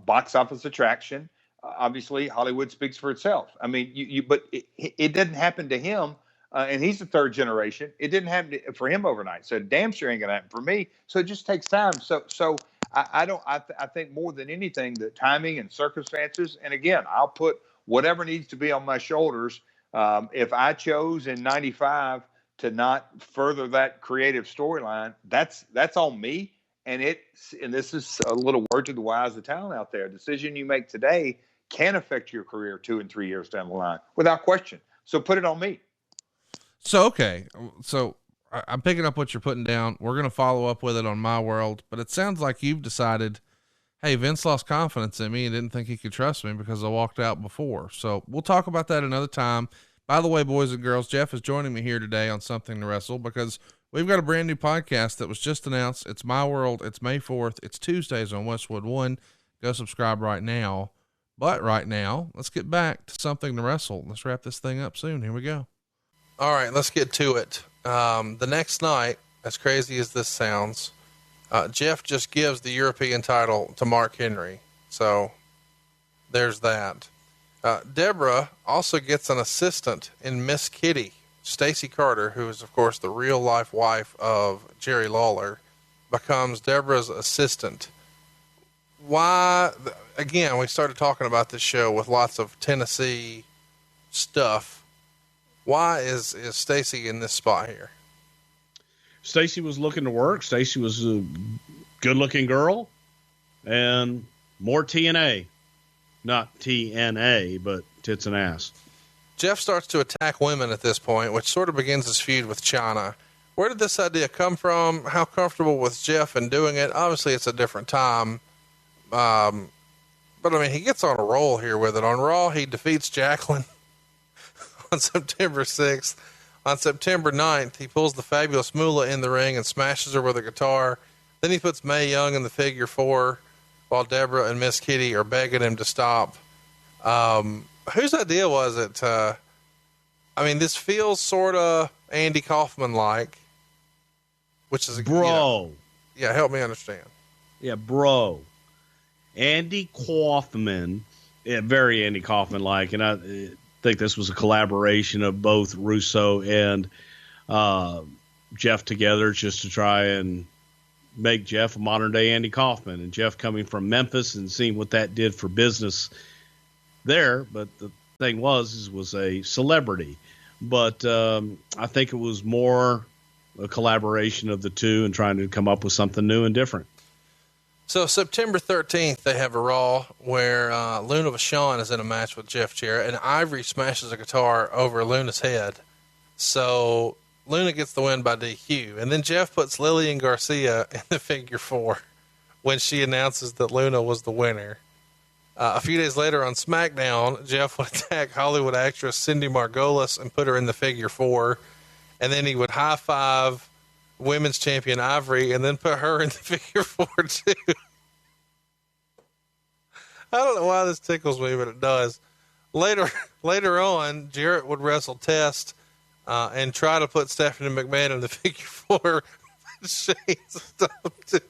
box office attraction. Obviously Hollywood speaks for itself. But it didn't happen to him. And he's the third generation. It didn't happen for him overnight. So damn sure ain't going to happen for me. So it just takes time. So I think more than anything, the timing and circumstances. And again, I'll put whatever needs to be on my shoulders. If I chose in '95 to not further that creative storyline, that's on me. And this is a little word to the wise of talent out there. A decision you make today can affect your career 2 and 3 years down the line, without question. So put it on me. So, okay. So I'm picking up what you're putting down. We're going to follow up with it on My World, but it sounds like you've decided, hey, Vince lost confidence in me and didn't think he could trust me because I walked out before. So we'll talk about that another time. By the way, boys and girls, Jeff is joining me here today on Something to Wrestle because we've got a brand new podcast that was just announced. It's My World. It's May 4th. It's Tuesdays on Westwood One. Go subscribe right now. But right now, let's get back to Something to Wrestle. Let's wrap this thing up soon. Here we go. All right, let's get to it. The next night, as crazy as this sounds, Jeff just gives the European title to Mark Henry. So there's that. Deborah also gets an assistant in Miss Kitty, Stacy Carter, who is, of course, the real life wife of Jerry Lawler, becomes Deborah's assistant. Why? Again, we started talking about this show with lots of Tennessee stuff. Why is Stacy in this spot here? Stacy was looking to work. Stacy was a good-looking girl and more TNA. Not TNA, but tits and ass. Jeff starts to attack women at this point, which sort of begins his feud with Chyna. Where did this idea come from? How comfortable was Jeff in doing it? Obviously, it's a different time. But he gets on a roll here with it. On Raw, he defeats Jacqueline on September 6th. On September 9th, he pulls the fabulous Moolah in the ring and smashes her with a guitar. Then he puts Mae Young in the figure 4 while Deborah and Miss Kitty are begging him to stop. Whose idea was it? This feels sort of Andy Kaufman-like, which is bro. Yeah, help me understand. Yeah, bro. Andy Kaufman, very Andy Kaufman-like, and I think this was a collaboration of both Russo and Jeff together just to try and make Jeff a modern-day Andy Kaufman. And Jeff coming from Memphis and seeing what that did for business there. But the thing was a celebrity. But I think it was more a collaboration of the two and trying to come up with something new and different. So September 13th, they have a Raw where Luna Vachon is in a match with Jeff Jarrett, and Ivory smashes a guitar over Luna's head. So Luna gets the win by DQ. And then Jeff puts Lillian Garcia in the figure 4 when she announces that Luna was the winner. A few days later on SmackDown, Jeff would attack Hollywood actress Cindy Margolis and put her in the figure 4. And then he would high five women's champion Ivory and then put her in the figure 4 too. I don't know why this tickles me, but it does. Later on, Jarrett would wrestle Test and try to put Stephanie McMahon in the figure 4. Shane stopped it.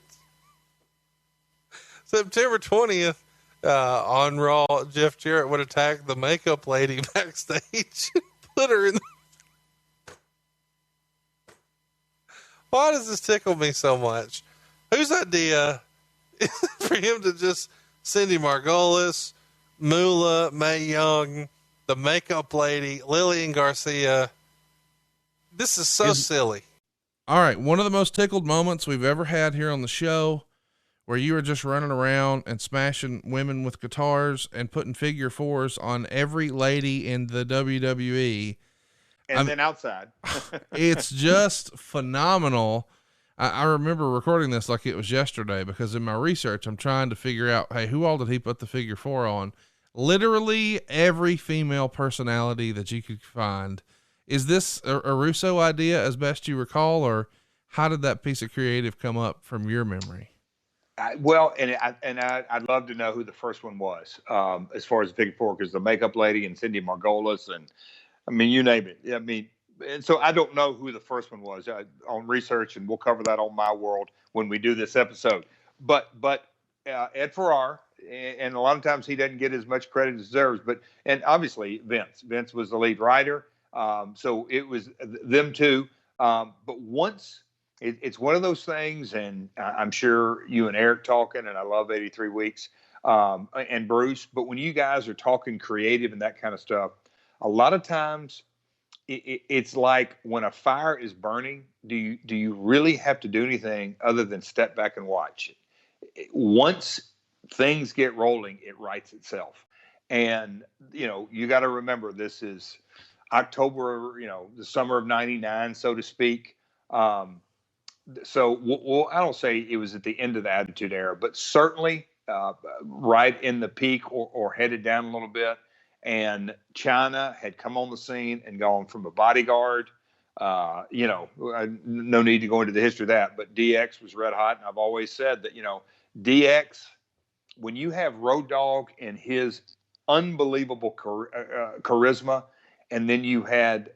September 20th, on Raw, Jeff Jarrett would attack the makeup lady backstage and put her in the... Why does this tickle me so much? Whose idea is it for him to just Cindy Margolis, Moolah, Mae Young, the makeup lady, Lillian Garcia? This is so silly. All right. One of the most tickled moments we've ever had here on the show, where you were just running around and smashing women with guitars and putting figure 4s on every lady in the WWE. And then outside. It's just phenomenal. I remember recording this like it was yesterday, because in my research, I'm trying to figure out, hey, who all did he put the figure 4 on? Literally every female personality that you could find. Is this a Russo idea as best you recall, or how did that piece of creative come up from your memory? I'd love to know who the first one was, as far as the figure 4, because the makeup lady and Cindy Margolis, and I mean, you name it. I mean, and so I don't know who the first one was on research, and we'll cover that on My World when we do this episode. But Ed Ferrar, and a lot of times he doesn't get as much credit as deserves, and obviously Vince was the lead writer. So it was them two. But once it's one of those things, and I'm sure you and Eric talking, and I love 83 Weeks, and Bruce, but when you guys are talking creative and that kind of stuff, a lot of times it's like when a fire is burning, do you really have to do anything other than step back and watch? Once things get rolling, it writes itself. And, you got to remember, this is October, the summer of 99, so to speak. So I don't say it was at the end of the Attitude Era, but certainly right in the peak or headed down a little bit. And China had come on the scene and gone from a bodyguard, no need to go into the history of that, but DX was red hot. And I've always said that, DX, when you have Road Dogg and his unbelievable charisma, and then you had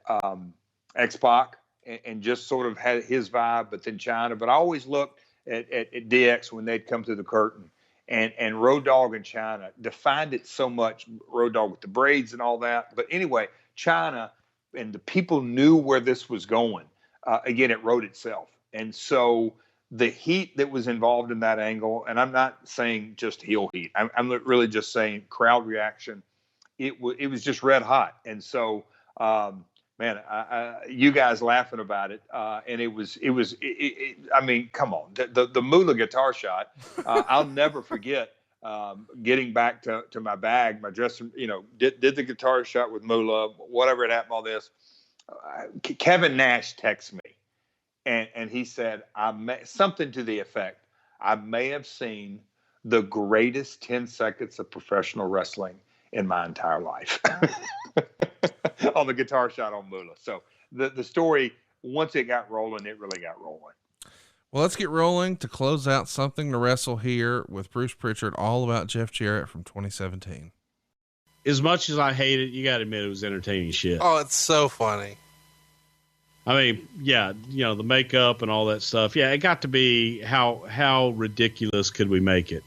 X-Pac and just sort of had his vibe, but then China. But I always looked at DX when they'd come through the curtain. And Road Dogg and China defined it so much, Road Dogg with the braids and all that. But anyway, China and the people knew where this was going. Again, it wrote itself. And so the heat that was involved in that angle, and I'm not saying just heel heat, I'm really just saying crowd reaction. It was just red hot. And so, you guys laughing about it, and it was. I mean, come on, the Moolah guitar shot. I'll never forget getting back to my bag, my dressing. Did the guitar shot with Moolah, whatever it happened. All this. Kevin Nash texts me, and he said, something to the effect, I may have seen the greatest 10 seconds of professional wrestling in my entire life. On the guitar shot on Moolah. So the story, once it got rolling, it really got rolling. Well, let's get rolling to close out Something to Wrestle here with Bruce Prichard, all about Jeff Jarrett from 2017. As much as I hate it, you got to admit it was entertaining shit. Oh, it's so funny. I mean, yeah, the makeup and all that stuff. Yeah, it got to be how ridiculous could we make it?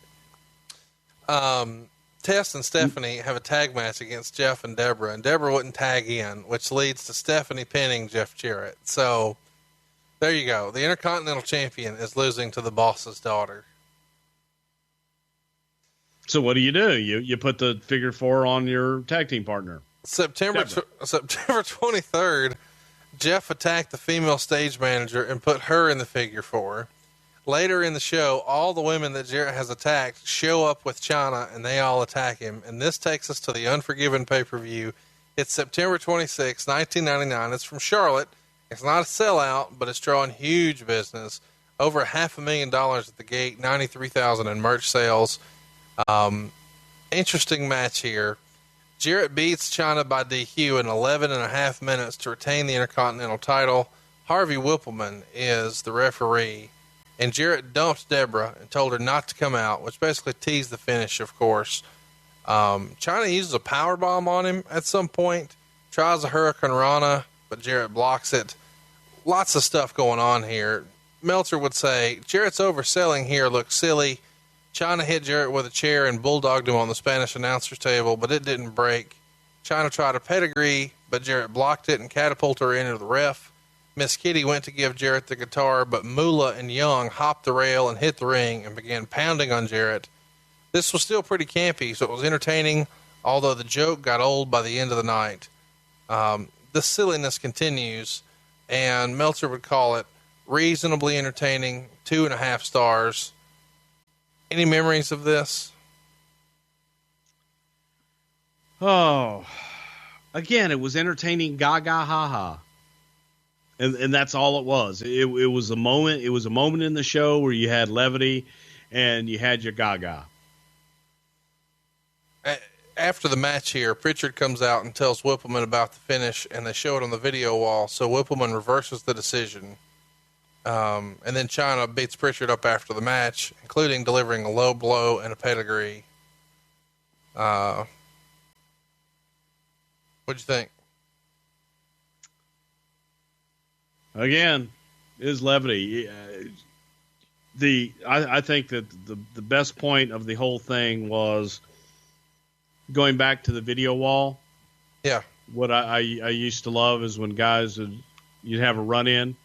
Tess and Stephanie have a tag match against Jeff and Deborah wouldn't tag in, which leads to Stephanie pinning Jeff Jarrett. So there you go. The Intercontinental Champion is losing to the boss's daughter. So what do? You put the figure 4 on your tag team partner. September 23rd, Jeff attacked the female stage manager and put her in the figure 4. Later in the show, all the women that Jarrett has attacked show up with China, and they all attack him. And this takes us to the Unforgiven pay-per-view. It's September 26, 1999. It's from Charlotte. It's not a sellout, but it's drawing huge business. Over $500,000 at the gate, $93,000 in merch sales. And Interesting match here. Jarrett beats Chyna by DQ in 11.5 minutes to retain the Intercontinental title. Harvey Whippleman is the referee, and Jarrett dumped Deborah and told her not to come out, which basically teased the finish, of course. Chyna uses a power bomb on him at some point, tries a Hurricane Rana, but Jarrett blocks it. Lots of stuff going on here. Meltzer would say, Jarrett's overselling here looks silly. Chyna hit Jarrett with a chair and bulldogged him on the Spanish announcer's table, but it didn't break. Chyna tried a pedigree, but Jarrett blocked it and catapulted her into the ref. Miss Kitty went to give Jarrett the guitar, but Moolah and Young hopped the rail and hit the ring and began pounding on Jarrett. This was still pretty campy, so it was entertaining, although the joke got old by the end of the night. This silliness continues, and Meltzer would call it reasonably entertaining, 2.5 stars. Any memories of this? Oh, again, it was entertaining, gaga, ha ha. And that's all it was. It was a moment. It was a moment in the show where you had levity and you had your gaga. After the match here, Prichard comes out and tells Whippleman about the finish, and they show it on the video wall. So Whippleman reverses the decision. And then Chyna beats Prichard up after the match, including delivering a low blow and a pedigree. What'd you think? Again, is levity. I think that the best point of the whole thing was going back to the video wall. Yeah. What I used to love is when guys you'd have a run in,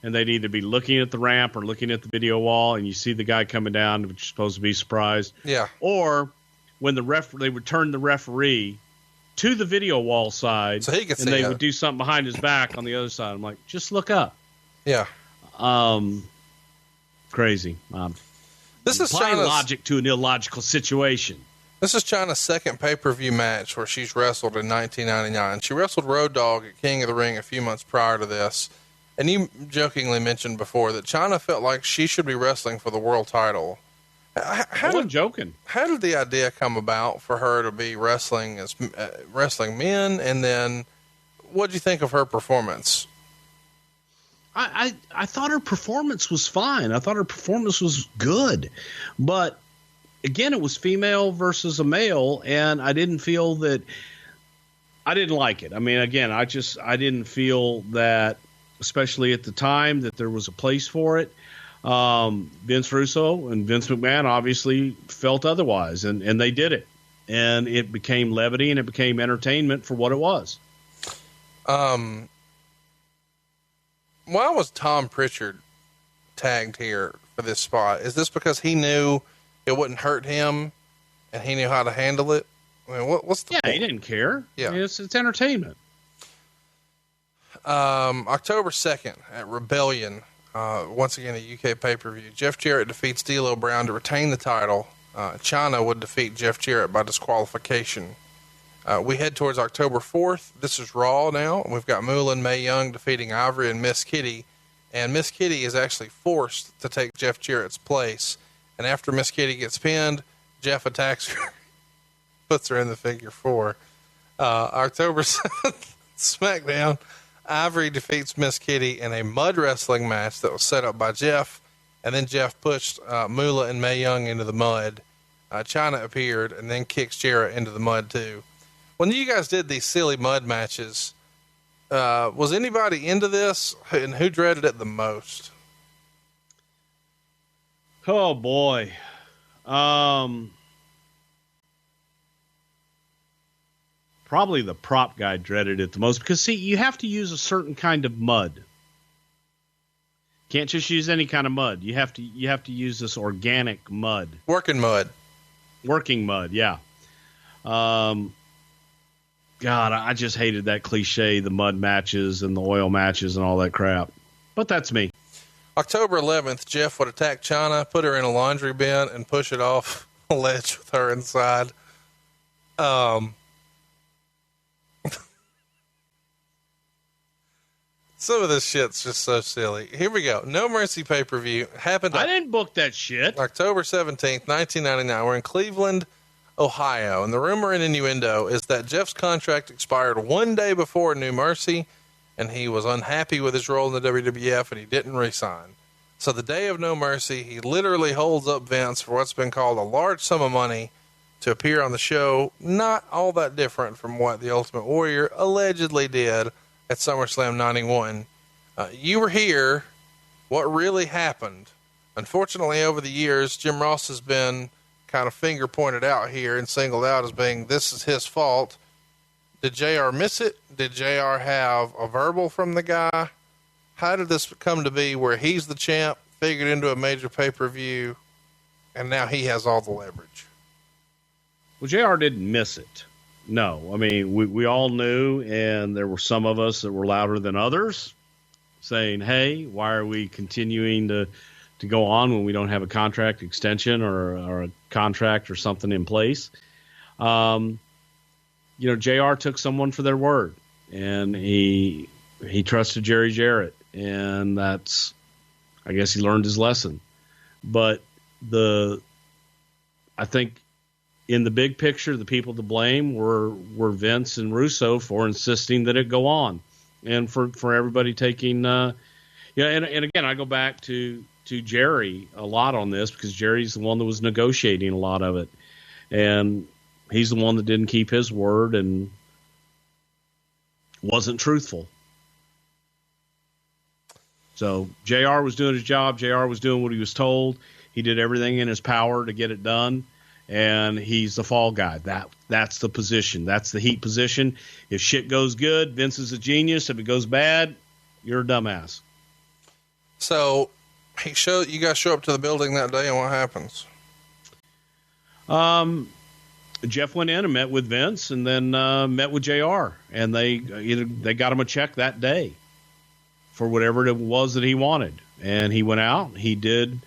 and they'd either be looking at the ramp or looking at the video wall, and you see the guy coming down, which is supposed to be surprised. Yeah. Or when they would turn the referee to the video wall side, so he could see and they would do something behind his back on the other side. I'm like, just look up. Yeah. Crazy. This is applying Chyna's logic to an illogical situation. This is Chyna's second pay-per-view match where she's wrestled in 1999. She wrestled Road Dogg at King of the Ring a few months prior to this. And you jokingly mentioned before that Chyna felt like she should be wrestling for the world title. I wasn't joking. How did the idea come about for her to be wrestling as wrestling men? And then what did you think of her performance? I thought her performance was fine. I thought her performance was good. But again, it was female versus a male, and I didn't feel that I didn't like it. I mean, again, I didn't feel that, especially at the time, that there was a place for it. Vince Russo and Vince McMahon obviously felt otherwise, and they did it. And it became levity and it became entertainment for what it was. Why was Tom Prichard tagged here for this spot? Is this because he knew it wouldn't hurt him and he knew how to handle it? I mean, what's the point? He didn't care. Yeah. I mean, it's entertainment. October 2nd at Rebellion, once again, a UK pay-per-view. Jeff Jarrett defeats D'Lo Brown to retain the title. Chyna would defeat Jeff Jarrett by disqualification. We head towards October 4th. This is Raw now. We've got Moolah and Mae Young defeating Ivory and Miss Kitty. And Miss Kitty is actually forced to take Jeff Jarrett's place. And after Miss Kitty gets pinned, Jeff attacks her, puts her in the figure 4. October 7th, SmackDown. Ivory defeats Miss Kitty in a mud wrestling match that was set up by Jeff, and then Jeff pushed Moolah and Mae Young into the mud. Chyna appeared and then kicks Jarrett into the mud too. When you guys did these silly mud matches, was anybody into this, and who dreaded it the most? Oh boy. Probably the prop guy dreaded it the most because, see, you have to use a certain kind of mud. Can't just use any kind of mud. You have to use this organic mud. Working mud, yeah. God, I just hated that cliche, the mud matches and the oil matches and all that crap. But that's me. October 11th, Jeff would attack Chyna, put her in a laundry bin, and push it off a ledge with her inside. Some of this shit's just so silly. Here we go. No Mercy pay-per-view happened. I didn't book that shit. October 17th, 1999. We're in Cleveland, Ohio. And the rumor and innuendo is that Jeff's contract expired one day before New Mercy, and he was unhappy with his role in the WWF, and he didn't re-sign. So the day of No Mercy, he literally holds up Vince for what's been called a large sum of money to appear on the show, not all that different from what the Ultimate Warrior allegedly did at SummerSlam 91. You were here. What really happened? Unfortunately, over the years, Jim Ross has been kind of finger pointed out here and singled out as being, this is his fault. Did JR miss it? Did JR have a verbal from the guy? How did this come to be where he's the champ, figured into a major pay-per-view, and now he has all the leverage? Well, JR didn't miss it. No. I mean, we all knew, and there were some of us that were louder than others saying, hey, why are we continuing to go on when we don't have a contract extension or a contract or something in place? JR took someone for their word, and he trusted Jerry Jarrett, and that's, I guess he learned his lesson. But I think in the big picture, the people to blame were Vince and Russo for insisting that it go on, and for everybody taking, and again, I go back to Jerry a lot on this, because Jerry's the one that was negotiating a lot of it, and he's the one that didn't keep his word and wasn't truthful. So JR was doing his job. JR was doing what he was told. He did everything in his power to get it done, and he's the fall guy. That's the position. That's the heat position. If shit goes good, Vince is a genius. If it goes bad, you're a dumbass. So you guys show up to the building that day, and what happens? Jeff went in and met with Vince, and then met with JR, and they got him a check that day for whatever it was that he wanted. And he went out, he did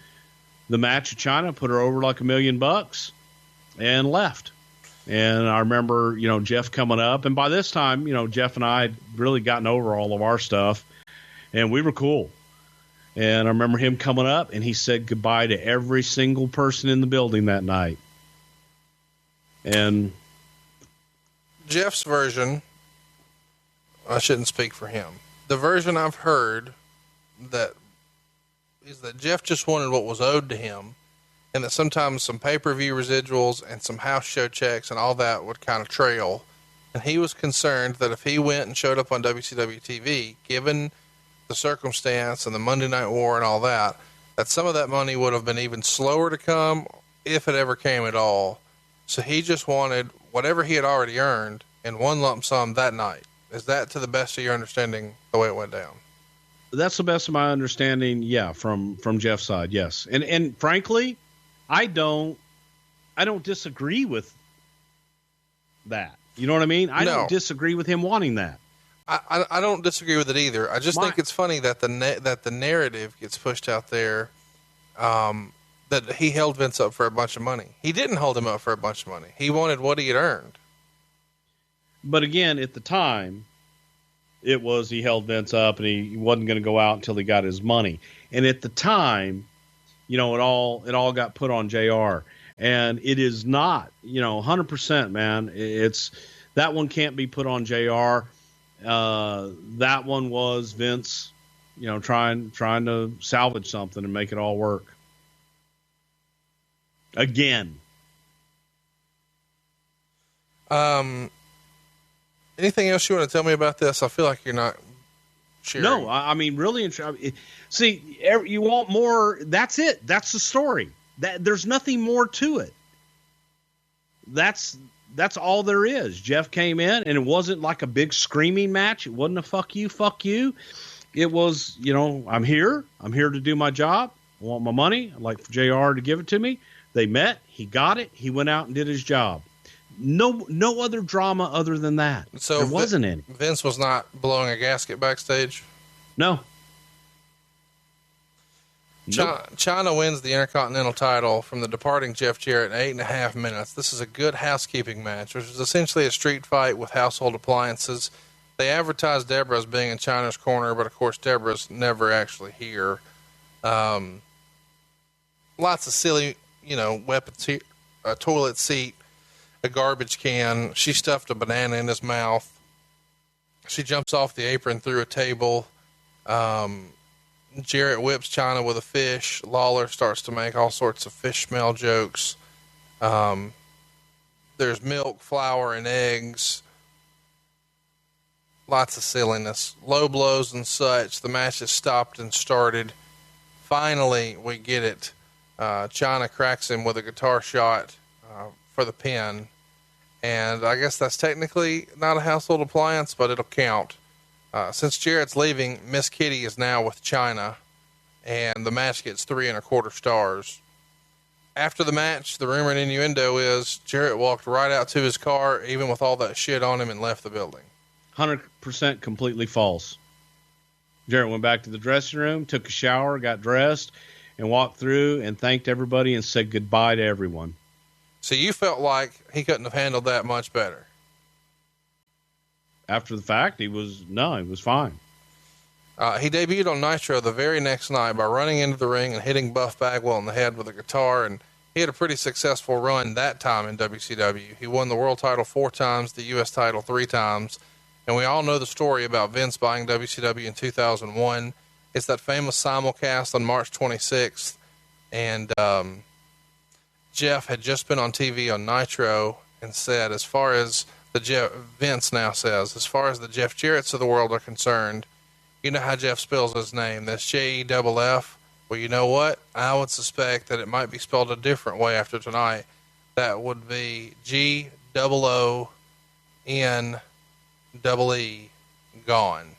the match of China, put her over like $1 million, and left. And I remember, Jeff coming up, and by this time, Jeff and I had really gotten over all of our stuff, and we were cool. And I remember him coming up, and he said goodbye to every single person in the building that night. And Jeff's version, I shouldn't speak for him. The version I've heard is that Jeff just wanted what was owed to him, and that sometimes some pay-per-view residuals and some house show checks and all that would kind of trail. And he was concerned that if he went and showed up on WCW TV, given the circumstance and the Monday Night War and all that some of that money would have been even slower to come, if it ever came at all. So he just wanted whatever he had already earned in one lump sum that night. Is that, to the best of your understanding, the way it went down? That's the best of my understanding. Yeah. From Jeff's side. Yes. And frankly, I don't disagree with that. You know what I mean? I don't disagree with him wanting that. I don't disagree with it either. I just think it's funny that the narrative gets pushed out there, that he held Vince up for a bunch of money. He didn't hold him up for a bunch of money. He wanted what he had earned. But again, at the time, it was he held Vince up, and he wasn't going to go out until he got his money. And at the time, it all got put on JR, and it is not, 100%, man. It's that one can't be put on JR. That one was Vince, trying to salvage something and make it all work. Again. Anything else you want to tell me about this? I feel like you're not sharing. No, I mean, really. See, you want more. That's it. That's the story. There's nothing more to it. That's all there is. Jeff came in, and it wasn't like a big screaming match. It wasn't a fuck you. It was, I'm here to do my job. I want my money. I'd like for JR to give it to me. They met. He got it. He went out and did his job. No other drama other than that. So there wasn't any. Vince was not blowing a gasket backstage? No. China wins the Intercontinental title from the departing Jeff Jarrett in 8.5 minutes. This is a good housekeeping match, which was essentially a street fight with household appliances. They advertised Deborah as being in China's corner, but of course Deborah's never actually here. Lots of silly, weapons here, a toilet seat. a garbage can. She stuffed a banana in his mouth. She jumps off the apron through a table. Jarrett whips China with a fish. Lawler starts to make all sorts of fish smell jokes. There's milk, flour, and eggs. Lots of silliness. Low blows and such. The match is stopped and started. Finally, we get it. China cracks him with a guitar shot for the pin. And I guess that's technically not a household appliance, but it'll count. Since Jarrett's leaving, Miss Kitty is now with China, and the match gets 3 1/4 stars. After the match, the rumor and innuendo is Jarrett walked right out to his car, even with all that shit on him, and left the building. 100% completely false. Jarrett went back to the dressing room, took a shower, got dressed, and walked through and thanked everybody and said goodbye to everyone. So you felt like he couldn't have handled that much better? After the fact, he was fine. He debuted on Nitro the very next night by running into the ring and hitting Buff Bagwell in the head with a guitar, and he had a pretty successful run that time in WCW. He won the world title 4 times, the U.S. title 3 times, and we all know the story about Vince buying WCW in 2001. It's that famous simulcast on March 26th, and Jeff had just been on TV on Nitro and said, Vince now says, as far as the Jeff Jarretts of the world are concerned, you know how Jeff spells his name. That's Jeff. Well, you know what? I would suspect that it might be spelled a different way after tonight. That would be GOONEE, gone.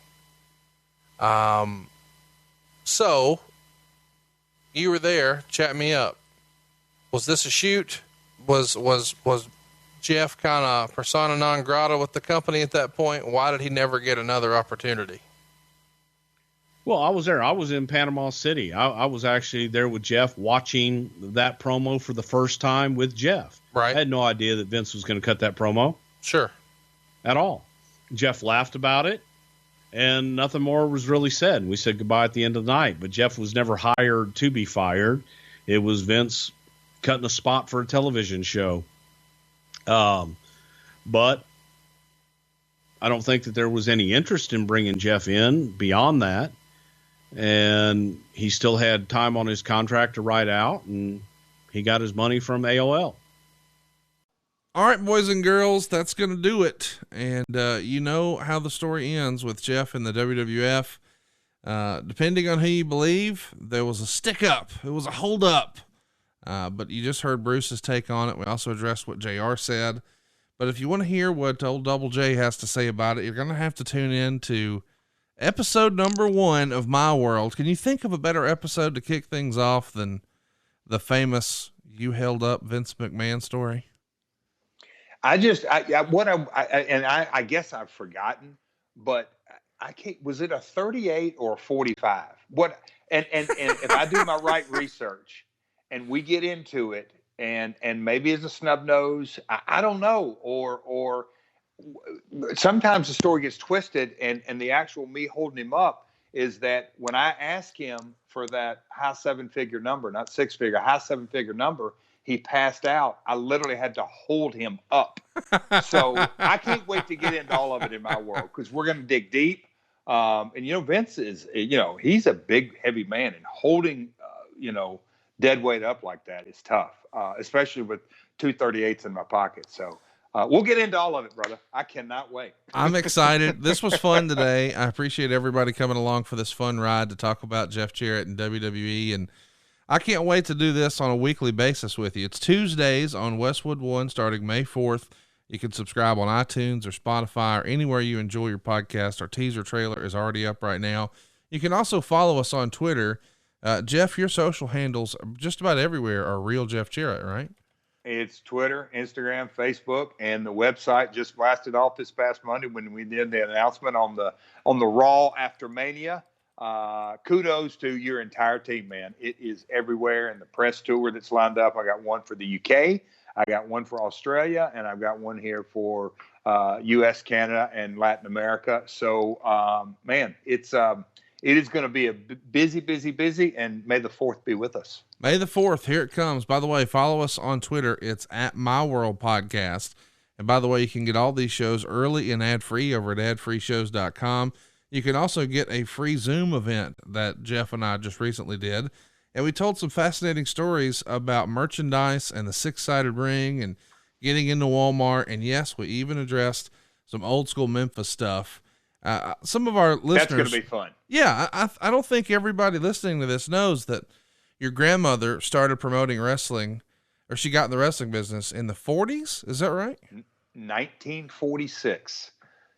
So you were there. Chat me up. Was this a shoot? Was Jeff kind of persona non grata with the company at that point? Why did he never get another opportunity? Well, I was there. I was in Panama City. I was actually there with Jeff watching that promo for the first time with Jeff. Right. I had no idea that Vince was going to cut that promo. Sure. At all. Jeff laughed about it, and nothing more was really said. And we said goodbye at the end of the night. But Jeff was never hired to be fired. It was Vince cutting a spot for a television show. But I don't think that there was any interest in bringing Jeff in beyond that. And he still had time on his contract to ride out, and he got his money from AOL. All right, boys and girls, that's going to do it. And you know how the story ends with Jeff in the WWF. Depending on who you believe, there was a stick up. It was a hold up. But you just heard Bruce's take on it. We also addressed what JR said. But if you want to hear what old Double J has to say about it, you're going to have to tune in to episode number 1 of My World. Can you think of a better episode to kick things off than the famous "You Held Up Vince McMahon" story? I guess I've forgotten, but I can't. Was it a 38 or a 45? What? And if I do my right research, and we get into it, and maybe it's a snub nose, I don't know, or sometimes the story gets twisted, and the actual me holding him up is that when I asked him for that high 7-figure number, not 6-figure, high 7-figure number, he passed out. I literally had to hold him up. So I can't wait to get into all of it in My World, because we're going to dig deep. And, Vince is, he's a big, heavy man, and holding, dead weight up like that is tough, especially with 238s in my pocket. So we'll get into all of it, brother. I cannot wait. I'm excited. This was fun today. I appreciate everybody coming along for this fun ride to talk about Jeff Jarrett and WWE. And I can't wait to do this on a weekly basis with you. It's Tuesdays on Westwood One starting May 4th. You can subscribe on iTunes or Spotify or anywhere you enjoy your podcast. Our teaser trailer is already up right now. You can also follow us on Twitter. Jeff, your social handles just about everywhere are Real Jeff Jarrett, right? It's Twitter, Instagram, Facebook, and the website just blasted off this past Monday when we did the announcement on the Raw after Mania. Kudos to your entire team, man. It is everywhere, and the press tour that's lined up. I got one for the UK, I got one for Australia, and I've got one here for US, Canada, and Latin America. So, man, it's it is going to be a busy, and may the 4th be with us. May the 4th, here it comes. By the way, follow us on Twitter. It's at My World Podcast. And by the way, you can get all these shows early and ad-free over at adfreeshows.com. You can also get a free Zoom event that Jeff and I just recently did. And we told some fascinating stories about merchandise and the 6-sided ring and getting into Walmart. And yes, we even addressed some old school Memphis stuff. Some of our listeners, that's going to be fun. Yeah. I don't think everybody listening to this knows that your grandmother started promoting wrestling, or she got in the wrestling business in the 40s. Is that right? 1946.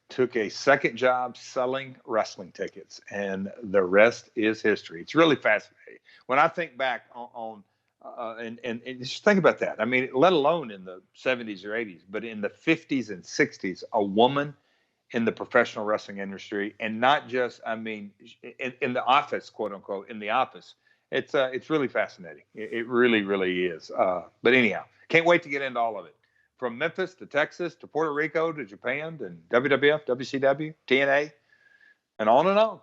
Took a second job selling wrestling tickets, and the rest is history. It's really fascinating. When I think back and just think about that. I mean, let alone in the 70s or 80s, but in the 50s and 60s, a woman in the professional wrestling industry, and not just, I mean, in the office, quote unquote, in the office. It's really fascinating. It really, really is. But anyhow, can't wait to get into all of it. From Memphis to Texas to Puerto Rico to Japan to WWF, WCW, TNA, and on and on.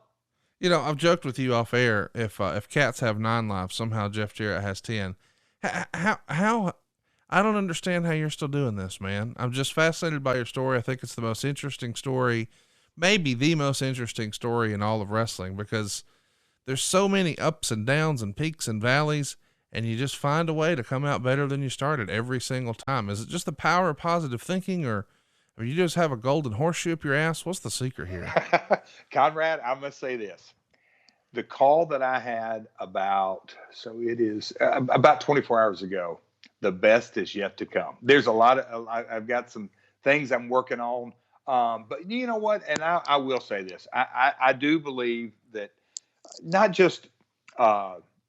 You know, I've joked with you off air. If cats have 9 lives, somehow Jeff Jarrett has 10. How I don't understand how you're still doing this, man. I'm just fascinated by your story. I think it's the most interesting story, maybe the most interesting story in all of wrestling, because there's so many ups and downs and peaks and valleys, and you just find a way to come out better than you started every single time. Is it just the power of positive thinking, or you just have a golden horseshoe up your ass? What's the secret here? Conrad, I must say this. The call that I had about 24 hours ago, the best is yet to come. There's a lot of, I've got some things I'm working on. But you know what? And I will say this. I do believe that not just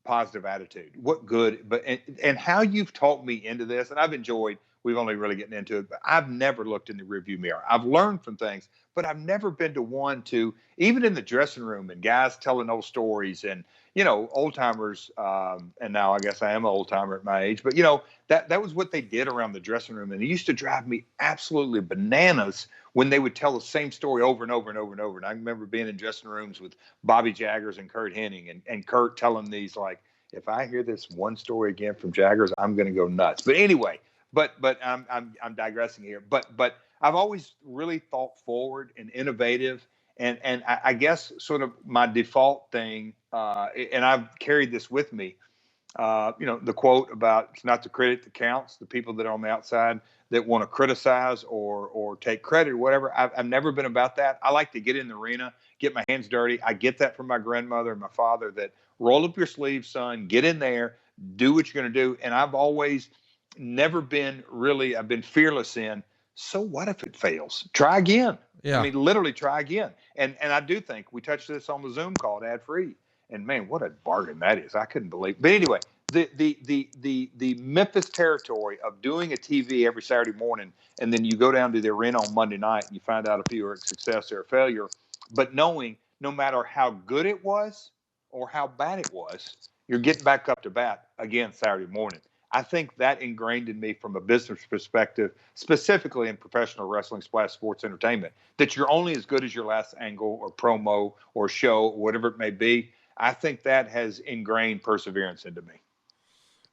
positive attitude, what good, but and how you've talked me into this, and I've enjoyed, we've only really getting into it, but I've never looked in the rearview mirror. I've learned from things, but I've never been to one to, even in the dressing room and guys telling old stories and, you know, old timers, and now I guess I am an old timer at my age, but you know, that was what they did around the dressing room. And it used to drive me absolutely bananas when they would tell the same story over and over and over and over. And I remember being in dressing rooms with Bobby Jaggers and Kurt Hennig, and Kurt telling these, like, if I hear this one story again from Jaggers, I'm going to go nuts. But anyway, but I'm digressing here. But I've always really thought forward and innovative. And I guess sort of my default thing, and I've carried this with me, you know, the quote about it's not the critic that counts, the people that are on the outside that want to criticize or take credit or whatever. I've never been about that. I like to get in the arena, get my hands dirty. I get that from my grandmother and my father, that roll up your sleeves, son, get in there, do what you're going to do. And I've always never been really, I've been fearless in, so what if it fails? Try again. Yeah. I mean, literally try again. And I do think we touched this on the Zoom call at Ad Free. And man, what a bargain that is. I couldn't believe it. But anyway, the Memphis territory of doing a TV every Saturday morning, and then you go down to the arena on Monday night and you find out if you were a success or a failure. But knowing no matter how good it was or how bad it was, you're getting back up to bat again Saturday morning. I think that ingrained in me from a business perspective, specifically in professional wrestling / sports entertainment, that you're only as good as your last angle or promo or show, or whatever it may be. I think that has ingrained perseverance into me.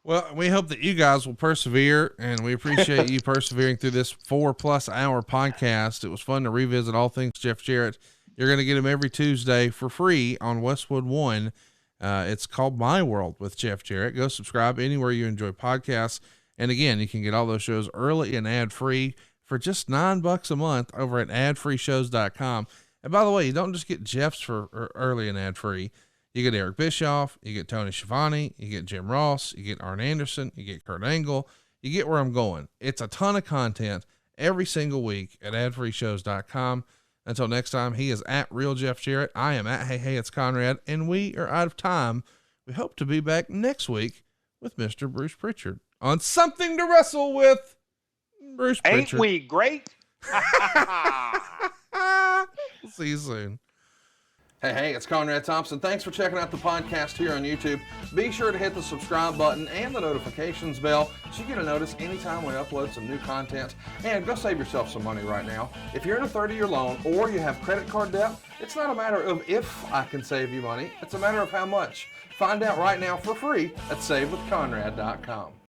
Well, we hope that you guys will persevere, and we appreciate you persevering through this 4+ hour podcast. It was fun to revisit all things Jeff Jarrett. You're going to get him every Tuesday for free on Westwood One. It's called My World with Jeff Jarrett. Go subscribe anywhere you enjoy podcasts. And again, you can get all those shows early and ad-free for just $9 a month over at adfreeshows.com. And by the way, you don't just get Jeff's for early and ad-free. You get Eric Bischoff, you get Tony Schiavone, you get Jim Ross, you get Arn Anderson, you get Kurt Angle. You get where I'm going. It's a ton of content every single week at adfreeshows.com. Until next time, he is at Real Jeff Jarrett. I am at Hey, it's Conrad, and we are out of time. We hope to be back next week with Mr. Bruce Prichard on Something to Wrestle with Bruce Prichard. Ain't we great? See you soon. Hey, it's Conrad Thompson. Thanks for checking out the podcast here on YouTube. Be sure to hit the subscribe button and the notifications bell so you get a notice anytime we upload some new content. And go save yourself some money right now. If you're in a 30-year loan or you have credit card debt, it's not a matter of if I can save you money. It's a matter of how much. Find out right now for free at SaveWithConrad.com.